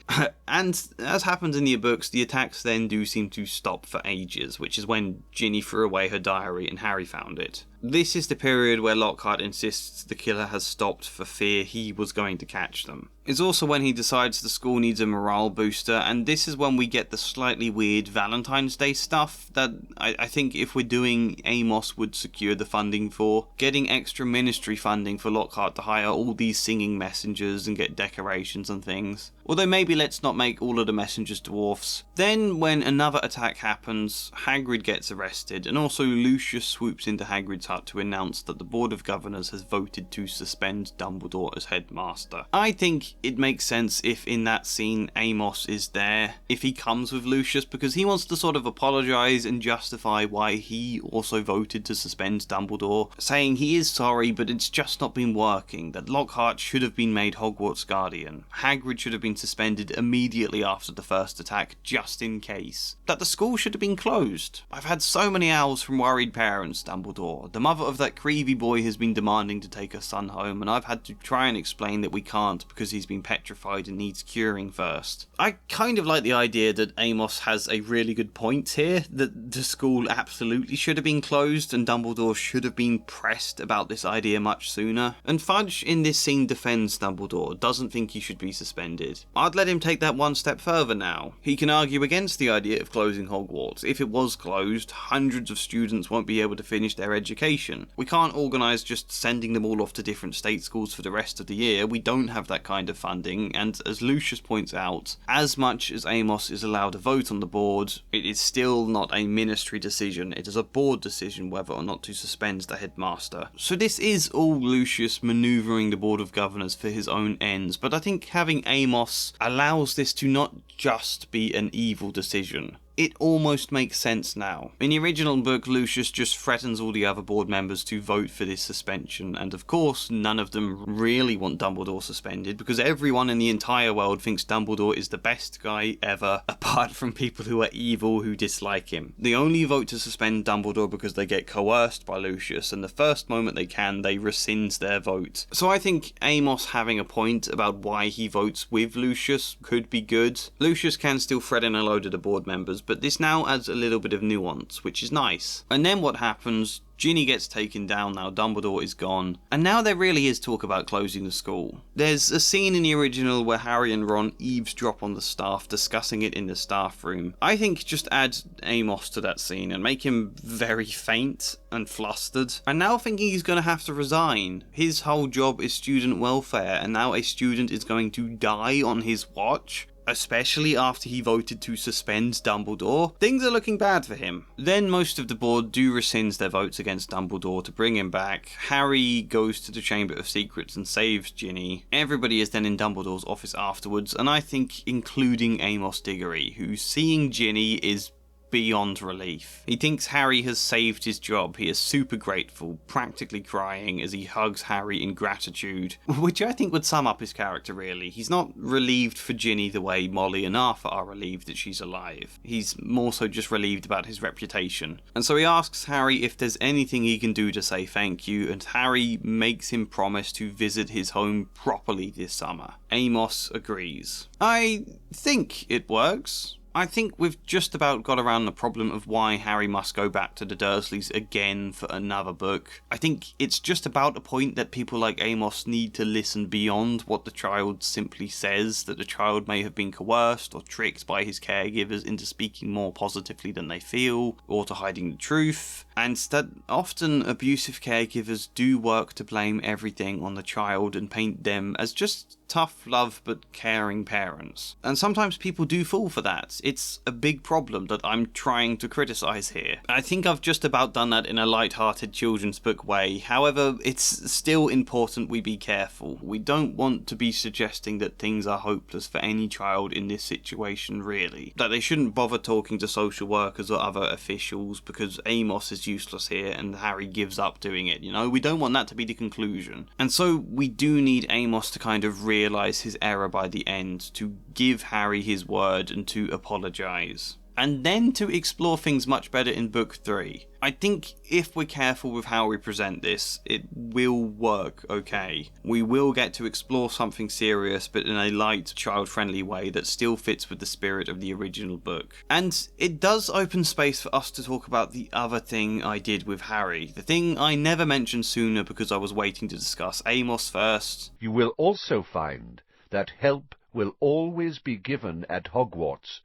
And as happens in the books, the attacks then do seem to stop for ages, which is when Ginny threw away her diary and Harry found it. This is the period where Lockhart insists the killer has stopped for fear he was going to catch them. It's also when he decides the school needs a morale booster, and this is when we get the slightly weird Valentine's Day stuff that I think if we're doing Amos would secure the funding for. Getting extra ministry funding for Lockhart to hire all these singing messengers and get decorations and things. Although maybe let's not make all of the messengers dwarfs. Then when another attack happens, Hagrid gets arrested, and also Lucius swoops into Hagrid's hut to announce that the Board of Governors has voted to suspend Dumbledore as headmaster. I think it makes sense if in that scene Amos is there, if he comes with Lucius, because he wants to sort of apologise and justify why he also voted to suspend Dumbledore, saying he is sorry but it's just not been working, that Lockhart should have been made Hogwarts Guardian, Hagrid should have been suspended immediately after the first attack just in case, that the school should have been closed. I've had so many owls from worried parents, Dumbledore. The mother of that Creevey boy has been demanding to take her son home, and I've had to try and explain that we can't because he's been petrified and needs curing first. I kind of like the idea that Amos has a really good point here, that the school absolutely should have been closed and Dumbledore should have been pressed about this idea much sooner. And Fudge in this scene defends Dumbledore, doesn't think he should be suspended. I'd let him take that one step further now. He can argue against the idea of closing Hogwarts. If it was closed, hundreds of students won't be able to finish their education. We can't organise just sending them all off to different state schools for the rest of the year. We don't have that kind of funding, and as Lucius points out, as much as Amos is allowed a vote on the board, it is still not a ministry decision. It is a board decision whether or not to suspend the headmaster. So this is all Lucius manoeuvring the Board of Governors for his own ends, but I think having Amos allows this to not just be an evil decision. It almost makes sense now. In the original book, Lucius just threatens all the other board members to vote for this suspension, and of course none of them really want Dumbledore suspended, because everyone in the entire world thinks Dumbledore is the best guy ever, apart from people who are evil who dislike him. They only vote to suspend Dumbledore because they get coerced by Lucius, and the first moment they can, they rescind their vote. So I think Amos having a point about why he votes with Lucius could be good. Lucius can still threaten a load of the board members, but this now adds a little bit of nuance, which is nice. And then what happens? Ginny gets taken down now, Dumbledore is gone, and now there really is talk about closing the school. There's a scene in the original where Harry and Ron eavesdrop on the staff, discussing it in the staff room. I think just add Amos to that scene and make him very faint and flustered. I'm now thinking he's going to have to resign. His whole job is student welfare, and now a student is going to die on his watch. Especially after he voted to suspend Dumbledore. Things are looking bad for him. Then most of the board do rescind their votes against Dumbledore to bring him back. Harry goes to the Chamber of Secrets and saves Ginny. Everybody is then in Dumbledore's office afterwards, and I think including Amos Diggory, who seeing Ginny is beyond relief. He thinks Harry has saved his job. He is super grateful, practically crying as he hugs Harry in gratitude, which I think would sum up his character really. He's not relieved for Ginny the way Molly and Arthur are relieved that she's alive. He's more so just relieved about his reputation. And so he asks Harry if there's anything he can do to say thank you, and Harry makes him promise to visit his home properly this summer. Amos agrees. I think it works. I think we've just about got around the problem of why Harry must go back to the Dursleys again for another book. I think it's just about a point that people like Amos need to listen beyond what the child simply says, that the child may have been coerced or tricked by his caregivers into speaking more positively than they feel, or to hiding the truth, and that often abusive caregivers do work to blame everything on the child and paint them as just tough love but caring parents. And sometimes people do fall for that. It's a big problem that I'm trying to criticise here. I think I've just about done that in a light-hearted children's book way. However, it's still important we be careful. We don't want to be suggesting that things are hopeless for any child in this situation really. That they shouldn't bother talking to social workers or other officials because Amos is useless here and Harry gives up doing it, you know? We don't want that to be the conclusion. And so we do need Amos to kind of realise his error by the end, to give Harry his word and to apologise. And then to explore things much better in book 3. I think if we're careful with how we present this, it will work okay. We will get to explore something serious but in a light, child-friendly way that still fits with the spirit of the original book. And it does open space for us to talk about the other thing I did with Harry. The thing I never mentioned sooner because I was waiting to discuss Amos first. You will also find that help will always be given at Hogwarts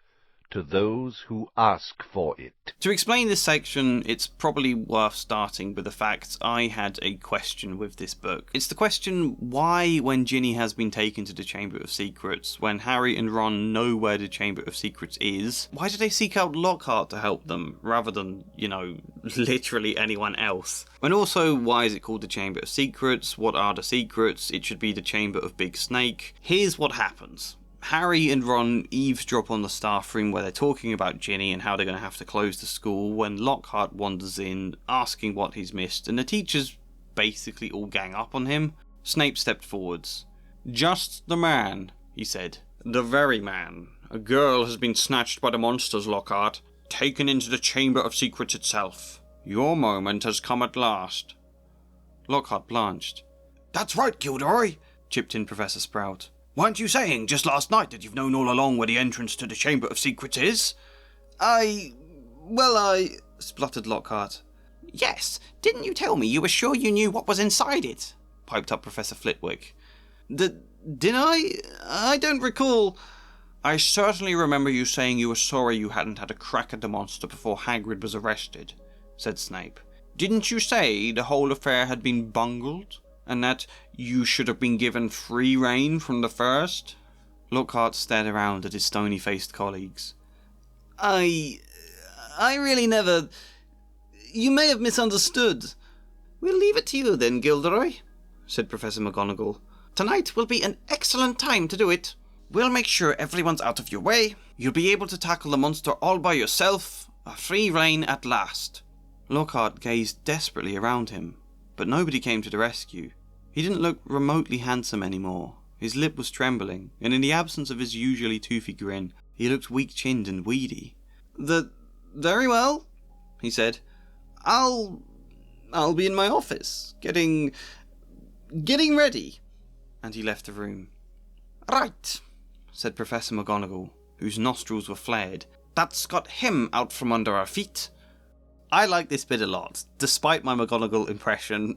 to those who ask for it. To explain this section, it's probably worth starting with the fact I had a question with this book. It's the question, why, when Ginny has been taken to the Chamber of Secrets, when Harry and Ron know where the Chamber of Secrets is, why do they seek out Lockhart to help them, rather than, literally anyone else? And also, why is it called the Chamber of Secrets? What are the secrets? It should be the Chamber of Big Snake. Here's what happens. Harry and Ron eavesdrop on the staff room where they're talking about Ginny and how they're going to have to close the school when Lockhart wanders in, asking what he's missed, and the teachers basically all gang up on him. Snape stepped forwards. "Just the man," he said. "The very man. A girl has been snatched by the monsters, Lockhart, taken into the Chamber of Secrets itself. Your moment has come at last." Lockhart blanched. "That's right, Gilderoy," chipped in Professor Sprout. "Weren't you saying just last night that you've known all along where the entrance to the Chamber of Secrets is?" I spluttered Lockhart. "Yes, didn't you tell me you were sure you knew what was inside it?" piped up Professor Flitwick. Did I? I don't recall. "I certainly remember you saying you were sorry you hadn't had a crack at the monster before Hagrid was arrested," said Snape. "Didn't you say the whole affair had been bungled, and that you should have been given free rein from the first?" Lockhart stared around at his stony-faced colleagues. I really never... You may have misunderstood." "We'll leave it to you then, Gilderoy," said Professor McGonagall. "Tonight will be an excellent time to do it. We'll make sure everyone's out of your way. You'll be able to tackle the monster all by yourself. A free rein at last." Lockhart gazed desperately around him, but nobody came to the rescue. He didn't look remotely handsome anymore. His lip was trembling, and in the absence of his usually toothy grin, he looked weak-chinned and weedy. Very well," he said. I'll be in my office, getting ready." And he left the room. "Right," said Professor McGonagall, whose nostrils were flared. "That's got him out from under our feet." I like this bit a lot, despite my McGonagall impression,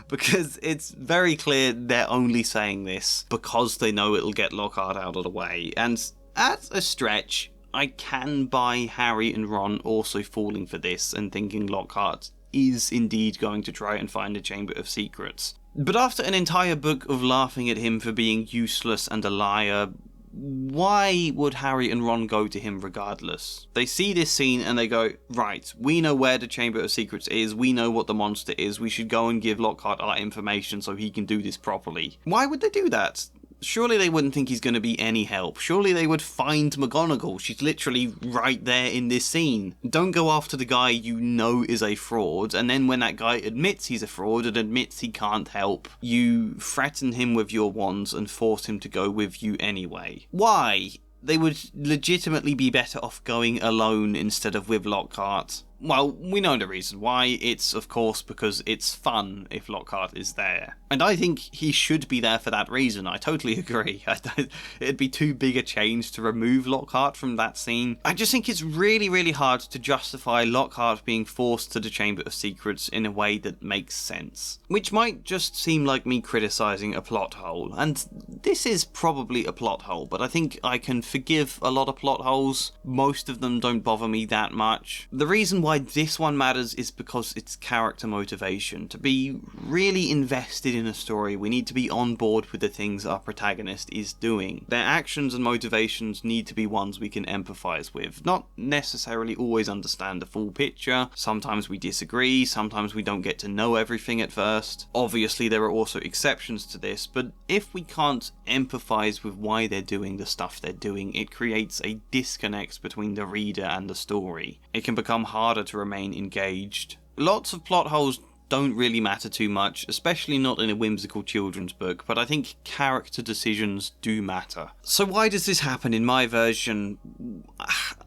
because it's very clear they're only saying this because they know it'll get Lockhart out of the way, and at a stretch, I can buy Harry and Ron also falling for this and thinking Lockhart is indeed going to try and find the Chamber of Secrets. But after an entire book of laughing at him for being useless and a liar, why would Harry and Ron go to him regardless? They see this scene and they go, right, we know where the Chamber of Secrets is, we know what the monster is, we should go and give Lockhart our information so he can do this properly. Why would they do that? Surely they wouldn't think he's going to be any help. Surely they would find McGonagall. She's literally right there in this scene. Don't go after the guy you know is a fraud, and then when that guy admits he's a fraud and admits he can't help, you threaten him with your wands and force him to go with you anyway. Why? They would legitimately be better off going alone instead of with Lockhart. Well, we know the reason why. It's, of course, because it's fun if Lockhart is there. And I think he should be there for that reason. I totally agree. It'd be too big a change to remove Lockhart from that scene. I just think it's really, really hard to justify Lockhart being forced to the Chamber of Secrets in a way that makes sense. Which might just seem like me criticising a plot hole. And this is probably a plot hole, but I think I can forgive a lot of plot holes. Most of them don't bother me that much. The reason why this one matters is because it's character motivation. To be really invested in a story, we need to be on board with the things our protagonist is doing. Their actions and motivations need to be ones we can empathise with, not necessarily always understand the full picture. Sometimes we disagree, sometimes we don't get to know everything at first. Obviously there are also exceptions to this, but if we can't empathise with why they're doing the stuff they're doing, it creates a disconnect between the reader and the story. It can become harder to remain engaged. Lots of plot holes don't really matter too much, especially not in a whimsical children's book, but I think character decisions do matter. So why does this happen in my version?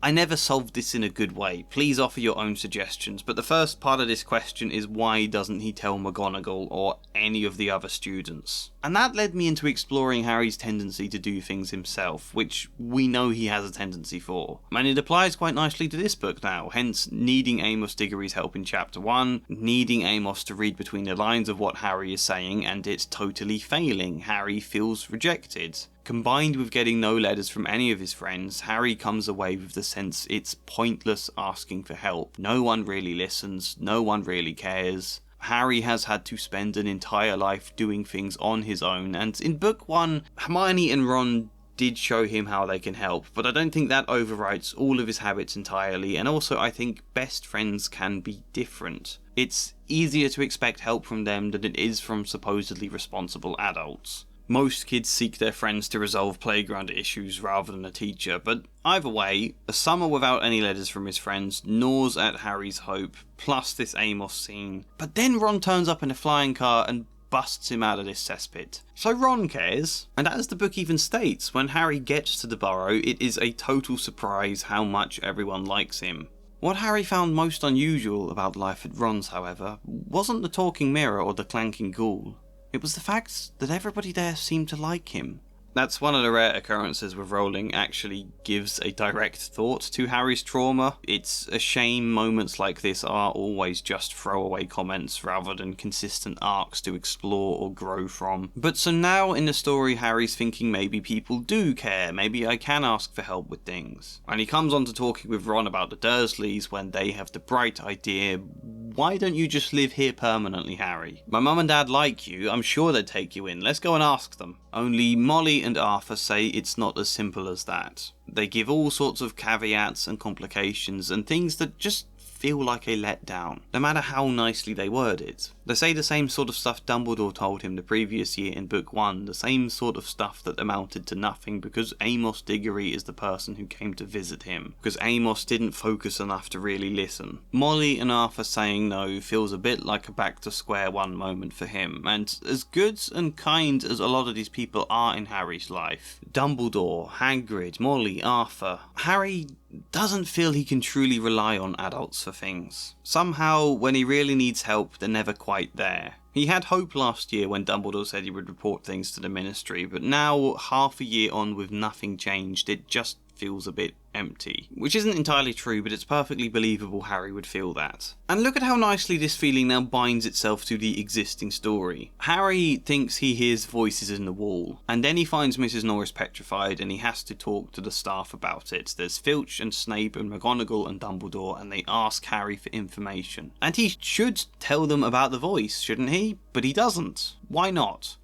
I never solved this in a good way. Please offer your own suggestions, but the first part of this question is why doesn't he tell McGonagall or any of the other students? And that led me into exploring Harry's tendency to do things himself, which we know he has a tendency for. And it applies quite nicely to this book now, hence needing Amos Diggory's help in Chapter 1, needing Amos themselves to read between the lines of what Harry is saying, and it's totally failing. Harry feels rejected. Combined with getting no letters from any of his friends, Harry comes away with the sense it's pointless asking for help. No one really listens, no one really cares. Harry has had to spend an entire life doing things on his own, and in book 1, Hermione and Ron did show him how they can help, but I don't think that overwrites all of his habits entirely, and also I think best friends can be different. It's easier to expect help from them than it is from supposedly responsible adults. Most kids seek their friends to resolve playground issues rather than a teacher, but either way, a summer without any letters from his friends gnaws at Harry's hope, plus this Amos scene. But then Ron turns up in a flying car and busts him out of this cesspit. So Ron cares, and as the book even states, when Harry gets to the Burrow, it is a total surprise how much everyone likes him. What Harry found most unusual about life at Ron's, however, wasn't the talking mirror or the clanking ghoul. It was the fact that everybody there seemed to like him. That's one of the rare occurrences where Rowling actually gives a direct thought to Harry's trauma. It's a shame moments like this are always just throwaway comments rather than consistent arcs to explore or grow from. But so now in the story, Harry's thinking maybe people do care, maybe I can ask for help with things. And he comes on to talking with Ron about the Dursleys when they have the bright idea, why don't you just live here permanently, Harry? My mum and dad like you, I'm sure they'd take you in, let's go and ask them. Only Molly and Arthur say it's not as simple as that. They give all sorts of caveats and complications and things that just feel like a letdown, no matter how nicely they word it. They say the same sort of stuff Dumbledore told him the previous year in book 1, the same sort of stuff that amounted to nothing because Amos Diggory is the person who came to visit him, because Amos didn't focus enough to really listen. Molly and Arthur saying no feels a bit like a back to square one moment for him, and as good and kind as a lot of these people are in Harry's life, Dumbledore, Hagrid, Molly, Arthur, Harry doesn't feel he can truly rely on adults for things. Somehow, when he really needs help, they're never quite there. He had hope last year when Dumbledore said he would report things to the Ministry, but now, half a year on with nothing changed, it just feels a bit empty. Which isn't entirely true, but it's perfectly believable Harry would feel that. And look at how nicely this feeling now binds itself to the existing story. Harry thinks he hears voices in the wall, and then he finds Mrs. Norris petrified and he has to talk to the staff about it. There's Filch and Snape and McGonagall and Dumbledore, and they ask Harry for information. And he should tell them about the voice, shouldn't he? But he doesn't. Why not?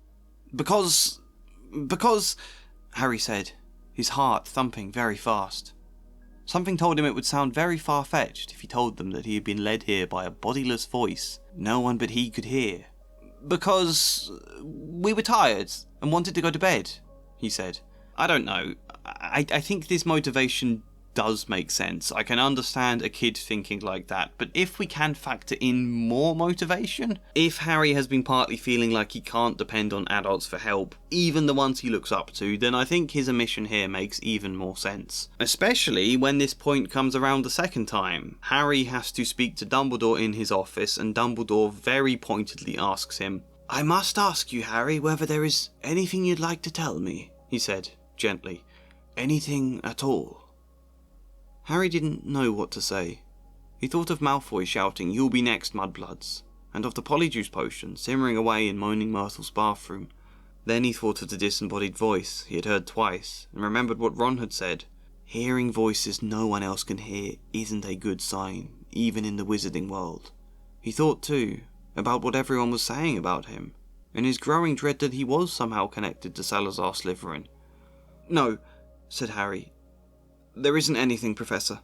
Because, Harry said, his heart thumping very fast. Something told him it would sound very far-fetched if he told them that he had been led here by a bodiless voice no one but he could hear. Because we were tired and wanted to go to bed, he said. I don't know. I think this motivation does make sense. I can understand a kid thinking like that, but if we can factor in more motivation, if Harry has been partly feeling like he can't depend on adults for help, even the ones he looks up to, then I think his omission here makes even more sense. Especially when this point comes around the second time. Harry has to speak to Dumbledore in his office, and Dumbledore very pointedly asks him, I must ask you, Harry, whether there is anything you'd like to tell me, he said, gently. Anything at all. Harry didn't know what to say. He thought of Malfoy shouting, You'll be next, mudbloods, and of the polyjuice potion simmering away in moaning Myrtle's bathroom. Then he thought of the disembodied voice he had heard twice, and remembered what Ron had said. Hearing voices no one else can hear isn't a good sign, even in the wizarding world. He thought, too, about what everyone was saying about him, and his growing dread that he was somehow connected to Salazar Slytherin. No, said Harry. There isn't anything, Professor.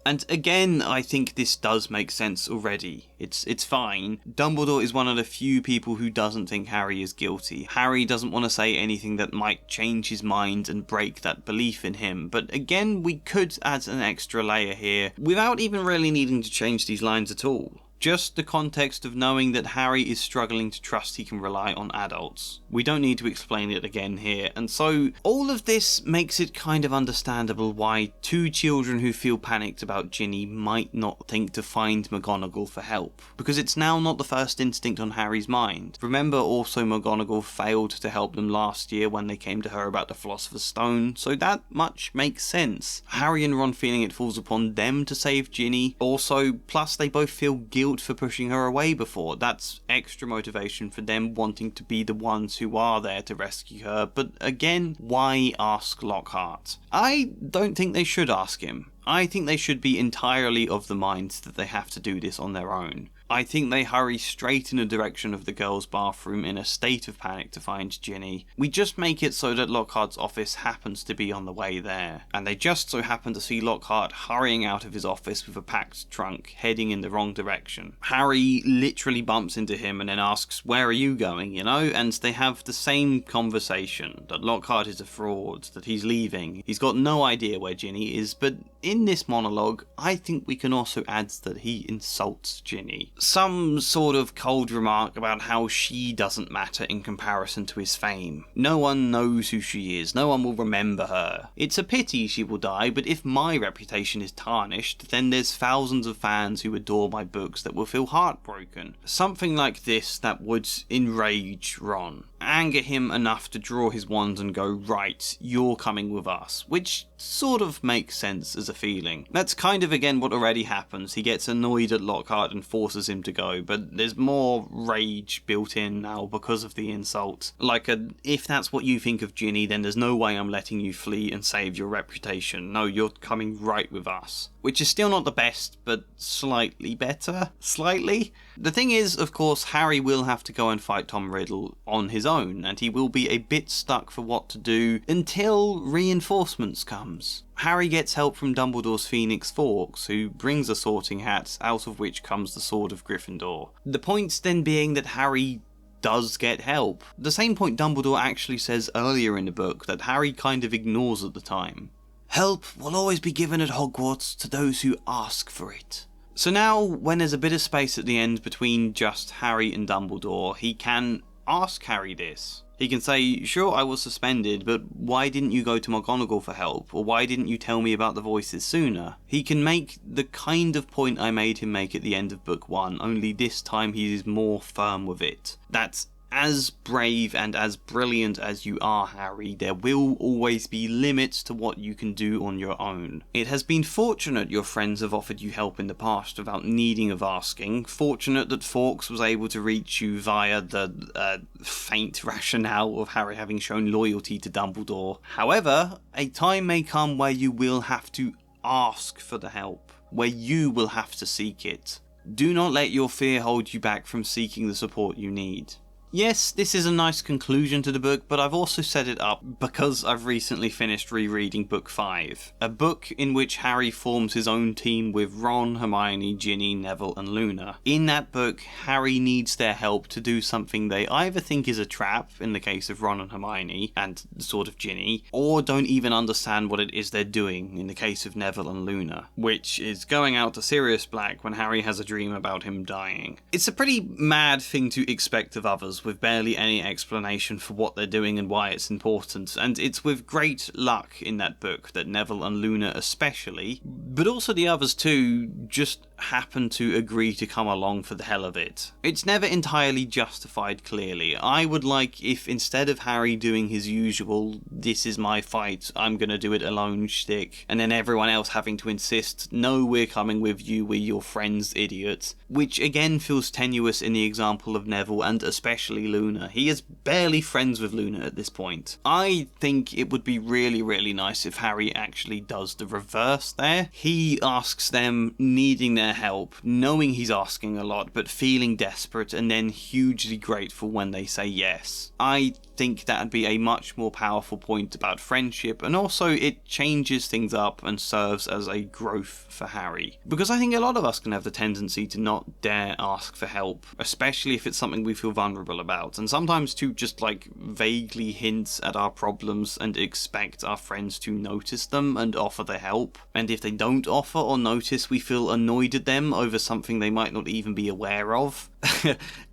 And again, I think this does make sense already. It's fine. Dumbledore is one of the few people who doesn't think Harry is guilty. Harry doesn't want to say anything that might change his mind and break that belief in him. But again, we could add an extra layer here without even really needing to change these lines at all. Just the context of knowing that Harry is struggling to trust he can rely on adults. We don't need to explain it again here, and so all of this makes it kind of understandable why two children who feel panicked about Ginny might not think to find McGonagall for help, because it's now not the first instinct on Harry's mind. Remember also McGonagall failed to help them last year when they came to her about the Philosopher's Stone, so that much makes sense. Harry and Ron feeling it falls upon them to save Ginny, also, plus they both feel guilty guilt for pushing her away before. That's extra motivation for them wanting to be the ones who are there to rescue her. But again, why ask Lockhart? I don't think they should ask him. I think they should be entirely of the mind that they have to do this on their own. I think they hurry straight in the direction of the girls' bathroom in a state of panic to find Ginny. We just make it so that Lockhart's office happens to be on the way there, and they just so happen to see Lockhart hurrying out of his office with a packed trunk, heading in the wrong direction. Harry literally bumps into him and then asks, "Where are you going?" you know, and they have the same conversation, that Lockhart is a fraud, that he's leaving, he's got no idea where Ginny is, but in this monologue, I think we can also add that he insults Ginny. Some sort of cold remark about how she doesn't matter in comparison to his fame. No one knows who she is, no one will remember her. It's a pity she will die, but if my reputation is tarnished, then there's thousands of fans who adore my books that will feel heartbroken. Something like this that would enrage Ron. Anger him enough to draw his wand and go, "Right, you're coming with us," which sort of makes sense as a feeling. That's kind of again what already happens. He gets annoyed at Lockhart and forces him to go, but there's more rage built in now because of the insult. Like if that's what you think of Ginny, then there's no way I'm letting you flee and save your reputation. No, you're coming right with us. Which is still not the best, but slightly better. Slightly. The thing is, of course, Harry will have to go and fight Tom Riddle on his own, and he will be a bit stuck for what to do until reinforcements comes. Harry gets help from Dumbledore's Phoenix Fawkes, who brings a sorting hat, out of which comes the sword of Gryffindor. The point then being that Harry does get help. The same point Dumbledore actually says earlier in the book that Harry kind of ignores at the time. Help will always be given at Hogwarts to those who ask for it. So now, when there's a bit of space at the end between just Harry and Dumbledore, he can ask Harry this. He can say, "Sure, I was suspended, but why didn't you go to McGonagall for help? Or why didn't you tell me about the voices sooner?" He can make the kind of point I made him make at the end of book 1, only this time he is more firm with it. That's as brave and as brilliant as you are, Harry, there will always be limits to what you can do on your own. It has been fortunate your friends have offered you help in the past without needing of asking. Fortunate that Fawkes was able to reach you via the faint rationale of Harry having shown loyalty to Dumbledore. However, a time may come where you will have to ask for the help, where you will have to seek it. Do not let your fear hold you back from seeking the support you need. Yes, this is a nice conclusion to the book, but I've also set it up because I've recently finished rereading book 5, a book in which Harry forms his own team with Ron, Hermione, Ginny, Neville and Luna. In that book, Harry needs their help to do something they either think is a trap, in the case of Ron and Hermione, and sort of Ginny, or don't even understand what it is they're doing, in the case of Neville and Luna, which is going out to Sirius Black when Harry has a dream about him dying. It's a pretty mad thing to expect of others, with barely any explanation for what they're doing and why it's important, and it's with great luck in that book that Neville and Luna especially, but also the others too, just happen to agree to come along for the hell of it. It's never entirely justified clearly. I would like if instead of Harry doing his usual "this is my fight, I'm gonna do it alone" shtick, and then everyone else having to insist, "No, we're coming with you, we're your friends, idiot," which again feels tenuous in the example of Neville and especially Luna. He is barely friends with Luna at this point. I think it would be really, really nice if Harry actually does the reverse there. He asks them, needing their help, knowing he's asking a lot, but feeling desperate, and then hugely grateful when they say yes. I think that'd be a much more powerful point about friendship, and also it changes things up and serves as a growth for Harry. Because I think a lot of us can have the tendency to not dare ask for help, especially if it's something we feel vulnerable about, and sometimes to just like vaguely hint at our problems and expect our friends to notice them and offer their help. And if they don't offer or notice, we feel annoyed at them over something they might not even be aware of.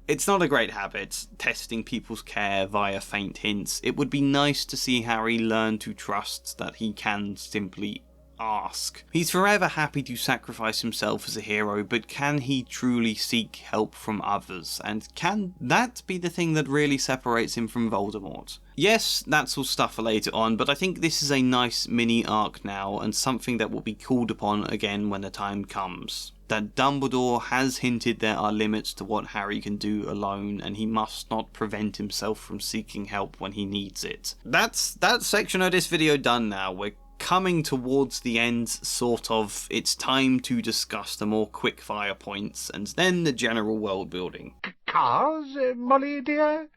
It's not a great habit, testing people's care via faint hints. It would be nice to see Harry learn to trust that he can simply ask. He's forever happy to sacrifice himself as a hero, but can he truly seek help from others? And can that be the thing that really separates him from Voldemort? Yes, that's all stuff for later on, but I think this is a nice mini arc now, and something that will be called upon again when the time comes. that Dumbledore has hinted there are limits to what Harry can do alone, and he must not prevent himself from seeking help when he needs it. That's that section of this video done now. We're coming towards the end, sort of. It's time to discuss the more quickfire points, and then the general world building. Cars, Molly dear?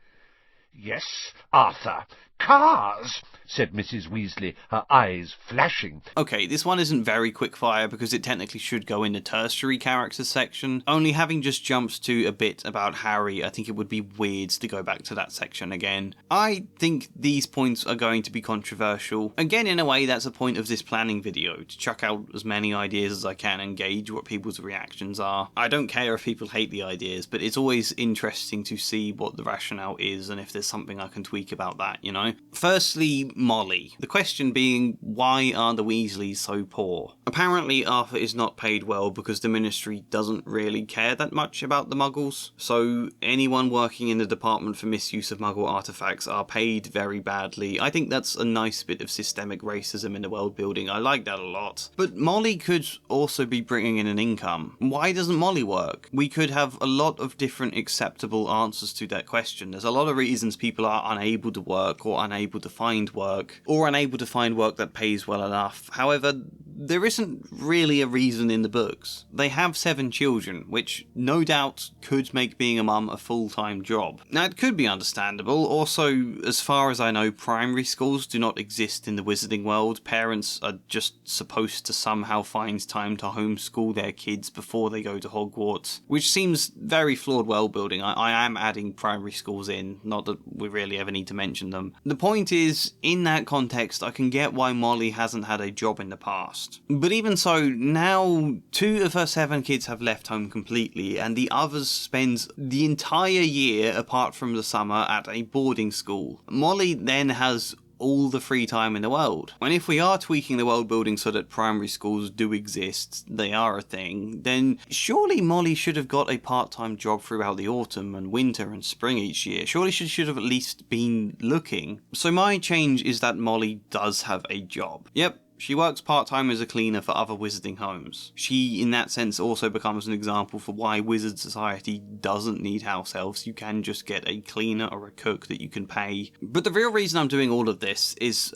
Yes, Arthur. Cars, said Mrs. Weasley, her eyes flashing. Okay, this one isn't very quickfire because it technically should go in the tertiary characters section. Only having just jumped to a bit about Harry, I think it would be weird to go back to that section again. I think these points are going to be controversial. Again, in a way, that's a point of this planning video, to chuck out as many ideas as I can and gauge what people's reactions are. I don't care if people hate the ideas, but it's always interesting to see what the rationale is and if there's something I can tweak about that, you know? Firstly, Molly. The question being, why are the Weasleys so poor? Apparently Arthur is not paid well because the Ministry doesn't really care that much about the Muggles, so anyone working in the Department for Misuse of Muggle Artifacts are paid very badly. I think that's a nice bit of systemic racism in the world building. I like that a lot. But Molly could also be bringing in an income. Why doesn't Molly work? We could have a lot of different acceptable answers to that question. There's a lot of reasons people are unable to work or unable to find work, or unable to find work that pays well enough. However, there isn't really a reason in the books. They have 7 children, which no doubt could make being a mum a full-time job. Now, it could be understandable. Also, as far as I know, primary schools do not exist in the wizarding world. Parents are just supposed to somehow find time to homeschool their kids before they go to Hogwarts, which seems very flawed world-building. I am adding primary schools in, not that we really ever need to mention them. The point is, in that context, I can get why Molly hasn't had a job in the past. But even so, now 2 of her 7 kids have left home completely, and the others spend the entire year, apart from the summer, at a boarding school. Molly then has all the free time in the world. And if we are tweaking the world building so that primary schools do exist, they are a thing, then surely Molly should have got a part-time job throughout the autumn and winter and spring each year. Surely she should have at least been looking. So my change is that Molly does have a job. Yep. She works part-time as a cleaner for other wizarding homes. She, in that sense, also becomes an example for why Wizard Society doesn't need house elves. You can just get a cleaner or a cook that you can pay. But the real reason I'm doing all of this is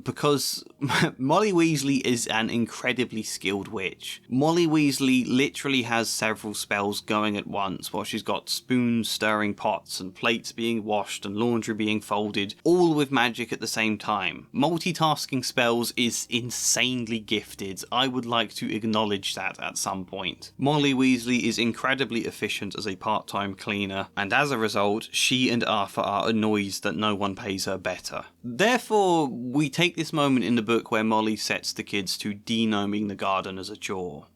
because Molly Weasley is an incredibly skilled witch. Molly Weasley literally has several spells going at once, while she's got spoons stirring pots and plates being washed and laundry being folded, all with magic at the same time. Multitasking spells is insanely gifted. I would like to acknowledge that at some point. Molly Weasley is incredibly efficient as a part-time cleaner, and as a result, she and Arthur are annoyed that no one pays her better. Therefore, we take this moment in the book where Molly sets the kids to denoming the garden as a chore.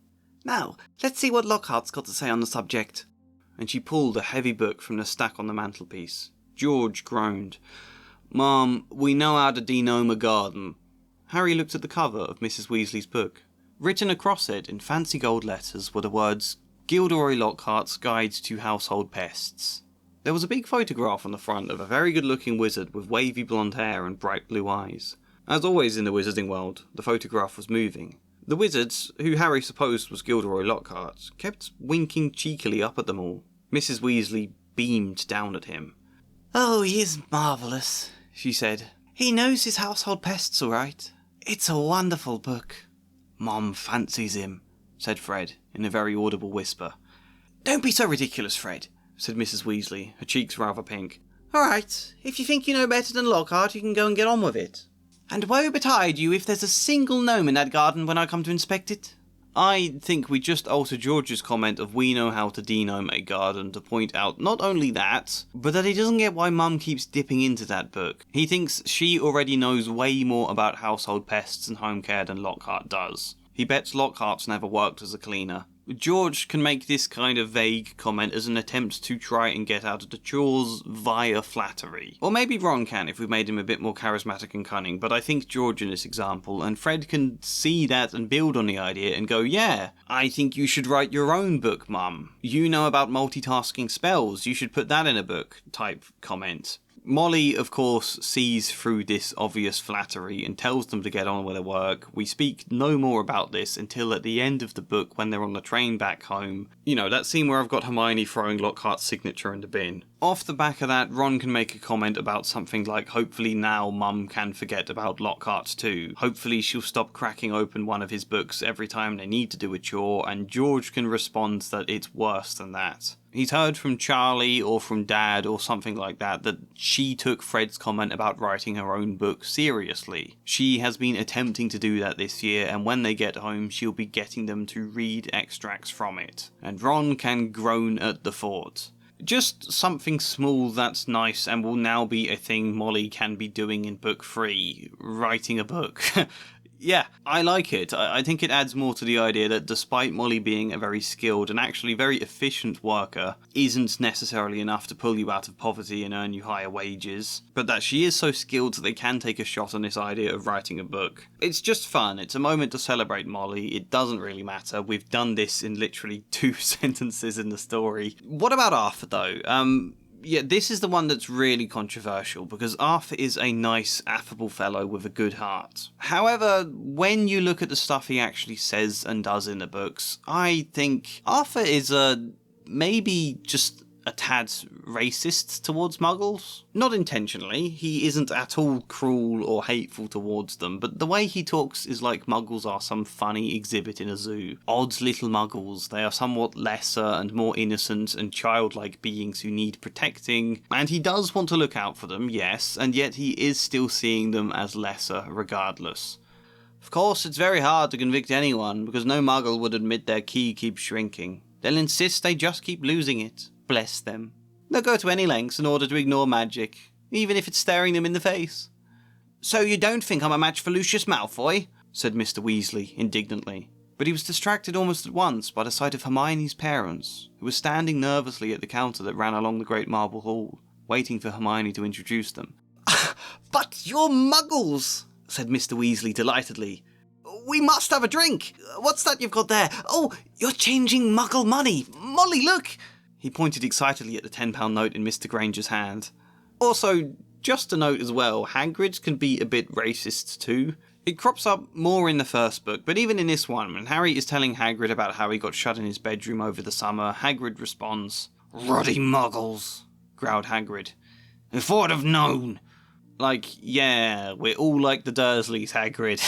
Now, let's see what Lockhart's got to say on the subject. And she pulled a heavy book from the stack on the mantelpiece. George groaned. Mom, we know how to denome a garden. Harry looked at the cover of Mrs. Weasley's book. Written across it in fancy gold letters were the words, Gilderoy Lockhart's Guide to Household Pests. There was a big photograph on the front of a very good-looking wizard with wavy blonde hair and bright blue eyes. As always in the wizarding world, the photograph was moving. The wizards, who Harry supposed was Gilderoy Lockhart, kept winking cheekily up at them all. Mrs. Weasley beamed down at him. Oh, he is marvellous, she said. He knows his household pests all right. It's a wonderful book. Mom fancies him, said Fred, in a very audible whisper. Don't be so ridiculous, Fred, said Mrs. Weasley, her cheeks rather pink. All right, if you think you know better than Lockhart, you can go and get on with it. And woe betide you if there's a single gnome in that garden when I come to inspect it. I think we just alter George's comment of we know how to denome a garden to point out not only that, but that he doesn't get why Mum keeps dipping into that book. He thinks she already knows way more about household pests and home care than Lockhart does. He bets Lockhart's never worked as a cleaner. George can make this kind of vague comment as an attempt to try and get out of the chores via flattery. Or maybe Ron can if we made him a bit more charismatic and cunning, but I think George in this example, and Fred can see that and build on the idea and go, yeah, I think you should write your own book, Mum. You know about multitasking spells, you should put that in a book, type comment. Molly, of course, sees through this obvious flattery and tells them to get on with their work. We speak no more about this until at the end of the book when they're on the train back home. You know, that scene where I've got Hermione throwing Lockhart's signature in the bin. Off the back of that, Ron can make a comment about something like, hopefully now Mum can forget about Lockhart too. Hopefully she'll stop cracking open one of his books every time they need to do a chore, and George can respond that it's worse than that. He's heard from Charlie or from Dad or something like that she took Fred's comment about writing her own book seriously. She has been attempting to do that this year, and when they get home she'll be getting them to read extracts from it. And Ron can groan at the thought. Just something small that's nice and will now be a thing Molly can be doing in book 3, writing a book. Yeah, I like it. I think it adds more to the idea that despite Molly being a very skilled and actually very efficient worker, isn't necessarily enough to pull you out of poverty and earn you higher wages, but that she is so skilled that they can take a shot on this idea of writing a book. It's just fun. It's a moment to celebrate Molly. It doesn't really matter. We've done this in literally 2 sentences in the story. What about Arthur, though? Yeah, this is the one that's really controversial, because Arthur is a nice, affable fellow with a good heart. However, when you look at the stuff he actually says and does in the books, I think Arthur is maybe just a tad racist towards Muggles. Not intentionally, he isn't at all cruel or hateful towards them, but the way he talks is like Muggles are some funny exhibit in a zoo. Odd little Muggles, they are somewhat lesser and more innocent and childlike beings who need protecting, and he does want to look out for them, yes, and yet he is still seeing them as lesser regardless. Of course, it's very hard to convict anyone, because no Muggle would admit their key keeps shrinking. They'll insist they just keep losing it. Bless them. They'll go to any lengths in order to ignore magic, even if it's staring them in the face. "So you don't think I'm a match for Lucius Malfoy?" said Mr. Weasley indignantly. But he was distracted almost at once by the sight of Hermione's parents, who were standing nervously at the counter that ran along the Great Marble Hall, waiting for Hermione to introduce them. "But you're Muggles," said Mr. Weasley delightedly. "We must have a drink. What's that you've got there? Oh, you're changing Muggle money. Molly, look!" He pointed excitedly at the £10 note in Mr. Granger's hand. Also, just a note as well, Hagrid can be a bit racist too. It crops up more in the first book, but even in this one, when Harry is telling Hagrid about how he got shut in his bedroom over the summer, Hagrid responds, "Ruddy Muggles," growled Hagrid. "If I'd have known." Like, yeah, we're all like the Dursleys, Hagrid.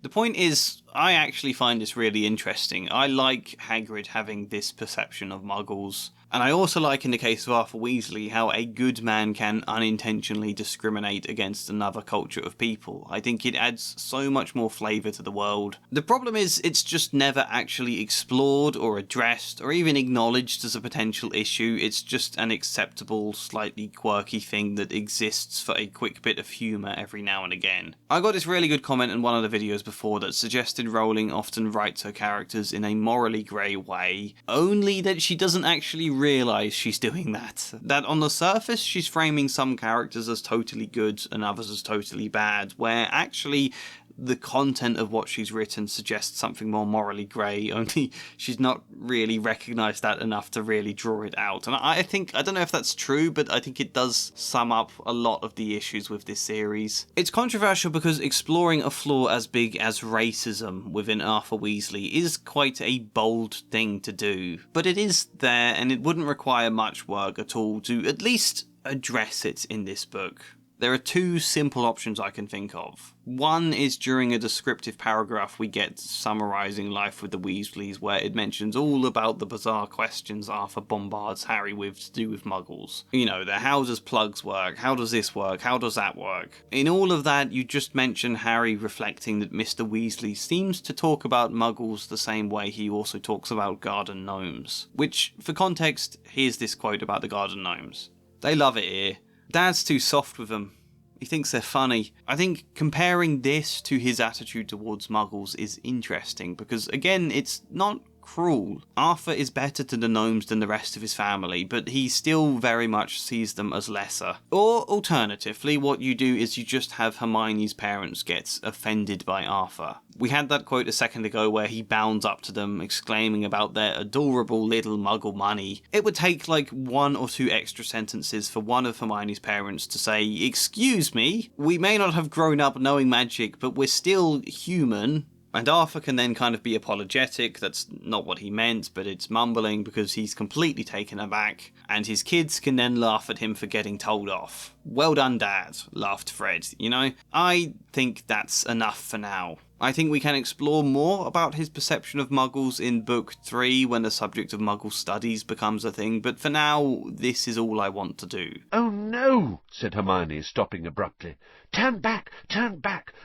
The point is, I actually find this really interesting. I like Hagrid having this perception of Muggles. And I also like, in the case of Arthur Weasley, how a good man can unintentionally discriminate against another culture of people. I think it adds so much more flavour to the world. The problem is, it's just never actually explored or addressed or even acknowledged as a potential issue. It's just an acceptable, slightly quirky thing that exists for a quick bit of humour every now and again. I got this really good comment in one of the videos before that suggested Rowling often writes her characters in a morally grey way, only that she doesn't actually realise she's doing that. That on the surface she's framing some characters as totally good and others as totally bad, where actually the content of what she's written suggests something more morally grey, only she's not really recognised that enough to really draw it out. And I don't know if that's true, but I think it does sum up a lot of the issues with this series. It's controversial because exploring a flaw as big as racism within Arthur Weasley is quite a bold thing to do, but it is there and it wouldn't require much work at all to at least address it in this book. There are 2 simple options I can think of. One is during a descriptive paragraph we get summarising life with the Weasleys, where it mentions all about the bizarre questions Arthur bombards Harry with to do with Muggles. You know, the how does plugs work, how does this work, how does that work? In all of that, you just mention Harry reflecting that Mr. Weasley seems to talk about Muggles the same way he also talks about garden gnomes. Which, for context, here's this quote about the garden gnomes. "They love it here. Dad's too soft with them. He thinks they're funny." I think comparing this to his attitude towards Muggles is interesting because, again, it's not cruel. Arthur is better to the gnomes than the rest of his family, but he still very much sees them as lesser. Or, alternatively, what you do is you just have Hermione's parents get offended by Arthur. We had that quote a second ago where he bounds up to them, exclaiming about their adorable little muggle money. It would take like 1 or 2 extra sentences for one of Hermione's parents to say, "Excuse me, we may not have grown up knowing magic, but we're still human." And Arthur can then kind of be apologetic, that's not what he meant, but it's mumbling because he's completely taken aback, and his kids can then laugh at him for getting told off. "Well done, Dad," laughed Fred, you know? I think that's enough for now. I think we can explore more about his perception of muggles in Book 3 when the subject of muggle studies becomes a thing, but for now, this is all I want to do. "Oh no," said Hermione, stopping abruptly. Turn back!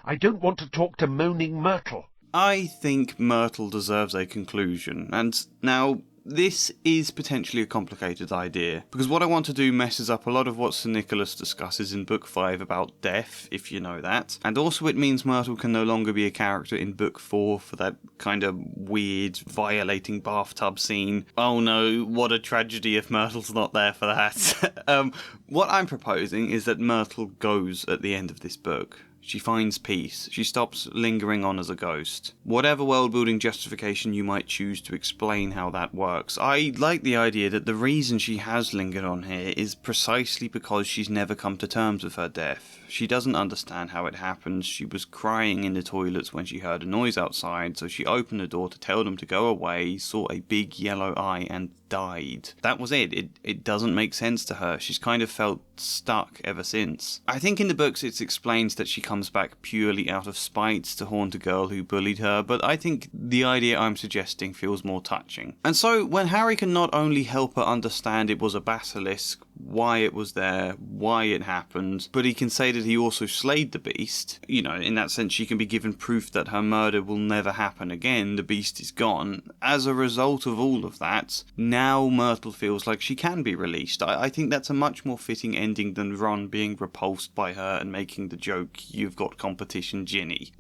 I don't want to talk to moaning Myrtle." I think Myrtle deserves a conclusion, and now this is potentially a complicated idea, because what I want to do messes up a lot of what Sir Nicholas discusses in Book 5 about death, if you know that, and also it means Myrtle can no longer be a character in Book 4 for that kind of weird, violating bathtub scene. Oh no, what a tragedy if Myrtle's not there for that. What I'm proposing is that Myrtle goes at the end of this book. She finds peace. She stops lingering on as a ghost. Whatever world-building justification you might choose to explain how that works, I like the idea that the reason she has lingered on here is precisely because she's never come to terms with her death. She doesn't understand how it happened. She was crying in the toilets when she heard a noise outside, so she opened the door to tell them to go away, saw a big yellow eye, and died. That was it. It doesn't make sense to her. She's kind of felt stuck ever since. I think in the books it's explained that she comes back purely out of spite to haunt a girl who bullied her, but I think the idea I'm suggesting feels more touching. And so when Harry can not only help her understand it was a basilisk, why it was there, why it happened, but he can say that he also slayed the beast, you know, in that sense she can be given proof that her murder will never happen again, the beast is gone. As a result of all of that, now Myrtle feels like she can be released. I think that's a much more fitting ending than Ron being repulsed by her and making the joke, "You've got competition, Ginny."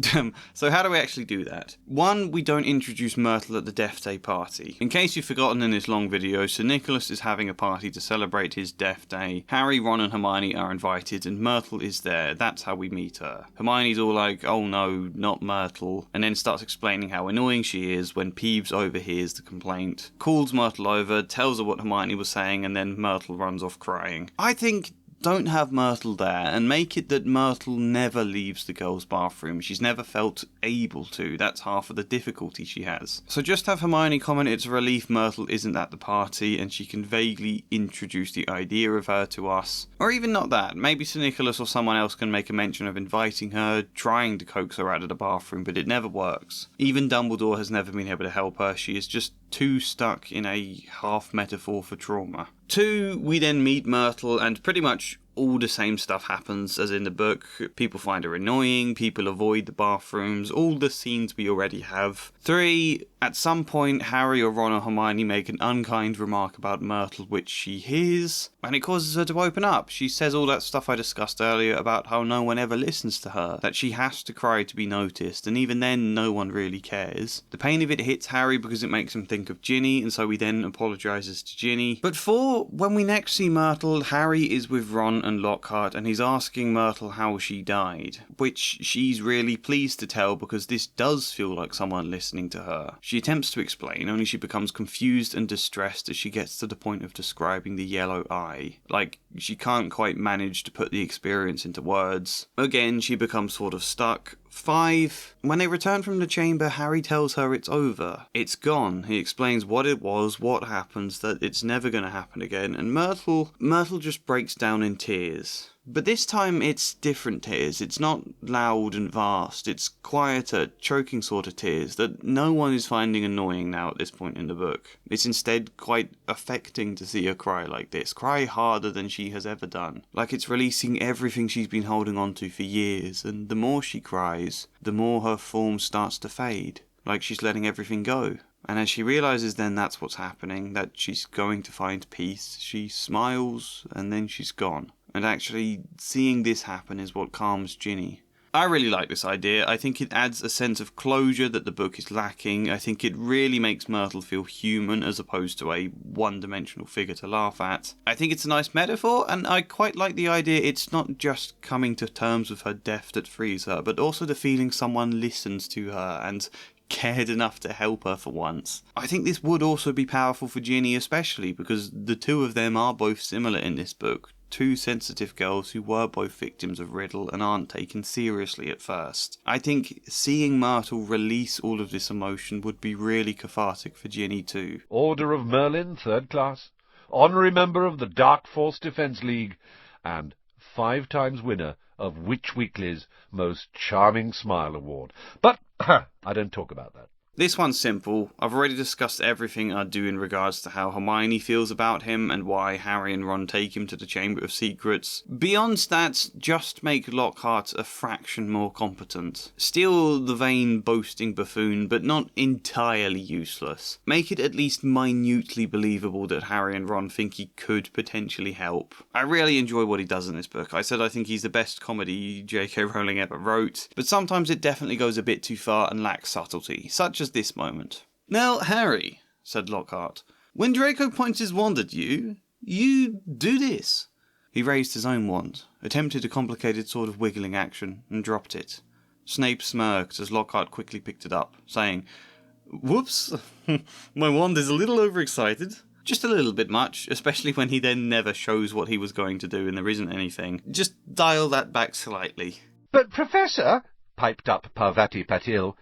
So how do we actually do that? 1, we don't introduce Myrtle at the Death Day party. In case you've forgotten in this long video, Sir Nicholas is having a party to celebrate his Death Day. Harry, Ron and Hermione are invited and Myrtle is there. That's how we meet her. Hermione's all like, "Oh no, not Myrtle," and then starts explaining how annoying she is when Peeves overhears the complaint, calls Myrtle over, tells her what Hermione was saying, and then Myrtle runs off crying. I think don't have Myrtle there and make it that Myrtle never leaves the girls' bathroom. She's never felt able to. That's half of the difficulty she has. So just have Hermione comment it's a relief Myrtle isn't at the party and she can vaguely introduce the idea of her to us. Or even not that. Maybe Sir Nicholas or someone else can make a mention of inviting her, trying to coax her out of the bathroom, but it never works. Even Dumbledore has never been able to help her. She is just too stuck in a half metaphor for trauma. 2, we then meet Myrtle and pretty much all the same stuff happens as in the book. People find her annoying, people avoid the bathrooms, all the scenes we already have. 3, at some point Harry or Ron or Hermione make an unkind remark about Myrtle which she hears, and it causes her to open up. She says all that stuff I discussed earlier about how no one ever listens to her, that she has to cry to be noticed, and even then no one really cares. The pain of it hits Harry because it makes him think of Ginny, and so he then apologises to Ginny. But 4, when we next see Myrtle, Harry is with Ron and Lockhart and he's asking Myrtle how she died, which she's really pleased to tell because this does feel like someone listening to her. She attempts to explain, only she becomes confused and distressed as she gets to the point of describing the yellow eye. Like, she can't quite manage to put the experience into words. Again, she becomes sort of stuck. 5, when they return from the chamber, Harry tells her it's over. It's gone. He explains what it was, what happens, that it's never going to happen again, and Myrtle just breaks down in tears. But this time it's different tears. It's not loud and vast. It's quieter, choking sort of tears that no one is finding annoying now at this point in the book. It's instead quite affecting to see her cry like this. Cry harder than she has ever done. Like it's releasing everything she's been holding on to for years, and the more she cries, the more her form starts to fade. Like she's letting everything go. And as she realises then that's what's happening, that she's going to find peace, she smiles and then she's gone. And actually, seeing this happen is what calms Ginny. I really like this idea. I think it adds a sense of closure that the book is lacking. I think it really makes Myrtle feel human as opposed to a one-dimensional figure to laugh at. I think it's a nice metaphor, and I quite like the idea it's not just coming to terms with her death that frees her, but also the feeling someone listens to her and cared enough to help her for once. I think this would also be powerful for Ginny especially, because the two of them are both similar in this book. Two sensitive girls who were both victims of Riddle and aren't taken seriously at first. I think seeing Myrtle release all of this emotion would be really cathartic for Ginny too. Order of Merlin, 3rd class, honorary member of the Dark Force Defence League, and 5 times winner of Witch Weekly's Most Charming Smile Award. But I don't talk about that. This one's simple. I've already discussed everything I do in regards to how Hermione feels about him and why Harry and Ron take him to the Chamber of Secrets. Beyond that, just make Lockhart a fraction more competent. Still the vain, boasting buffoon, but not entirely useless. Make it at least minutely believable that Harry and Ron think he could potentially help. I really enjoy what he does in this book. I said I think he's the best comedy J.K. Rowling ever wrote, but sometimes it definitely goes a bit too far and lacks subtlety, such as this moment. "Now, Harry," said Lockhart, "when Draco points his wand at you, you do this." He raised his own wand, attempted a complicated sort of wiggling action, and dropped it. Snape smirked as Lockhart quickly picked it up, saying, "Whoops, my wand is a little overexcited." Just a little bit much, especially when he then never shows what he was going to do and there isn't anything. Just dial that back slightly. "But, Professor," piped up Parvati Patil,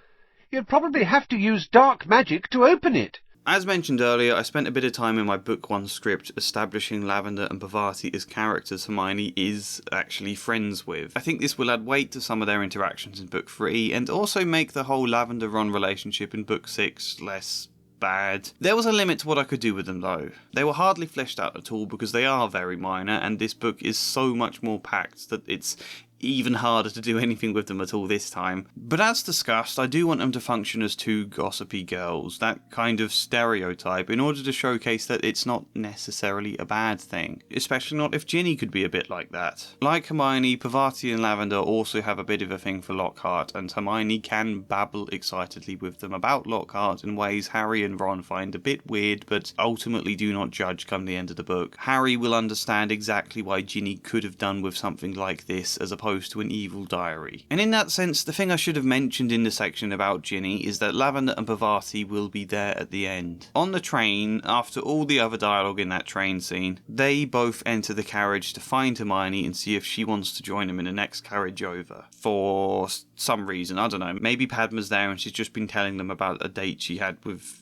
"you'd probably have to use dark magic to open it." As mentioned earlier, I spent a bit of time in my Book 1 script establishing Lavender and Parvati as characters Hermione is actually friends with. I think this will add weight to some of their interactions in Book 3, and also make the whole Lavender-Ron relationship in Book 6 less bad. There was a limit to what I could do with them though. They were hardly fleshed out at all because they are very minor, and this book is so much more packed that it's even harder to do anything with them at all this time. But as discussed, I do want them to function as two gossipy girls, that kind of stereotype, in order to showcase that it's not necessarily a bad thing, especially not if Ginny could be a bit like that. Like Hermione, Parvati and Lavender also have a bit of a thing for Lockhart, and Hermione can babble excitedly with them about Lockhart in ways Harry and Ron find a bit weird, but ultimately do not judge come the end of the book. Harry will understand exactly why Ginny could have done with something like this, as opposed to an evil diary. And in that sense, the thing I should have mentioned in the section about Ginny is that Lavender and Parvati will be there at the end. On the train, after all the other dialogue in that train scene, they both enter the carriage to find Hermione and see if she wants to join them in the next carriage over. For some reason, I don't know, maybe Padma's there and she's just been telling them about a date she had with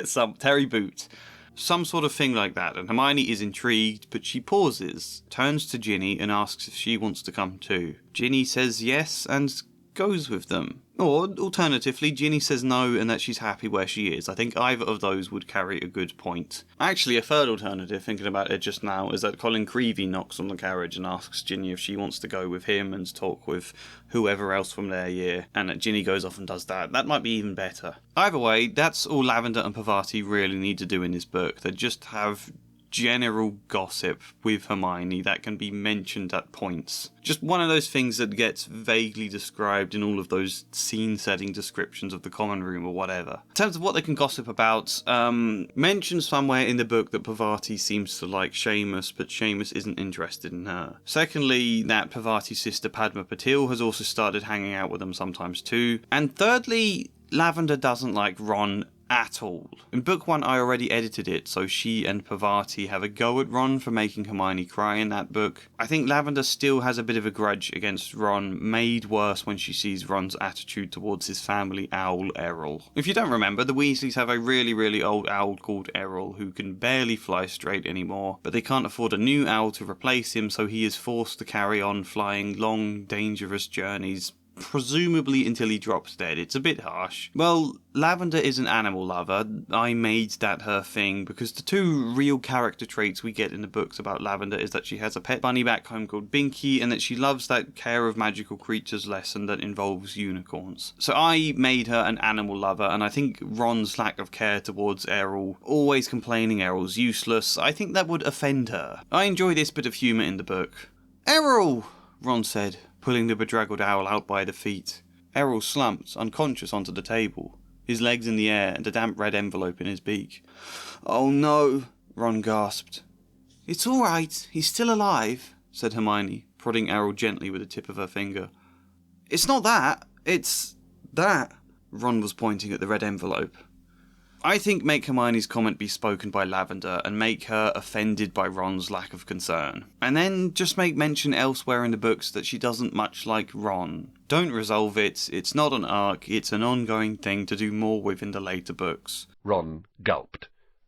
some Terry Boot. Some sort of thing like that, and Hermione is intrigued, but she pauses, turns to Ginny and asks if she wants to come too. Ginny says yes and goes with them. Or, alternatively, Ginny says no and that she's happy where she is. I think either of those would carry a good point. Actually, a third alternative, thinking about it just now, is that Colin Creevey knocks on the carriage and asks Ginny if she wants to go with him and talk with whoever else from their year, and that Ginny goes off and does that. That might be even better. Either way, that's all Lavender and Parvati really need to do in this book. They just have general gossip with Hermione that can be mentioned at points. Just one of those things that gets vaguely described in all of those scene-setting descriptions of the common room or whatever. In terms of what they can gossip about, mentioned somewhere in the book that Parvati seems to like Seamus, but Seamus isn't interested in her. Secondly, that Parvati's sister Padma Patil has also started hanging out with them sometimes too. And thirdly, Lavender doesn't like Ron at all. In book 1 I already edited it, so she and Parvati have a go at Ron for making Hermione cry in that book. I think Lavender still has a bit of a grudge against Ron, made worse when she sees Ron's attitude towards his family owl Errol. If you don't remember, the Weasleys have a really old owl called Errol who can barely fly straight anymore, but they can't afford a new owl to replace him, so he is forced to carry on flying long, dangerous journeys, presumably until he drops dead. It's a bit harsh. Well, Lavender is an animal lover. I made that her thing because the two real character traits we get in the books about Lavender is that she has a pet bunny back home called Binky, and that she loves that care of magical creatures lesson that involves unicorns. So I made her an animal lover, and I think Ron's lack of care towards Errol, always complaining Errol's useless, I think that would offend her. I enjoy this bit of humour in the book. "Errol!" Ron said, pulling the bedraggled owl out by the feet. Errol slumped, unconscious, onto the table, his legs in the air and a damp red envelope in his beak. "Oh no," Ron gasped. "It's all right, he's still alive," said Hermione, prodding Errol gently with the tip of her finger. "It's not that, it's that." Ron was pointing at the red envelope. I think make Hermione's comment be spoken by Lavender and make her offended by Ron's lack of concern. And then just make mention elsewhere in the books that she doesn't much like Ron. Don't resolve it, it's not an arc, it's an ongoing thing to do more with in the later books. Ron gulped.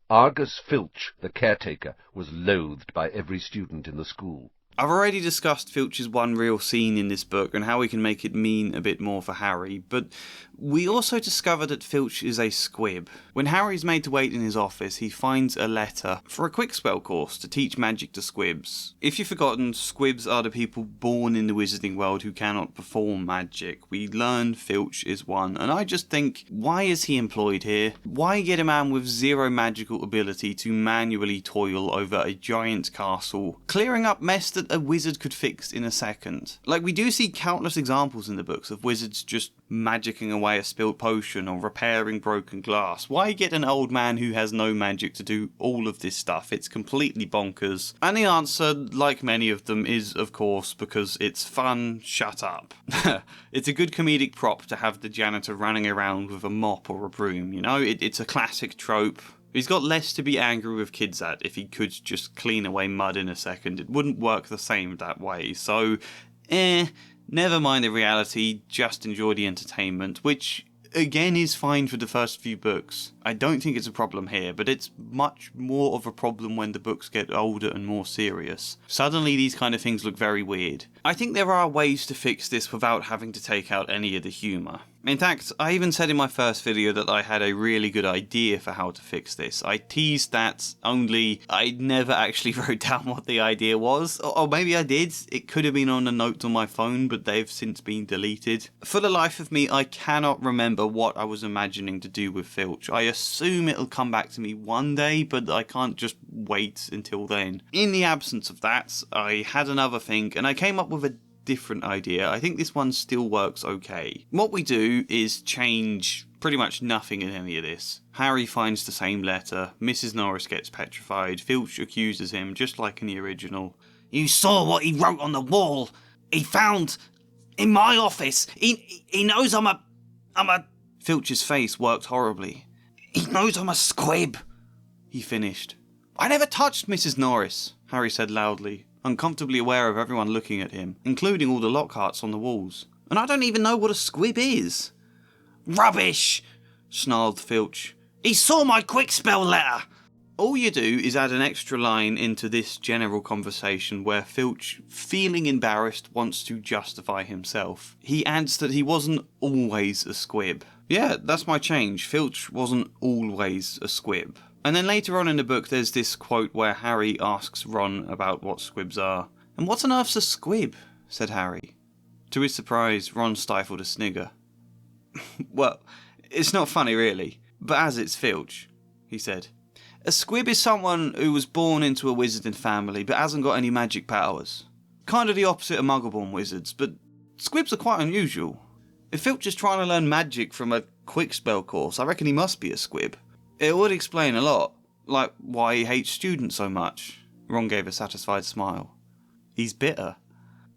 Argus Filch, the caretaker, was loathed by every student in the school. I've already discussed Filch's one real scene in this book and how we can make it mean a bit more for Harry, but we also discover that Filch is a squib. When Harry's made to wait in his office, he finds a letter for a quick spell course to teach magic to squibs. If you've forgotten, squibs are the people born in the wizarding world who cannot perform magic. We learn Filch is one, and I just think, why is he employed here? Why get a man with zero magical ability to manually toil over a giant castle, clearing up mess that a wizard could fix in a second? Like, we do see countless examples in the books of wizards just magicking away a spilled potion or repairing broken glass. Why get an old man who has no magic to do all of this stuff? It's completely bonkers. And the answer, like many of them, is of course because it's fun. Shut up. It's a good comedic prop to have the janitor running around with a mop or a broom, you know? It's a classic trope. He's got less to be angry with kids at if he could just clean away mud in a second. It wouldn't work the same that way. So, never mind the reality, just enjoy the entertainment, which again is fine for the first few books. I don't think it's a problem here, but it's much more of a problem when the books get older and more serious. Suddenly these kind of things look very weird. I think there are ways to fix this without having to take out any of the humour. In fact, I even said in my first video that I had a really good idea for how to fix this. I teased that, only I never actually wrote down what the idea was. Or maybe I did. It could have been on the notes on my phone, but they've since been deleted. For the life of me, I cannot remember what I was imagining to do with Filch. I assume it'll come back to me one day, but I can't just wait until then. In the absence of that, I had another think, and I came up with a different idea. I think this one still works okay. What we do is change pretty much nothing in any of this. Harry finds the same letter, Mrs. Norris gets petrified, Filch accuses him just like in the original. "You saw what he wrote on the wall! He found in my office! He knows I'm a... Filch's face worked horribly. "He knows I'm a squib," he finished. "I never touched Mrs. Norris," Harry said loudly, uncomfortably aware of everyone looking at him, including all the Lockharts on the walls. "And I don't even know what a squib is." "Rubbish!" snarled Filch. "He saw my quick spell letter!" All you do is add an extra line into this general conversation where Filch, feeling embarrassed, wants to justify himself. He adds that he wasn't always a squib. Yeah, that's my change. Filch wasn't always a squib. And then later on in the book there's this quote where Harry asks Ron about what squibs are. "And what on earth's a squib?" said Harry. To his surprise, Ron stifled a snigger. "Well, it's not funny really, but as it's Filch," he said. "A squib is someone who was born into a wizarding family but hasn't got any magic powers. Kind of the opposite of muggle-born wizards, but squibs are quite unusual. If Filch is trying to learn magic from a quick spell course, I reckon he must be a squib. It would explain a lot, like why he hates students so much." Ron gave a satisfied smile. He's bitter.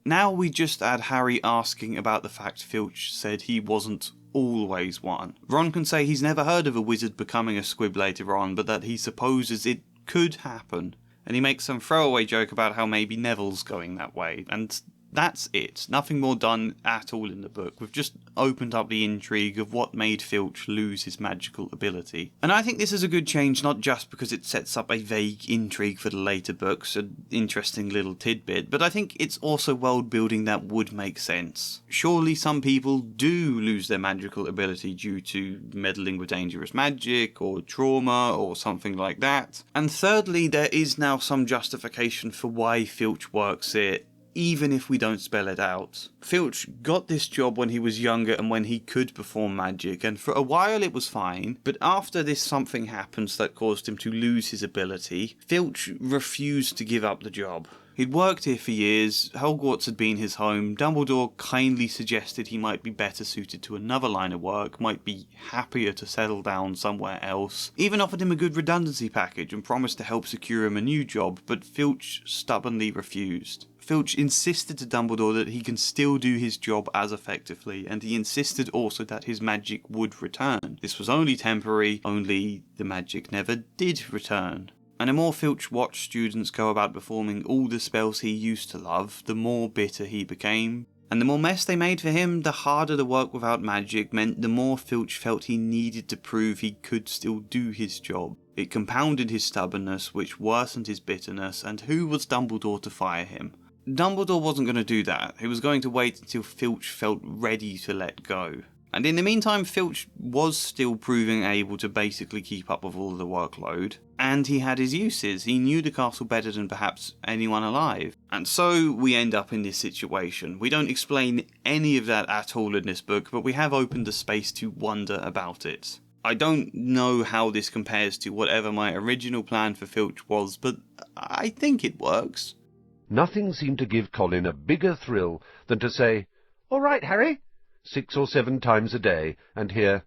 Now we just add Harry asking about the fact Filch said he wasn't always one. Ron can say he's never heard of a wizard becoming a squib later on, but that he supposes it could happen. And he makes some throwaway joke about how maybe Neville's going that way, and that's it. Nothing more done at all in the book. We've just opened up the intrigue of what made Filch lose his magical ability. And I think this is a good change, not just because it sets up a vague intrigue for the later books, an interesting little tidbit, but I think it's also world building that would make sense. Surely some people do lose their magical ability due to meddling with dangerous magic, or trauma, or something like that. And thirdly, there is now some justification for why Filch works it, even if we don't spell it out. Filch got this job when he was younger and when he could perform magic, and for a while it was fine, but after this something happens that caused him to lose his ability, Filch refused to give up the job. He'd worked here for years, Hogwarts had been his home, Dumbledore kindly suggested he might be better suited to another line of work, might be happier to settle down somewhere else, even offered him a good redundancy package and promised to help secure him a new job, but Filch stubbornly refused. Filch insisted to Dumbledore that he can still do his job as effectively, and he insisted also that his magic would return. This was only temporary, only the magic never did return. And the more Filch watched students go about performing all the spells he used to love, the more bitter he became. And the more mess they made for him, the harder the work without magic meant the more Filch felt he needed to prove he could still do his job. It compounded his stubbornness, which worsened his bitterness, and who was Dumbledore to fire him? Dumbledore wasn't going to do that. He was going to wait until Filch felt ready to let go. And in the meantime, Filch was still proving able to basically keep up with all of the workload. And he had his uses. He knew the castle better than perhaps anyone alive. And so we end up in this situation. We don't explain any of that at all in this book, but we have opened a space to wonder about it. I don't know how this compares to whatever my original plan for Filch was, but I think it works. Nothing seemed to give Colin a bigger thrill than to say, "All right, Harry," 6 or 7 times a day, and hear,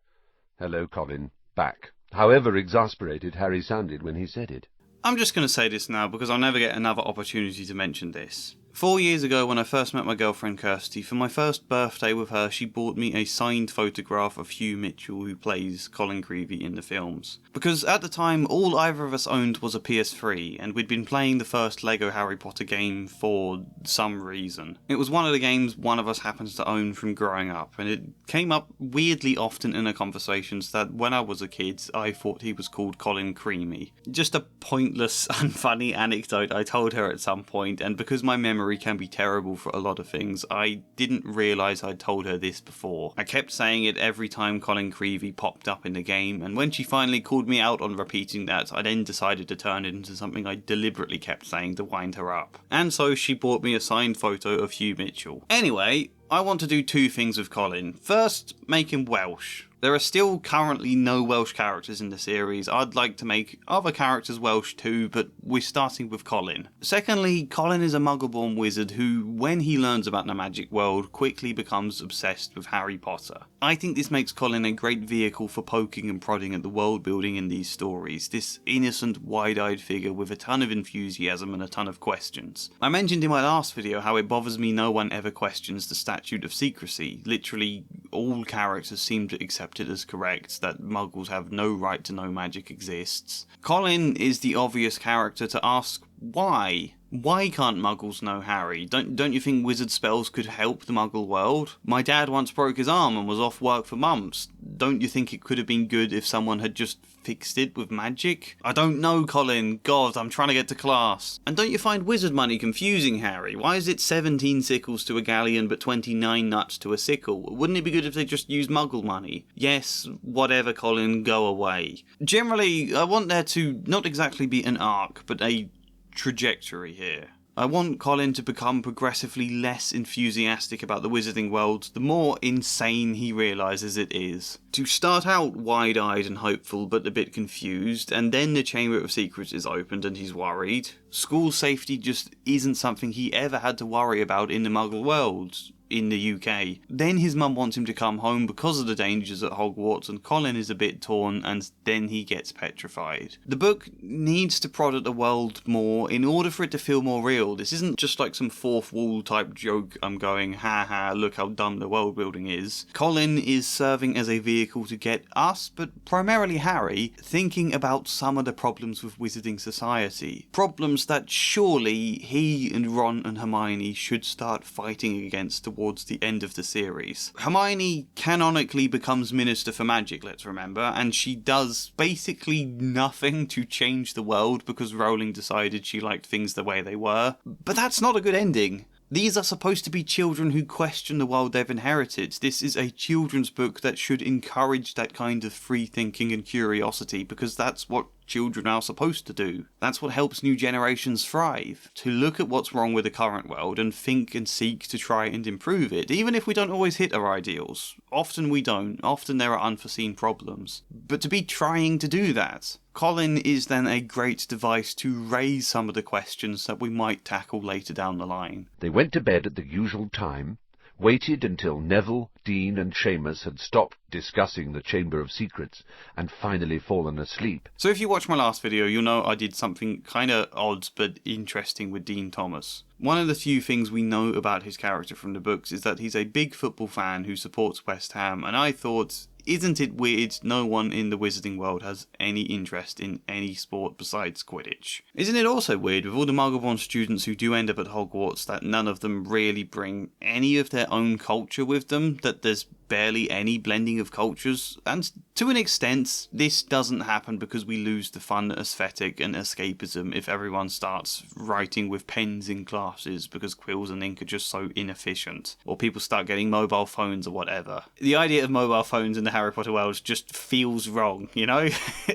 "Hello, Colin," back, however exasperated Harry sounded when he said it. I'm just going to say this now because I'll never get another opportunity to mention this. 4 years ago when I first met my girlfriend Kirsty, for my first birthday with her she bought me a signed photograph of Hugh Mitchell who plays Colin Creevey in the films. Because at the time all either of us owned was a PS3 and we'd been playing the first Lego Harry Potter game for some reason. It was one of the games one of us happens to own from growing up, and it came up weirdly often in our conversations that when I was a kid I thought he was called Colin Creevey. Just a pointless, unfunny anecdote I told her at some point, and because my memory can be terrible for a lot of things, I didn't realise I'd told her this before. I kept saying it every time Colin Creevey popped up in the game, and when she finally called me out on repeating that, I then decided to turn it into something I deliberately kept saying to wind her up. And so she bought me a signed photo of Hugh Mitchell. Anyway, I want to do 2 things with Colin. First, make him Welsh. There are still currently no Welsh characters in the series. I'd like to make other characters Welsh too, but we're starting with Colin. Secondly, Colin is a muggle-born wizard who, when he learns about the magic world, quickly becomes obsessed with Harry Potter. I think this makes Colin a great vehicle for poking and prodding at the world building in these stories, this innocent, wide-eyed figure with a ton of enthusiasm and a ton of questions. I mentioned in my last video how it bothers me no one ever questions the statute of secrecy. Literally, all characters seem to accept it as correct that muggles have no right to know magic exists. Colin is the obvious character to ask why. Why can't muggles know Harry? Don't you think wizard spells could help the muggle world? My dad once broke his arm and was off work for months. Don't you think it could have been good if someone had just fixed it with magic? I don't know, Colin. God, I'm trying to get to class. And don't you find wizard money confusing, Harry? Why is it 17 sickles to a galleon but 29 nuts to a sickle? Wouldn't it be good if they just used muggle money? Yes, whatever, Colin, go away. Generally, I want there to not exactly be an arc, but a trajectory here. I want Colin to become progressively less enthusiastic about the wizarding world the more insane he realises it is. To start out wide-eyed and hopeful but a bit confused, and then the Chamber of Secrets is opened and he's worried. School safety just isn't something he ever had to worry about in the Muggle world. In the UK. Then his mum wants him to come home because of the dangers at Hogwarts, and Colin is a bit torn, and then he gets petrified. The book needs to prod at the world more in order for it to feel more real. This isn't just like some fourth wall type joke I'm going, ha, look how dumb the world building is. Colin is serving as a vehicle to get us, but primarily Harry, thinking about some of the problems with wizarding society. Problems that surely he and Ron and Hermione should start fighting against towards the end of the series. Hermione canonically becomes Minister for Magic, let's remember, and she does basically nothing to change the world because Rowling decided she liked things the way they were. But that's not a good ending. These are supposed to be children who question the world they've inherited. This is a children's book that should encourage that kind of free thinking and curiosity, because that's what children are supposed to do. That's what helps new generations thrive. To look at what's wrong with the current world and think and seek to try and improve it, even if we don't always hit our ideals. Often we don't. Often there are unforeseen problems. But to be trying to do that, Colin is then a great device to raise some of the questions that we might tackle later down the line. They went to bed at the usual time, waited until Neville, Dean and Seamus had stopped discussing the Chamber of Secrets and finally fallen asleep. So if you watched my last video, you'll know I did something kinda odd but interesting with Dean Thomas. One of the few things we know about his character from the books is that he's a big football fan who supports West Ham, and I thought, isn't it weird no one in the wizarding world has any interest in any sport besides Quidditch? Isn't it also weird with all the Muggle-born students who do end up at Hogwarts that none of them really bring any of their own culture with them, that there's barely any blending of cultures? And to an extent, this doesn't happen because we lose the fun aesthetic and escapism if everyone starts writing with pens in classes because quills and ink are just so inefficient, or people start getting mobile phones or whatever. The idea of mobile phones in the Harry Potter world just feels wrong, you know?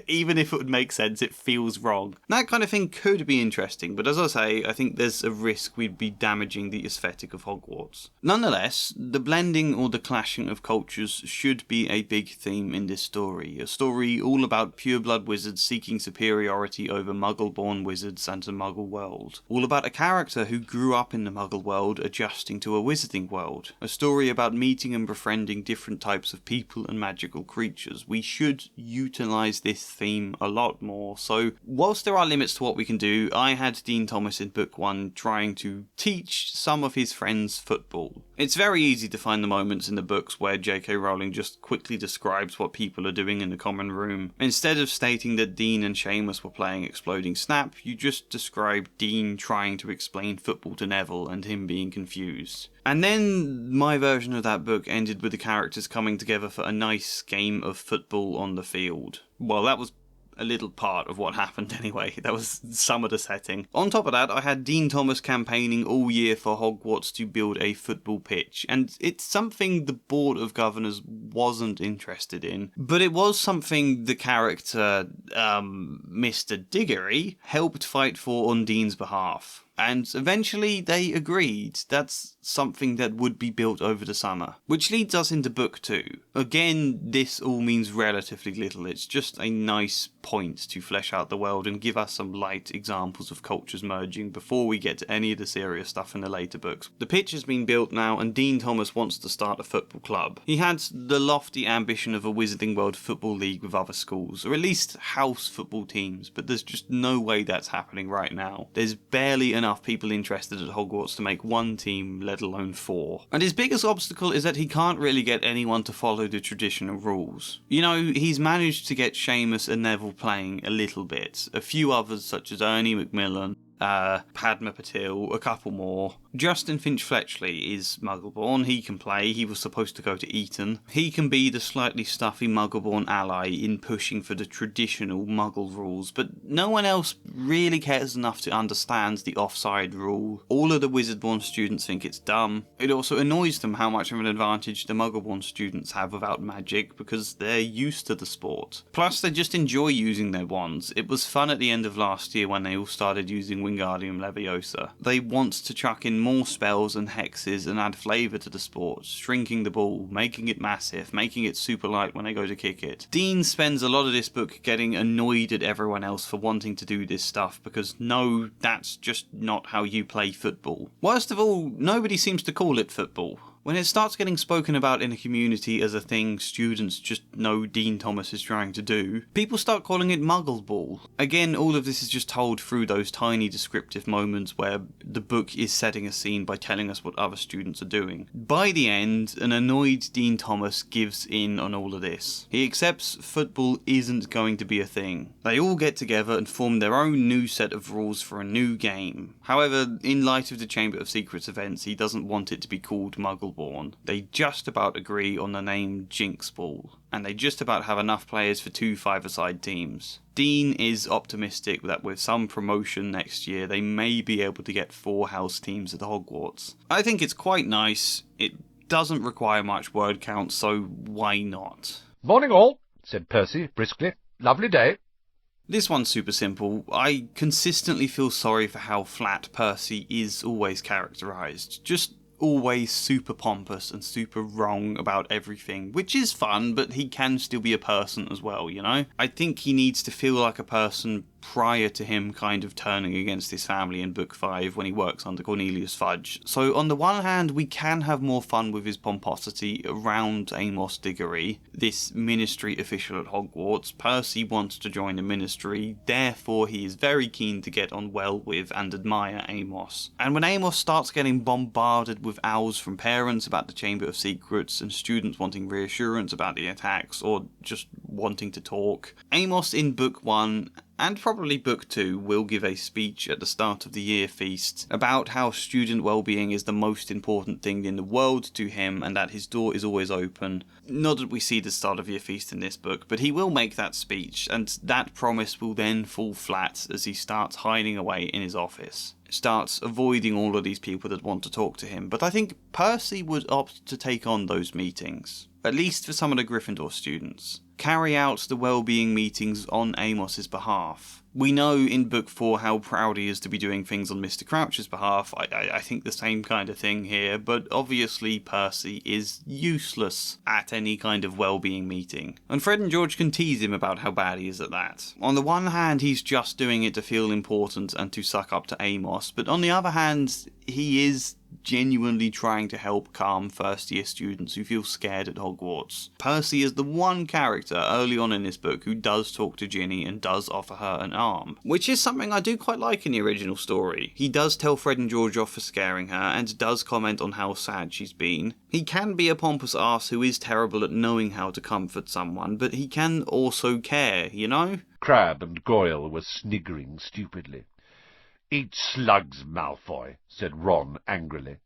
Even if it would make sense, it feels wrong. That kind of thing could be interesting, but as I say, I think there's a risk we'd be damaging the aesthetic of Hogwarts. Nonetheless, the blending or the clashing of cultures should be a big theme in this story. A story all about pureblood wizards seeking superiority over Muggle-born wizards and the Muggle world. All about a character who grew up in the Muggle world adjusting to a wizarding world. A story about meeting and befriending different types of people and magical creatures. We should utilise this theme a lot more, so whilst there are limits to what we can do, I had Dean Thomas in book 1 trying to teach some of his friends football. It's very easy to find the moments in the books where J.K. Rowling just quickly describes what people are doing in the common room. Instead of stating that Dean and Seamus were playing Exploding Snap, you just describe Dean trying to explain football to Neville and him being confused. And then my version of that book ended with the characters coming together for a nice game of football on the field. Well, that was a little part of what happened anyway. That was some of the setting. On top of that, I had Dean Thomas campaigning all year for Hogwarts to build a football pitch, and it's something the Board of Governors wasn't interested in, but it was something the character, Mr. Diggory, helped fight for on Dean's behalf. And eventually they agreed that's something that would be built over the summer. Which leads us into book 2. Again, this all means relatively little. It's just a nice point to flesh out the world and give us some light examples of cultures merging before we get to any of the serious stuff in the later books. The pitch has been built now and Dean Thomas wants to start a football club. He had the lofty ambition of a Wizarding World football league with other schools, or at least house football teams, but there's just no way that's happening right now. There's barely enough people interested at Hogwarts to make one team, let alone 4. And his biggest obstacle is that he can't really get anyone to follow the traditional rules. You know, he's managed to get Seamus and Neville playing a little bit. A few others such as Ernie Macmillan, Padma Patil, a couple more. Justin Finch-Fletchley is Muggle-born. He can play. He was supposed to go to Eton. He can be the slightly stuffy Muggle-born ally in pushing for the traditional Muggle rules, but no one else really cares enough to understand the offside rule. All of the Wizard-born students think it's dumb. It also annoys them how much of an advantage the Muggle-born students have without magic because they're used to the sport. Plus, they just enjoy using their wands. It was fun at the end of last year when they all started using Wingardium Leviosa. They want to chuck in more spells and hexes and add flavour to the sport, shrinking the ball, making it massive, making it super light when they go to kick it. Dean spends a lot of this book getting annoyed at everyone else for wanting to do this stuff because no, that's just not how you play football. Worst of all, nobody seems to call it football. When it starts getting spoken about in a community as a thing students just know Dean Thomas is trying to do, people start calling it Muggle Ball. Again, all of this is just told through those tiny descriptive moments where the book is setting a scene by telling us what other students are doing. By the end, an annoyed Dean Thomas gives in on all of this. He accepts football isn't going to be a thing. They all get together and form their own new set of rules for a new game. However, in light of the Chamber of Secrets events, he doesn't want it to be called Muggle Ball. They just about agree on the name Jinx Ball, and they just about have enough players for 2 5-a-side teams. Dean is optimistic that with some promotion next year, they may be able to get 4 house teams at Hogwarts. I think it's quite nice. It doesn't require much word count, so why not? "Morning all," said Percy briskly. "Lovely day." This one's super simple. I consistently feel sorry for how flat Percy is always characterised. Just always super pompous and super wrong about everything, which is fun, but he can still be a person as well, you know? I think he needs to feel like a person prior to him kind of turning against his family in Book 5 when he works under Cornelius Fudge. So on the one hand, we can have more fun with his pomposity around Amos Diggory, this ministry official at Hogwarts. Percy wants to join the ministry, therefore he is very keen to get on well with and admire Amos. And when Amos starts getting bombarded with owls from parents about the Chamber of Secrets and students wanting reassurance about the attacks or just wanting to talk, Amos in Book 1 and probably Book 2 will give a speech at the start of the year feast about how student well-being is the most important thing in the world to him and that his door is always open. Not that we see the start of year feast in this book, but he will make that speech, and that promise will then fall flat as he starts hiding away in his office. Starts avoiding all of these people that want to talk to him, but I think Percy would opt to take on those meetings, at least for some of the Gryffindor students. Carry out the well-being meetings on Amos's behalf. We know in Book 4 how proud he is to be doing things on Mr. Crouch's behalf. I think the same kind of thing here, but obviously Percy is useless at any kind of well-being meeting. And Fred and George can tease him about how bad he is at that. On the one hand, he's just doing it to feel important and to suck up to Amos, but on the other hand, he is genuinely trying to help calm first-year students who feel scared at Hogwarts. Percy is the one character early on in this book who does talk to Ginny and does offer her an arm, which is something I do quite like in the original story. He does tell Fred and George off for scaring her and does comment on how sad she's been. He can be a pompous arse who is terrible at knowing how to comfort someone, but he can also care, you know? Crabbe and Goyle were sniggering stupidly. "Eat slugs, Malfoy," said Ron angrily.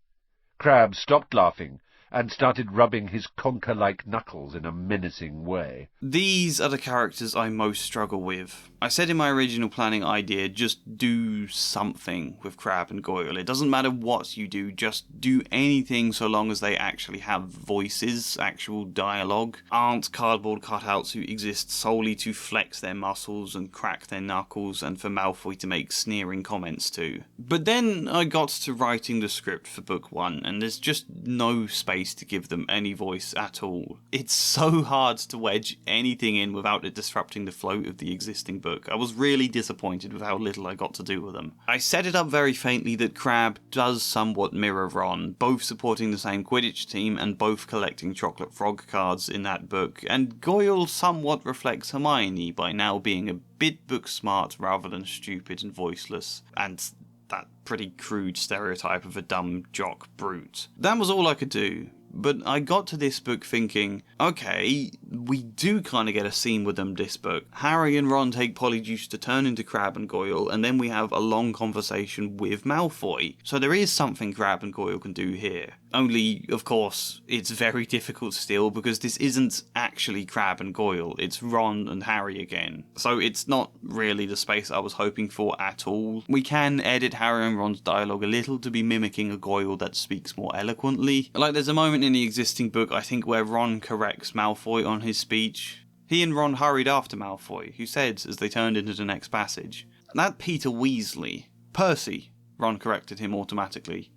Crabbe stopped laughing and started rubbing his conker-like knuckles in a menacing way. These are the characters I most struggle with. I said in my original planning idea, just do something with Crabbe and Goyle. It doesn't matter what you do, just do anything so long as they actually have voices, actual dialogue, aren't cardboard cutouts who exist solely to flex their muscles and crack their knuckles and for Malfoy to make sneering comments to. But then I got to writing the script for Book 1 and there's just no space to give them any voice at all. It's so hard to wedge anything in without it disrupting the flow of the existing book. I was really disappointed with how little I got to do with them. I set it up very faintly that Crabbe does somewhat mirror Ron, both supporting the same Quidditch team and both collecting chocolate frog cards in that book, and Goyle somewhat reflects Hermione by now being a bit book smart rather than stupid and voiceless, and that pretty crude stereotype of a dumb jock brute. That was all I could do. But I got to this book thinking, okay, we do kind of get a scene with them this book. Harry and Ron take Polyjuice to turn into Crabbe and Goyle, and then we have a long conversation with Malfoy. So there is something Crabbe and Goyle can do here. Only, of course, it's very difficult still because this isn't actually Crabbe and Goyle, it's Ron and Harry again. So it's not really the space I was hoping for at all. We can edit Harry and Ron's dialogue a little to be mimicking a Goyle that speaks more eloquently. Like there's a moment in the existing book, I think, where Ron corrects Malfoy on his speech. He and Ron hurried after Malfoy, who said, as they turned into the next passage, "That Peter Weasley." "Percy," Ron corrected him automatically.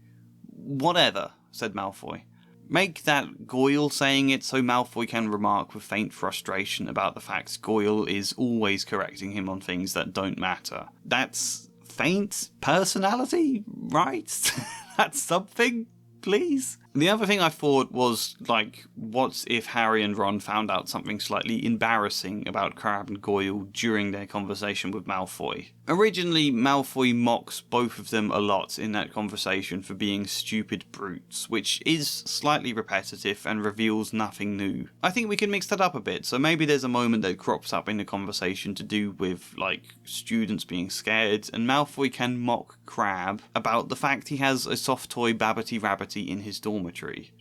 "Whatever," said Malfoy. Make that Goyle saying it so Malfoy can remark with faint frustration about the fact Goyle is always correcting him on things that don't matter. That's faint personality, right? That's something, please? The other thing I thought was, like, what if Harry and Ron found out something slightly embarrassing about Crabbe and Goyle during their conversation with Malfoy? Originally, Malfoy mocks both of them a lot in that conversation for being stupid brutes, which is slightly repetitive and reveals nothing new. I think we can mix that up a bit, so maybe there's a moment that crops up in the conversation to do with, like, students being scared, and Malfoy can mock Crabbe about the fact he has a soft toy Babbity Rabbity in his dormitory.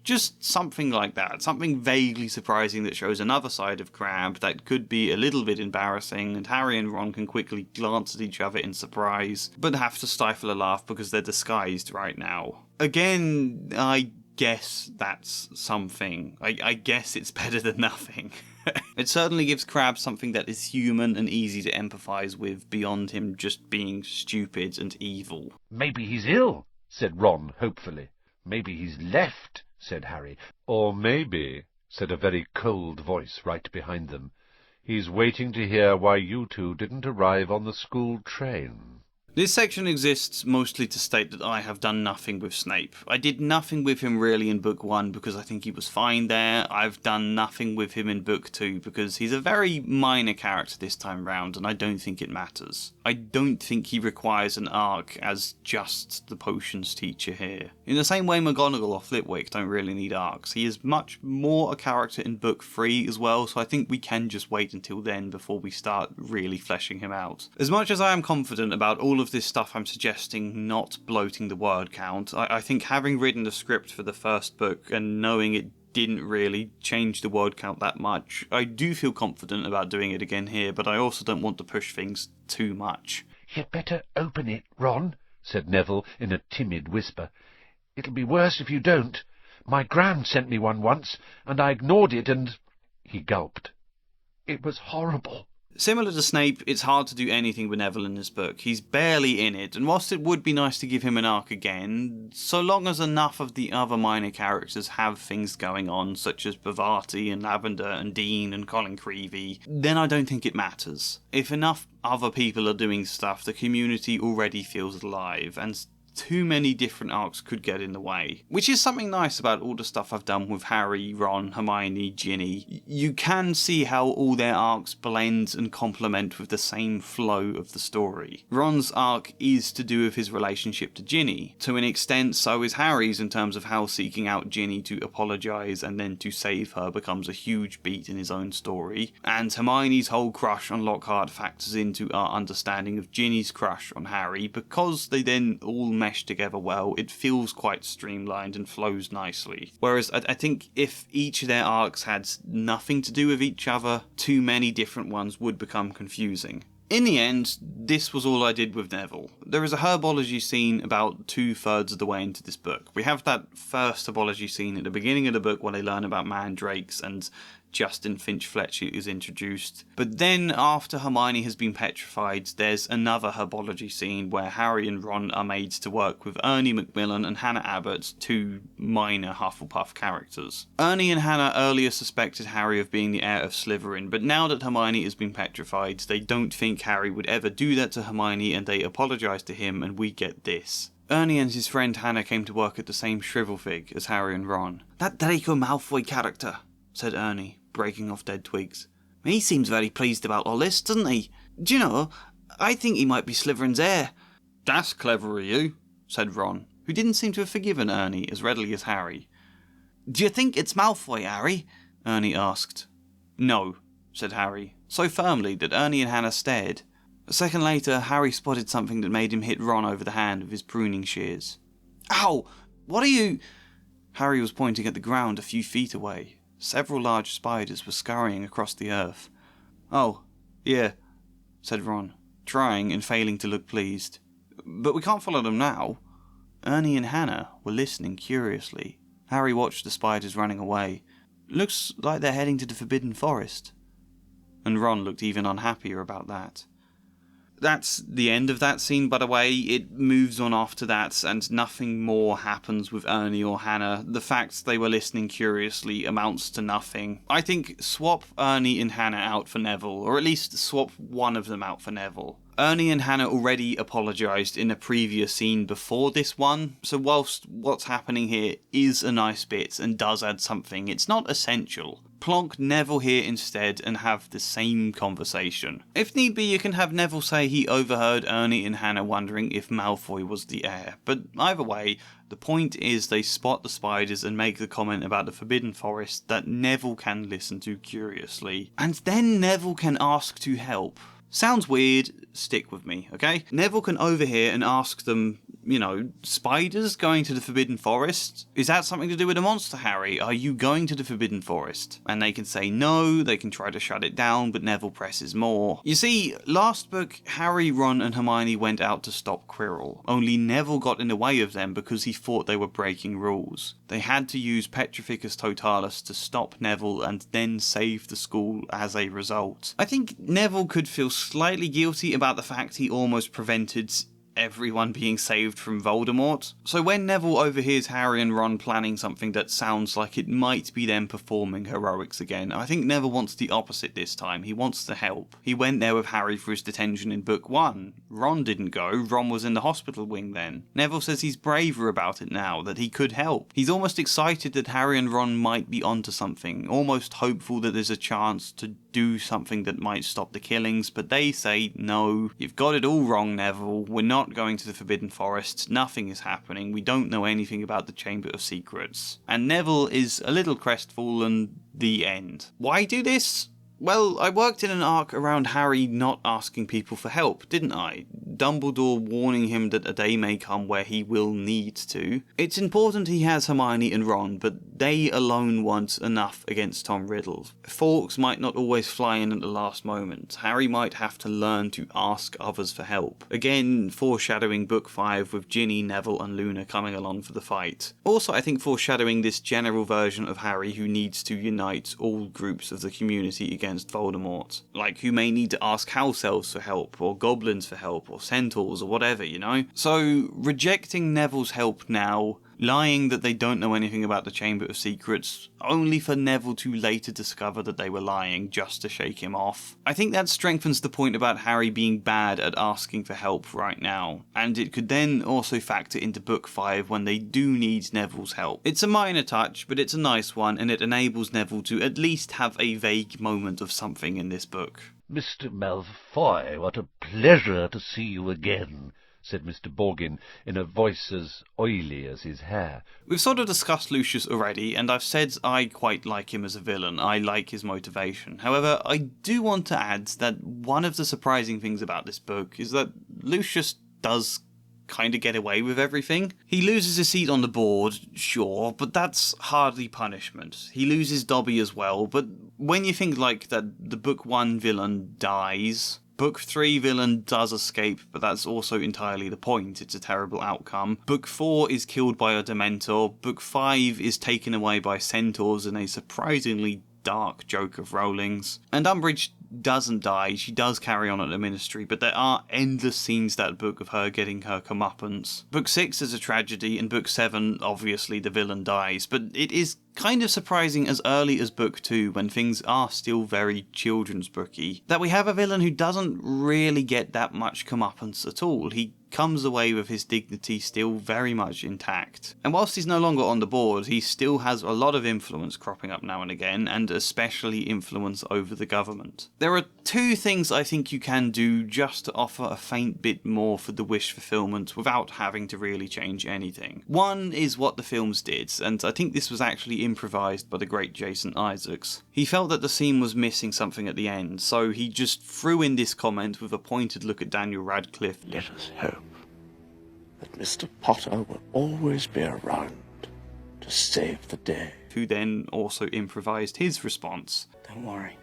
Just something like that, something vaguely surprising that shows another side of Crabbe that could be a little bit embarrassing, and Harry and Ron can quickly glance at each other in surprise, but have to stifle a laugh because they're disguised right now. Again, I guess that's something. I guess it's better than nothing. It certainly gives Crabbe something that is human and easy to empathise with beyond him just being stupid and evil. "Maybe he's ill," said Ron hopefully. "Maybe he's left," said Harry. "Or maybe," said a very cold voice right behind them, "he's waiting to hear why you two didn't arrive on the school train." This section exists mostly to state that I have done nothing with Snape. I did nothing with him really in Book 1 because I think he was fine there. I've done nothing with him in Book 2 because he's a very minor character this time round and I don't think it matters. I don't think he requires an arc as just the potions teacher here. In the same way McGonagall or Flitwick don't really need arcs. He is much more a character in Book 3 as well, so I think we can just wait until then before we start really fleshing him out. As much as I am confident about all of this stuff I'm suggesting not bloating the word count, I think having written the script for the first book and knowing it didn't really change the word count that much, I do feel confident about doing it again here, but I also don't want to push things too much. "You'd better open it, Ron," said Neville in a timid whisper. "It'll be worse if you don't. My gran sent me one once, and I ignored it and—" He gulped. "It was horrible." Similar to Snape, it's hard to do anything with Neville in this book. He's barely in it, and whilst it would be nice to give him an arc again, so long as enough of the other minor characters have things going on, such as Parvati and Lavender and Dean and Colin Creevey, then I don't think it matters. If enough other people are doing stuff, the community already feels alive, and too many different arcs could get in the way. Which is something nice about all the stuff I've done with Harry, Ron, Hermione, Ginny. You can see how all their arcs blend and complement with the same flow of the story. Ron's arc is to do with his relationship to Ginny. To an extent, so is Harry's in terms of how seeking out Ginny to apologise and then to save her becomes a huge beat in his own story. And Hermione's whole crush on Lockhart factors into our understanding of Ginny's crush on Harry. Because they then all mesh together well, it feels quite streamlined and flows nicely. Whereas I think if each of their arcs had nothing to do with each other, too many different ones would become confusing. In the end, this was all I did with Neville. There is a herbology scene about 2/3 of the way into this book. We have that first herbology scene at the beginning of the book where they learn about mandrakes and Justin Finch-Fletcher is introduced. But then, after Hermione has been petrified, there's another herbology scene where Harry and Ron are made to work with Ernie Macmillan and Hannah Abbott, two minor Hufflepuff characters. Ernie and Hannah earlier suspected Harry of being the heir of Slytherin, but now that Hermione has been petrified, they don't think Harry would ever do that to Hermione and they apologise to him, and we get this. Ernie and his friend Hannah came to work at the same Shrivelfig as Harry and Ron. "That Draco Malfoy character," said Ernie, breaking off dead twigs. "He seems very pleased about all this, doesn't he? Do you know, I think he might be Slytherin's heir." "That's clever of you," said Ron, who didn't seem to have forgiven Ernie as readily as Harry. "Do you think it's Malfoy, Harry?" Ernie asked. "No," said Harry, so firmly that Ernie and Hannah stared. A second later, Harry spotted something that made him hit Ron over the hand with his pruning shears. "Ow! What are you—" Harry was pointing at the ground a few feet away. Several large spiders were scurrying across the earth. "Oh, yeah," said Ron, trying and failing to look pleased. "But we can't follow them now." Ernie and Hannah were listening curiously. Harry watched the spiders running away. "Looks like they're heading to the Forbidden Forest." And Ron looked even unhappier about that. That's the end of that scene, by the way. It moves on after that, and nothing more happens with Ernie or Hannah. The fact they were listening curiously amounts to nothing. I think swap Ernie and Hannah out for Neville, or at least swap one of them out for Neville. Ernie and Hannah already apologised in a previous scene before this one, so whilst what's happening here is a nice bit and does add something, it's not essential. Plonk Neville here instead and have the same conversation. If need be, you can have Neville say he overheard Ernie and Hannah wondering if Malfoy was the heir, but either way, the point is they spot the spiders and make the comment about the Forbidden Forest that Neville can listen to curiously. And then Neville can ask to help. Sounds weird, stick with me, okay? Neville can overhear and ask them, spiders going to the Forbidden Forest? Is that something to do with a monster, Harry? Are you going to the Forbidden Forest? And they can say no, they can try to shut it down, but Neville presses more. You see, last book, Harry, Ron and Hermione went out to stop Quirrell. Only Neville got in the way of them because he thought they were breaking rules. They had to use Petrificus Totalis to stop Neville and then save the school as a result. I think Neville could feel slightly guilty about the fact he almost prevented everyone being saved from Voldemort. So when Neville overhears Harry and Ron planning something that sounds like it might be them performing heroics again, I think Neville wants the opposite this time. He wants to help. He went there with Harry for his detention in book 1. Ron didn't go. Ron was in the hospital wing then. Neville says he's braver about it now, that he could help. He's almost excited that Harry and Ron might be onto something, almost hopeful that there's a chance to do something that might stop the killings, but they say, no, you've got it all wrong, Neville. We're not going to the Forbidden Forest. Nothing is happening. We don't know anything about the Chamber of Secrets. And Neville is a little crestfallen. The end. Why do this? Well, I worked in an arc around Harry not asking people for help, didn't I? Dumbledore warning him that a day may come where he will need to. It's important he has Hermione and Ron, but they alone want enough against Tom Riddle. Forks might not always fly in at the last moment. Harry might have to learn to ask others for help. Again, foreshadowing book 5 with Ginny, Neville and Luna coming along for the fight. Also, I think foreshadowing this general version of Harry who needs to unite all groups of the community against Voldemort. Like, who may need to ask house elves for help, or goblins for help, or centaurs, or whatever, So, rejecting Neville's help now, lying that they don't know anything about the Chamber of Secrets, only for Neville to later discover that they were lying just to shake him off. I think that strengthens the point about Harry being bad at asking for help right now, and it could then also factor into book 5 when they do need Neville's help. It's a minor touch, but it's a nice one, and it enables Neville to at least have a vague moment of something in this book. Mr. Malfoy, what a pleasure to see you again, said Mr. Borgin in a voice as oily as his hair. We've sort of discussed Lucius already, and I've said I quite like him as a villain. I like his motivation. However, I do want to add that one of the surprising things about this book is that Lucius does kind of get away with everything. He loses his seat on the board, sure, but that's hardly punishment. He loses Dobby as well, but when you think like that the book 1 villain dies, book 3 villain does escape, but that's also entirely the point. It's a terrible outcome. Book 4 is killed by a Dementor. Book 5 is taken away by centaurs in a surprisingly dark joke of Rowling's. And Umbridge doesn't die. She does carry on at the Ministry, but there are endless scenes that book of her getting her comeuppance. Book 6 is a tragedy, and book 7, obviously the villain dies, but it is kind of surprising as early as book 2, when things are still very children's booky, that we have a villain who doesn't really get that much comeuppance at all. He comes away with his dignity still very much intact. And whilst he's no longer on the board, he still has a lot of influence cropping up now and again, and especially influence over the government. There are 2 things I think you can do just to offer a faint bit more for the wish fulfillment without having to really change anything. One is what the films did, and I think this was actually improvised by the great Jason Isaacs. He felt that the scene was missing something at the end, so he just threw in this comment with a pointed look at Daniel Radcliffe. Let us hope that Mr. Potter will always be around to save the day. Who then also improvised his response. Don't worry,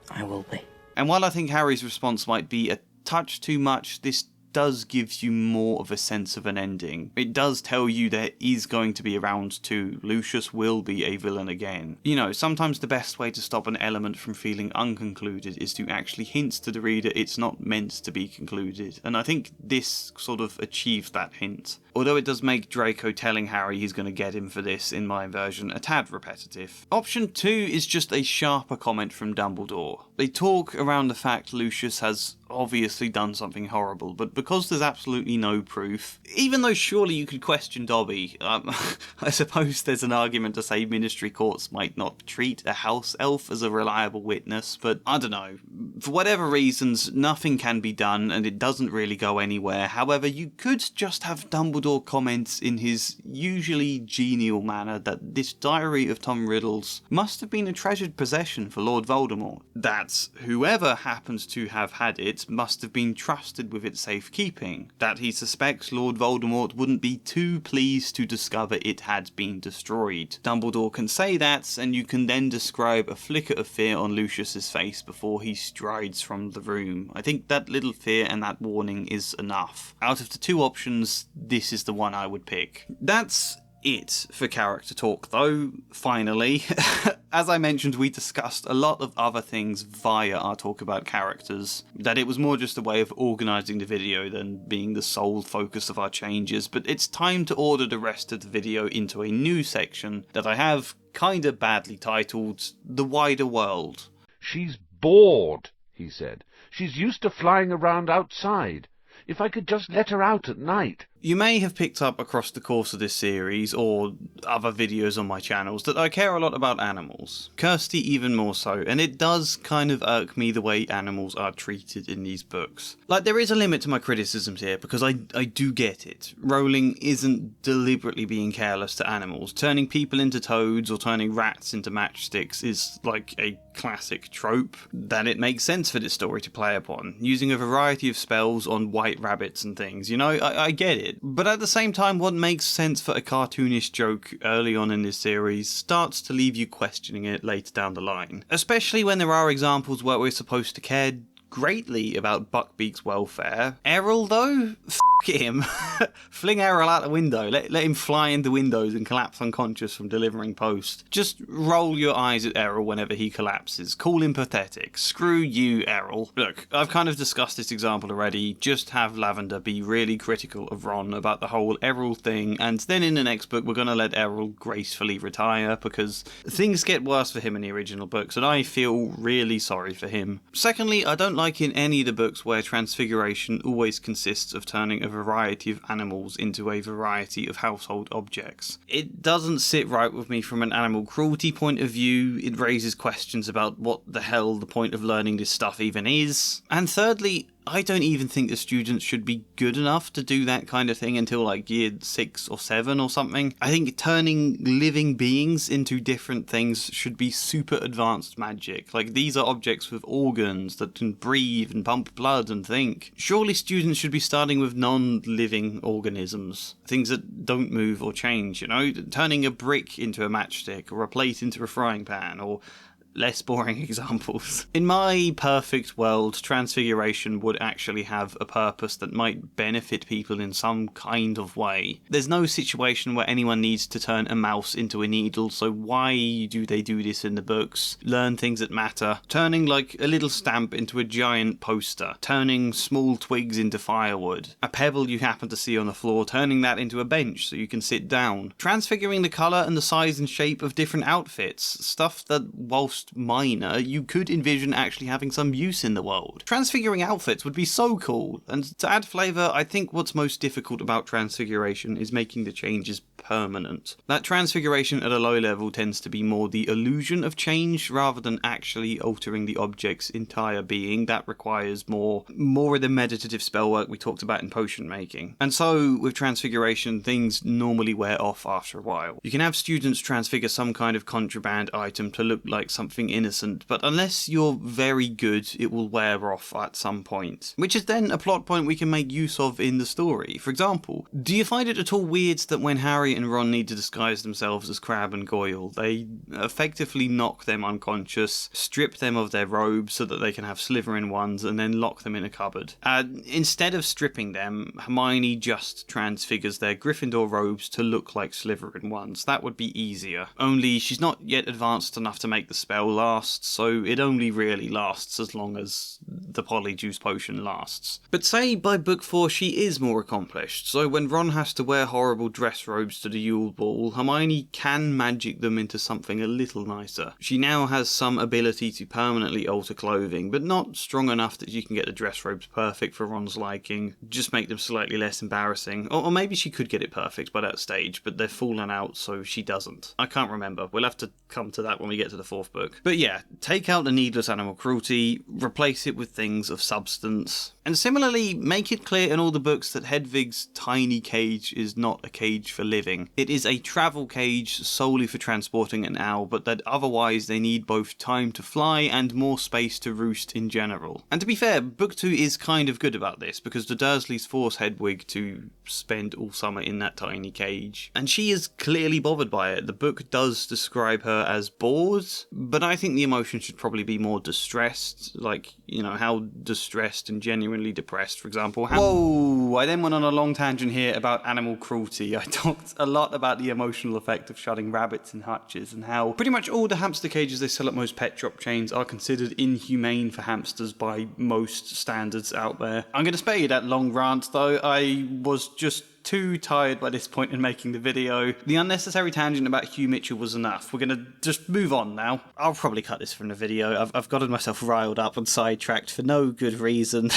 I will be. And while I think Harry's response might be a touch too much, this does give you more of a sense of an ending. It does tell you there is going to be a round 2. Lucius will be a villain again. Sometimes the best way to stop an element from feeling unconcluded is to actually hint to the reader it's not meant to be concluded, and I think this sort of achieves that hint. Although it does make Draco telling Harry he's going to get him for this, in my version, a tad repetitive. Option 2 is just a sharper comment from Dumbledore. They talk around the fact Lucius has obviously done something horrible, but because there's absolutely no proof, even though surely you could question Dobby, I suppose there's an argument to say Ministry courts might not treat a house elf as a reliable witness, but I don't know. For whatever reasons, nothing can be done, and it doesn't really go anywhere. However, you could just have Dumbledore comments in his usually genial manner that this diary of Tom Riddle's must have been a treasured possession for Lord Voldemort, that whoever happens to have had it must have been trusted with its safekeeping, that he suspects Lord Voldemort wouldn't be too pleased to discover it had been destroyed. Dumbledore can say that, and you can then describe a flicker of fear on Lucius's face before he strides from the room. I think that little fear and that warning is enough. Out of the two options, this is the one I would pick. That's it for character talk though, finally. As I mentioned, we discussed a lot of other things via our talk about characters, that it was more just a way of organising the video than being the sole focus of our changes, but it's time to order the rest of the video into a new section that I have kinda badly titled The Wider World. "She's bored," he said. "She's used to flying around outside. If I could just let her out at night." You may have picked up across the course of this series, or other videos on my channels, that I care a lot about animals. Kirsty even more so, and it does kind of irk me the way animals are treated in these books. Like, there is a limit to my criticisms here, because I do get it. Rowling isn't deliberately being careless to animals. Turning people into toads or turning rats into matchsticks is like a classic trope that it makes sense for this story to play upon. Using a variety of spells on white rabbits and things, you know, I get it. But at the same time, what makes sense for a cartoonish joke early on in this series starts to leave you questioning it later down the line. Especially when there are examples where we're supposed to care greatly about Buckbeak's welfare. Errol, though? F*** him. Fling Errol out the window. Let him fly into windows and collapse unconscious from delivering post. Just roll your eyes at Errol whenever he collapses. Call him pathetic. Screw you, Errol. Look, I've kind of discussed this example already. Just have Lavender be really critical of Ron about the whole Errol thing, and then in the next book we're going to let Errol gracefully retire, because things get worse for him in the original books, and I feel really sorry for him. Secondly, I don't like in any of the books where transfiguration always consists of turning a variety of animals into a variety of household objects. It doesn't sit right with me from an animal cruelty point of view. It raises questions about what the hell the point of learning this stuff even is. And thirdly, I don't even think the students should be good enough to do that kind of thing until like year 6 or 7 or something. I think turning living beings into different things should be super advanced magic. Like, these are objects with organs that can breathe and pump blood and think. Surely students should be starting with non-living organisms. Things that don't move or change, you know? Turning a brick into a matchstick, or a plate into a frying pan, or less boring examples. In my perfect world, transfiguration would actually have a purpose that might benefit people in some kind of way. There's no situation where anyone needs to turn a mouse into a needle, so why do they do this in the books? Learn things that matter. Turning like a little stamp into a giant poster. Turning small twigs into firewood. A pebble you happen to see on the floor, turning that into a bench so you can sit down. Transfiguring the colour and the size and shape of different outfits. Stuff that, whilst minor, you could envision actually having some use in the world. Transfiguring outfits would be so cool, and to add flavour, I think what's most difficult about transfiguration is making the changes permanent. That transfiguration at a low level tends to be more the illusion of change rather than actually altering the object's entire being. That requires more of the meditative spell work we talked about in potion making. And so, with transfiguration, things normally wear off after a while. You can have students transfigure some kind of contraband item to look like something innocent, but unless you're very good, it will wear off at some point. Which is then a plot point we can make use of in the story. For example, do you find it at all weird that when Harry and Ron need to disguise themselves as Crabbe and Goyle, they effectively knock them unconscious, strip them of their robes so that they can have Slytherin ones, and then lock them in a cupboard? Instead of stripping them, Hermione just transfigures their Gryffindor robes to look like Slytherin ones. That would be easier. Only she's not yet advanced enough to make the spell last, so it only really lasts as long as the Polyjuice potion lasts. But say by book 4 she is more accomplished, so when Ron has to wear horrible dress robes to for the Yule Ball, Hermione can magic them into something a little nicer. She now has some ability to permanently alter clothing, but not strong enough that you can get the dress robes perfect for Ron's liking, just make them slightly less embarrassing. Or maybe she could get it perfect by that stage, but they're fallen out, so she doesn't. I can't remember. We'll have to come to that when we get to the 4th book. But yeah, take out the needless animal cruelty, replace it with things of substance, and similarly, make it clear in all the books that Hedwig's tiny cage is not a cage for living. It is a travel cage solely for transporting an owl, but that otherwise they need both time to fly and more space to roost in general. And to be fair, book 2 is kind of good about this, because the Dursleys force Hedwig to spend all summer in that tiny cage. And she is clearly bothered by it. The book does describe her as bored, but I think the emotion should probably be more distressed, like, you know, how distressed and genuinely depressed, for example. Whoa, I then went on a long tangent here about animal cruelty. I talked a lot about the emotional effect of shutting rabbits in hutches and how pretty much all the hamster cages they sell at most pet shop chains are considered inhumane for hamsters by most standards out there. I'm going to spare you that long rant though. I was just too tired by this point in making the video. The unnecessary tangent about Hugh Mitchell was enough. We're gonna just move on now. I'll probably cut this from the video. I've gotten myself riled up and sidetracked for no good reason.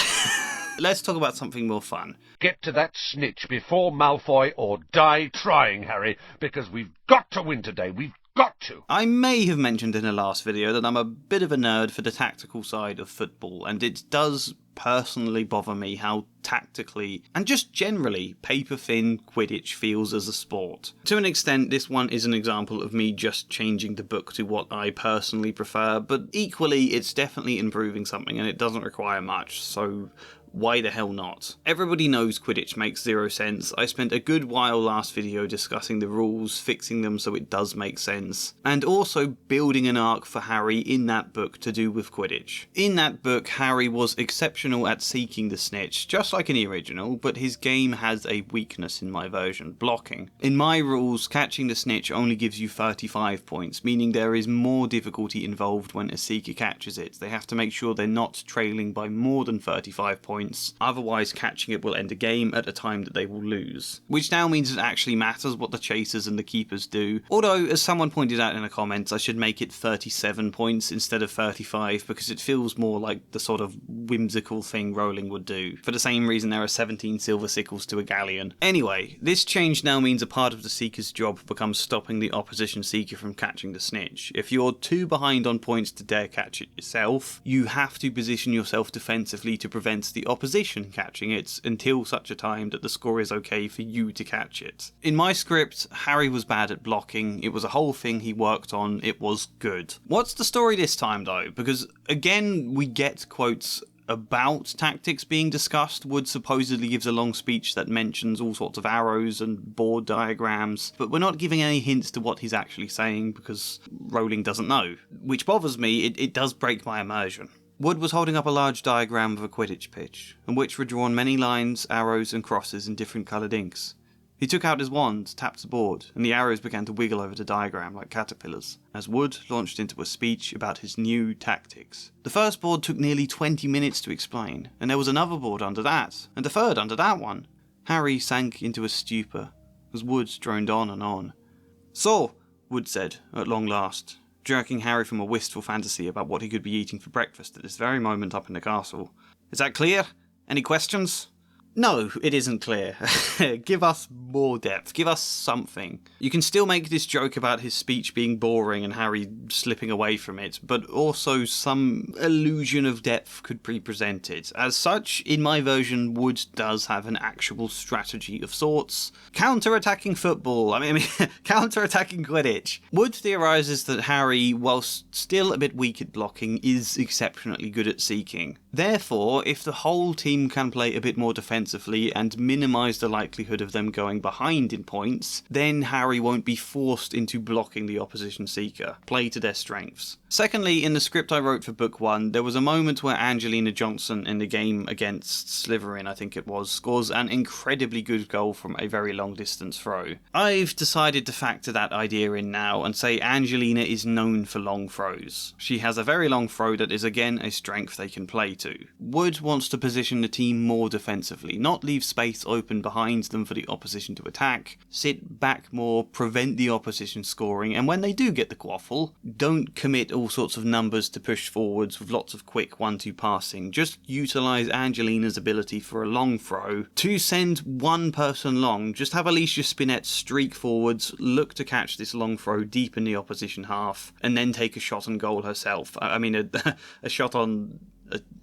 Let's talk about something more fun. Get to that snitch before Malfoy or die trying, Harry, because we've got to win today. We've got to. I may have mentioned in the last video that I'm a bit of a nerd for the tactical side of football, and it does personally bother me how tactically and just generally paper-thin Quidditch feels as a sport. To an extent, this one is an example of me just changing the book to what I personally prefer, but equally it's definitely improving something and it doesn't require much, so why the hell not? Everybody knows Quidditch makes zero sense. I spent a good while last video discussing the rules, fixing them so it does make sense, and also building an arc for Harry in that book to do with Quidditch. In that book, Harry was exceptional at seeking the snitch, just like in the original, but his game has a weakness in my version, blocking. In my rules, catching the snitch only gives you 35 points, meaning there is more difficulty involved when a seeker catches it. They have to make sure they're not trailing by more than 35 points. Otherwise, catching it will end a game at a time that they will lose. Which now means it actually matters what the chasers and the keepers do. Although, as someone pointed out in the comments, I should make it 37 points instead of 35 because it feels more like the sort of whimsical thing Rowling would do. For the same reason there are 17 silver sickles to a galleon. Anyway, this change now means a part of the seeker's job becomes stopping the opposition seeker from catching the snitch. If you're too behind on points to dare catch it yourself, you have to position yourself defensively to prevent the opposition catching it until such a time that the score is okay for you to catch it. In my script, Harry was bad at blocking. It was a whole thing he worked on. It was good. What's the story this time though? Because again, we get quotes about tactics being discussed. Wood supposedly gives a long speech that mentions all sorts of arrows and board diagrams, but we're not giving any hints to what he's actually saying because Rowling doesn't know. Which bothers me. It does break my immersion. Wood was holding up a large diagram of a Quidditch pitch, on which were drawn many lines, arrows and crosses in different coloured inks. He took out his wand, tapped the board, and the arrows began to wiggle over the diagram like caterpillars, as Wood launched into a speech about his new tactics. The first board took nearly 20 minutes to explain, and there was another board under that, and a third under that one. Harry sank into a stupor, as Wood droned on and on. "So," Wood said, at long last, jerking Harry from a wistful fantasy about what he could be eating for breakfast at this very moment up in the castle. "Is that clear? Any questions?" No, it isn't clear. Give us more depth. Give us something. You can still make this joke about his speech being boring and Harry slipping away from it, but also some illusion of depth could be presented. As such, in my version, Wood does have an actual strategy of sorts. Counter-attacking football. Counter-attacking Quidditch. Wood theorises that Harry, whilst still a bit weak at blocking, is exceptionally good at seeking. Therefore, if the whole team can play a bit more defensively and minimise the likelihood of them going behind in points, then Harry won't be forced into blocking the opposition seeker. Play to their strengths. Secondly, in the script I wrote for book 1, there was a moment where Angelina Johnson in the game against Slytherin, I think it was, scores an incredibly good goal from a very long distance throw. I've decided to factor that idea in now and say Angelina is known for long throws. She has a very long throw that is again a strength they can play to. Wood wants to position the team more defensively, not leave space open behind them for the opposition to attack, sit back more, prevent the opposition scoring, and when they do get the quaffle, don't commit all sorts of numbers to push forwards with lots of quick 1-2 passing. Just utilise Angelina's ability for a long throw to send one person long. Just have Alicia Spinett streak forwards, look to catch this long throw deep in the opposition half, and then take a shot on goal herself. I mean, a shot on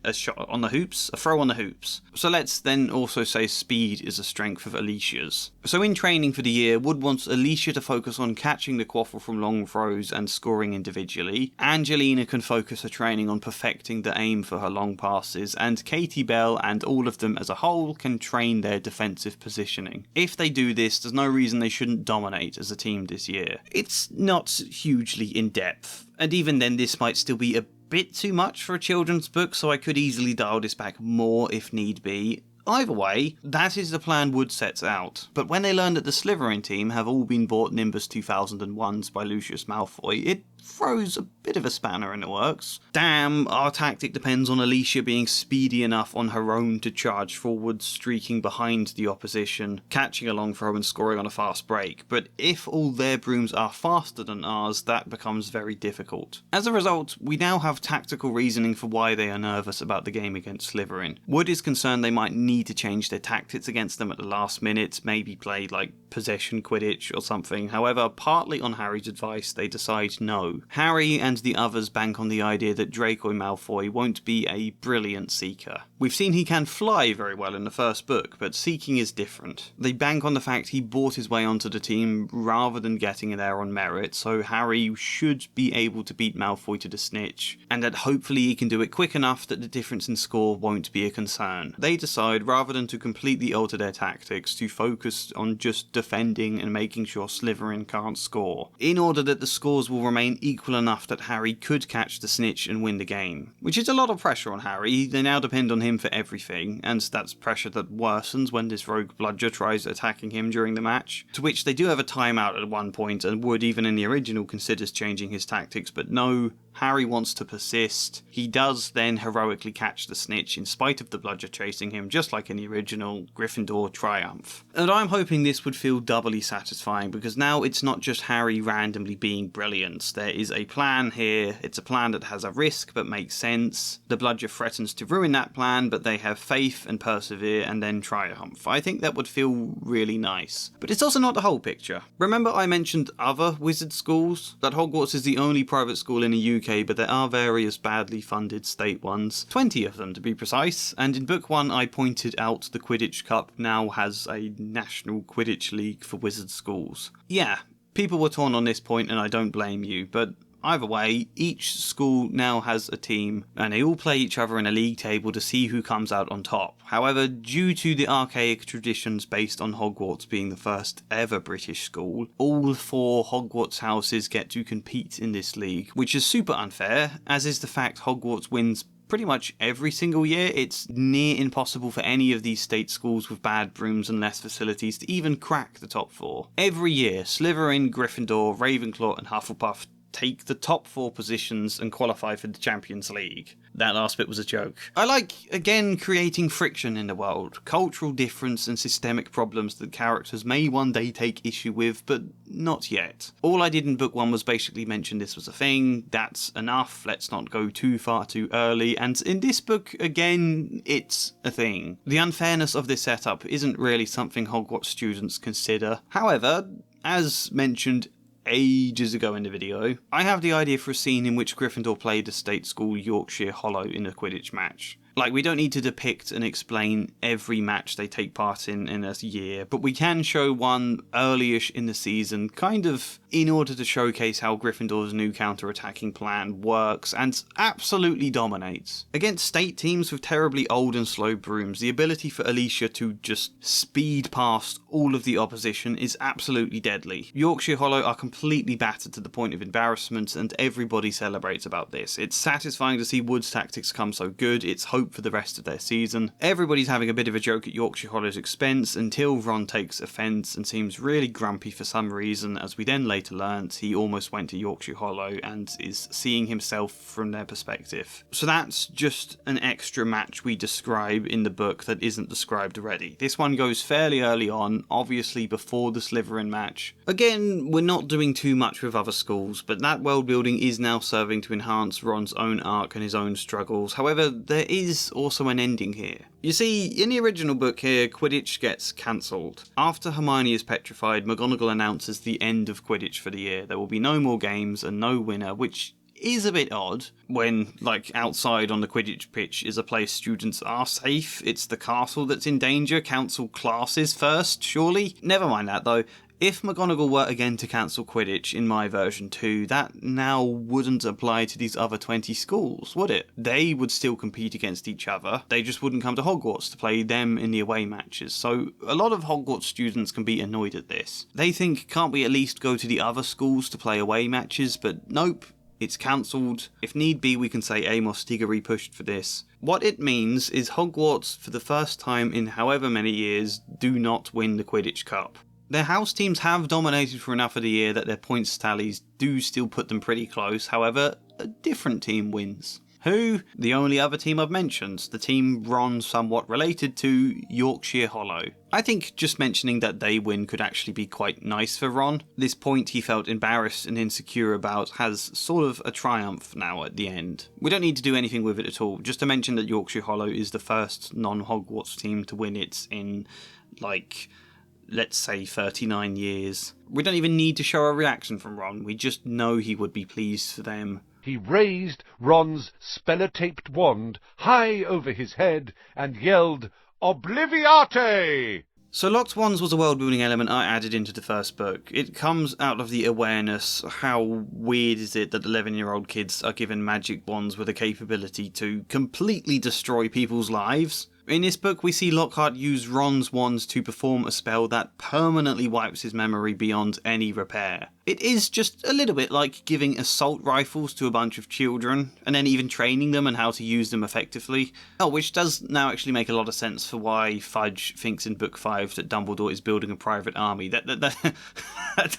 the hoops, a throw on the hoops. So let's then also say speed is a strength of Alicia's. So in training for the year, Wood wants Alicia to focus on catching the quaffle from long throws and scoring individually. Angelina can focus her training on perfecting the aim for her long passes, and Katie Bell and all of them as a whole can train their defensive positioning. If they do this, there's no reason they shouldn't dominate as a team this year. It's not hugely in depth, and even then this might still be a bit too much for a children's book, so I could easily dial this back more if need be. Either way, that is the plan Wood sets out. But when they learn that the Slytherin team have all been bought Nimbus 2001s by Lucius Malfoy, it throws a bit of a spanner in the works. Damn, our tactic depends on Alicia being speedy enough on her own to charge forward, streaking behind the opposition, catching a long throw and scoring on a fast break. But if all their brooms are faster than ours, that becomes very difficult. As a result, we now have tactical reasoning for why they are nervous about the game against Slytherin. Wood is concerned they might need to change their tactics against them at the last minute, maybe play like possession Quidditch or something. However, partly on Harry's advice, they decide no. Harry and the others bank on the idea that Draco Malfoy won't be a brilliant seeker. We've seen he can fly very well in the first book, but seeking is different. They bank on the fact he bought his way onto the team rather than getting there on merit, so Harry should be able to beat Malfoy to the snitch, and that hopefully he can do it quick enough that the difference in score won't be a concern. They decide, rather than to completely alter their tactics, to focus on just defending and making sure Slytherin can't score, in order that the scores will remain equal enough that Harry could catch the snitch and win the game. Which is a lot of pressure on Harry. They now depend on him for everything, and that's pressure that worsens when this rogue bludger tries attacking him during the match, to which they do have a timeout at one point, and Wood, even in the original, considers changing his tactics, but no, Harry wants to persist. He does then heroically catch the snitch in spite of the bludger chasing him, just like in the original Gryffindor triumph. And I'm hoping this would feel doubly satisfying, because now it's not just Harry randomly being brilliant. There is a plan here. It's a plan that has a risk but makes sense. The bludger threatens to ruin that plan, but they have faith and persevere and then triumph. I think that would feel really nice. But it's also not the whole picture. Remember I mentioned other wizard schools? That Hogwarts is the only private school in the UK, but there are various badly funded state ones. 20 of them to be precise, and in book 1 I pointed out the Quidditch Cup now has a national Quidditch league for wizard schools. Yeah, people were torn on this point and I don't blame you, but either way, each school now has a team, and they all play each other in a league table to see who comes out on top. However, due to the archaic traditions based on Hogwarts being the first ever British school, all 4 Hogwarts houses get to compete in this league, which is super unfair, as is the fact Hogwarts wins pretty much every single year. It's near impossible for any of these state schools with bad brooms and less facilities to even crack the top 4. Every year, Slytherin, Gryffindor, Ravenclaw and Hufflepuff take the top 4 positions and qualify for the Champions League. That last bit was a joke. I like, again, creating friction in the world, cultural difference and systemic problems that characters may one day take issue with, but not yet. All I did in book 1 was basically mention this was a thing, that's enough, let's not go too far too early, and in this book, again, it's a thing. The unfairness of this setup isn't really something Hogwarts students consider. However, as mentioned ages ago in the video, I have the idea for a scene in which Gryffindor played a state school Yorkshire Hollow in a Quidditch match. Like, we don't need to depict and explain every match they take part in a year, but we can show one early-ish in the season, kind of in order to showcase how Gryffindor's new counter-attacking plan works and absolutely dominates. Against state teams with terribly old and slow brooms, the ability for Alicia to just speed past all of the opposition is absolutely deadly. Yorkshire Hollow are completely battered to the point of embarrassment, and everybody celebrates about this. It's satisfying to see Wood's tactics come so good, it's hopeful hope for the rest of their season. Everybody's having a bit of a joke at Yorkshire Hollow's expense until Ron takes offence and seems really grumpy for some reason, as we then later learnt he almost went to Yorkshire Hollow and is seeing himself from their perspective. So that's just an extra match we describe in the book that isn't described already. This one goes fairly early on, obviously before the Slytherin match. Again, we're not doing too much with other schools, but that world building is now serving to enhance Ron's own arc and his own struggles. However, there is also an ending here. You see, in the original book here, Quidditch gets cancelled. After Hermione is petrified, McGonagall announces the end of Quidditch for the year. There will be no more games and no winner, which is a bit odd when, like, outside on the Quidditch pitch is a place students are safe. It's the castle that's in danger. Cancel classes first, surely? Never mind that, though. If McGonagall were again to cancel Quidditch in my version 2, that now wouldn't apply to these other 20 schools, would it? They would still compete against each other, they just wouldn't come to Hogwarts to play them in the away matches, so a lot of Hogwarts students can be annoyed at this. They think, can't we at least go to the other schools to play away matches, but nope. It's cancelled. If need be, we can say Amos Diggory pushed for this. What it means is Hogwarts, for the first time in however many years, do not win the Quidditch Cup. Their house teams have dominated for enough of the year that their points tallies do still put them pretty close, however, a different team wins. Who? The only other team I've mentioned, the team Ron somewhat related to, Yorkshire Hollow. I think just mentioning that they win could actually be quite nice for Ron. This point he felt embarrassed and insecure about has sort of a triumph now at the end. We don't need to do anything with it at all, just to mention that Yorkshire Hollow is the first non-Hogwarts team to win it in, like, let's say 39 years. We don't even need to show a reaction from Ron, we just know he would be pleased for them. He raised Ron's speller-taped wand high over his head and yelled, "Obliviate!" So Locked Wands was a world-building element I added into the first book. It comes out of the awareness, how weird is it that 11-year-old kids are given magic wands with a capability to completely destroy people's lives? In this book, we see Lockhart use Ron's wands to perform a spell that permanently wipes his memory beyond any repair. It is just a little bit like giving assault rifles to a bunch of children, and then even training them on how to use them effectively. Oh, which does now actually make a lot of sense for why Fudge thinks in Book 5 that Dumbledore is building a private army. That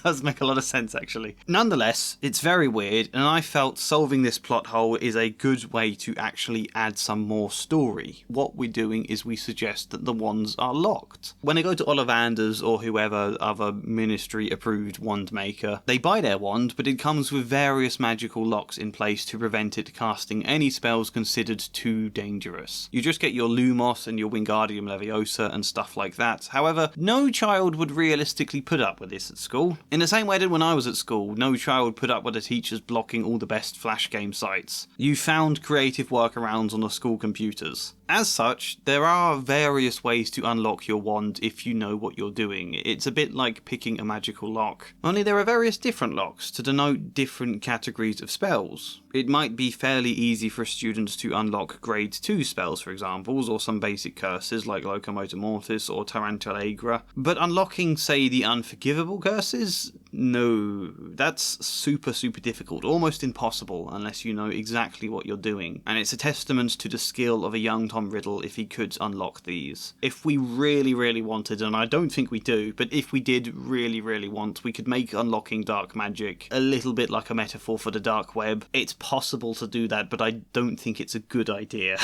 does make a lot of sense, actually. Nonetheless, it's very weird, and I felt solving this plot hole is a good way to actually add some more story. What we're doing is we suggest that the wands are locked. When they go to Ollivander's or whoever other ministry-approved wand maker, they buy their wand, but it comes with various magical locks in place to prevent it casting any spells considered too dangerous. You just get your Lumos and your Wingardium Leviosa and stuff like that. However, no child would realistically put up with this at school. In the same way that when I was at school, no child put up with the teachers blocking all the best Flash game sites. You found creative workarounds on the school computers. As such, there are various ways to unlock your wand if you know what you're doing. It's a bit like picking a magical lock. Only there are various different locks to denote different categories of spells. It might be fairly easy for students to unlock grade 2 spells, for example, or some basic curses like Locomotor Mortis or Tarantulagra. But unlocking, say, the unforgivable curses? No, that's super difficult, almost impossible unless you know exactly what you're doing. And it's a testament to the skill of a young Tom Riddle if he could unlock these. If we really wanted, and I don't think we do, but if we did really want, we could make unlocking dark magic a little bit like a metaphor for the dark web. It's possible to do that, but I don't think it's a good idea.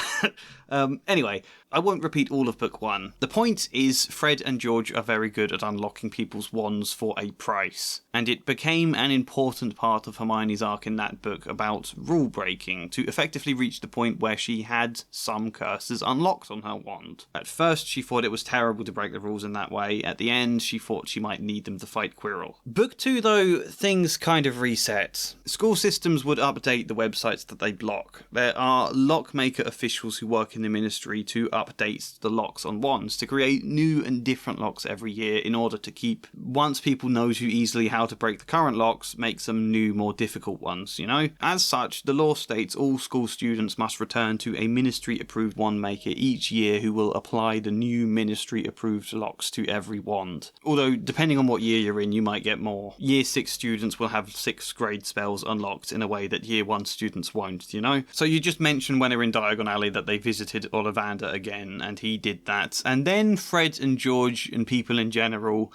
Anyway, I won't repeat all of book 1. The point is Fred and George are very good at unlocking people's wands for a price, and it became an important part of Hermione's arc in that book about rule breaking to effectively reach the point where she had some curses unlocked on her wand. At first she thought it was terrible to break the rules in that way, at the end she thought she might need them to fight Quirrell. Book 2 though, things kind of reset. School systems would update the websites that they block. There are lockmaker officials who work in the ministry to update the locks on wands to create new and different locks every year in order to keep, once people know to easily exactly how to break the current locks, make some new, more difficult ones, you know? As such, the law states all school students must return to a ministry-approved wand maker each year who will apply the new ministry-approved locks to every wand. Although, depending on what year you're in, you might get more. Year 6 students will have 6th grade spells unlocked in a way that year 1 students won't, you know? So you just mentioned when they're in Diagon Alley that they visited Ollivander again, and he did that. And then Fred and George and people in general,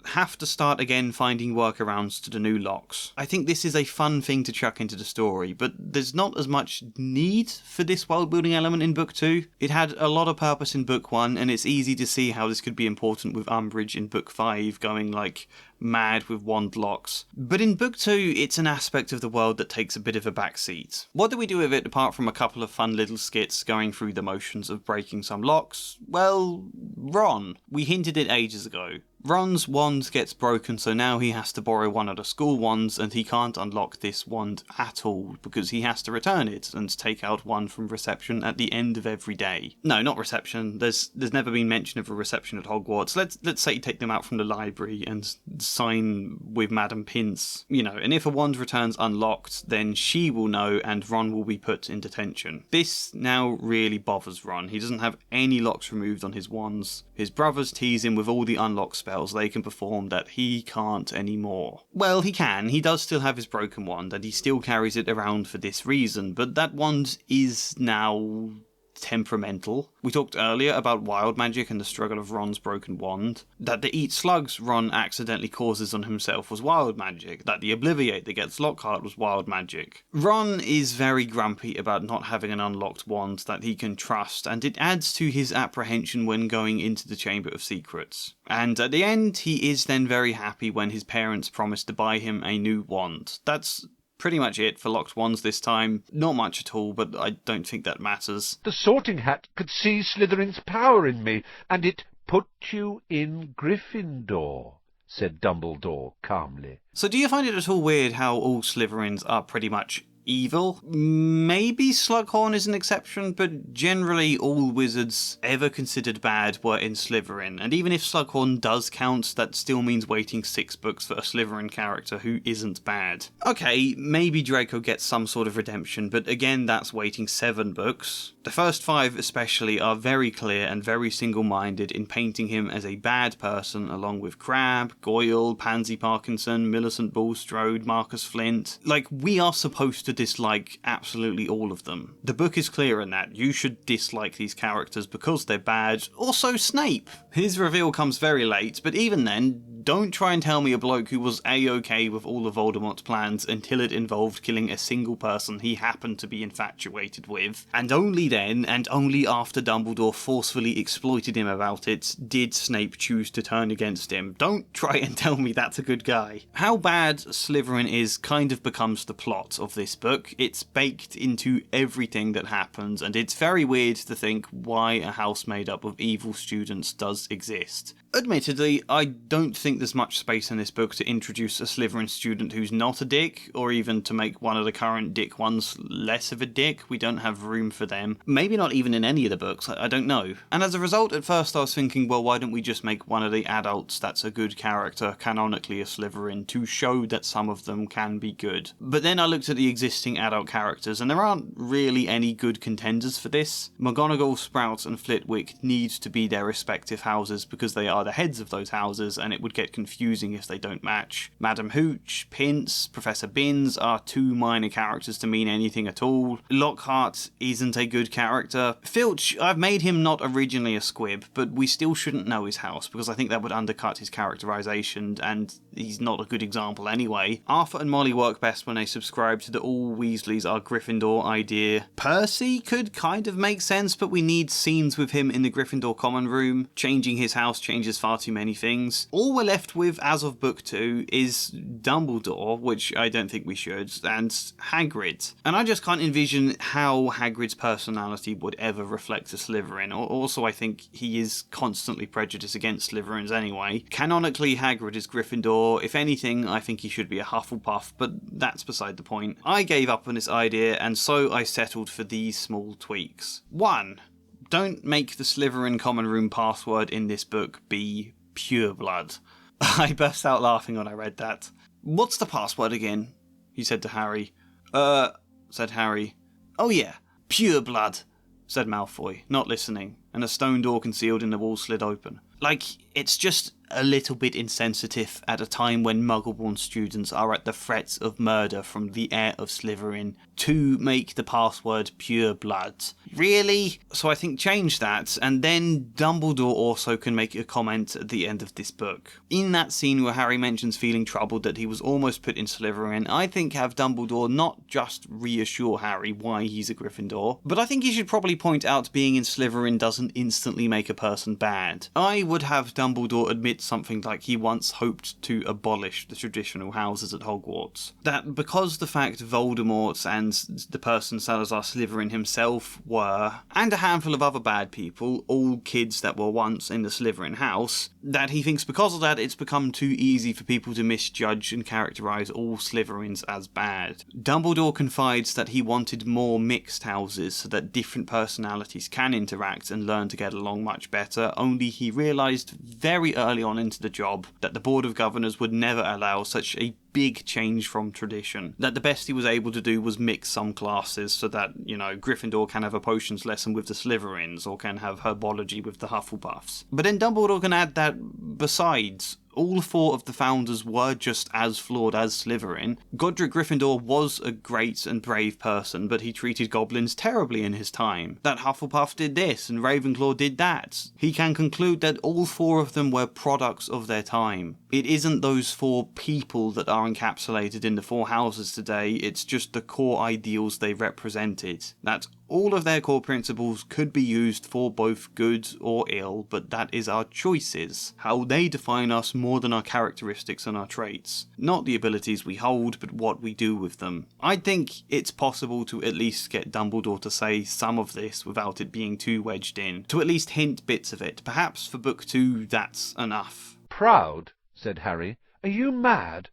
have to start again finding workarounds to the new locks. I think this is a fun thing to chuck into the story, but there's not as much need for this world-building element in Book 2. It had a lot of purpose in Book 1, and it's easy to see how this could be important with Umbridge in Book 5 going, like, mad with wand locks. But in Book 2, it's an aspect of the world that takes a bit of a backseat. What do we do with it apart from a couple of fun little skits going through the motions of breaking some locks? Well, Ron. We hinted it ages ago. Ron's wand gets broken, so now he has to borrow one of the school wands, and he can't unlock this wand at all, because he has to return it and take out one from reception at the end of every day. No, not reception. There's never been mention of a reception at Hogwarts. Let's say you take them out from the library and sign with Madam Pince, you know, and if a wand returns unlocked, then she will know and Ron will be put in detention. This now really bothers Ron. He doesn't have any locks removed on his wands. His brothers tease him with all the unlocked spells they can perform that he can't anymore. Well, he can. He does still have his broken wand, and he still carries it around for this reason, but that wand is now temperamental. We talked earlier about wild magic and the struggle of Ron's broken wand. That the eat slugs Ron accidentally causes on himself was wild magic. That the obliviate that gets Lockhart was wild magic. Ron is very grumpy about not having an unlocked wand that he can trust, and it adds to his apprehension when going into the Chamber of Secrets. And at the end, he is then very happy when his parents promise to buy him a new wand. That's pretty much it for locked wands this time. Not much at all, but I don't think that matters. The Sorting Hat could see Slytherin's power in me, and it put you in Gryffindor, said Dumbledore calmly. So do you find it at all weird how all Slytherins are pretty much evil? Maybe Slughorn is an exception, but generally all wizards ever considered bad were in Slytherin, and even if Slughorn does count, that still means waiting 6 books for a Slytherin character who isn't bad. Okay, maybe Draco gets some sort of redemption, but again that's waiting 7 books. The first 5 especially are very clear and very single-minded in painting him as a bad person, along with Crabbe, Goyle, Pansy Parkinson, Millicent Bulstrode, Marcus Flint. Like, we are supposed to dislike absolutely all of them. The book is clear in that. You should dislike these characters because they're bad. Also Snape. His reveal comes very late, but even then, don't try and tell me a bloke who was A-OK with all of Voldemort's plans until it involved killing a single person he happened to be infatuated with. And only then, and only after Dumbledore forcefully exploited him about it, did Snape choose to turn against him. Don't try and tell me that's a good guy. How bad Slytherin is kind of becomes the plot of this book. It's baked into everything that happens, and it's very weird to think why a house made up of evil students does exist. Admittedly, I don't think there's much space in this book to introduce a Slytherin student who's not a dick, or even to make one of the current dick ones less of a dick. We don't have room for them. Maybe not even in any of the books, I don't know. And as a result, at first I was thinking, well, why don't we just make one of the adults that's a good character canonically a Slytherin to show that some of them can be good. But then I looked at the existing adult characters, and there aren't really any good contenders for this. McGonagall, Sprout, and Flitwick need to be their respective houses because they are the heads of those houses, and it would get confusing if they don't match. Madam Hooch, Pince, Professor Binns are 2 minor characters to mean anything at all. Lockhart isn't a good character. Filch, I've made him not originally a squib, but we still shouldn't know his house because I think that would undercut his characterization, and he's not a good example anyway. Arthur and Molly work best when they subscribe to the all Weasleys are Gryffindor idea. Percy could kind of make sense, but we need scenes with him in the Gryffindor common room. Changing his house changes far too many things. All we're left with as of book 2 is Dumbledore, which I don't think we should, and Hagrid. And I just can't envision how Hagrid's personality would ever reflect a Slytherin. Also, I think he is constantly prejudiced against Slytherins anyway. Canonically, Hagrid is Gryffindor. If anything, I think he should be a Hufflepuff, but that's beside the point. I gave up on this idea, and so I settled for these small tweaks. 1. Don't make the Slytherin common room password in this book be pureblood. I burst out laughing when I read that. "What's the password again?" he said to Harry. Said Harry. "Oh yeah, pure blood," said Malfoy, not listening, and a stone door concealed in the wall slid open. "Like, it's just a little bit insensitive at a time when Muggle-born students are at the threats of murder from the heir of Slytherin to make the password pure blood. Really? So I think change that, and then Dumbledore also can make a comment at the end of this book. In that scene where Harry mentions feeling troubled that he was almost put in Slytherin, I think have Dumbledore not just reassure Harry why he's a Gryffindor, but I think he should probably point out being in Slytherin doesn't instantly make a person bad. I would have Dumbledore admit something like he once hoped to abolish the traditional houses at Hogwarts. That because the fact Voldemort and the person Salazar Slytherin himself were, and a handful of other bad people, all kids that were once in the Slytherin house, that he thinks because of that it's become too easy for people to misjudge and characterise all Slytherins as bad. Dumbledore confides that he wanted more mixed houses so that different personalities can interact and learn to get along much better, only he realised very early on into the job that the Board of Governors would never allow such a big change from tradition. That the best he was able to do was mix some classes so that, Gryffindor can have a potions lesson with the Slytherins or can have herbology with the Hufflepuffs. But then Dumbledore can add that besides, all 4 of the founders were just as flawed as Slytherin. Godric Gryffindor was a great and brave person, but he treated goblins terribly in his time. That Hufflepuff did this, and Ravenclaw did that. He can conclude that all 4 of them were products of their time. It isn't those 4 people that are encapsulated in the 4 houses today, it's just the core ideals they represented. That all of their core principles could be used for both good or ill, but that is our choices. How they define us more than our characteristics and our traits. Not the abilities we hold, but what we do with them. I think it's possible to at least get Dumbledore to say some of this without it being too wedged in. To at least hint bits of it. Perhaps for book 2 that's enough. "Proud?" said Harry. "Are you mad?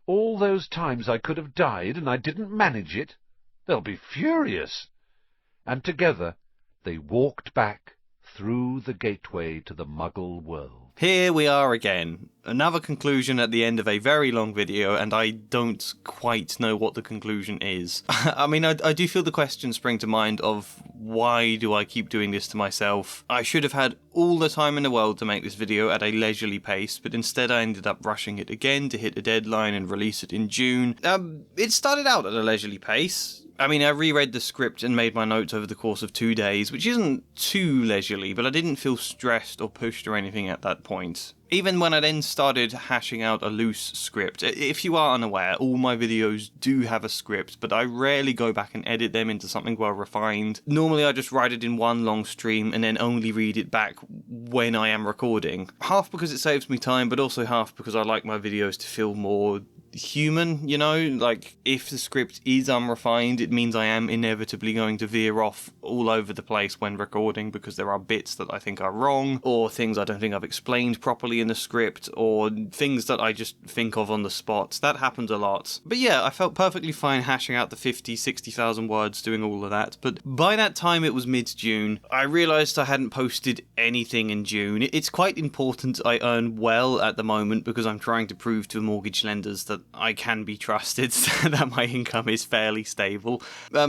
All those times I could have died and I didn't manage it? They'll be furious." And together they walked back through the gateway to the Muggle world. Here we are again. Another conclusion at the end of a very long video, and I don't quite know what the conclusion is. I mean, I do feel the question spring to mind of why do I keep doing this to myself? I should have had all the time in the world to make this video at a leisurely pace, but instead I ended up rushing it again to hit a deadline and release it in June. It started out at a leisurely pace. I mean, I reread the script and made my notes over the course of 2 days, which isn't too leisurely, but I didn't feel stressed or pushed or anything at that point. Even when I then started hashing out a loose script. If you are unaware, all my videos do have a script, but I rarely go back and edit them into something well refined. Normally I just write it in one long stream and then only read it back when I am recording. Half because it saves me time, but also half because I like my videos to feel more human, like if the script is unrefined, it means I am inevitably going to veer off all over the place when recording because there are bits that I think are wrong, or things I don't think I've explained properly in the script, or things that I just think of on the spot. That happens a lot. But yeah, I felt perfectly fine hashing out the 50,000-60,000 words doing all of that, but by that time it was mid-June. I realised I hadn't posted anything in June. It's quite important I earn well at the moment because I'm trying to prove to mortgage lenders that I can be trusted, that my income is fairly stable.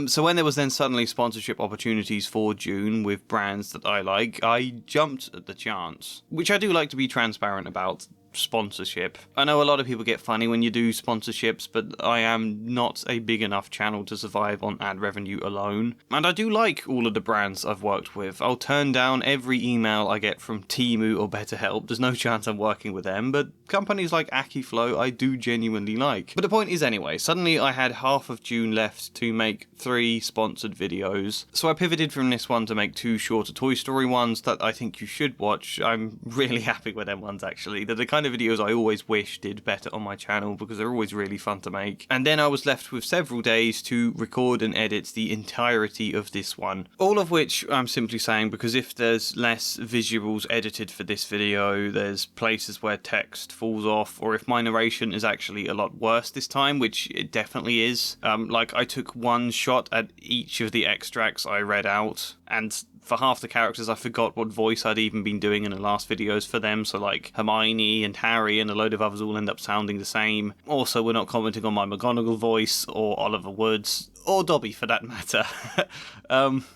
So when there was then suddenly sponsorship opportunities for June with brands that I like, I jumped at the chance. Which I do like to be transparent about. Sponsorship. I know a lot of people get funny when you do sponsorships, but I am not a big enough channel to survive on ad revenue alone. And I do like all of the brands I've worked with. I'll turn down every email I get from Temu or BetterHelp. There's no chance I'm working with them, but companies like AkiFlow I do genuinely like. But the point is anyway, suddenly I had half of June left to make 3 sponsored videos. So I pivoted from this one to make 2 shorter Toy Story ones that I think you should watch. I'm really happy with them ones actually. They're the kind of videos I always wish did better on my channel because they're always really fun to make. And then I was left with several days to record and edit the entirety of this one. All of which I'm simply saying because if there's less visuals edited for this video, there's places where text falls off, or if my narration is actually a lot worse this time, which it definitely is. Like I took one shot at each of the extracts I read out, and For half the characters, I forgot what voice I'd even been doing in the last videos for them, so like Hermione and Harry and a load of others all end up sounding the same. Also, we're not commenting on my McGonagall voice, or Oliver Wood's, or Dobby for that matter.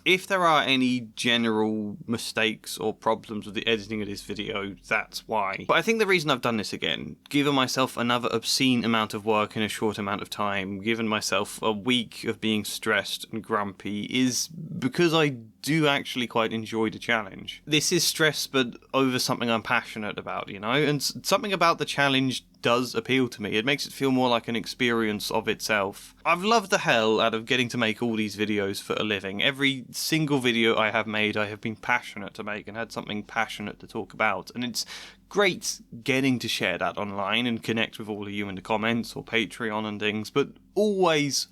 If there are any general mistakes or problems with the editing of this video, that's why. But I think the reason I've done this again, given myself another obscene amount of work in a short amount of time, given myself a week of being stressed and grumpy, is because I do actually quite enjoy the challenge. This is stress, but over something I'm passionate about, you know? And something about the challenge does appeal to me. It makes it feel more like an experience of itself. I've loved the hell out of getting to make all these videos for a living. Every single video I have made, I have been passionate to make and had something passionate to talk about. And it's great getting to share that online and connect with all of you in the comments or Patreon and things, but always,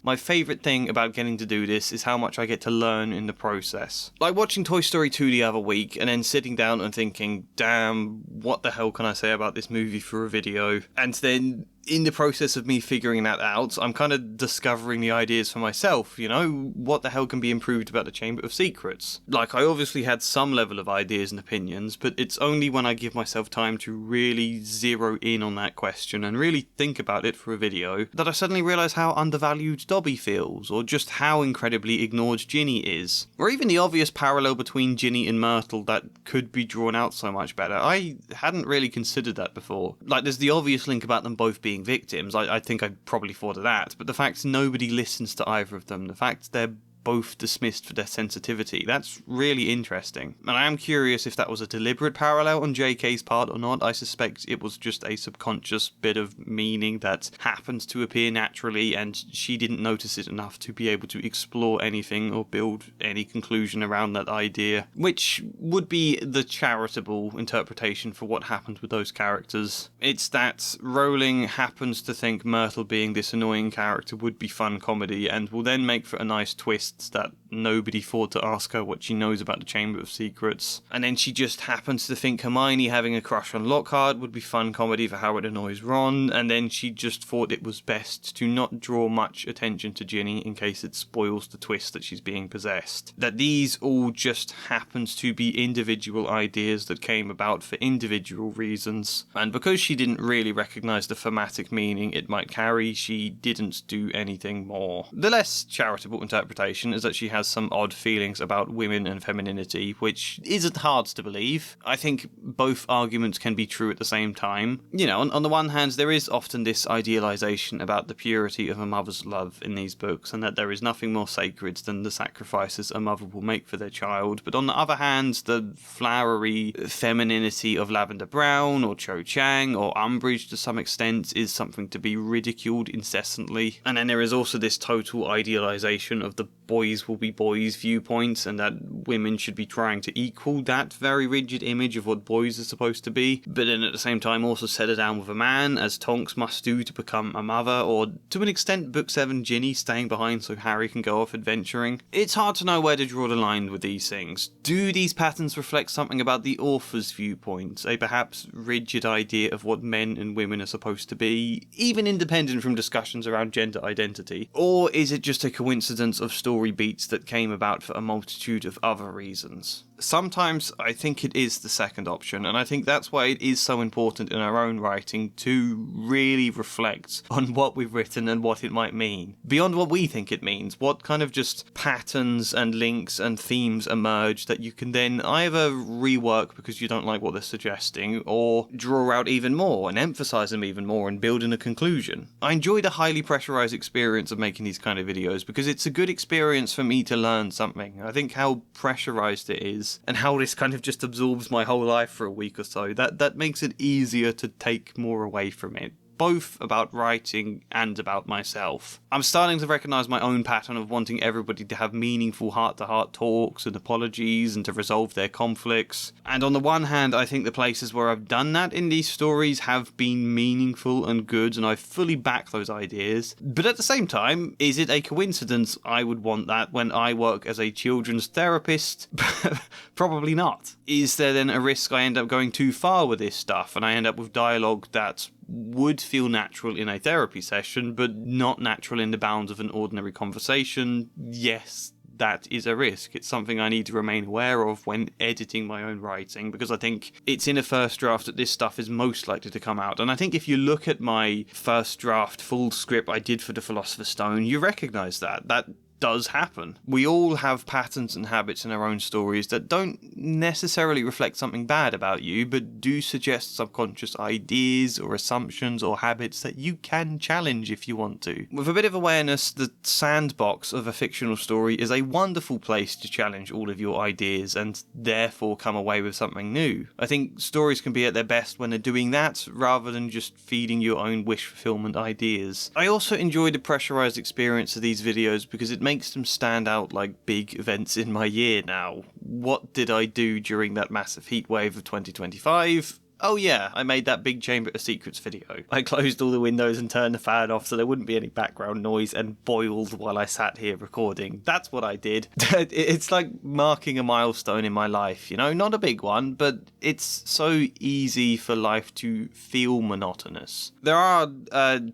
my favourite thing about getting to do this is how much I get to learn in the process. Like watching Toy Story 2 the other week and then sitting down and thinking, damn, what the hell can I say about this movie for a video? And then in the process of me figuring that out, I'm kind of discovering the ideas for myself, you know? What the hell can be improved about the Chamber of Secrets? Like, I obviously had some level of ideas and opinions, but it's only when I give myself time to really zero in on that question and really think about it for a video that I suddenly realise how undervalued Dobby feels, or just how incredibly ignored GINNY is. Or even the obvious parallel between GINNY and Myrtle that could be drawn out so much better. I hadn't really considered that before. Like, there's the obvious link about them both being victims. I think I'd probably thought of that, but the fact nobody listens to either of them, the fact they're both dismissed for their sensitivity, that's really interesting. And I am curious if that was a deliberate parallel on JK's part or not. I suspect it was just a subconscious bit of meaning that happened to appear naturally and she didn't notice it enough to be able to explore anything or build any conclusion around that idea, which would be the charitable interpretation for what happened with those characters. It's that Rowling happens to think Myrtle being this annoying character would be fun comedy and will then make for a nice twist that nobody thought to ask her what she knows about the Chamber of Secrets. And then she just happens to think Hermione having a crush on Lockhart would be fun comedy for how it annoys Ron, and then she just thought it was best to not draw much attention to GINNY in case it spoils the twist that she's being possessed. That these all just happens to be individual ideas that came about for individual reasons, and because she didn't really recognise the thematic meaning it might carry, she didn't do anything more. The less charitable interpretation is that she has some odd feelings about women and femininity, which isn't hard to believe. I think both arguments can be true at the same time. You know, on the one hand, there is often this idealisation about the purity of a mother's love in these books, and that there is nothing more sacred than the sacrifices a mother will make for their child. But on the other hand, the flowery femininity of Lavender Brown, or Cho Chang, or Umbridge to some extent, is something to be ridiculed incessantly. And then there is also this total idealisation of the boys will be boys viewpoint, and that women should be trying to equal that very rigid image of what boys are supposed to be, but then at the same time also settle down with a man, as Tonks must do to become a mother, or to an extent Book 7 GINNY staying behind so Harry can go off adventuring. It's hard to know where to draw the line with these things. Do these patterns reflect something about the author's viewpoint, a perhaps rigid idea of what men and women are supposed to be, even independent from discussions around gender identity? Or is it just a coincidence of story beats that came about for a multitude of other reasons? Sometimes I think it is the second option, and I think that's why it is so important in our own writing to really reflect on what we've written and what it might mean. Beyond what we think it means, what kind of just patterns and links and themes emerge that you can then either rework because you don't like what they're suggesting, or draw out even more and emphasise them even more and build in a conclusion. I enjoy the highly pressurised experience of making these kind of videos because it's a good experience for me to learn something. I think how pressurised it is, and how this kind of just absorbs my whole life for a week or so, that makes it easier to take more away from it. Both about writing and about myself. I'm starting to recognise my own pattern of wanting everybody to have meaningful heart-to-heart talks and apologies and to resolve their conflicts. And on the one hand, I think the places where I've done that in these stories have been meaningful and good, and I fully back those ideas. But at the same time, is it a coincidence I would want that when I work as a children's therapist? Probably not. Is there then a risk I end up going too far with this stuff and I end up with dialogue that would feel natural in a therapy session, but not natural in the bounds of an ordinary conversation? Yes, that is a risk. It's something I need to remain aware of when editing my own writing, because I think it's in a first draft that this stuff is most likely to come out. And I think if you look at my first draft full script I did for the Philosopher's Stone, you recognise that does happen. We all have patterns and habits in our own stories that don't necessarily reflect something bad about you, but do suggest subconscious ideas or assumptions or habits that you can challenge if you want to. With a bit of awareness, the sandbox of a fictional story is a wonderful place to challenge all of your ideas and therefore come away with something new. I think stories can be at their best when they're doing that, rather than just feeding your own wish fulfillment ideas. I also enjoy the pressurized experience of these videos because it makes them stand out like big events in my year now. What did I do during that massive heatwave of 2025? Oh yeah, I made that big Chamber of Secrets video. I closed all the windows and turned the fan off so there wouldn't be any background noise and boiled while I sat here recording. That's what I did. It's like marking a milestone in my life, you know? Not a big one, but it's so easy for life to feel monotonous. There are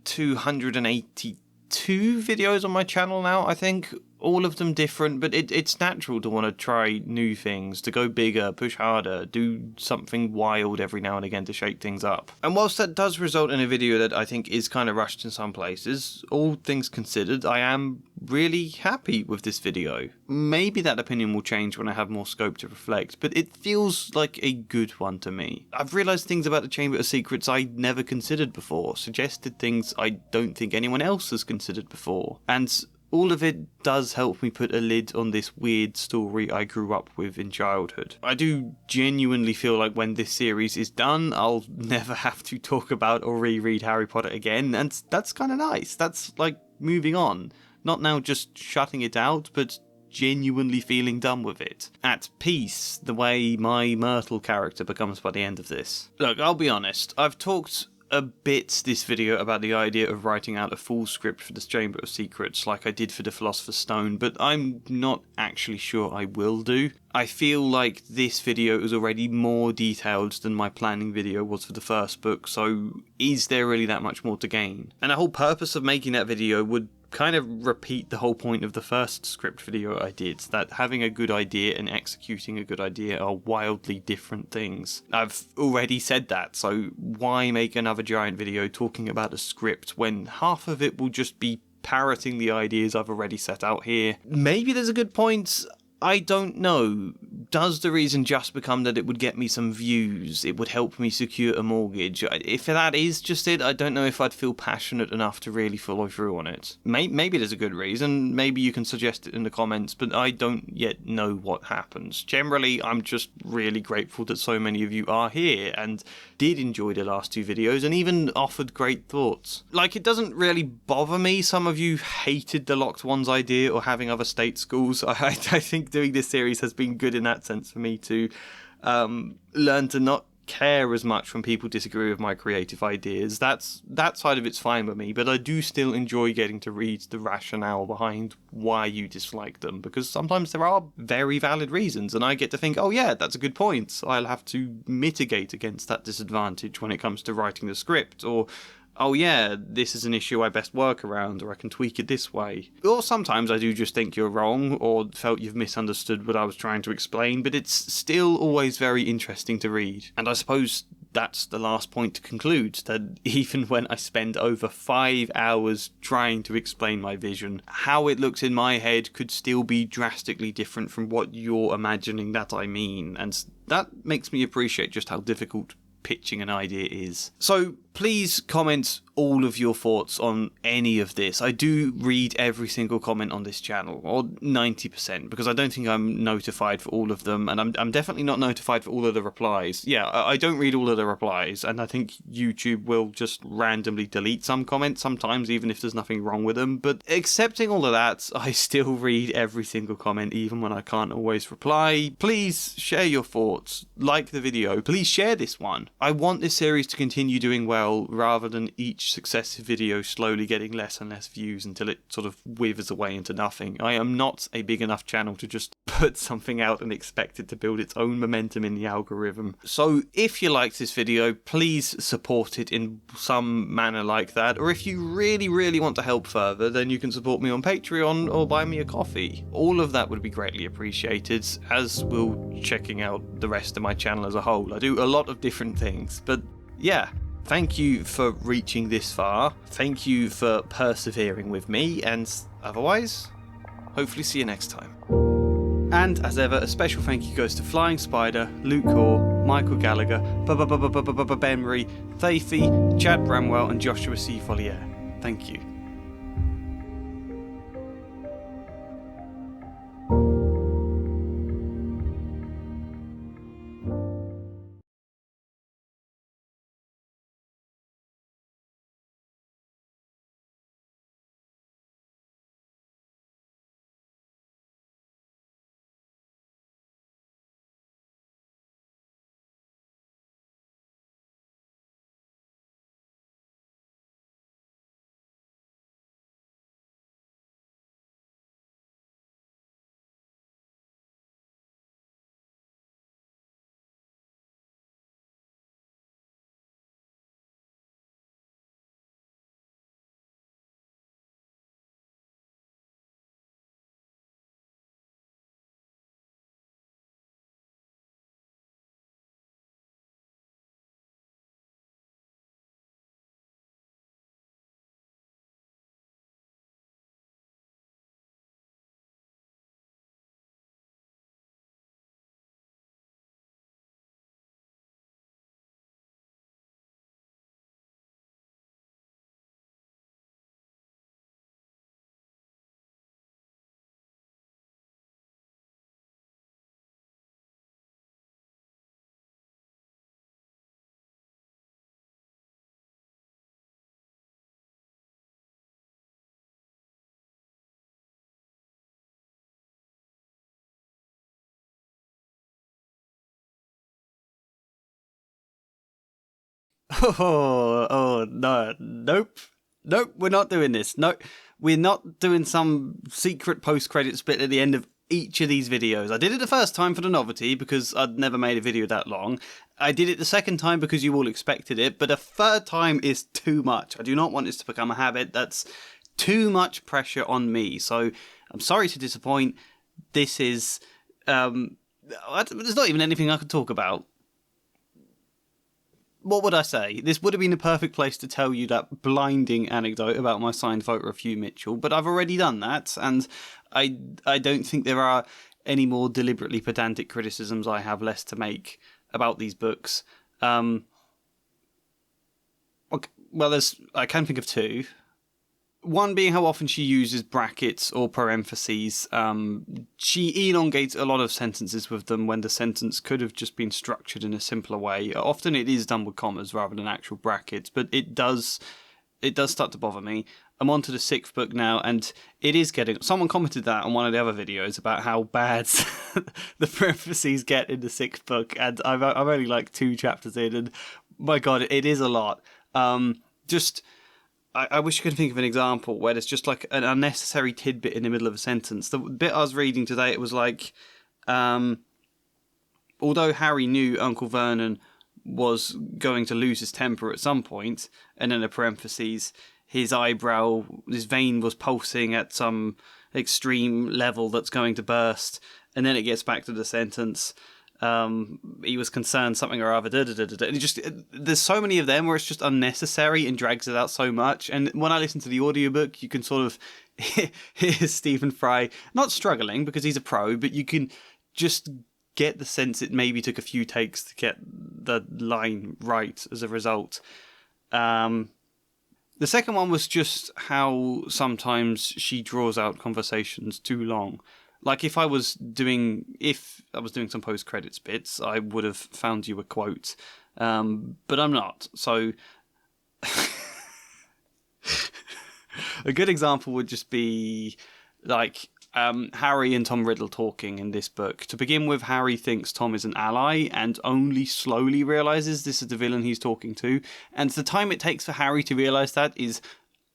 282 videos on my channel now, I think. All of them different, but it's natural to want to try new things, to go bigger, push harder, do something wild every now and again to shake things up. And whilst that does result in a video that I think is kind of rushed in some places, all things considered, I am really happy with this video. Maybe that opinion will change when I have more scope to reflect, but it feels like a good one to me. I've realised things about the Chamber of Secrets I'd never considered before, suggested things I don't think anyone else has considered before, and all of it does help me put a lid on this weird story I grew up with in childhood. I do genuinely feel like when this series is done, I'll never have to talk about or reread Harry Potter again, and that's kind of nice. That's like moving on. Not now just shutting it out, but genuinely feeling done with it. At peace, the way my Myrtle character becomes by the end of this. Look, I'll be honest, I've talked a bit this video about the idea of writing out a full script for the Chamber of Secrets like I did for the Philosopher's Stone, but I'm not actually sure I will do. I feel like this video is already more detailed than my planning video was for the first book, so is there really that much more to gain? And the whole purpose of making that video would kind of repeat the whole point of the first script video I did, that having a good idea and executing a good idea are wildly different things. I've already said that, so why make another giant video talking about a script when half of it will just be parroting the ideas I've already set out here? Maybe there's a good point. I don't know. Does the reason just become that it would get me some views, it would help me secure a mortgage? If that is just it, I don't know if I'd feel passionate enough to really follow through on it. Maybe there's a good reason, maybe you can suggest it in the comments, but I don't yet know what happens. Generally, I'm just really grateful that so many of you are here and did enjoy the last two videos and even offered great thoughts. Like, it doesn't really bother me some of you hated the Locked Ones idea or having other state schools. I think doing this series has been good in that sense for me to learn to not care as much when people disagree with my creative ideas. That side of it's fine with me, but I do still enjoy getting to read the rationale behind why you dislike them, because sometimes there are very valid reasons and I get to think, oh yeah, that's a good point. I'll have to mitigate against that disadvantage when it comes to writing the script, or oh yeah, this is an issue I best work around, or I can tweak it this way. Or sometimes I do just think you're wrong, or felt you've misunderstood what I was trying to explain, but it's still always very interesting to read. And I suppose that's the last point to conclude, that even when I spend over 5 hours trying to explain my vision, how it looks in my head could still be drastically different from what you're imagining that I mean, and that makes me appreciate just how difficult pitching an idea is. So please comment all of your thoughts on any of this. I do read every single comment on this channel, or 90%, because I don't think I'm notified for all of them, and I'm definitely not notified for all of the replies. Yeah, I don't read all of the replies, and I think YouTube will just randomly delete some comments sometimes, even if there's nothing wrong with them. But accepting all of that, I still read every single comment, even when I can't always reply. Please share your thoughts, like the video, please share this one. I want this series to continue doing well well, rather than each successive video slowly getting less and less views until it sort of withers away into nothing. I am not a big enough channel to just put something out and expect it to build its own momentum in the algorithm. So if you liked this video, please support it in some manner like that, or if you really, really want to help further, then you can support me on Patreon or buy me a coffee. All of that would be greatly appreciated, as will checking out the rest of my channel as a whole. I do a lot of different things, but yeah, thank you for reaching this far. Thank you for persevering with me, and otherwise, hopefully see you next time. And as ever, a special thank you goes to Flying Spider, Luke Orr, Michael Gallagher, Ben Marie, Thaithy, Chad Bramwell, and Joshua C. Follier. Thank you. Nope, we're not doing this. No, we're not doing some secret post-credits bit at the end of each of these videos. I did it the first time for the novelty because I'd never made a video that long. I did it the second time because you all expected it, but a third time is too much. I do not want this to become a habit. That's too much pressure on me. So I'm sorry to disappoint. This is... there's not even anything I could talk about. What would I say? This would have been the perfect place to tell you that blinding anecdote about my signed vote review, Mitchell, but I've already done that, and I don't think there are any more deliberately pedantic criticisms I have less to make about these books. Okay, well, I can think of two. One being how often she uses brackets or parentheses. She elongates a lot of sentences with them when the sentence could have just been structured in a simpler way. Often it is done with commas rather than actual brackets, but it does start to bother me. I'm on to the 6th book now, and it is getting... Someone commented that on one of the other videos about how bad the parentheses get in the 6th book, and I'm only like 2 chapters in, and my god, it is a lot. I wish I could think of an example where there's just like an unnecessary tidbit in the middle of a sentence. The bit I was reading today, it was like, although Harry knew Uncle Vernon was going to lose his temper at some point, and in a parentheses, his vein was pulsing at some extreme level that's going to burst, and then it gets back to the sentence, he was concerned something or other, and there's so many of them where it's just unnecessary and drags it out so much. And when I listen to the audiobook, you can sort of hear Stephen Fry not struggling because he's a pro, but you can just get the sense it maybe took a few takes to get the line right as a result. The second one was just how sometimes she draws out conversations too long. Like if I was doing some post-credits bits, I would have found you a quote, but I'm not. So a good example would just be like Harry and Tom Riddle talking in this book. To begin with, Harry thinks Tom is an ally and only slowly realises this is the villain he's talking to. And the time it takes for Harry to realise that is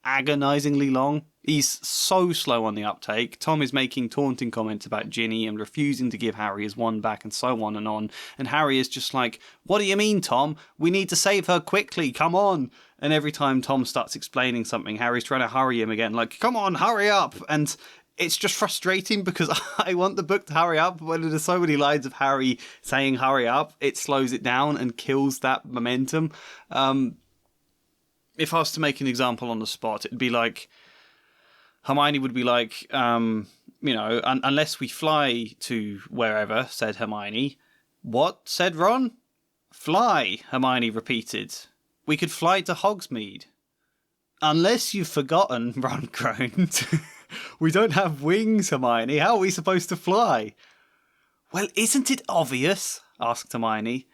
agonisingly long. He's so slow on the uptake. Tom is making taunting comments about Ginny and refusing to give Harry his wand back and so on. And Harry is just like, what do you mean, Tom? We need to save her quickly, come on. And every time Tom starts explaining something, Harry's trying to hurry him again, like, come on, hurry up. And it's just frustrating because I want the book to hurry up, but when there's so many lines of Harry saying hurry up, it slows it down and kills that momentum. If I was to make an example on the spot, it'd be like, Hermione would be like, unless we fly to wherever, said Hermione. What? Said Ron. Fly, Hermione repeated. We could fly to Hogsmeade. Unless you've forgotten, Ron groaned. We don't have wings, Hermione. How are we supposed to fly? Well, isn't it obvious? Asked Hermione.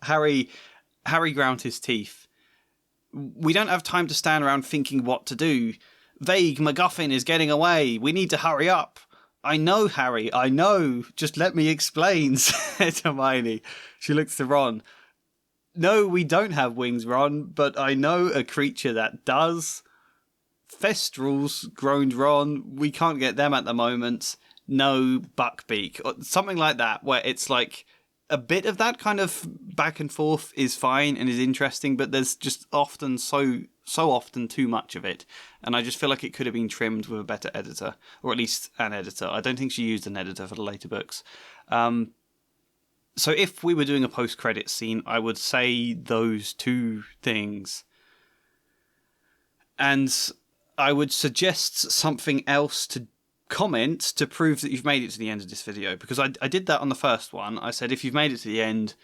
Harry ground his teeth. We don't have time to stand around thinking what to do. Vague MacGuffin is getting away. We need to hurry up. I know, Harry, I know. Just let me explain, said Hermione. She looked to Ron. No, we don't have wings, Ron, but I know a creature that does. Thestrals, groaned Ron. We can't get them at the moment. No, Buckbeak. Or something like that, where it's like a bit of that kind of back and forth is fine and is interesting, but there's just often so often too much of it. And I just feel like it could have been trimmed with a better editor, or at least an editor. I don't think she used an editor for the later books. So if we were doing a post-credits scene, I would say those two things. And I would suggest something else to comment to prove that you've made it to the end of this video, because I did that on the first one. I said, if you've made it to the end,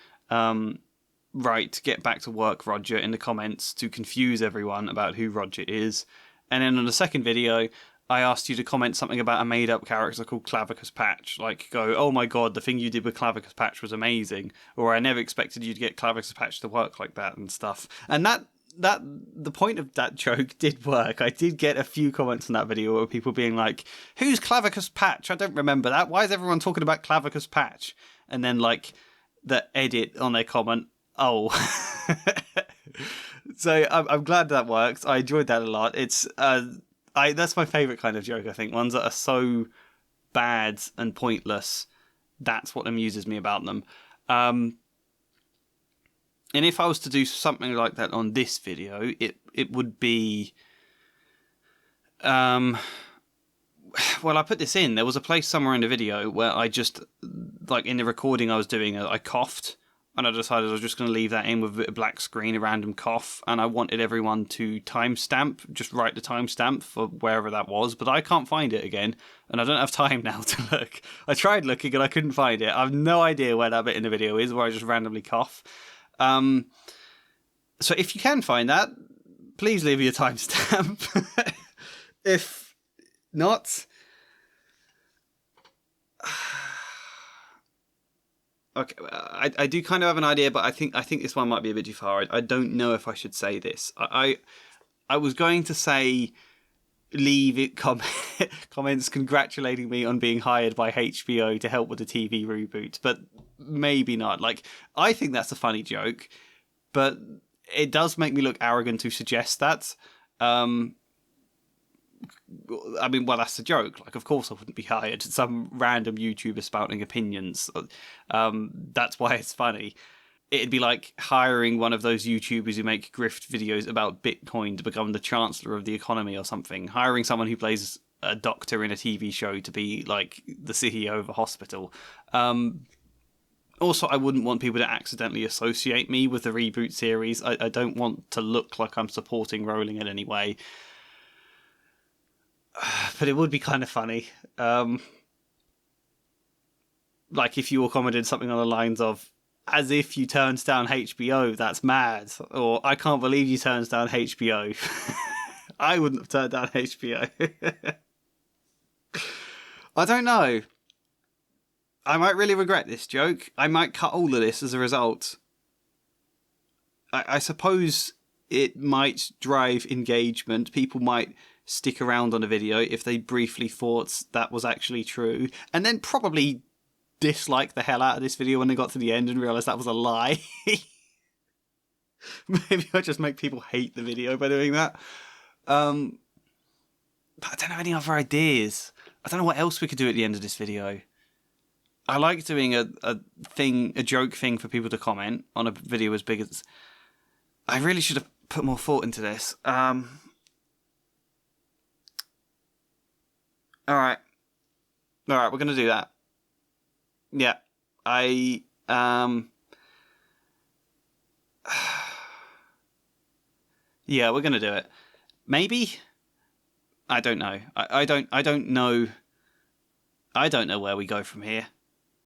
right, get back to work, Roger, in the comments to confuse everyone about who Roger is. And then on the second video, I asked you to comment something about a made-up character called Clavicus Patch. Like, go, oh my god, the thing you did with Clavicus Patch was amazing. Or I never expected you to get Clavicus Patch to work like that and stuff. And that the point of that joke did work. I did get a few comments on that video where people being like, who's Clavicus Patch? I don't remember that. Why is everyone talking about Clavicus Patch? And then, like, the edit on their comment, oh. So I'm glad that worked. I enjoyed that a lot. It's that's my favourite kind of joke, I think. Ones that are so bad and pointless. That's what amuses me about them. And if I was to do something like that on this video, it would be... well, I put this in. There was a place somewhere in the video where I just, like in the recording I was doing, I coughed. And I decided I was just going to leave that in with a bit of black screen, a random cough. And I wanted everyone to timestamp, just write the timestamp for wherever that was. But I can't find it again. And I don't have time now to look. I tried looking and I couldn't find it. I have no idea where that bit in the video is, where I just randomly cough. So if you can find that, please leave me a timestamp. If not... Okay, I do kind of have an idea, but I think this one might be a bit too far. I don't know if I should say this. I was going to say leave it comments congratulating me on being hired by HBO to help with the TV reboot, but maybe not. Like, I think that's a funny joke, but it does make me look arrogant to suggest that. I mean, well, that's the joke. Like, of course I wouldn't be hired. Some random YouTuber spouting opinions. That's why it's funny. It'd be like hiring one of those YouTubers who make grift videos about Bitcoin to become the chancellor of the economy or something. Hiring someone who plays a doctor in a TV show to be, like, the CEO of a hospital. Also, I wouldn't want people to accidentally associate me with the reboot series. I don't want to look like I'm supporting Rowling in any way. But it would be kind of funny. Like if you were commenting something on the lines of, as if you turned down HBO, that's mad. Or, I can't believe you turned down HBO. I wouldn't have turned down HBO. I don't know. I might really regret this joke. I might cut all of this as a result. I suppose it might drive engagement. People might stick around on a video if they briefly thought that was actually true, and then probably dislike the hell out of this video when they got to the end and realised that was a lie. Maybe I'll just make people hate the video by doing that. But I don't have any other ideas. I don't know what else we could do at the end of this video. I like doing a joke thing for people to comment on a video as big as... I really should have put more thought into this. Alright, we're going to do that. Yeah, yeah, we're going to do it. Maybe? I don't know. I don't know. I don't know where we go from here.